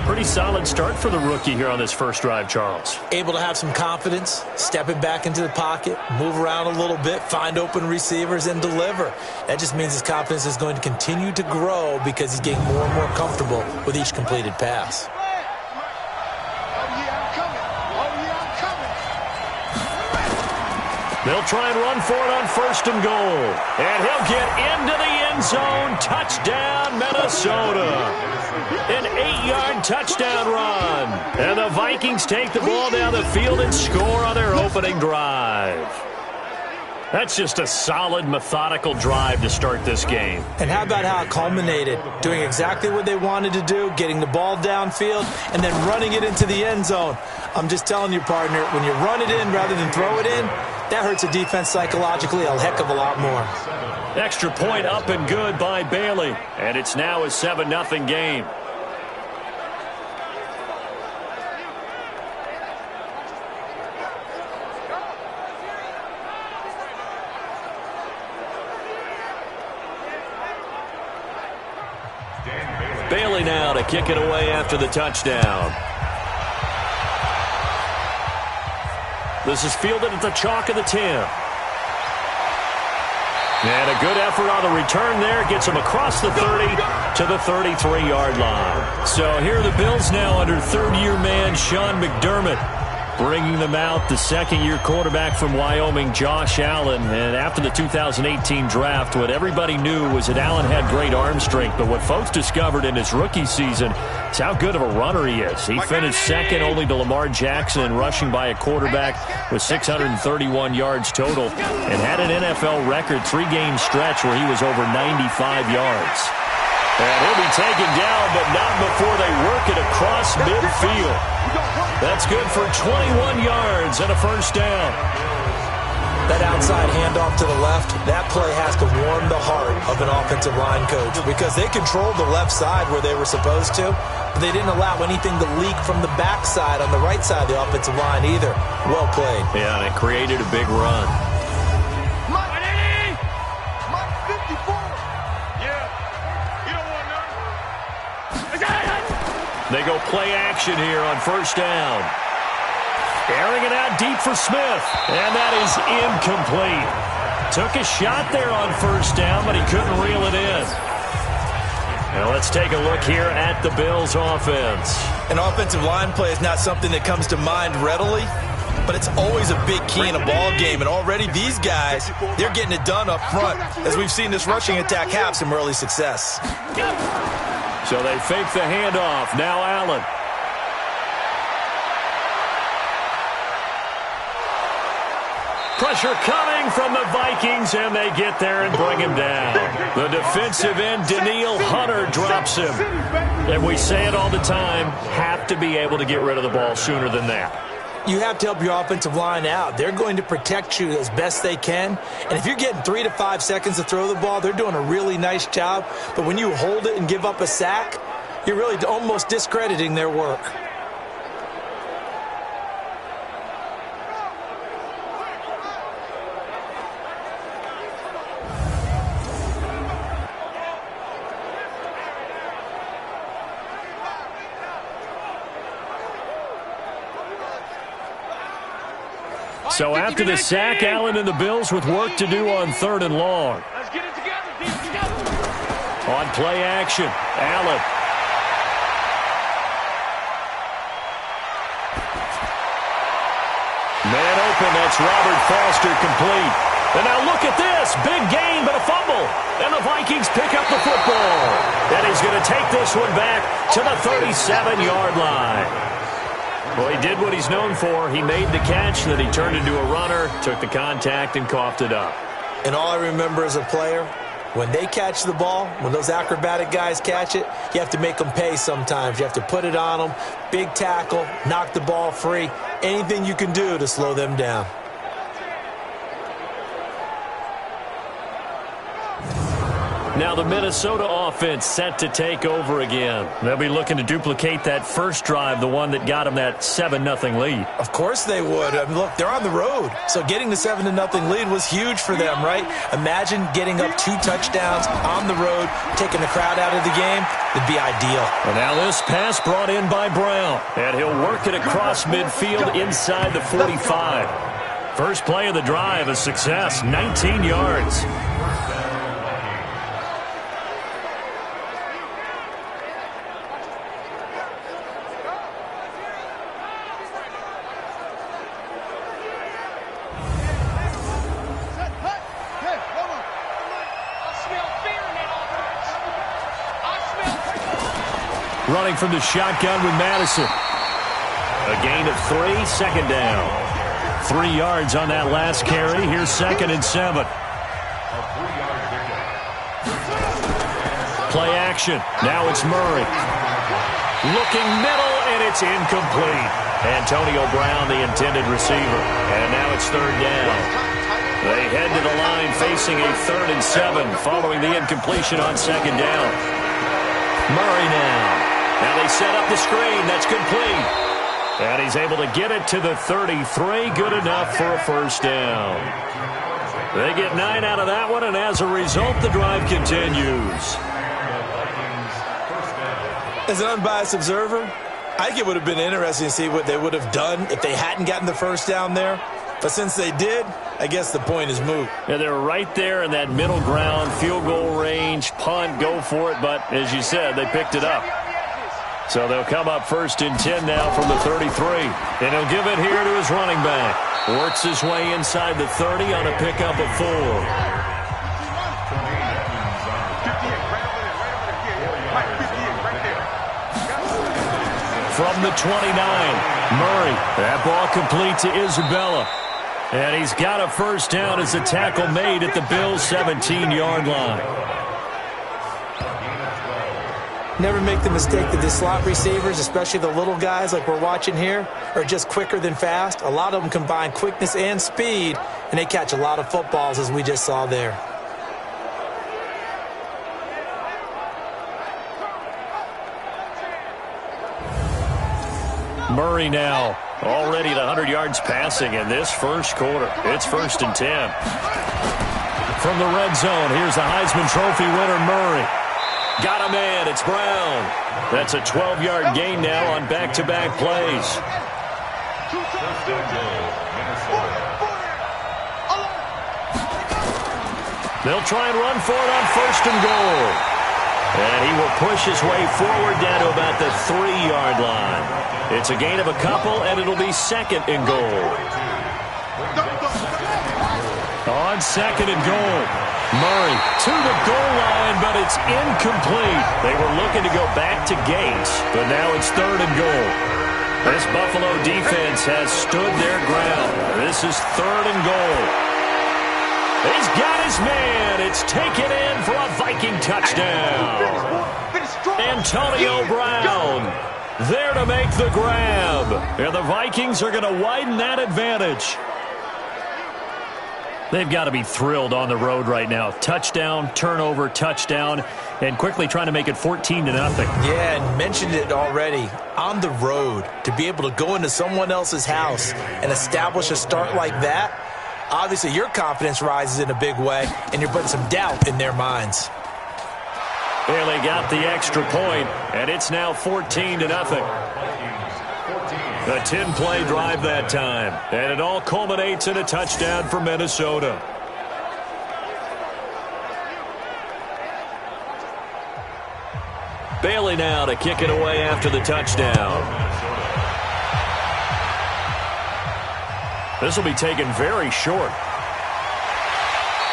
Pretty solid start for the rookie here on this first drive, Charles. Able to have some confidence, stepping back into the pocket, move around a little bit, find open receivers, and deliver. That just means his confidence is going to continue to grow because he's getting more and more comfortable with each completed pass. They'll try and run for it on first and goal. And he'll get into the end zone. Touchdown, Minnesota. An 8-yard touchdown run. And the Vikings take the ball down the field and score on their opening drive. That's just a solid, methodical drive to start this game. And how about how it culminated? Doing exactly what they wanted to do, getting the ball downfield, and then running it into the end zone. I'm just telling you, partner, when you run it in rather than throw it in, that hurts a defense psychologically a heck of a lot more. Extra point up and good by Bailey. And it's now a 7-0 game. Bailey now to kick it away after the touchdown. This is fielded at the chalk of the 10. And a good effort on the return there. Gets him across the 30 to the 33-yard line. So here are the Bills now under third-year man Sean McDermott. Bringing them out, the second-year quarterback from Wyoming, Josh Allen. And after the 2018 draft, what everybody knew was that Allen had great arm strength. But what folks discovered in his rookie season is how good of a runner he is. He finished second only to Lamar Jackson in rushing by a quarterback with 631 yards total. And had an NFL record 3-game stretch where he was over 95 yards. And he'll be taken down, but not before they work it across midfield. That's good for 21 yards and a first down. That outside handoff to the left, that play has to warm the heart of an offensive line coach because they controlled the left side where they were supposed to, but they didn't allow anything to leak from the backside on the right side of the offensive line either. Well played. Yeah, and it created a big run. They go play action here on first down. Airing it out deep for Smith. And that is incomplete. Took a shot there on first down, but he couldn't reel it in. Now let's take a look here at the Bills' offense. An offensive line play is not something that comes to mind readily, but it's always a big key in a ball game. And already these guys, they're getting it done up front. As we've seen this rushing attack have some early success. So they fake the handoff. Now Allen. Pressure coming from the Vikings, and they get there and bring him down. The defensive end, Danielle Hunter, drops him. And we say it all the time, have to be able to get rid of the ball sooner than that. You have to help your offensive line out. They're going to protect you as best they can. And if you're getting 3 to 5 seconds to throw the ball, they're doing a really nice job. But when you hold it and give up a sack, you're really almost discrediting their work. So after the sack, Allen and the Bills with work to do on third and long. Let's get it together. On play action, Allen. Man open, that's Robert Foster complete. And now look at this, big gain but a fumble. And the Vikings pick up the football. And he's going to take this one back to the 37-yard line. Well, he did what he's known for. He made the catch, then he turned into a runner, took the contact, and coughed it up. And all I remember as a player, when they catch the ball, when those acrobatic guys catch it, you have to make them pay sometimes. You have to put it on them, big tackle, knock the ball free, anything you can do to slow them down. Now the Minnesota offense set to take over again. They'll be looking to duplicate that first drive, the one that got them that 7-0 lead. Of course they would. I mean, look, they're on the road. So getting the 7-0 lead was huge for them, right? Imagine getting up 2 touchdowns on the road, taking the crowd out of the game. It'd be ideal. And now this pass brought in by Brown. And he'll work it across midfield inside the 45. First play of the drive, a success, 19 yards. Running from the shotgun with Madison. A gain of 3, second down. 3 yards on that last carry. Here's 2nd and 7. Play action. Now it's Murray. Looking middle, and it's incomplete. Antonio Brown, the intended receiver. And now it's 3rd down. They head to the line facing a 3rd and 7 following the incompletion on 2nd down. Murray now. Now they set up the screen. That's complete. And he's able to get it to the 33. Good enough for a first down. They get 9 out of that one, and as a result, the drive continues. As an unbiased observer, I think it would have been interesting to see what they would have done if they hadn't gotten the first down there. But since they did, I guess the point is moot. Yeah, they're right there in that middle ground, field goal range, punt, go for it. But as you said, they picked it up. So they'll come up 1st and 10 now from the 33. And he'll give it here to his running back. Works his way inside the 30 on a pickup of 4. From the 29, Murray. That ball complete to Isabella. And he's got a first down as a tackle made at the Bills' 17-yard line. Never make the mistake that the slot receivers, especially the little guys like we're watching here, are just quicker than fast. A lot of them combine quickness and speed, and they catch a lot of footballs, as we just saw there. Murray now already at 100 yards passing in this first quarter. It's 1st and 10. From the red zone, here's the Heisman Trophy winner, Murray. Got a man, it's Brown. That's a 12-yard gain now on back-to-back plays. They'll try and run for it on 1st and goal. And he will push his way forward down to about the 3-yard line. It's a gain of a couple, and it'll be 2nd and goal. On 2nd and goal. Murray to the goal line, but it's incomplete. They were looking to go back to Gates, but now it's 3rd and goal. This Buffalo defense has stood their ground. This is 3rd and goal. He's got his man. It's taken in for a Viking touchdown. Antonio Brown there to make the grab. And the Vikings are going to widen that advantage. They've got to be thrilled on the road right now. Touchdown, turnover, touchdown, and quickly trying to make it 14-0. Yeah, and mentioned it already. On the road, to be able to go into someone else's house and establish a start like that, obviously your confidence rises in a big way, and you're putting some doubt in their minds. Well, they got the extra point, and it's now 14-0. A 10-play drive that time, and it all culminates in a touchdown for Minnesota. Bailey now to kick it away after the touchdown. This will be taken very short.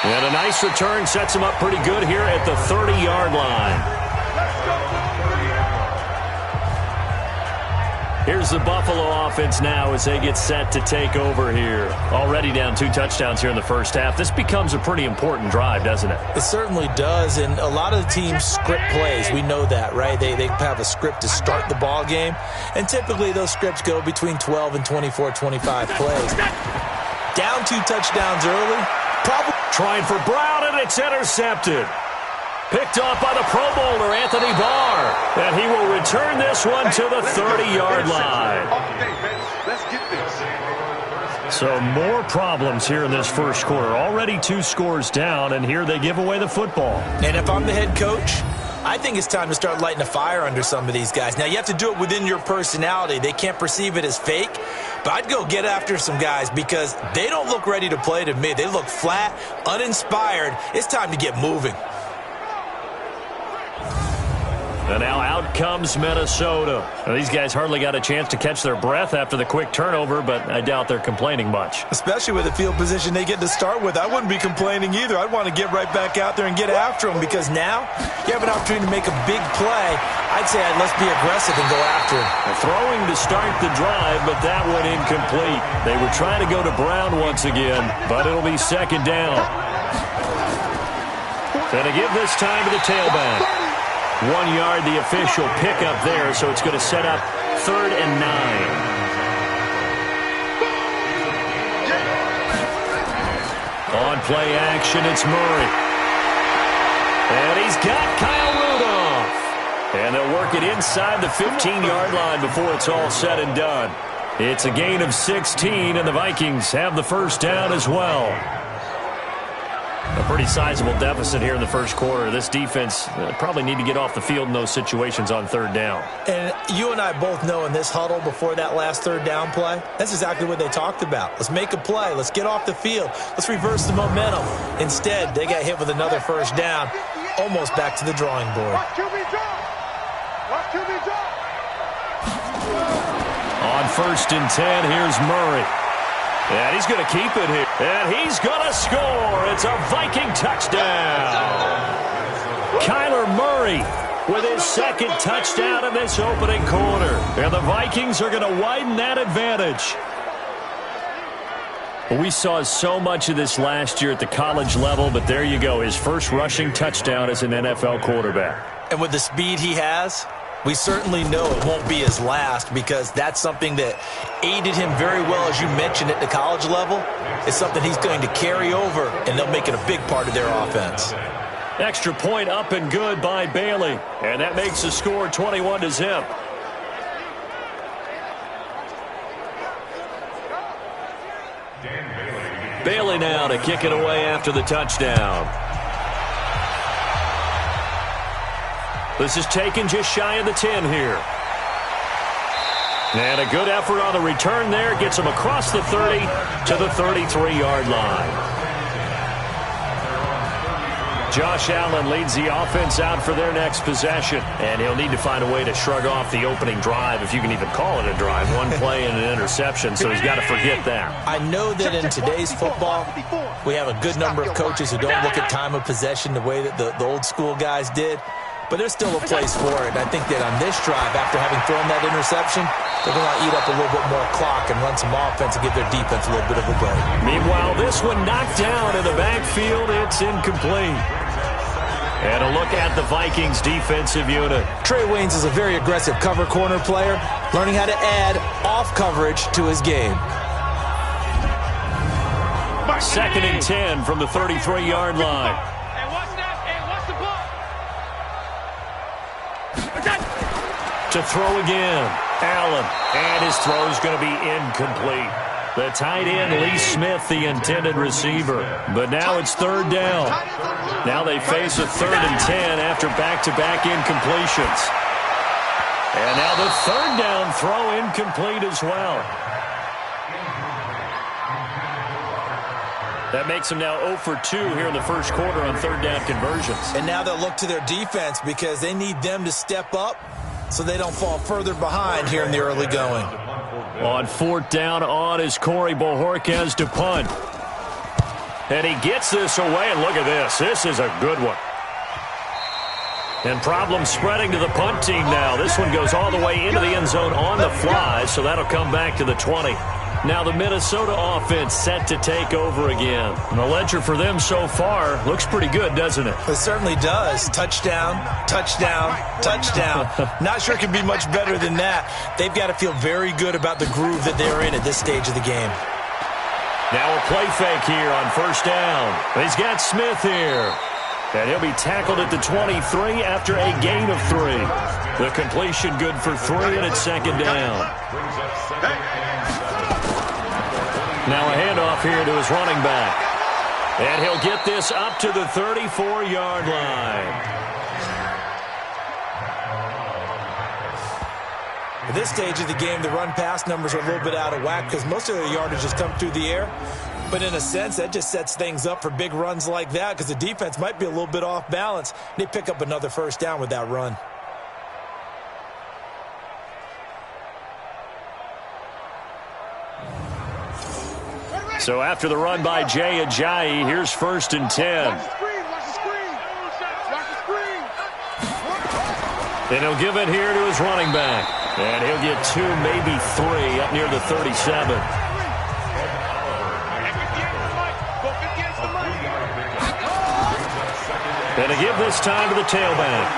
And a nice return sets him up pretty good here at the 30-yard line. Here's the Buffalo offense now as they get set to take over here. Already down 2 touchdowns here in the first half. This becomes a pretty important drive, doesn't it? It certainly does, and a lot of the teams script plays. We know that, right? They have a script to start the ball game, and typically those scripts go between 12 and 24, 25 plays. Down 2 touchdowns early. Probably trying for Brown, and it's intercepted. Picked off by the Pro Bowler, Anthony Barr. And he will return this one to the 30-yard line. Let's get this. So more problems here in this first quarter. Already 2 scores down, and here they give away the football. And if I'm the head coach, I think it's time to start lighting a fire under some of these guys. Now, you have to do it within your personality. They can't perceive it as fake. But I'd go get after some guys because they don't look ready to play to me. They look flat, uninspired. It's time to get moving. And now out comes Minnesota. Now, these guys hardly got a chance to catch their breath after the quick turnover, but I doubt they're complaining much. Especially with the field position they get to start with. I wouldn't be complaining either. I'd want to get right back out there and get after them because now you have an opportunity to make a big play. I'd say let's be aggressive and go after him. Throwing to start the drive, but that one incomplete. They were trying to go to Brown once again, but it'll be second down. And to give this time to the tailback. 1 yard, the official pickup there, so it's going to set up 3rd and 9. On play action, it's Murray. And he's got Kyle Rudolph. And they'll work it inside the 15-yard line before it's all said and done. It's a gain of 16, and the Vikings have the first down as well. A pretty sizable deficit here in the first quarter. This defense probably need to get off the field in those situations on 3rd down. And you and I both know in this huddle before that last 3rd down play, that's exactly what they talked about. Let's make a play. Let's get off the field. Let's reverse the momentum. Instead, they got hit with another first down, almost back to the drawing board. Watch QB drop. Watch QB drop. On 1st and 10, here's Murray. And he's going to keep it here. And he's going to score. It's a Viking touchdown. Kyler Murray with his 2nd touchdown in this opening quarter. And the Vikings are going to widen that advantage. We saw so much of this last year at the college level, but there you go. His first rushing touchdown as an NFL quarterback. And with the speed he has, we certainly know it won't be his last because that's something that aided him very well, as you mentioned, at the college level. It's something he's going to carry over, and they'll make it a big part of their offense. Extra point up and good by Bailey. And that makes the score 21-0. Bailey now to kick it away after the touchdown. This is taken just shy of the 10 here. And a good effort on the return there. Gets him across the 30 to the 33-yard line. Josh Allen leads the offense out for their next possession. And he'll need to find a way to shrug off the opening drive, if you can even call it a drive. 1 play and an interception, so he's got to forget that. I know that in today's football, we have a good number of coaches who don't look at time of possession the way that the old school guys did. But there's still a place for it. And I think that on this drive, after having thrown that interception, they're going to eat up a little bit more clock and run some offense and give their defense a little bit of a break. Meanwhile, this one knocked down in the backfield. It's incomplete. And a look at the Vikings defensive unit. Trey Waynes is a very aggressive cover corner player, learning how to add off coverage to his game. 2nd and 10 from the 33-yard line. To throw again, Allen, and his throw is going to be incomplete. The tight end, Lee Smith, the intended receiver. But now it's 3rd down. Now they face a 3rd and 10 after back-to-back incompletions. And now the 3rd down throw incomplete as well. That makes them now 0 for 2 here in the first quarter on 3rd down conversions. And now they'll look to their defense because they need them to step up so they don't fall further behind here in the early going. On 4th down on is Corey Bojorquez to punt. And he gets this away, and look at this. This is a good one. And problems spreading to the punt team now. This one goes all the way into the end zone on the fly, so that'll come back to the 20. Now the Minnesota offense set to take over again. And the ledger for them so far looks pretty good, doesn't it? It certainly does. Touchdown, touchdown, touchdown. Not sure it can be much better than that. They've got to feel very good about the groove that they're in at this stage of the game. Now a play fake here on 1st down. He's got Smith here. And he'll be tackled at the 23 after a gain of 3. The completion good for 3, and it's second down. Now a handoff here to his running back. And he'll get this up to the 34-yard line. At this stage of the game, the run-pass numbers are a little bit out of whack because most of their yardage has come through the air. But in a sense, that just sets things up for big runs like that because the defense might be a little bit off balance. They pick up another first down with that run. So after the run by Jay Ajayi, here's 1st and 10. Watch the screen. Watch the screen. Watch the screen. And he'll give it here to his running back. And he'll get 2, maybe 3 up near the 37. And to give this time to the tailback.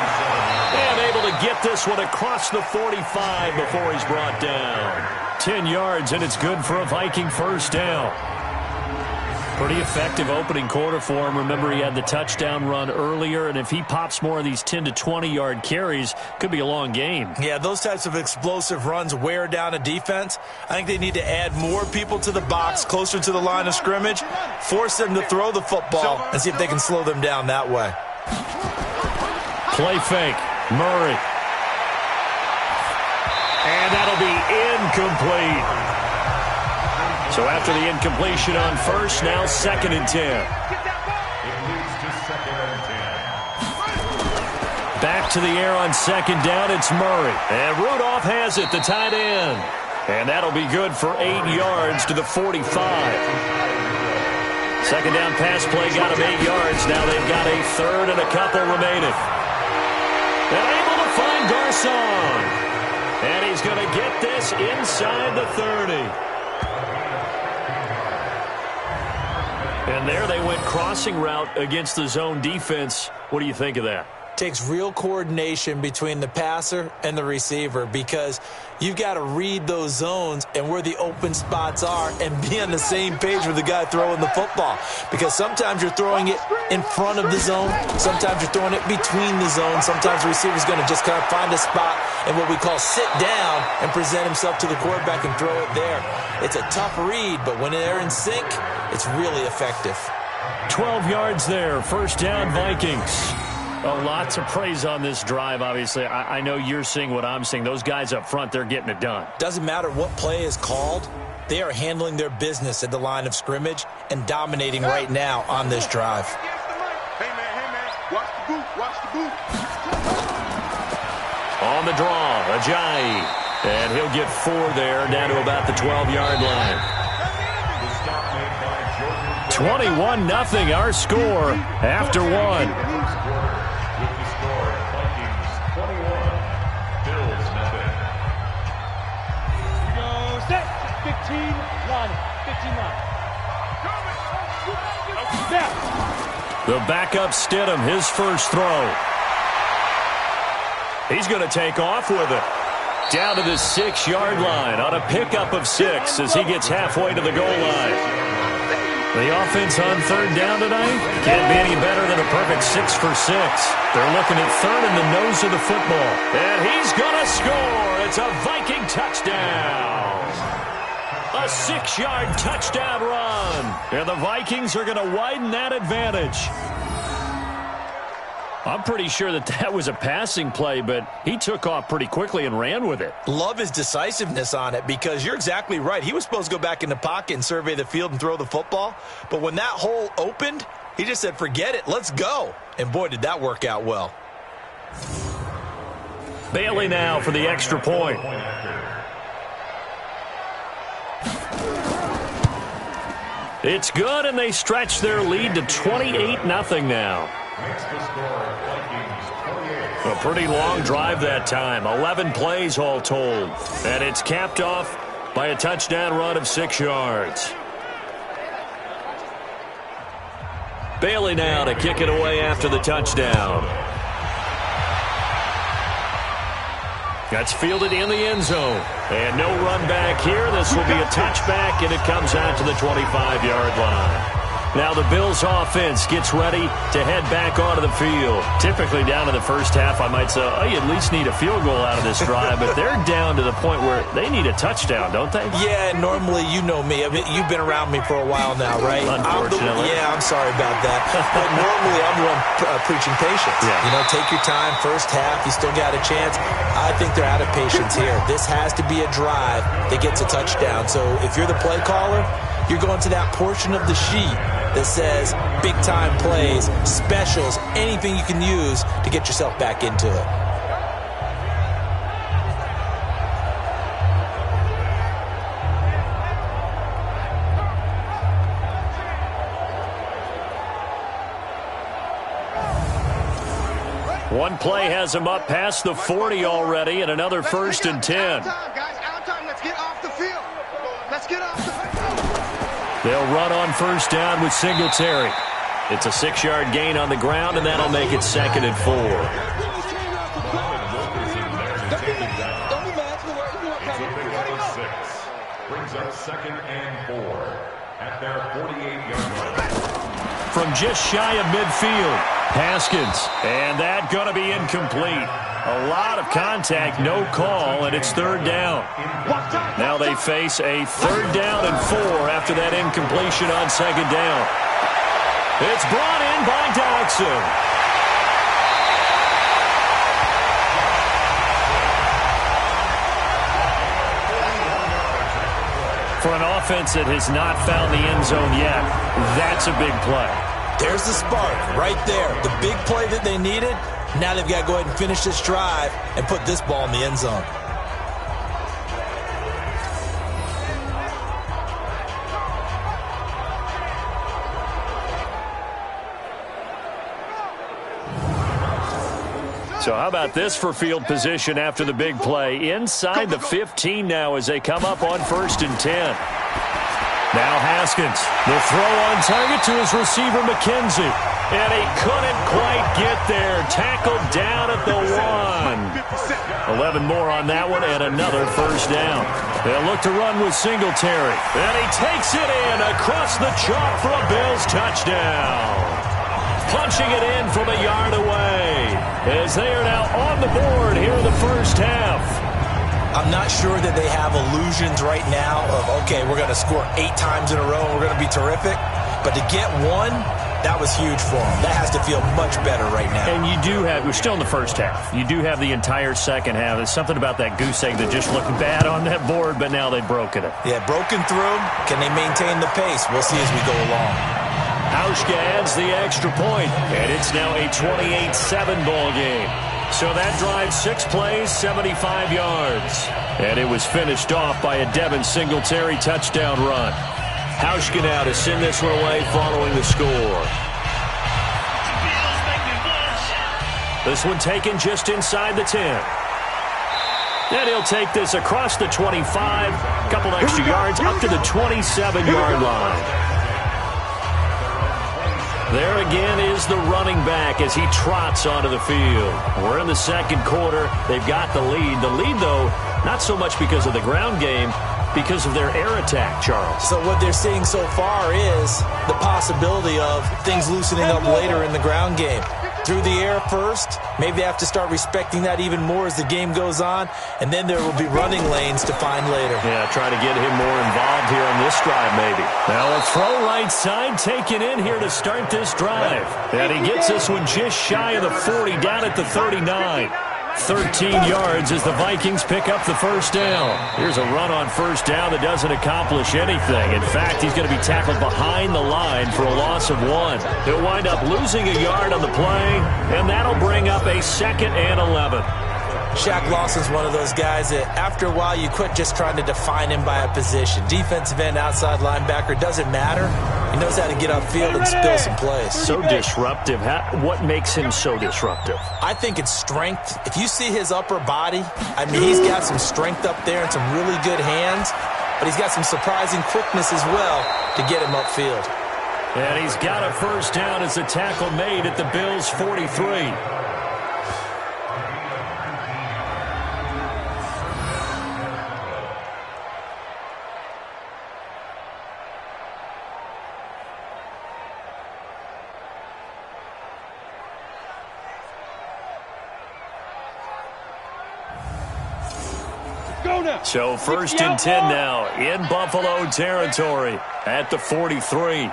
And able to get this one across the 45 before he's brought down. 10 yards, and it's good for a Viking first down. Pretty effective opening quarter for him. Remember, he had the touchdown run earlier, and if he pops more of these 10 to 20-yard carries, could be a long game. Yeah, those types of explosive runs wear down a defense. I think they need to add more people to the box, closer to the line of scrimmage, force them to throw the football, and see if they can slow them down that way. Play fake. Murray. And that'll be incomplete. So after the incompletion on first, now 2nd and 10. Back to the air on 2nd down, it's Murray. And Rudolph has it, the tight end. And that'll be good for 8 yards to the 45. 2nd down pass play got him 8 yards. Now they've got a 3rd and a couple remaining. And able to find Garcon. And he's going to get this inside the 30. And there they went crossing route against the zone defense. What do you think of that? Takes real coordination between the passer and the receiver because you've got to read those zones and where the open spots are and be on the same page with the guy throwing the football. Because sometimes you're throwing it in front of the zone. Sometimes you're throwing it between the zones. Sometimes the receiver's going to just kind of find a spot and what we call sit down and present himself to the quarterback and throw it there. It's a tough read, but when they're in sync, it's really effective. 12 yards there. First down, Vikings. A lot to praise on this drive, obviously. I know you're seeing what I'm seeing. Those guys up front, they're getting it done. Doesn't matter what play is called. They are handling their business at the line of scrimmage and dominating right now on this drive. Hey, man. Watch the boot. Watch the boot. On the draw, Ajayi. And he'll get 4 there, down to about the 12-yard line. 21-0 our score after 1. The backup Stidham, his first throw. He's going to take off with it. Down to the 6-yard line on a pickup of 6 as he gets halfway to the goal line. The offense on 3rd down tonight can't be any better than a perfect 6 for 6. They're looking at 3rd in the nose of the football. And he's going to score. It's a Viking touchdown. A 6-yard touchdown run. And the Vikings are going to widen that advantage. I'm pretty sure that was a passing play, but he took off pretty quickly and ran with it. Love his decisiveness on it because you're exactly right. He was supposed to go back in the pocket and survey the field and throw the football. But when that hole opened, he just said, forget it, let's go. And boy, did that work out well. Bailey now for the extra point. It's good, and they stretch their lead to 28-0 now. A pretty long drive that time. 11 plays all told. And it's capped off by a touchdown run of 6 yards. Bailey now to kick it away after the touchdown. That's fielded in the end zone. And no run back here. This will be a touchback, and it comes out to the 25-yard line. Now the Bills offense gets ready to head back onto the field. Typically down to the first half, I might say, oh, you at least need a field goal out of this drive, but they're down to the point where they need a touchdown, don't they? Yeah, normally, you know me. I mean, you've been around me for a while now, right? Unfortunately. I'm sorry about that. But normally, I'm the one preaching patience. Yeah. You know, take your time. First half, you still got a chance. I think they're out of patience here. This has to be a drive that gets a touchdown. So if you're the play caller, you're going to that portion of the sheet that says big-time plays, specials, anything you can use to get yourself back into it. One play has him up past the 40 already, and another 1st and 10. Out of time, guys. Out of time. Let's get off the field. Let's get off the field. They'll run on 1st down with Singletary. It's a 6-yard gain on the ground, and that'll make it 2nd and 4. It's a pickup of 6. Brings up 2nd and 4 at their 48-yard line. From just shy of midfield, Haskins. And that going to be incomplete. A lot of contact, no call, and it's 3rd down. Now they face a 3rd down and 4 after that incompletion on 2nd down. It's brought in by Dodson. For an offense that has not found the end zone yet, that's a big play. There's the spark right there. The big play that they needed. Now they've got to go ahead and finish this drive and put this ball in the end zone. So how about this for field position after the big play? Inside the 15 now as they come up on 1st and 10. Now Haskins, the throw on target to his receiver McKenzie. And he couldn't quite get there. Tackled down at the 1. 11 more on that one and another 1st down. They'll look to run with Singletary. And he takes it in across the chalk for a Bills touchdown. Punching it in from a yard away as they are now on the board here in the 1st half. I'm not sure that they have illusions right now of, okay, we're going to score 8 times in a row and we're going to be terrific. But to get 1, that was huge for them. That has to feel much better right now. And you do have, we're still in the 1st half. You do have the entire 2nd half. There's something about that goose egg that just looked bad on that board, but now they've broken it. Yeah, broken through. Can they maintain the pace? We'll see as we go along. Hauschka adds the extra point, and it's now a 28-7 ball game. So that drive 6 plays, 75 yards. And it was finished off by a Devin Singletary touchdown run. Hauschka now to send this one away following the score. This one taken just inside the 10. And he'll take this across the 25, a couple extra yards up to the 27-yard line. There again is the running back as he trots onto the field. We're in the 2nd quarter. They've got the lead. The lead, though, not so much because of the ground game, because of their air attack, Charles. So what they're seeing so far is the possibility of things loosening up later in the ground game. Through the air first, maybe they have to start respecting that even more as the game goes on, and then there will be running lanes to find later. Yeah, try to get him more involved here on this drive maybe. Now a throw right side taken in here to start this drive. And he gets this one just shy of the 40, down at the 39. 13 yards as the Vikings pick up the 1st down. Here's a run on 1st down that doesn't accomplish anything. In fact, he's going to be tackled behind the line for a loss of 1. He'll wind up losing a yard on the play, and that'll bring up a 2nd and 11. Shaq Lawson's one of those guys that after a while you quit just trying to define him by a position. Defensive end, outside linebacker, doesn't matter. He knows how to get upfield and spill some plays. So disruptive. What makes him so disruptive? I think it's strength. If you see his upper body, I mean, he's got some strength up there and some really good hands, but he's got some surprising quickness as well to get him upfield. And he's got a 1st down as the tackle made at the Bills' 43. So 1st and 10 now in Buffalo territory at the 43.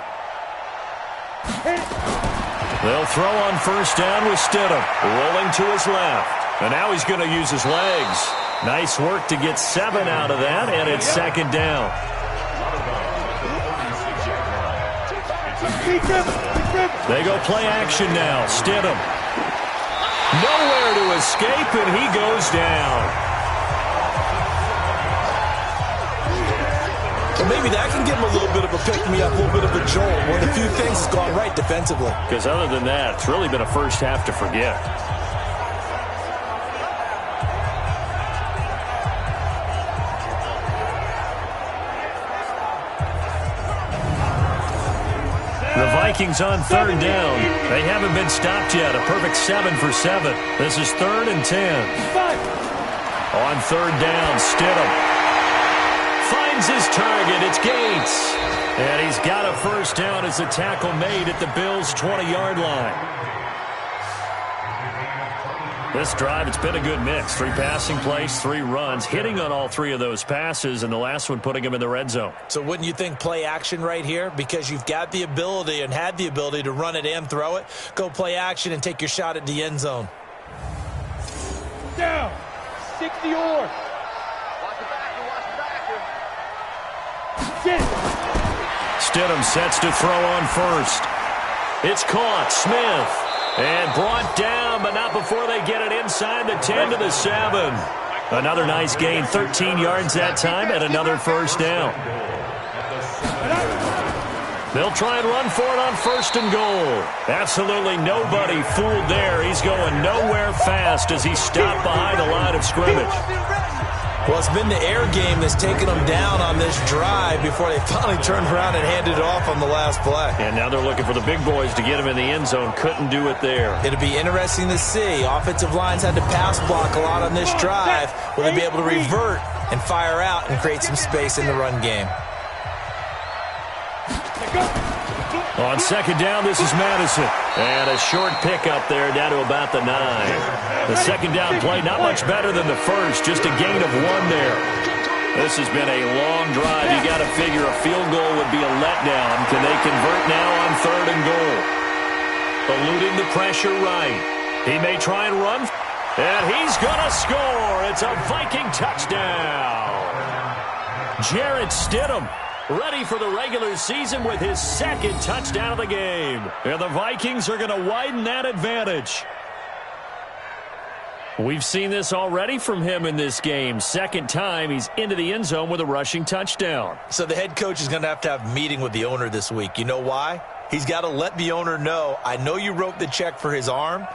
They'll throw on 1st down with Stidham, rolling to his left. And now he's going to use his legs. Nice work to get 7 out of that, and it's 2nd down. They go play action now. Stidham. Nowhere to escape, and he goes down. Well, maybe that can give him a little bit of a pick-me-up, a little bit of a jolt. One of the few things that's gone right defensively. Because other than that, it's really been a first half to forget. The Vikings on 3rd down. They haven't been stopped yet. A perfect 7 for 7. This is 3rd and 10. On 3rd down, Stidham finds his target. It's Gates. And he's got a 1st down as the tackle made at the Bills' 20-yard line. This drive, it's been a good mix. 3 passing plays, 3 runs, hitting on all 3 of those passes, and the last one putting him in the red zone. So wouldn't you think play action right here? Because you've got the ability and had the ability to run it and throw it. Go play action and take your shot at the end zone. Down. 60 or. Stidham sets to throw on 1st. It's caught. Smith. And brought down, but not before they get it inside the 10 to the 7. Another nice gain, 13 yards that time, and another 1st down. They'll try and run for it on 1st and goal. Absolutely nobody fooled there. He's going nowhere fast as he stopped behind the line of scrimmage. Well, it's been the air game that's taken them down on this drive before they finally turned around and handed it off on the last play. And now they're looking for the big boys to get him in the end zone. Couldn't do it there. It'll be interesting to see. Offensive lines had to pass block a lot on this drive. Will they be able to revert and fire out and create some space in the run game? On 2nd down, this is Madison. And a short pickup there down to about the 9. The 2nd down play, not much better than the first, just a gain of 1 there. This has been a long drive. You got to figure a field goal would be a letdown. Can they convert now on 3rd and goal? Eluding the pressure right. He may try and run. And he's going to score. It's a Viking touchdown. Jarrett Stidham ready for the regular season with his 2nd touchdown of the game. And the Vikings are going to widen that advantage. We've seen this already from him in this game. 2nd time he's into the end zone with a rushing touchdown. So the head coach is going to have a meeting with the owner this week. You know why? He's got to let the owner know, I know you wrote the check for his arm,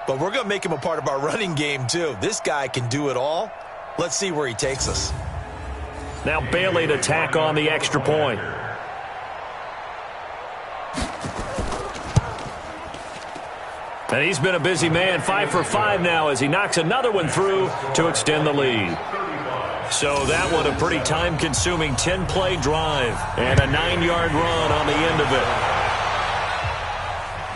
but we're going to make him a part of our running game too. This guy can do it all. Let's see where he takes us. Now Bailey to tack on the extra point. And he's been a busy man, 5 for 5 now as he knocks another one through to extend the lead. So that one a pretty time-consuming 10-play drive and a 9-yard run on the end of it.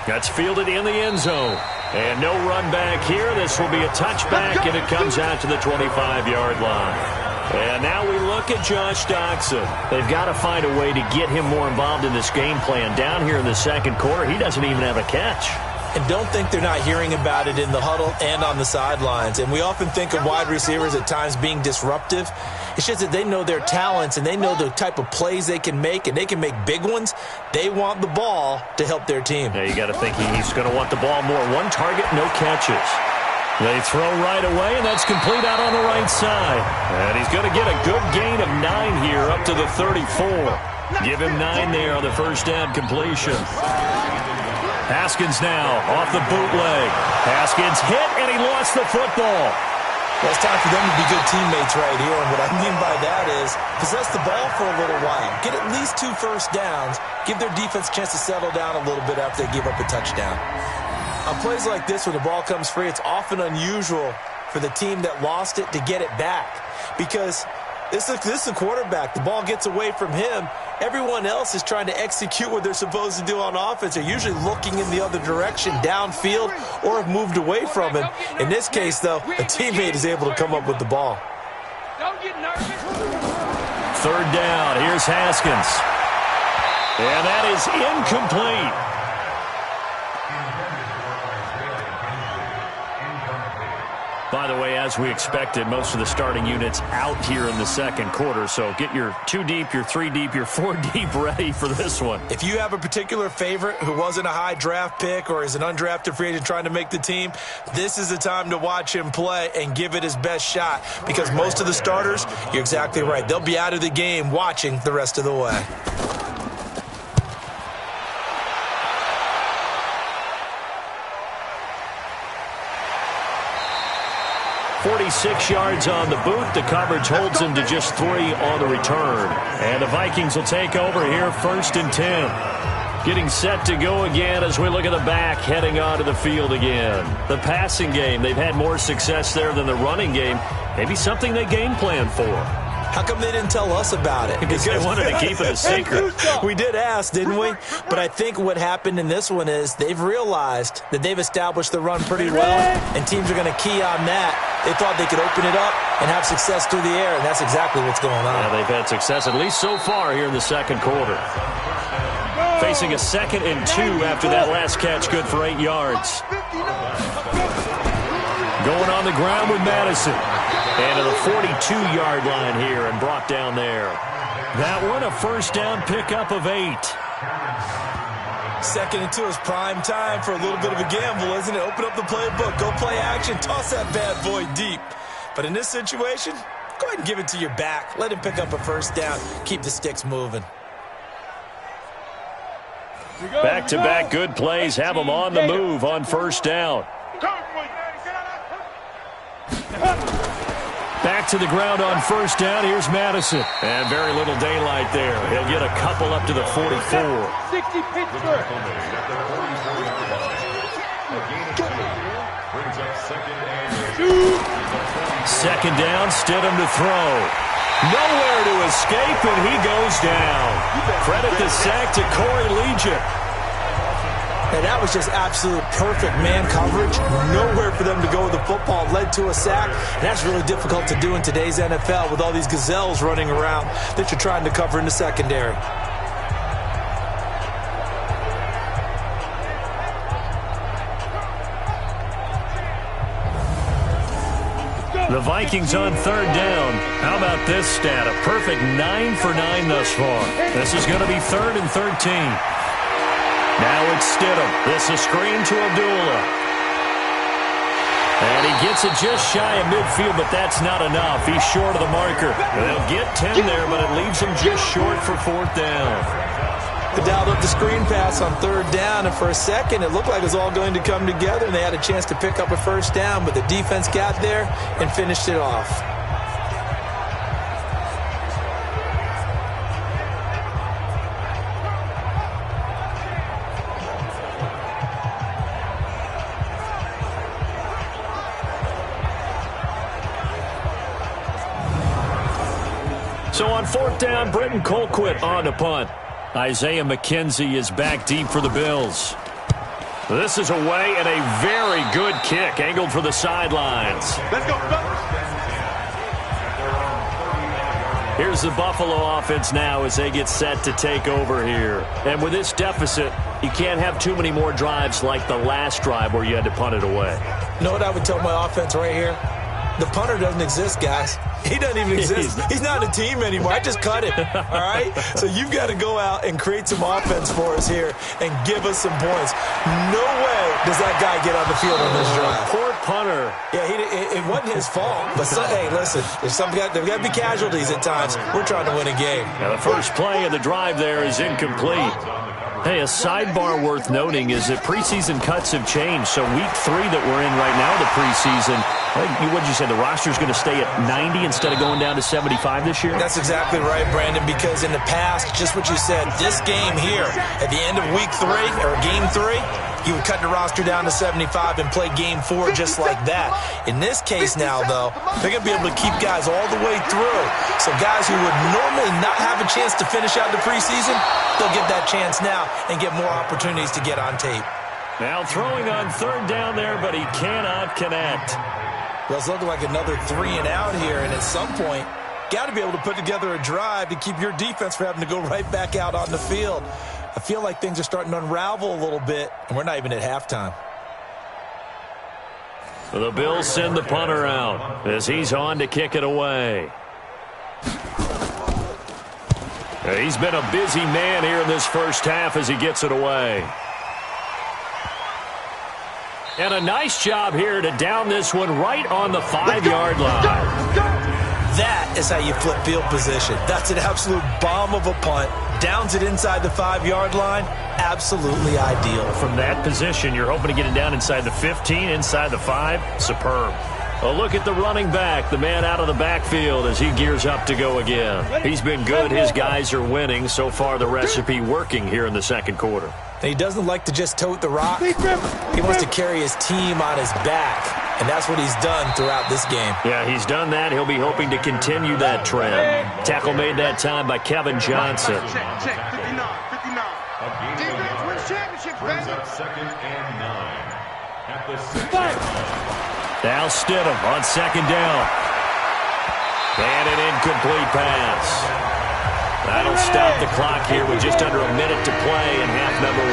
That's fielded in the end zone. And no run back here. This will be a touchback, and it comes out to the 25-yard line. And now we look at Josh Doxson. They've got to find a way to get him more involved in this game plan. Down here in the 2nd quarter, he doesn't even have a catch. And don't think they're not hearing about it in the huddle and on the sidelines. And we often think of wide receivers at times being disruptive. It's just that they know their talents and they know the type of plays they can make, and they can make big ones. They want the ball to help their team. Yeah, you got to think he's going to want the ball more. 1 target, no catches. They throw right away, and that's complete out on the right side. And he's going to get a good gain of 9 here up to the 34. Give him 9 there on the 1st down completion. Haskins now off the bootleg. Haskins hit, and he lost the football. Well, it's time for them to be good teammates right here. And what I mean by that is possess the ball for a little while. Get at least 2 first downs. Give their defense a chance to settle down a little bit after they give up a touchdown. On plays like this where the ball comes free, it's often unusual for the team that lost it to get it back. Because this is a quarterback. The ball gets away from him. Everyone else is trying to execute what they're supposed to do on offense. They're usually looking in the other direction, downfield, or have moved away from him. In this case, though, a teammate is able to come up with the ball. Don't get nervous. Third down. Here's Haskins. And that is incomplete. By the way, as we expected, most of the starting units out here in the second quarter. So get your 2 deep, your 3 deep, your 4 deep ready for this one. If you have a particular favorite who wasn't a high draft pick or is an undrafted free agent trying to make the team, this is the time to watch him play and give it his best shot, because most of the starters, you're exactly right, they'll be out of the game watching the rest of the way. 46 yards on the boot. The coverage holds him to just 3 on the return. And the Vikings will take over here, 1st and 10. Getting set to go again as we look at the back, heading onto the field again. The passing game, they've had more success there than the running game. Maybe something they game plan for. How come they didn't tell us about it? Because they wanted to keep it a secret. We did ask, didn't we? But I think what happened in this one is they've realized that they've established the run pretty well, and teams are going to key on that. They thought they could open it up and have success through the air, and that's exactly what's going on. Yeah, they've had success, at least so far here in the second quarter. Facing a 2nd and 2 after that last catch, good for 8 yards. Going on the ground with Madison. And to the 42-yard line here and brought down there. That one, a 1st down pickup of 8. 2nd and 2 is prime time for a little bit of a gamble, isn't it? Open up the playbook, go play action, toss that bad boy deep. But in this situation, go ahead and give it to your back. Let him pick up a 1st down. Keep the sticks moving. Back-to-back good plays have them on the move on 1st down. Back to the ground on 1st down. Here's Madison. And very little daylight there. He'll get a couple up to the 44. 60 Pittsburgh. Second down, Stidham to throw. Nowhere to escape, and he goes down. Credit the sack to Corey Legion. And that was just absolute perfect man coverage. Nowhere for them to go with the football. Led to a sack. And that's really difficult to do in today's NFL with all these gazelles running around that you're trying to cover in the secondary. The Vikings on 3rd down. How about this stat? A perfect 9 for 9 thus far. This is going to be 3rd and 13. Now it's Stidham. This is screen to Abdullah. And he gets it just shy of midfield, but that's not enough. He's short of the marker. They'll get 10 there, but it leaves him just short for 4th down. They dialed up the screen pass on 3rd down, and for a second it looked like it was all going to come together, and they had a chance to pick up a 1st down, but the defense got there and finished it off. So on 4th down, Britton Colquitt on to punt. Isaiah McKenzie is back deep for the Bills. This is away and a very good kick, angled for the sidelines. Let's go, fellas. Here's the Buffalo offense now as they get set to take over here. And with this deficit, you can't have too many more drives like the last drive where you had to punt it away. You know what I would tell my offense right here? The punter doesn't exist, guys. He doesn't even exist. He's not a team anymore. I just cut him, all right? So you've got to go out and create some offense for us here and give us some points. No way does that guy get on the field on this drive. Poor punter. Yeah, it wasn't his fault. But, hey, listen, there's got to be casualties at times. We're trying to win a game. Now the first play of the drive there is incomplete. Hey, a sidebar worth noting is that preseason cuts have changed. So week 3 that we're in right now, the preseason, what did you say, the roster's going to stay at 90 instead of going down to 75 this year? That's exactly right, Brandon, because in the past, just what you said, this game here, at the end of week 3, or game 3, you would cut the roster down to 75 and play game 4 just like that. In this case now, though, they're going to be able to keep guys all the way through. So guys who would normally not have a chance to finish out the preseason, they'll get that chance now and get more opportunities to get on tape. Now throwing on 3rd down there, but he cannot connect. Well, it's looking like another 3 and out here, and at some point, got to be able to put together a drive to keep your defense from having to go right back out on the field. I feel like things are starting to unravel a little bit, and we're not even at halftime. The Bills send the punter out as he's on to kick it away. He's been a busy man here in this first half as he gets it away. And a nice job here to down this one right on the 5-yard line. That is how you flip field position. That's an absolute bomb of a punt. Downs it inside the 5-yard line. Absolutely ideal. From that position, you're hoping to get it down inside the 15, inside the 5. Superb. A look at the running back, the man out of the backfield as he gears up to go again. He's been good. His guys are winning. So far, the recipe working here in the second quarter. He doesn't like to just tote the rock. He wants to carry his team on his back, and that's what he's done throughout this game. Yeah, he's done that. He'll be hoping to continue that trend. Tackle made that time by Kevin Johnson. Check, 59. Defense wins championships, baby. Second and 9. At the 6. Now Stidham on second down. And an incomplete pass. That'll stop the clock here with just under a minute to play in half number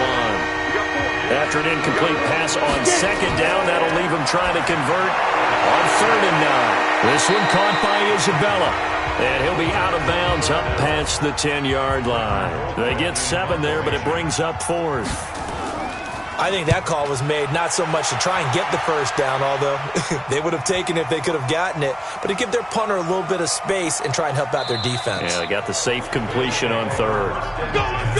1. After an incomplete pass on second down, that'll leave him trying to convert on third and 9. This one caught by Isabella. And he'll be out of bounds up past the 10-yard line. They get 7 there, but it brings up 4th. I think that call was made not so much to try and get the first down, although they would have taken it if they could have gotten it, but to give their punter a little bit of space and try and help out their defense. Yeah, they got the safe completion on third.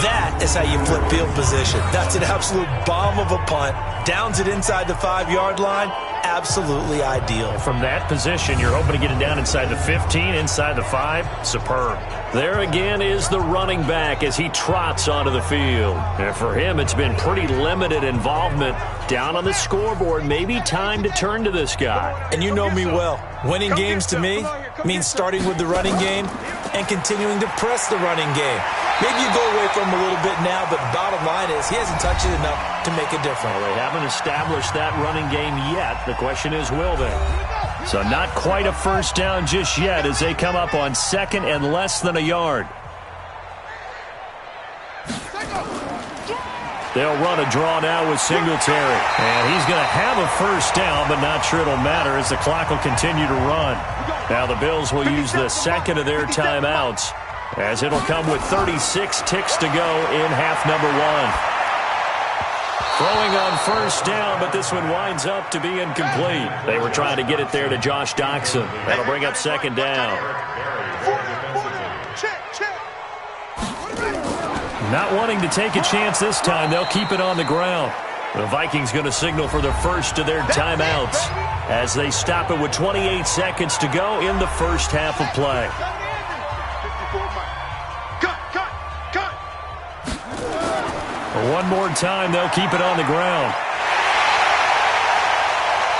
That is how you flip field position. That's an absolute bomb of a punt. Downs it inside the 5-yard line. Absolutely ideal. From that position, you're hoping to get it down inside the 15, inside the 5. Superb. There again is the running back as he trots onto the field. And for him, it's been pretty limited involvement down on the scoreboard. Maybe time to turn to this guy. And you know me well. Winning games to me means starting with the running game and continuing to press the running game. Maybe you go away from him a little bit now, but the bottom line is he hasn't touched it enough to make a difference. Well, they haven't established that running game yet. The question is, will they? So not quite a first down just yet as they come up on second and less than a yard. They'll run a draw now with Singletary. And he's going to have a first down, but not sure it'll matter as the clock will continue to run. Now the Bills will use the second of their timeouts as it'll come with 36 ticks to go in half number 1. Throwing on first down, but this one winds up to be incomplete. They were trying to get it there to Josh Doxson. That'll bring up second down. Not wanting to take a chance this time, they'll keep it on the ground. The Vikings going to signal for the first of their timeouts as they stop it with 28 seconds to go in the first half of play. One more time, they'll keep it on the ground.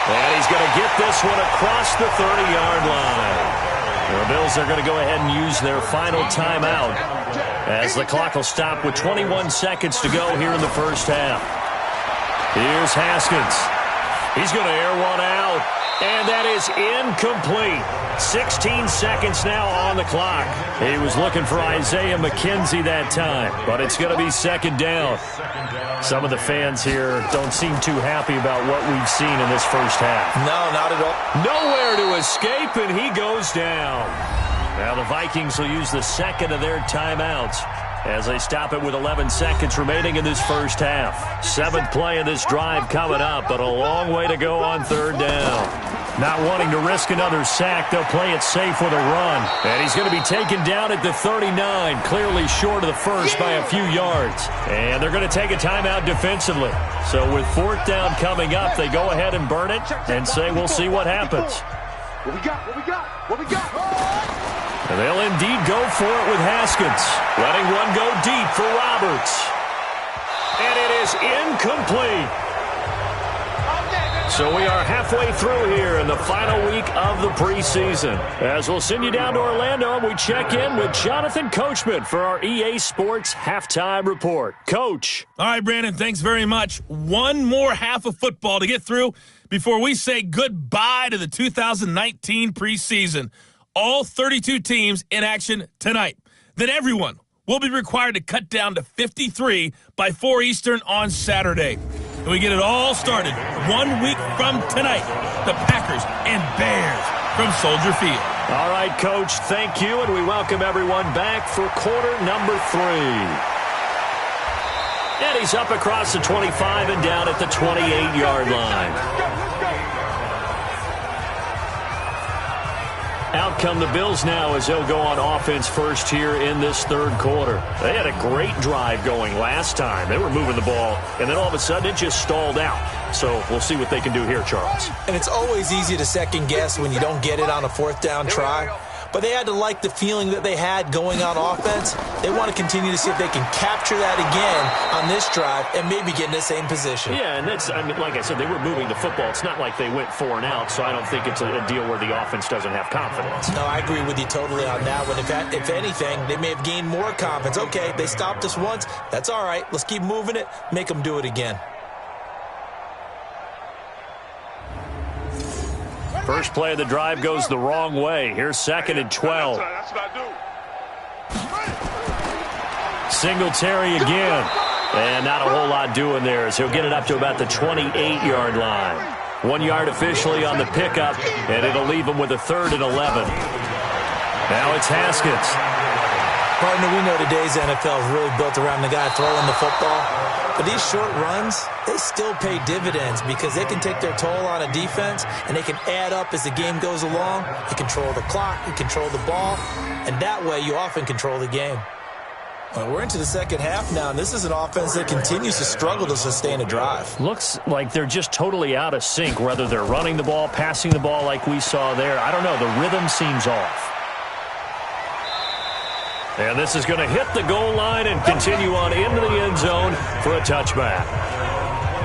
And he's going to get this one across the 30-yard line. The Bills are going to go ahead and use their final timeout as the clock will stop with 21 seconds to go here in the first half. Here's Haskins. He's going to air one out, and that is incomplete. 16 seconds now on the clock. He was looking for Isaiah McKenzie that time, but it's going to be second down. Some of the fans here don't seem too happy about what we've seen in this first half. No, not at all. Nowhere to escape, and he goes down. Now the Vikings will use the second of their timeouts as they stop it with 11 seconds remaining in this first half. 7th play of this drive coming up, but a long way to go on third down. Not wanting to risk another sack, they'll play it safe with a run. And he's going to be taken down at the 39, clearly short of the first by a few yards. And they're going to take a timeout defensively. So with 4th down coming up, they go ahead and burn it and say we'll see what happens. What we got? And they'll indeed go for it with Haskins. Letting one go deep for Roberts. And it is incomplete. So we are halfway through here in the final week of the preseason. As we'll send you down to Orlando, and we check in with Jonathan Coachman for our EA Sports Halftime Report. Coach. All right, Brandon, thanks very much. One more half of football to get through before we say goodbye to the 2019 preseason. All 32 teams in action tonight. Then everyone will be required to cut down to 53 by 4 Eastern on Saturday. And we get it all started 1 week from tonight. The Packers and Bears from Soldier Field. All right, Coach, thank you, and we welcome everyone back for quarter number 3. And he's up across the 25 and down at the 28-yard line. Out come the Bills now as they'll go on offense first here in this third quarter. They had a great drive going last time. They were moving the ball, and then all of a sudden it just stalled out. So we'll see what they can do here, Charles. And it's always easy to second guess when you don't get it on a fourth down try. But they had to like the feeling that they had going on offense. They want to continue to see if they can capture that again on this drive and maybe get in the same position. Yeah, and that's, I mean, like I said, they were moving the football. It's not like they went 4 and out, so I don't think it's a deal where the offense doesn't have confidence. No, I agree with you totally on that one. If anything, they may have gained more confidence. Okay, they stopped us once. That's all right. Let's keep moving it. Make them do it again. First play of the drive goes the wrong way. Here's 2nd and 12. That's what I do. Singletary again. And not a whole lot doing there as he'll get it up to about the 28-yard line. 1 yard officially on the pickup, and it'll leave him with a 3rd and 11. Now it's Haskins. Partner, we know today's NFL is really built around the guy throwing the football. But these short runs, they still pay dividends because they can take their toll on a defense, and they can add up as the game goes along. You control the clock, you control the ball, and that way you often control the game. Well, we're into the second half now, and this is an offense that continues to struggle to sustain a drive. Looks like they're just totally out of sync, whether they're running the ball, passing the ball like we saw there. I don't know. The rhythm seems off. And this is going to hit the goal line and continue on into the end zone for a touchback.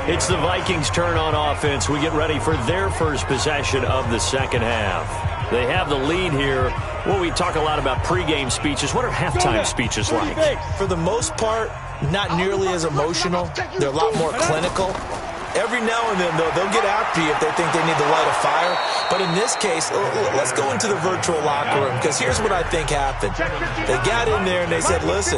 It's the Vikings' turn on offense. We get ready for their first possession of the second half. They have the lead here. Well, we talk a lot about pregame speeches. What are halftime speeches like? For the most part, not nearly as emotional. They're a lot more clinical. Every now and then, though, they'll get after you if they think they need to light a fire. But in this case, let's go into the virtual locker room, because here's what I think happened. They got in there and they said, listen,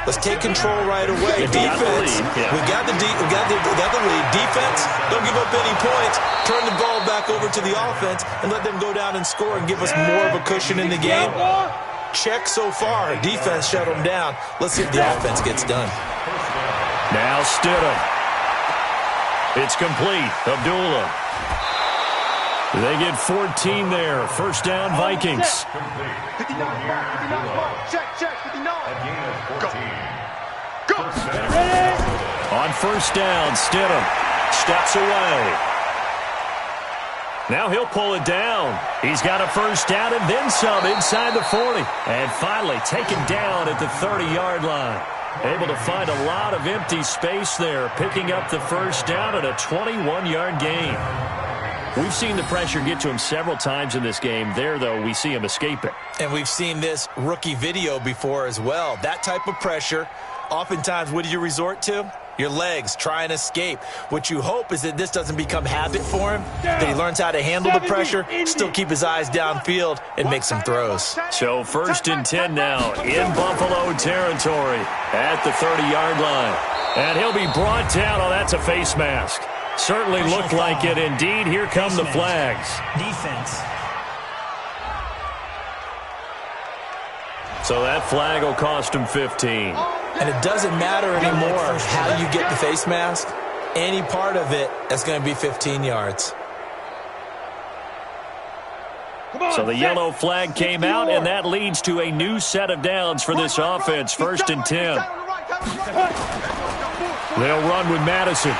let's take control right away. Defense, we got the lead. Defense, don't give up any points. Turn the ball back over to the offense and let them go down and score and give us more of a cushion in the game. Check so far. Defense shut them down. Let's see if the offense gets done. Now Stidham. It's complete. Abdullah. They get 14 there. First down, Vikings. Check, 59. Go. On first down, Stidham steps away. Now he'll pull it down. He's got a first down and then some inside the 40. And finally taken down at the 30-yard line. Able to find a lot of empty space there, picking up the first down at a 21-yard gain. We've seen the pressure get to him several times in this game. There, though, we see him escape it. And we've seen this rookie video before as well. That type of pressure, oftentimes, what do you resort to? Your legs, try and escape. What you hope is that this doesn't become habit for him, that he learns how to handle the pressure, still keep his eyes downfield, and make some throws. So 1st and 10 now in Buffalo territory at the 30-yard line. And he'll be brought down. Oh, that's a face mask. Certainly looked like it. Indeed, here come the flags. Defense. So that flag will cost him 15. And it doesn't matter anymore how you get the face mask. Any part of it, that's going to be 15 yards. So the yellow flag came out, and that leads to a new set of downs for this offense. 1st and 10. They'll run with Madison.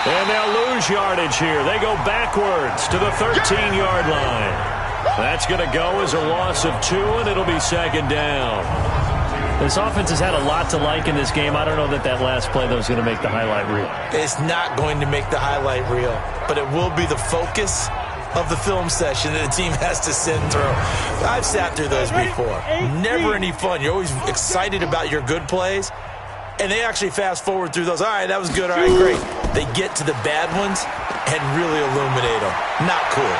And they'll lose yardage here. They go backwards to the 13-yard line. That's going to go as a loss of 2, and it'll be 2nd down. This offense has had a lot to like in this game. I don't know that last play, though, is going to make the highlight reel. It's not going to make the highlight reel, but it will be the focus of the film session that the team has to sit through. I've sat through those before. Never any fun. You're always excited about your good plays, and they actually fast forward through those. All right, that was good. All right, great. They get to the bad ones and really illuminate them. Not cool.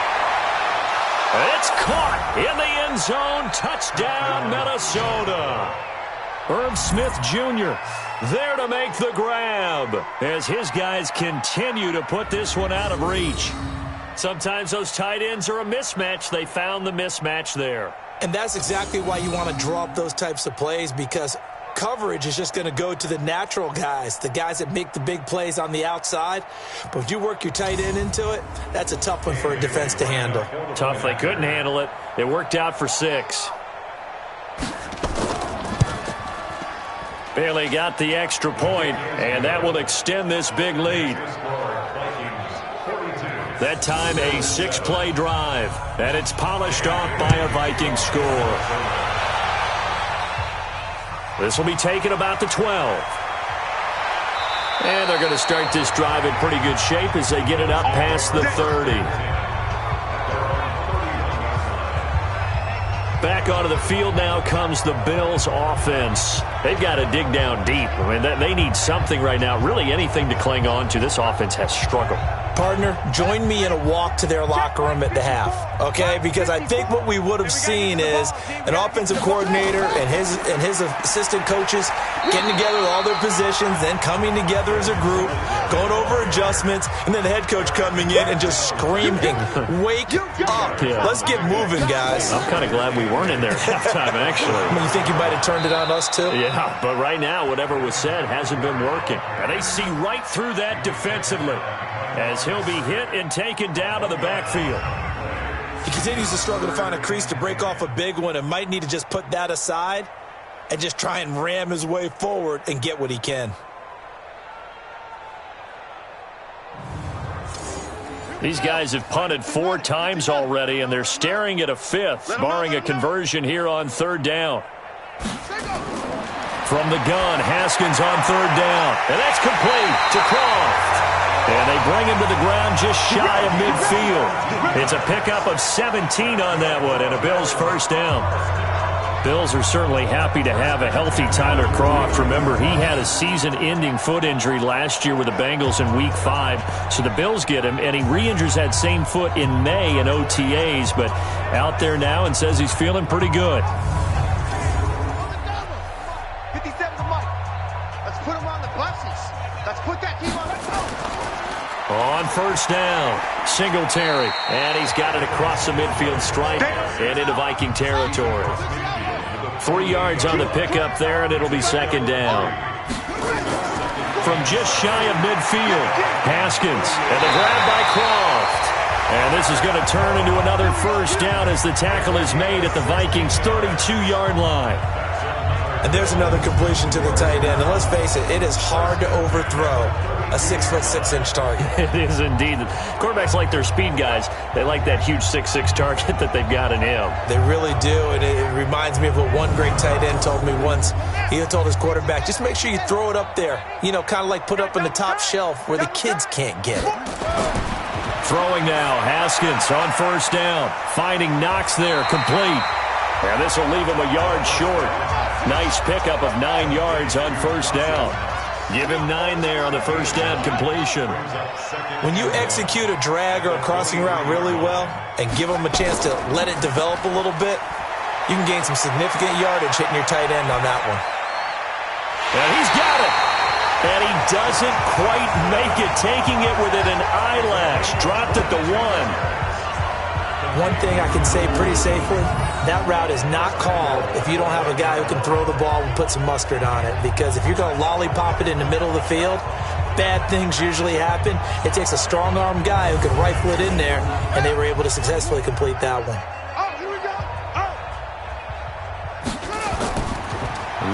It's caught in the end zone. Touchdown, Minnesota. Herb Smith Jr. there to make the grab as his guys continue to put this one out of reach. Sometimes those tight ends are a mismatch. They found the mismatch there. And that's exactly why you want to draw up those types of plays, because coverage is just going to go to the natural guys, the guys that make the big plays on the outside. But if you work your tight end into it, that's a tough one for a defense to handle. Tough. They couldn't handle it. It worked out for 6. Bailey got the extra point, and that will extend this big lead. That time a 6-play drive, and it's polished off by a Vikings score. This will be taken about the 12. And they're going to start this drive in pretty good shape as they get it up past the 30. Back onto the field now comes the Bills offense. They've got to dig down deep. I mean, they need something right now, really anything to cling on to. This offense has struggled. Partner, join me in a walk to their locker room at the half, okay? Because I think what we would have seen is an offensive coordinator and his assistant coaches getting together with all their positions, then coming together as a group, going over adjustments, and then the head coach coming in and just screaming, "Wake up. Yeah. Let's get moving, guys." I'm kind of glad we weren't in there at halftime, actually. I mean, you think you might have turned it on us, too? Yeah, but right now, whatever was said hasn't been working. And they see right through that defensively as he'll be hit and taken down to the backfield. He continues to struggle to find a crease to break off a big one and might need to just put that aside and just try and ram his way forward and get what he can. These guys have punted 4 times already, and they're staring at a 5th, barring a conversion here on 3rd down. From the gun, Haskins on 3rd down, and that's complete to Croft. And they bring him to the ground just shy of midfield. It's a pickup of 17 on that one, and a Bills first down. Bills are certainly happy to have a healthy Tyler Croft. Remember, he had a season-ending foot injury last year with the Bengals in Week 5. So the Bills get him, and he re-injures that same foot in May in OTAs. But out there now and says he's feeling pretty good. 57 to Mike. Let's put him on the buses. Let's put that team on the On 1st down, Singletary. And he's got it across the midfield stripe and into Viking territory. 3 yards on the pickup there, and it'll be 2nd down. From just shy of midfield, Haskins, and the grab by Croft. And this is going to turn into another first down as the tackle is made at the Vikings' 32-yard line. And there's another completion to the tight end. And let's face it, it is hard to overthrow a 6'6" target. It is indeed. Quarterbacks like their speed guys. They like that huge 6'6" target that they've got in him. They really do, and it reminds me of what one great tight end told me once. He told his quarterback, just make sure you throw it up there. You know, kind of like put it up on the top shelf where the kids can't get it. Throwing now, Haskins on 1st down. Finding Knox there, complete. And this will leave him a yard short. Nice pickup of 9 yards on 1st down. Give him 9 there on the 1st down completion. When you execute a drag or a crossing route really well and give them a chance to let it develop a little bit, you can gain some significant yardage hitting your tight end on that one. And he's got it. And he doesn't quite make it, taking it within an eyelash. Dropped at the 1. One thing I can say pretty safely, that route is not called if you don't have a guy who can throw the ball and put some mustard on it. Because if you're going to lollipop it in the middle of the field, bad things usually happen. It takes a strong-arm guy who can rifle it in there, and they were able to successfully complete that one.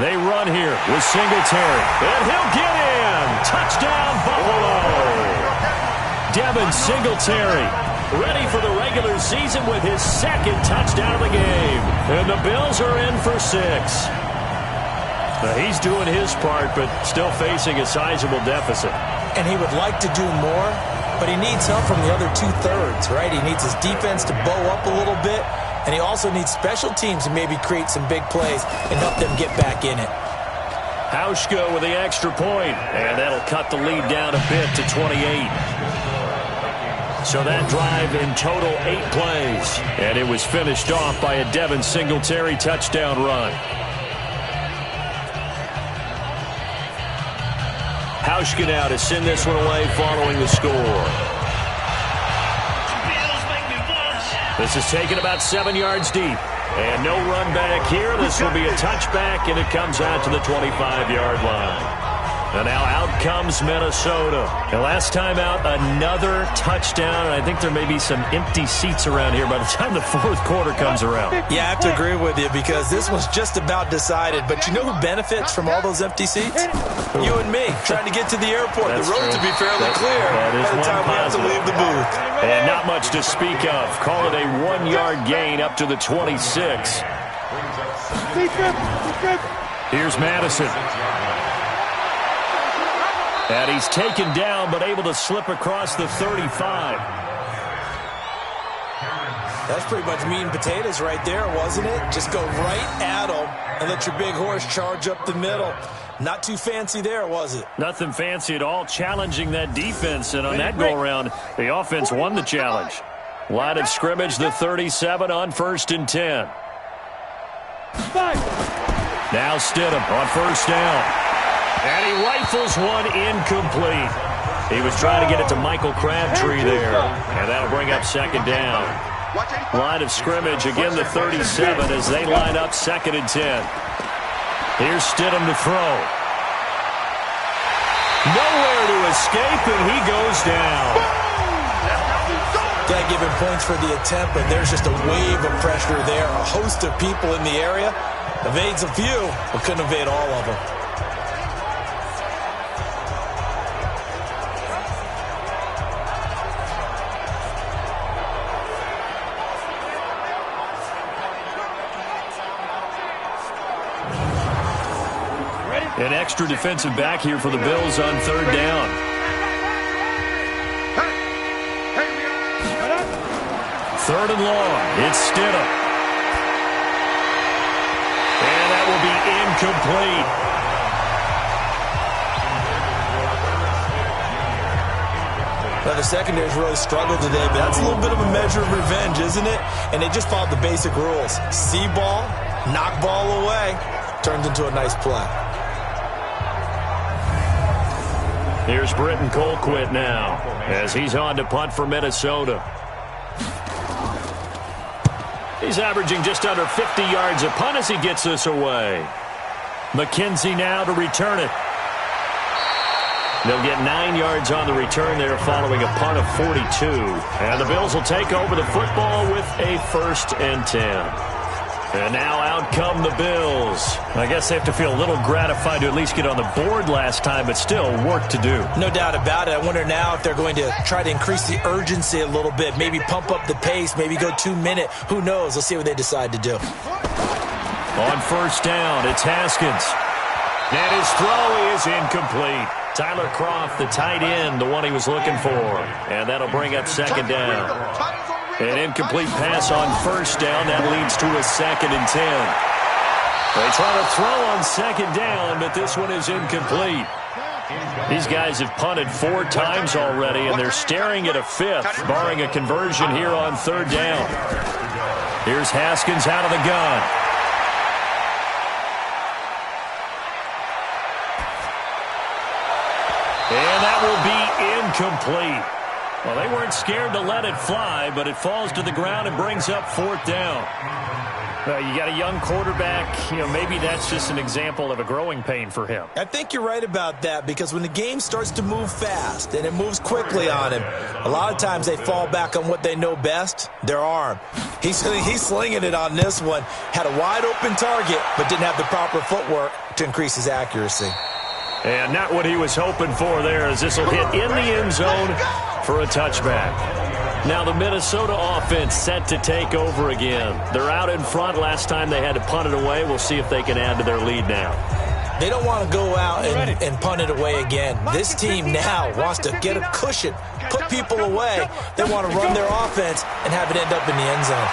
They run here with Singletary, and he'll get in. Touchdown, Buffalo. Devin Singletary, ready for the regular season with his 2nd touchdown of the game. And the Bills are in for 6. He's doing his part, but still facing a sizable deficit. And he would like to do more, but he needs help from the other two-thirds, right? He needs his defense to bow up a little bit, and he also needs special teams to maybe create some big plays and help them get back in it. Hauschka with the extra point, and that'll cut the lead down a bit to 28. So that drive in total 8 plays, and it was finished off by a Devin Singletary touchdown run. Hauschka now to send this one away following the score. This is taken about 7 yards deep. And no run back here. This will be a touchback, and it comes out to the 25-yard line. And now out comes Minnesota. And last time out, another touchdown. And I think there may be some empty seats around here by the time the fourth quarter comes around. Yeah, I have to agree with you because this was just about decided. But you know who benefits from all those empty seats? You and me, trying to get to the airport. That's the road true. to be fairly clear that is by the time we have to leave the booth. And not much to speak of. Call it a 1-yard gain up to the 26. Here's Madison. And he's taken down, but able to slip across the 35. That's pretty much meat and potatoes right there, wasn't it? Just go right at them and let your big horse charge up the middle. Not too fancy there, was it? Nothing fancy at all, challenging that defense. And on that go-around, the offense won the challenge. Line of scrimmage, the 37 on 1st and 10. Now Stidham on 1st down. And he rifles one incomplete. He was trying to get it to Michael Crabtree there. And that'll bring up 2nd down. Line of scrimmage, again the 37 as they line up 2nd and 10. Here's Stidham to throw. Nowhere to escape, and he goes down. Got to give him points for the attempt, but there's just a wave of pressure there. A host of people in the area. Evades a few, but couldn't evade all of them. An extra defensive back here for the Bills on 3rd down. Third and long. It's Stidham. And that will be incomplete. Now, the secondary's really struggled today, but that's a little bit of a measure of revenge, isn't it? And they just followed the basic rules. See ball, knock ball away. Turned into a nice play. Here's Britton Colquitt now as he's on to punt for Minnesota. He's averaging just under 50 yards a punt as he gets this away. McKenzie now to return it. They'll get 9 yards on the return there following a punt of 42. And the Bills will take over the football with a 1st and 10. And now out come the Bills. I guess they have to feel a little gratified to at least get on the board last time, but still work to do. No doubt about it. I wonder now if they're going to try to increase the urgency a little bit, maybe pump up the pace, maybe go 2-minute. Who knows? Let's see what they decide to do. On 1st down, it's Haskins. And his throw is incomplete. Tyler Kroft, the tight end, the one he was looking for. And that'll bring up 2nd down. An incomplete pass on 1st down. That leads to a 2nd and 10. They try to throw on 2nd down, but this one is incomplete. These guys have punted 4 times already, and they're staring at a 5th, barring a conversion here on 3rd down. Here's Haskins out of the gun. And that will be incomplete. Well, they weren't scared to let it fly, but it falls to the ground and brings up 4th down. You got a young quarterback. Maybe that's just an example of a growing pain for him. I think you're right about that because when the game starts to move fast and it moves quickly on him, a lot of times they fall back on what they know best, their arm. He's slinging it on this one. Had a wide open target, but didn't have the proper footwork to increase his accuracy. And not what he was hoping for there, as this will hit in the end zone for a touchback. Now the Minnesota offense set to take over again. They're out in front. Last time they had to punt it away. We'll see if they can add to their lead now. They don't want to go out and punt it away again. This team now wants to get a cushion, put people away. They want to run their offense and have it end up in the end zone.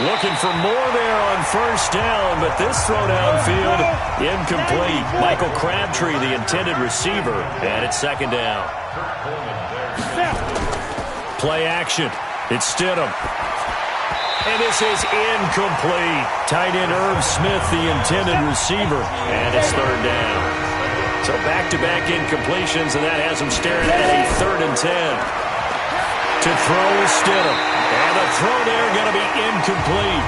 Looking for more there on first down, but this throw downfield incomplete. Michael Crabtree, the intended receiver, and it's second down. Play action. It's Stidham. And this is incomplete. Tight end Irv Smith, the intended receiver, and it's third down. So back-to-back incompletions, and that has him staring at a 3rd and 10. To throw is Stidham. And the throw there going to be incomplete.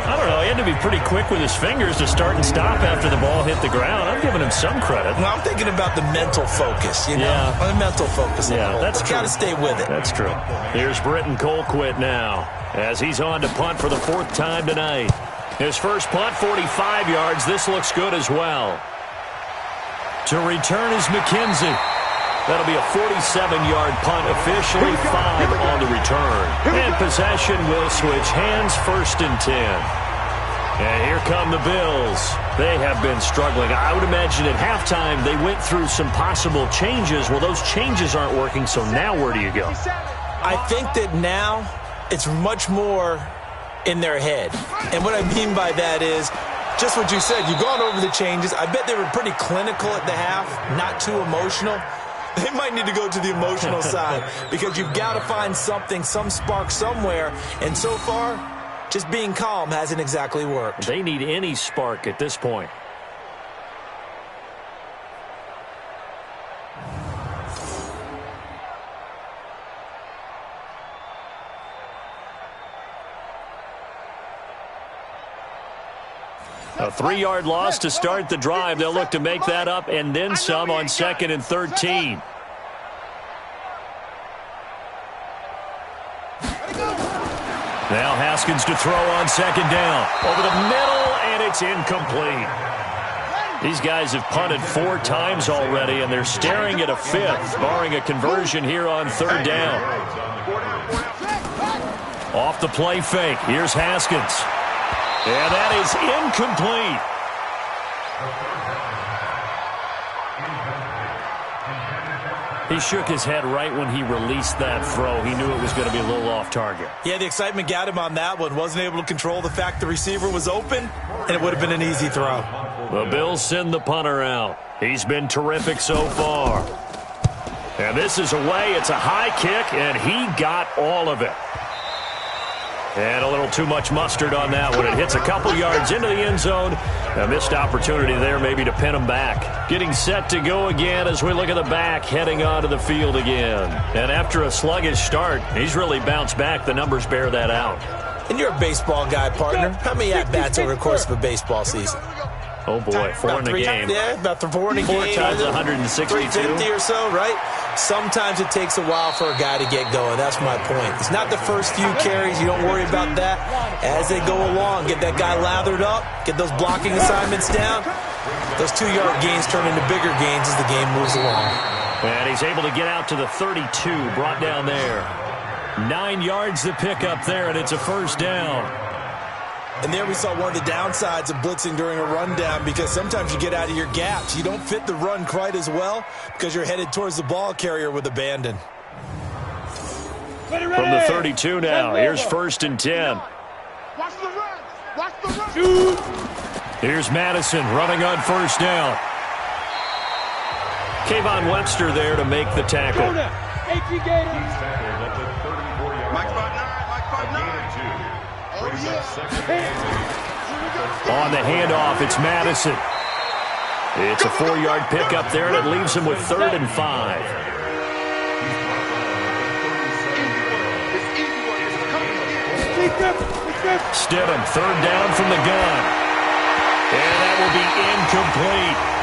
I don't know. He had to be pretty quick with his fingers to start and stop after the ball hit the ground. I'm giving him some credit. Well, I'm thinking about the mental focus, you know? Yeah. The mental focus. Yeah, that's true. Got to stay with it. That's true. Here's Britton Colquitt now as he's on to punt for the 4th time tonight. His first punt, 45 yards. This looks good as well. To return is McKenzie. That'll be a 47-yard punt, officially 5 on the return. And possession will switch hands, 1st and 10. And here come the Bills. They have been struggling. I would imagine at halftime they went through some possible changes. Well, those changes aren't working, so now where do you go? I think that now it's much more in their head. And what I mean by that is just what you said. You've gone over the changes. I bet they were pretty clinical at the half, not too emotional. They might need to go to the emotional side because you've got to find something, some spark somewhere. And so far, just being calm hasn't exactly worked. They need any spark at this point. A 3-yard loss to start the drive. They'll look to make that up and then some on 2nd and 13. Now Haskins to throw on 2nd down. Over the middle, and it's incomplete. These guys have punted 4 times already, and they're staring at a 5th, barring a conversion here on 3rd down. Off the play fake. Here's Haskins. And that is incomplete. He shook his head right when he released that throw. He knew it was going to be a little off target. Yeah, the excitement got him on that one. Wasn't able to control the fact the receiver was open, and it would have been an easy throw. The Bills send the punter out. He's been terrific so far. And this is away. It's a high kick, and he got all of it. And a little too much mustard on that one. It hits a couple yards into the end zone. A missed opportunity there maybe to pin him back. Getting set to go again as we look at the back, heading onto the field again. And after a sluggish start, he's really bounced back. The numbers bear that out. And you're a baseball guy, partner. How many at-bats over the course of a baseball season? Oh, boy, 4 in a game. Yeah, about 4 in a game. 4 times 162. 350 or so, right? Sometimes it takes a while for a guy to get going. That's my point. It's not the first few carries. You don't worry about that. As they go along, get that guy lathered up, get those blocking assignments down. Those 2-yard gains turn into bigger gains as the game moves along. And he's able to get out to the 32, brought down there. 9 yards to pick up there, and it's a 1st down. And there we saw one of the downsides of blitzing during a rundown because sometimes you get out of your gaps. You don't fit the run quite as well because you're headed towards the ball carrier with abandon. From the 32 now, here's 1st and 10. Watch the run. Watch the run. Here's Madison running on 1st down. Kayvon Webster there to make the tackle. On the handoff, it's Madison. It's a 4-yard pickup there, and it leaves him with 3rd and 5. Stidham, 3rd down from the gun. And that will be incomplete.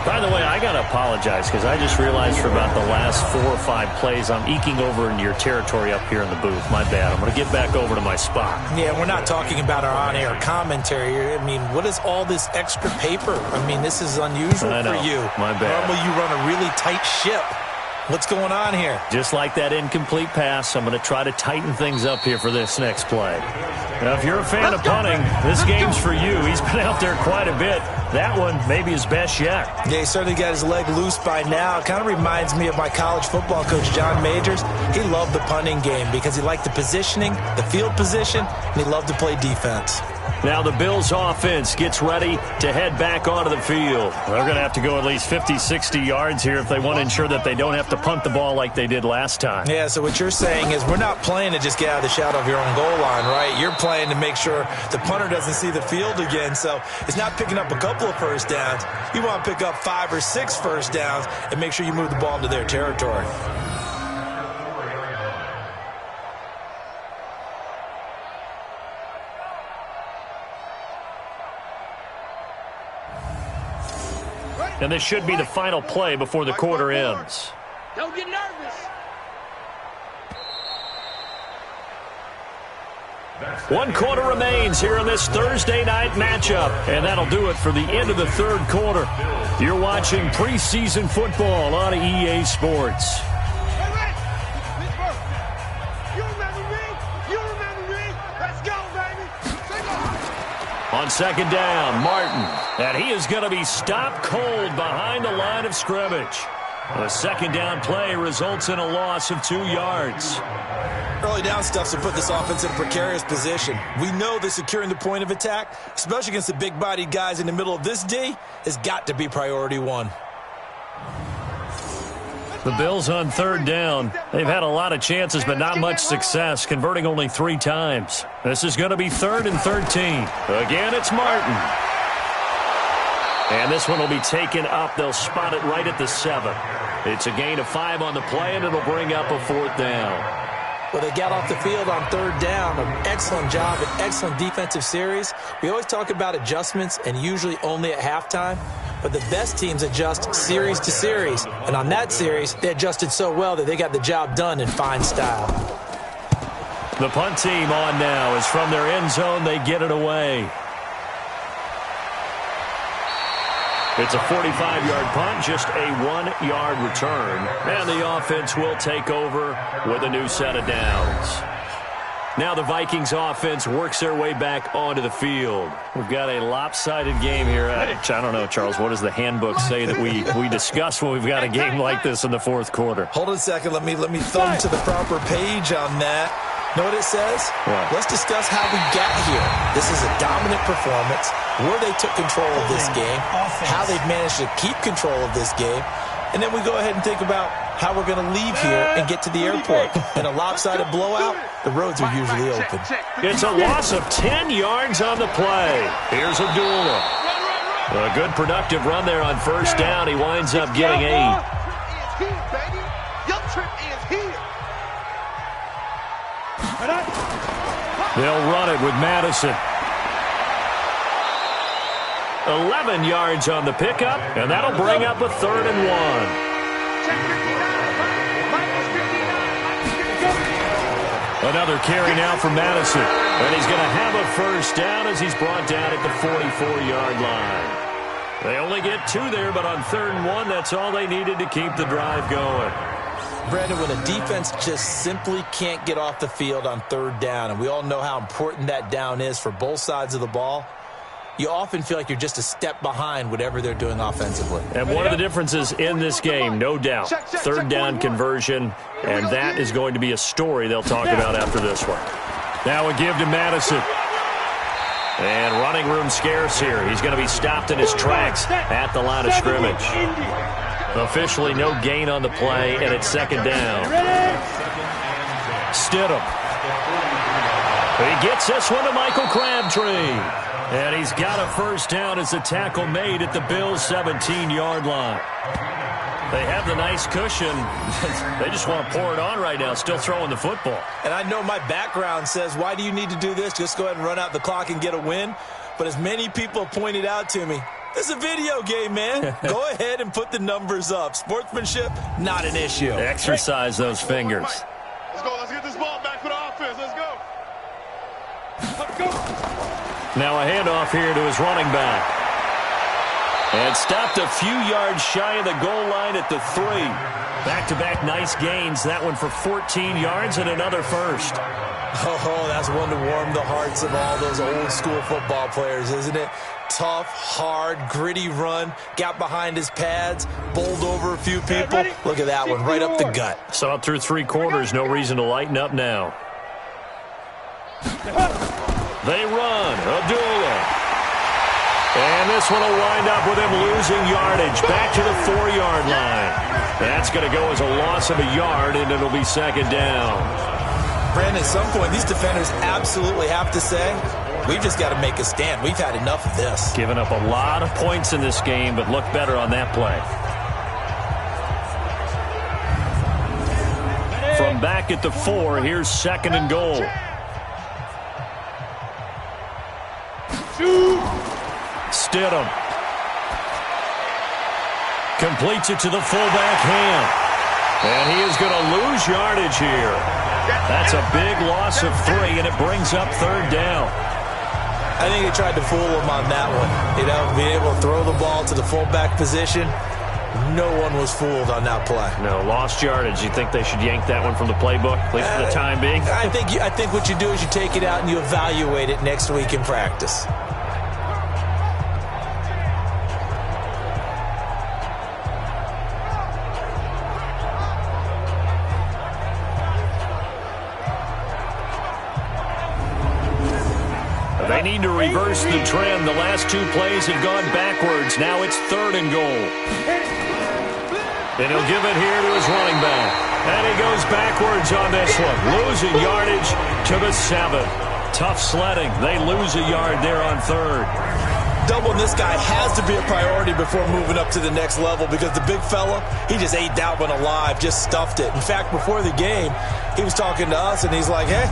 By the way, I got to apologize because I just realized for about the last 4 or 5 plays I'm eking over into your territory up here in the booth. My bad. I'm going to get back over to my spot. Yeah, we're not talking about our on-air commentary. I mean, what is all this extra paper? I mean, this is unusual for you. My bad. Normally you run a really tight ship. What's going on here? Just like that incomplete pass, I'm going to try to tighten things up here for this next play. Now, if you're a fan of punting, this game's for you. He's been out there quite a bit. That one may be his best yet. Yeah, he certainly got his leg loose by now. It kind of reminds me of my college football coach, John Majors. He loved the punting game because he liked the positioning, the field position, and he loved to play defense. Now the Bills offense gets ready to head back onto the field. They're going to have to go at least 50, 60 yards here if they want to ensure that they don't have to punt the ball like they did last time. Yeah, so what you're saying is we're not playing to just get out of the shadow of your own goal line, right? You're playing to make sure the punter doesn't see the field again. So it's not picking up a couple of first downs. You want to pick up 5 or 6 first downs and make sure you move the ball into their territory. And this should be the final play before the quarter ends. Don't get nervous. One quarter remains here in this Thursday night matchup. And that'll do it for the end of the third quarter. You're watching preseason football on EA Sports. You remember me? You remember me? Let's go, baby. On second down, Martin. And he is going to be stopped cold behind the line of scrimmage. The second down play results in a loss of 2 yards. Early down stuff's to put this offense in a precarious position. We know that securing the point of attack, especially against the big-bodied guys in the middle of this D, has got to be priority one. The Bills on third down. They've had a lot of chances, but not much success, converting only 3 times. This is going to be 3rd and 13. Again, it's Martin. And this one will be taken up. They'll spot it right at the 7. It's a gain of 5 on the play, and it'll bring up a 4th down. Well, they got off the field on third down. An excellent job, an excellent defensive series. We always talk about adjustments, and usually only at halftime. But the best teams adjust series to series. And on that series, they adjusted so well that they got the job done in fine style. The punt team on now is from their end zone. They get it away. It's a 45-yard punt, just a 1-yard return. And the offense will take over with a new set of downs. Now the Vikings offense works their way back onto the field. We've got a lopsided game here. I don't know, Charles, what does the handbook say that we discuss when we've got a game like this in the fourth quarter? Hold on a second. Let me thumb to the proper page on that. Know what it says? What? Let's discuss how we got here. This is a dominant performance, where they took control of this game, how they've managed to keep control of this game, and then we go ahead and think about how we're going to leave here and get to the airport. In a lopsided blowout, the roads are usually open. It's a loss of 10 yards on the play. Here's Abdullah. A good productive run there on first down. He winds up getting 8. Your trip is here. They'll run it with Madison. 11 yards on the pickup, and that'll bring up a 3rd and 1. Another carry now for Madison. And he's going to have a first down as he's brought down at the 44-yard line. They only get 2 there, but on 3rd and 1, that's all they needed to keep the drive going. Brandon, when a defense just simply can't get off the field on third down, and we all know how important that down is for both sides of the ball, you often feel like you're just a step behind whatever they're doing offensively. And one of the differences in this game, no doubt, third down conversion, and that is going to be a story they'll talk about after this one. Now a give to Madison. And running room scarce here. He's going to be stopped in his tracks at the line of scrimmage. Officially no gain on the play, and it's second down. Stidham. He gets this one to Michael Crabtree. And he's got a first down as the tackle made at the Bills' 17-yard line. They have the nice cushion. They just want to pour it on right now, still throwing the football. And I know my background says, why do you need to do this? Just go ahead and run out the clock and get a win. But as many people pointed out to me, this is a video game, man. Go ahead and put the numbers up. Sportsmanship, not an issue. Exercise those fingers. Let's go. Let's get this ball back for the offense. Let's go. Let's go. Now a handoff here to his running back. And stopped a few yards shy of the goal line at the 3. Back-to-back nice gains. That one for 14 yards and another first. Oh, that's one to warm the hearts of all those old-school football players, isn't it? Tough, hard, gritty run. Got behind his pads, bowled over a few people. Look at that one, right up the gut. Saw it through 3 quarters. No reason to lighten up now. They run. Abdullah. And this one will wind up with him losing yardage. Back to the 4-yard line. That's going to go as a loss of a yard, and it'll be second down. Brandon, at some point, these defenders absolutely have to say, we've just got to make a stand. We've had enough of this. Giving up a lot of points in this game, but look better on that play. From back at the 4, here's second and goal. Stidham. Completes it to the fullback Ham. And he is going to lose yardage here. That's a big loss of 3, and it brings up third down. I think he tried to fool him on that one. You know, being able to throw the ball to the fullback position, no one was fooled on that play. No, lost yardage. You think they should yank that one from the playbook, at least for the time being? I think what you do is you take it out and you evaluate it next week in practice. They need to reverse the trend. The last 2 plays have gone backwards. Now it's third and goal. And he'll give it here to his running back. And he goes backwards on this one. Losing yardage to the 7. Tough sledding. They lose a yard there on third. Doubling this guy has to be a priority before moving up to the next level because the big fella, he just ate that one alive, just stuffed it. In fact, before the game, he was talking to us, and he's like, hey,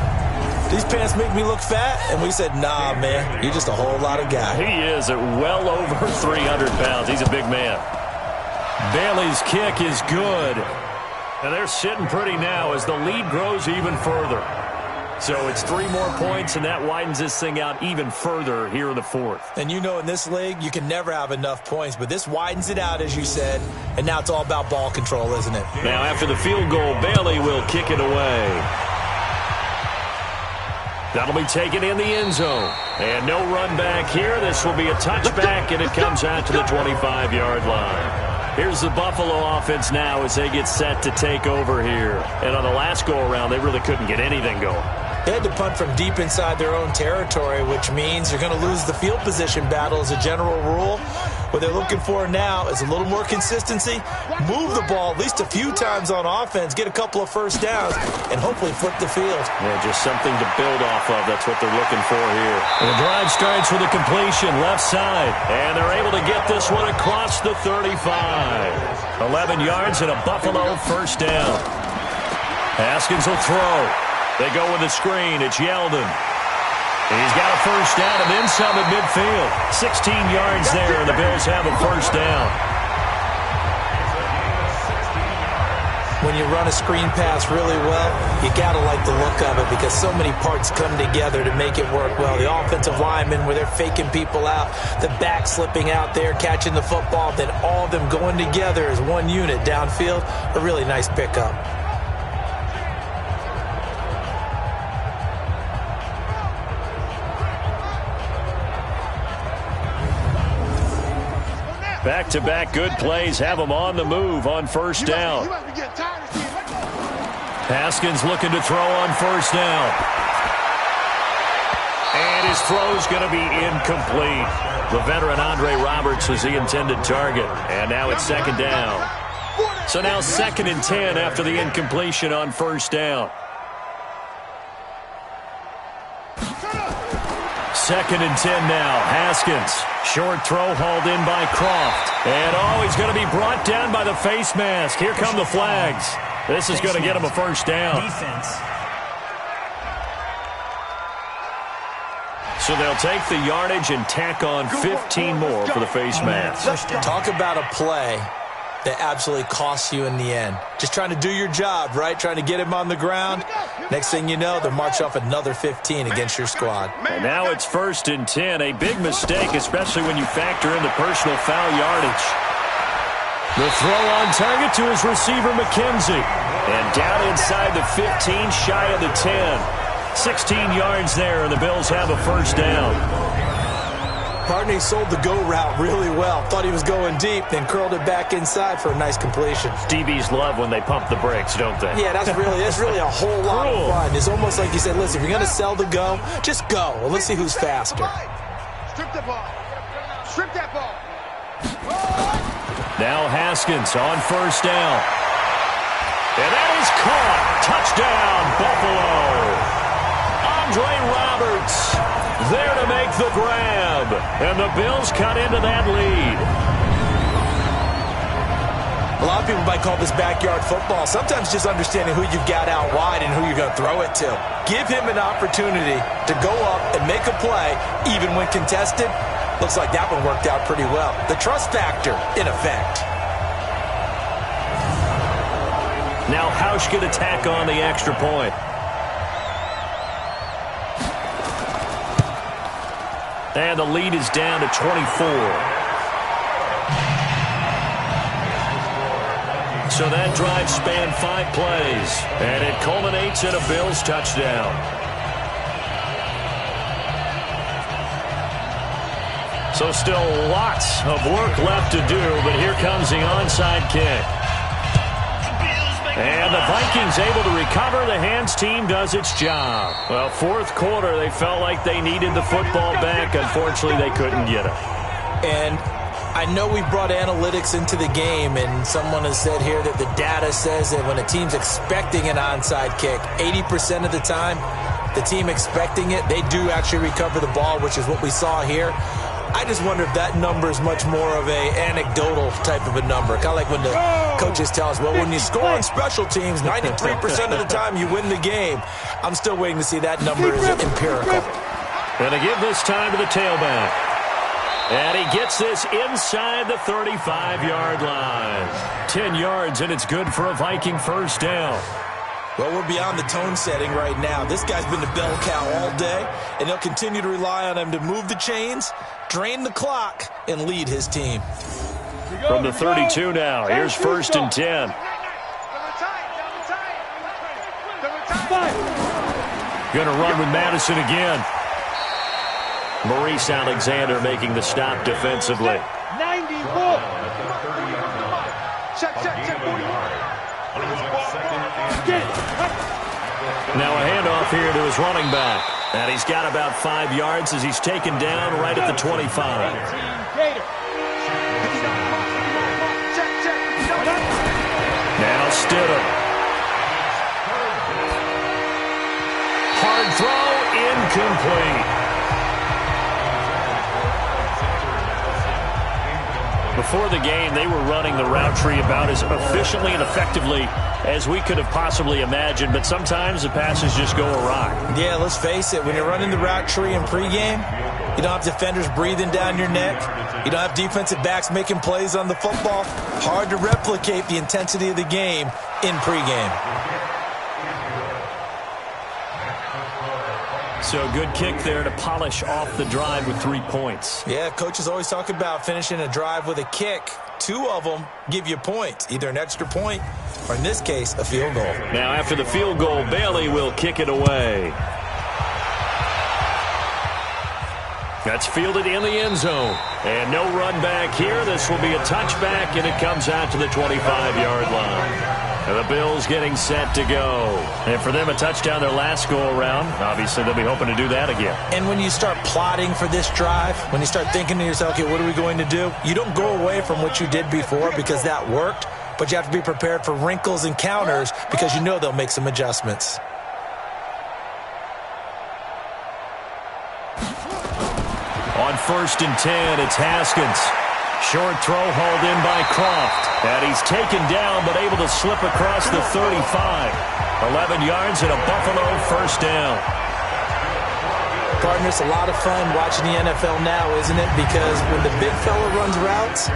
these pants make me look fat? And we said, nah, man, you're just a whole lot of guy. He is at well over 300 pounds. He's a big man. Bailey's kick is good. And they're sitting pretty now as the lead grows even further. So it's 3 more points, and that widens this thing out even further here in the 4th. And you know in this league, you can never have enough points, but this widens it out, as you said, and now it's all about ball control, isn't it? Now after the field goal, Bailey will kick it away. That'll be taken in the end zone. And no run back here. This will be a touchback, and it comes out to the 25-yard line. Here's the Buffalo offense now as they get set to take over here. And on the last go-around, they really couldn't get anything going. They had to punt from deep inside their own territory, which means you're going to lose the field position battle as a general rule. What they're looking for now is a little more consistency, move the ball at least a few times on offense, get a couple of first downs, and hopefully flip the field. Yeah, just something to build off of. That's what they're looking for here. And the drive starts with a completion left side, and they're able to get this one across the 35. 11 yards and a Buffalo first down. Haskins will throw. They go with the screen. It's Yeldon. He's got a first down and then some at midfield. 16 yards there, and the Bills have a first down. When you run a screen pass really well, you got to like the look of it because so many parts come together to make it work well. The offensive linemen, where they're faking people out, the back slipping out there, catching the football, then all of them going together as one unit downfield, a really nice pickup. Back-to-back good plays have them on the move on first down. Haskins looking to throw on first down. And his throw's going to be incomplete. The veteran Andre Roberts was the intended target. And now it's second down. So now 2nd and 10 after the incompletion on first down. 2nd and 10 now. Haskins. Short throw hauled in by Croft. And he's going to be brought down by the face mask. Here come the flags. This is going to get him a first down. Defense. So they'll take the yardage and tack on 15 more for the face mask. Talk about a play that absolutely costs you in the end. Just trying to do your job, right? Trying to get him on the ground. Next thing you know, they'll march off another 15 against your squad. And now it's 1st and 10. A big mistake, especially when you factor in the personal foul yardage. The throw on target to his receiver, McKenzie. And down inside the 15, shy of the 10. 16 yards there, and the Bills have a first down. Partney sold the go route really well. Thought he was going deep, then curled it back inside for a nice completion. DBs love when they pump the brakes, don't they? Yeah, that's really a whole lot of fun. It's almost like you said, listen, if you're going to sell the go, just go. Well, let's see who's faster. Strip the ball. Strip that ball. Now Haskins on first down. And that is caught. Touchdown, Buffalo. Andre Roberts there to make the grab. And the Bills cut into that lead. A lot of people might call this backyard football. Sometimes just understanding who you've got out wide and who you're going to throw it to. Give him an opportunity to go up and make a play, even when contested. Looks like that one worked out pretty well. The trust factor, in effect. Now Hausch can attack on the extra point. And the lead is down to 24. So that drive spanned 5 plays. And it culminates in a Bills touchdown. So still lots of work left to do, but here comes the onside kick. And the Vikings able to recover. The hands team does its job. Well, 4th quarter, they felt like they needed the football back. Unfortunately, they couldn't get it. And I know we brought analytics into the game, and someone has said here that the data says that when a team's expecting an onside kick, 80% of the time, the team expecting it, they do actually recover the ball, which is what we saw here. I just wonder if that number is much more of a anecdotal type of a number. Kind of like when the coaches tell us, well, when you score on special teams, 93% of the time you win the game. I'm still waiting to see that number is empirical. Going to give this time to the tailback. And he gets this inside the 35-yard line. 10 yards, and it's good for a Viking first down. Well, we're beyond the tone setting right now. This guy's been the bell cow all day, and they'll continue to rely on him to move the chains, drain the clock, and lead his team. From the 32 now, here's 1st and 10. Going to run with Madison again. Maurice Alexander making the stop defensively. 94. Check, 41. Now a handoff here to his running back. And he's got about 5 yards as he's taken down right at the 25. Now Stidham. Hard throw, incomplete. Before the game, they were running the route tree about as efficiently and effectively as we could have possibly imagined, but sometimes the passes just go awry. Yeah, let's face it. When you're running the route tree in pregame, you don't have defenders breathing down your neck. You don't have defensive backs making plays on the football. Hard to replicate the intensity of the game in pregame. So a good kick there to polish off the drive with 3 points. Yeah, coaches always talk about finishing a drive with a kick. 2 of them give you points, either an extra point or, in this case, a field goal. Now after the field goal, Bailey will kick it away. That's fielded in the end zone. And no run back here. This will be a touchback, and it comes out to the 25-yard line. And the Bills getting set to go. And for them, a touchdown their last go-around. Obviously, they'll be hoping to do that again. And when you start plotting for this drive, when you start thinking to yourself, okay, what are we going to do? You don't go away from what you did before because that worked, but you have to be prepared for wrinkles and counters because you know they'll make some adjustments. On 1st and 10, it's Haskins. Short throw hauled in by Croft. And he's taken down but able to slip across the 35. 11 yards and a Buffalo first down. Partner, it's a lot of fun watching the NFL now, isn't it? Because when the big fella runs routes,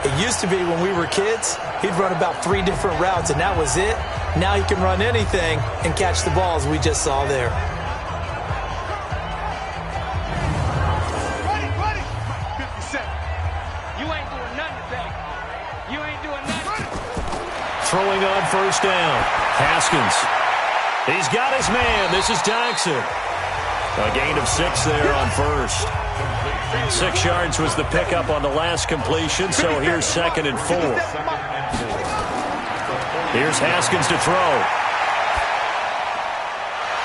It used to be when we were kids, he'd run about 3 different routes, and that was it. Now he can run anything and catch the ball, as we just saw there. Ready, ready. 57. You ain't doing nothing today. You ain't doing nothing. Throwing on first down. Haskins. He's got his man. This is Jackson. A gain of 6 there on first. 6 yards was the pickup on the last completion, so here's 2nd and 4. Here's Haskins to throw.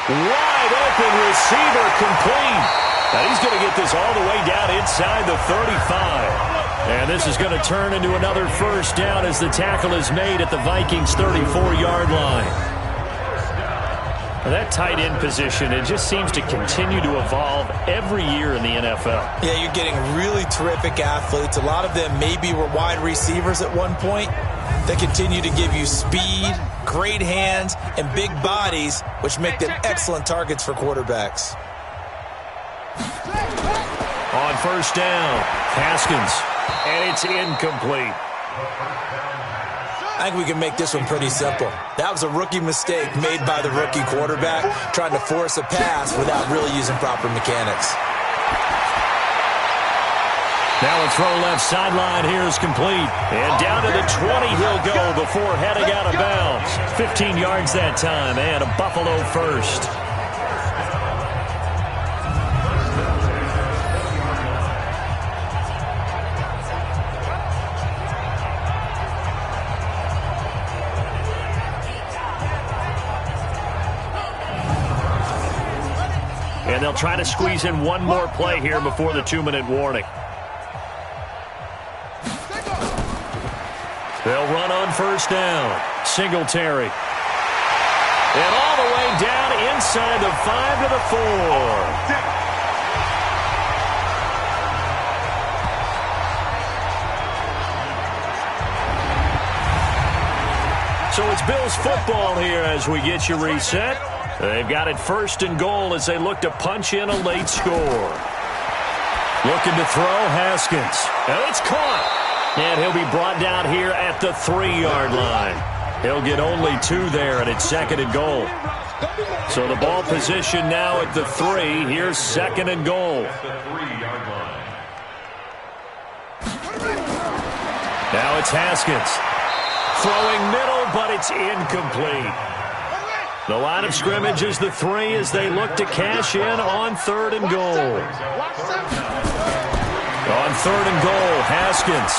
Wide open receiver complete. Now he's going to get this all the way down inside the 35. And this is going to turn into another first down as the tackle is made at the Vikings' 34-yard line. That tight end position, it just seems to continue to evolve every year in the NFL. Yeah, you're getting really terrific athletes. A lot of them maybe were wide receivers at one point. They continue to give you speed, great hands, and big bodies, which make them excellent targets for quarterbacks. On first down, Haskins, and it's incomplete. I think we can make this one pretty simple. That was a rookie mistake made by the rookie quarterback, trying to force a pass without really using proper mechanics. Now a throw left sideline here is complete. And down to the 20 he'll go before heading out of bounds. 15 yards that time, and a Buffalo first. And they'll try to squeeze in one more play here before the 2-minute warning. They'll run on first down. Singletary. And all the way down inside the 5 to the 4. So it's Bills football here as we get you reset. They've got it 1st and goal as they look to punch in a late score. Looking to throw, Haskins. And it's caught. And he'll be brought down here at the 3-yard line. He'll get only 2 there, and it's 2nd and goal. So the ball position now at the 3. Here's 2nd and goal. Now it's Haskins. Throwing middle, but it's incomplete. The line of scrimmage is the 3 as they look to cash in on 3rd and goal. On 3rd and goal, Haskins.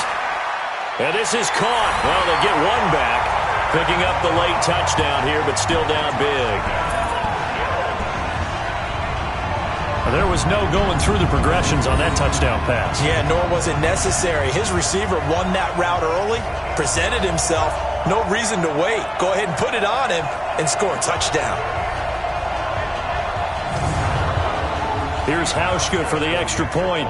And this is caught. Well, they get one back. Picking up the late touchdown here, but still down big. There was no going through the progressions on that touchdown pass. Yeah, nor was it necessary. His receiver won that route early, presented himself. No reason to wait. Go ahead and put it on him and score a touchdown. Here's Hauschka for the extra point.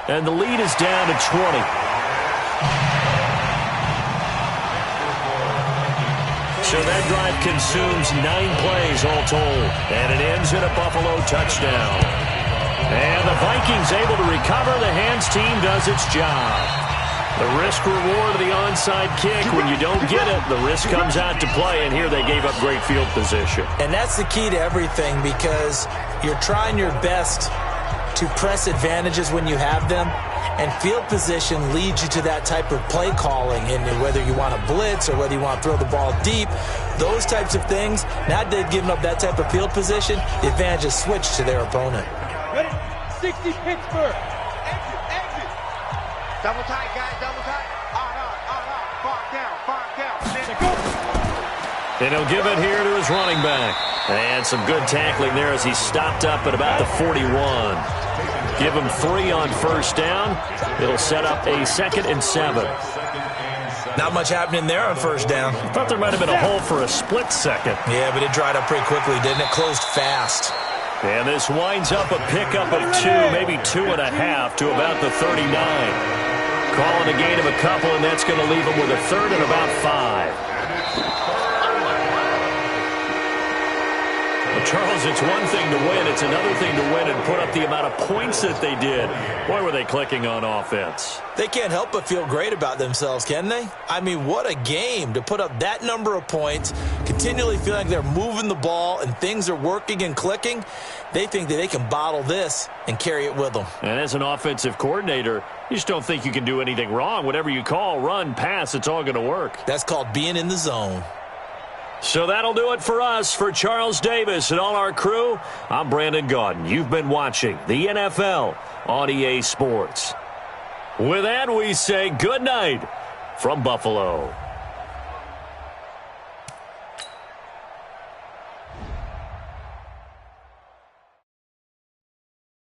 And the lead is down to 20. So that drive consumes 9 plays all told. And it ends in a Buffalo touchdown. And the Vikings able to recover. The hands team does its job. The risk-reward of the onside kick. When you don't get it, the risk comes out to play. And here they gave up great field position. And that's the key to everything, because you're trying your best to press advantages when you have them. And field position leads you to that type of play calling, and whether you want to blitz or whether you want to throw the ball deep, those types of things. Now that they've given up that type of field position, the advantage is switched to their opponent. Ready? 60 Pittsburgh. Exit. Double tight, guys, double tight. Farm down. And he'll give it here to his running back. And some good tackling there as he stopped up at about the 41. Give him 3 on first down. It'll set up a 2nd and 7. Not much happening there on first down. I thought there might have been a hole for a split second. Yeah, but it dried up pretty quickly, didn't it? Closed fast. And this winds up a pickup of 2, maybe 2.5 to about the 39. Calling a gain of a couple, and that's going to leave him with a 3rd and about 5. Charles, it's one thing to win. It's another thing to win and put up the amount of points that they did. Boy, were they clicking on offense. They can't help but feel great about themselves, can they? I mean, what a game to put up that number of points, continually feeling like they're moving the ball and things are working and clicking. They think that they can bottle this and carry it with them. And as an offensive coordinator, you just don't think you can do anything wrong. Whatever you call, run, pass, it's all going to work. That's called being in the zone. So that'll do it for us. For Charles Davis and all our crew, I'm Brandon Gaudin. You've been watching the NFL on EA Sports. With that, we say good night from Buffalo.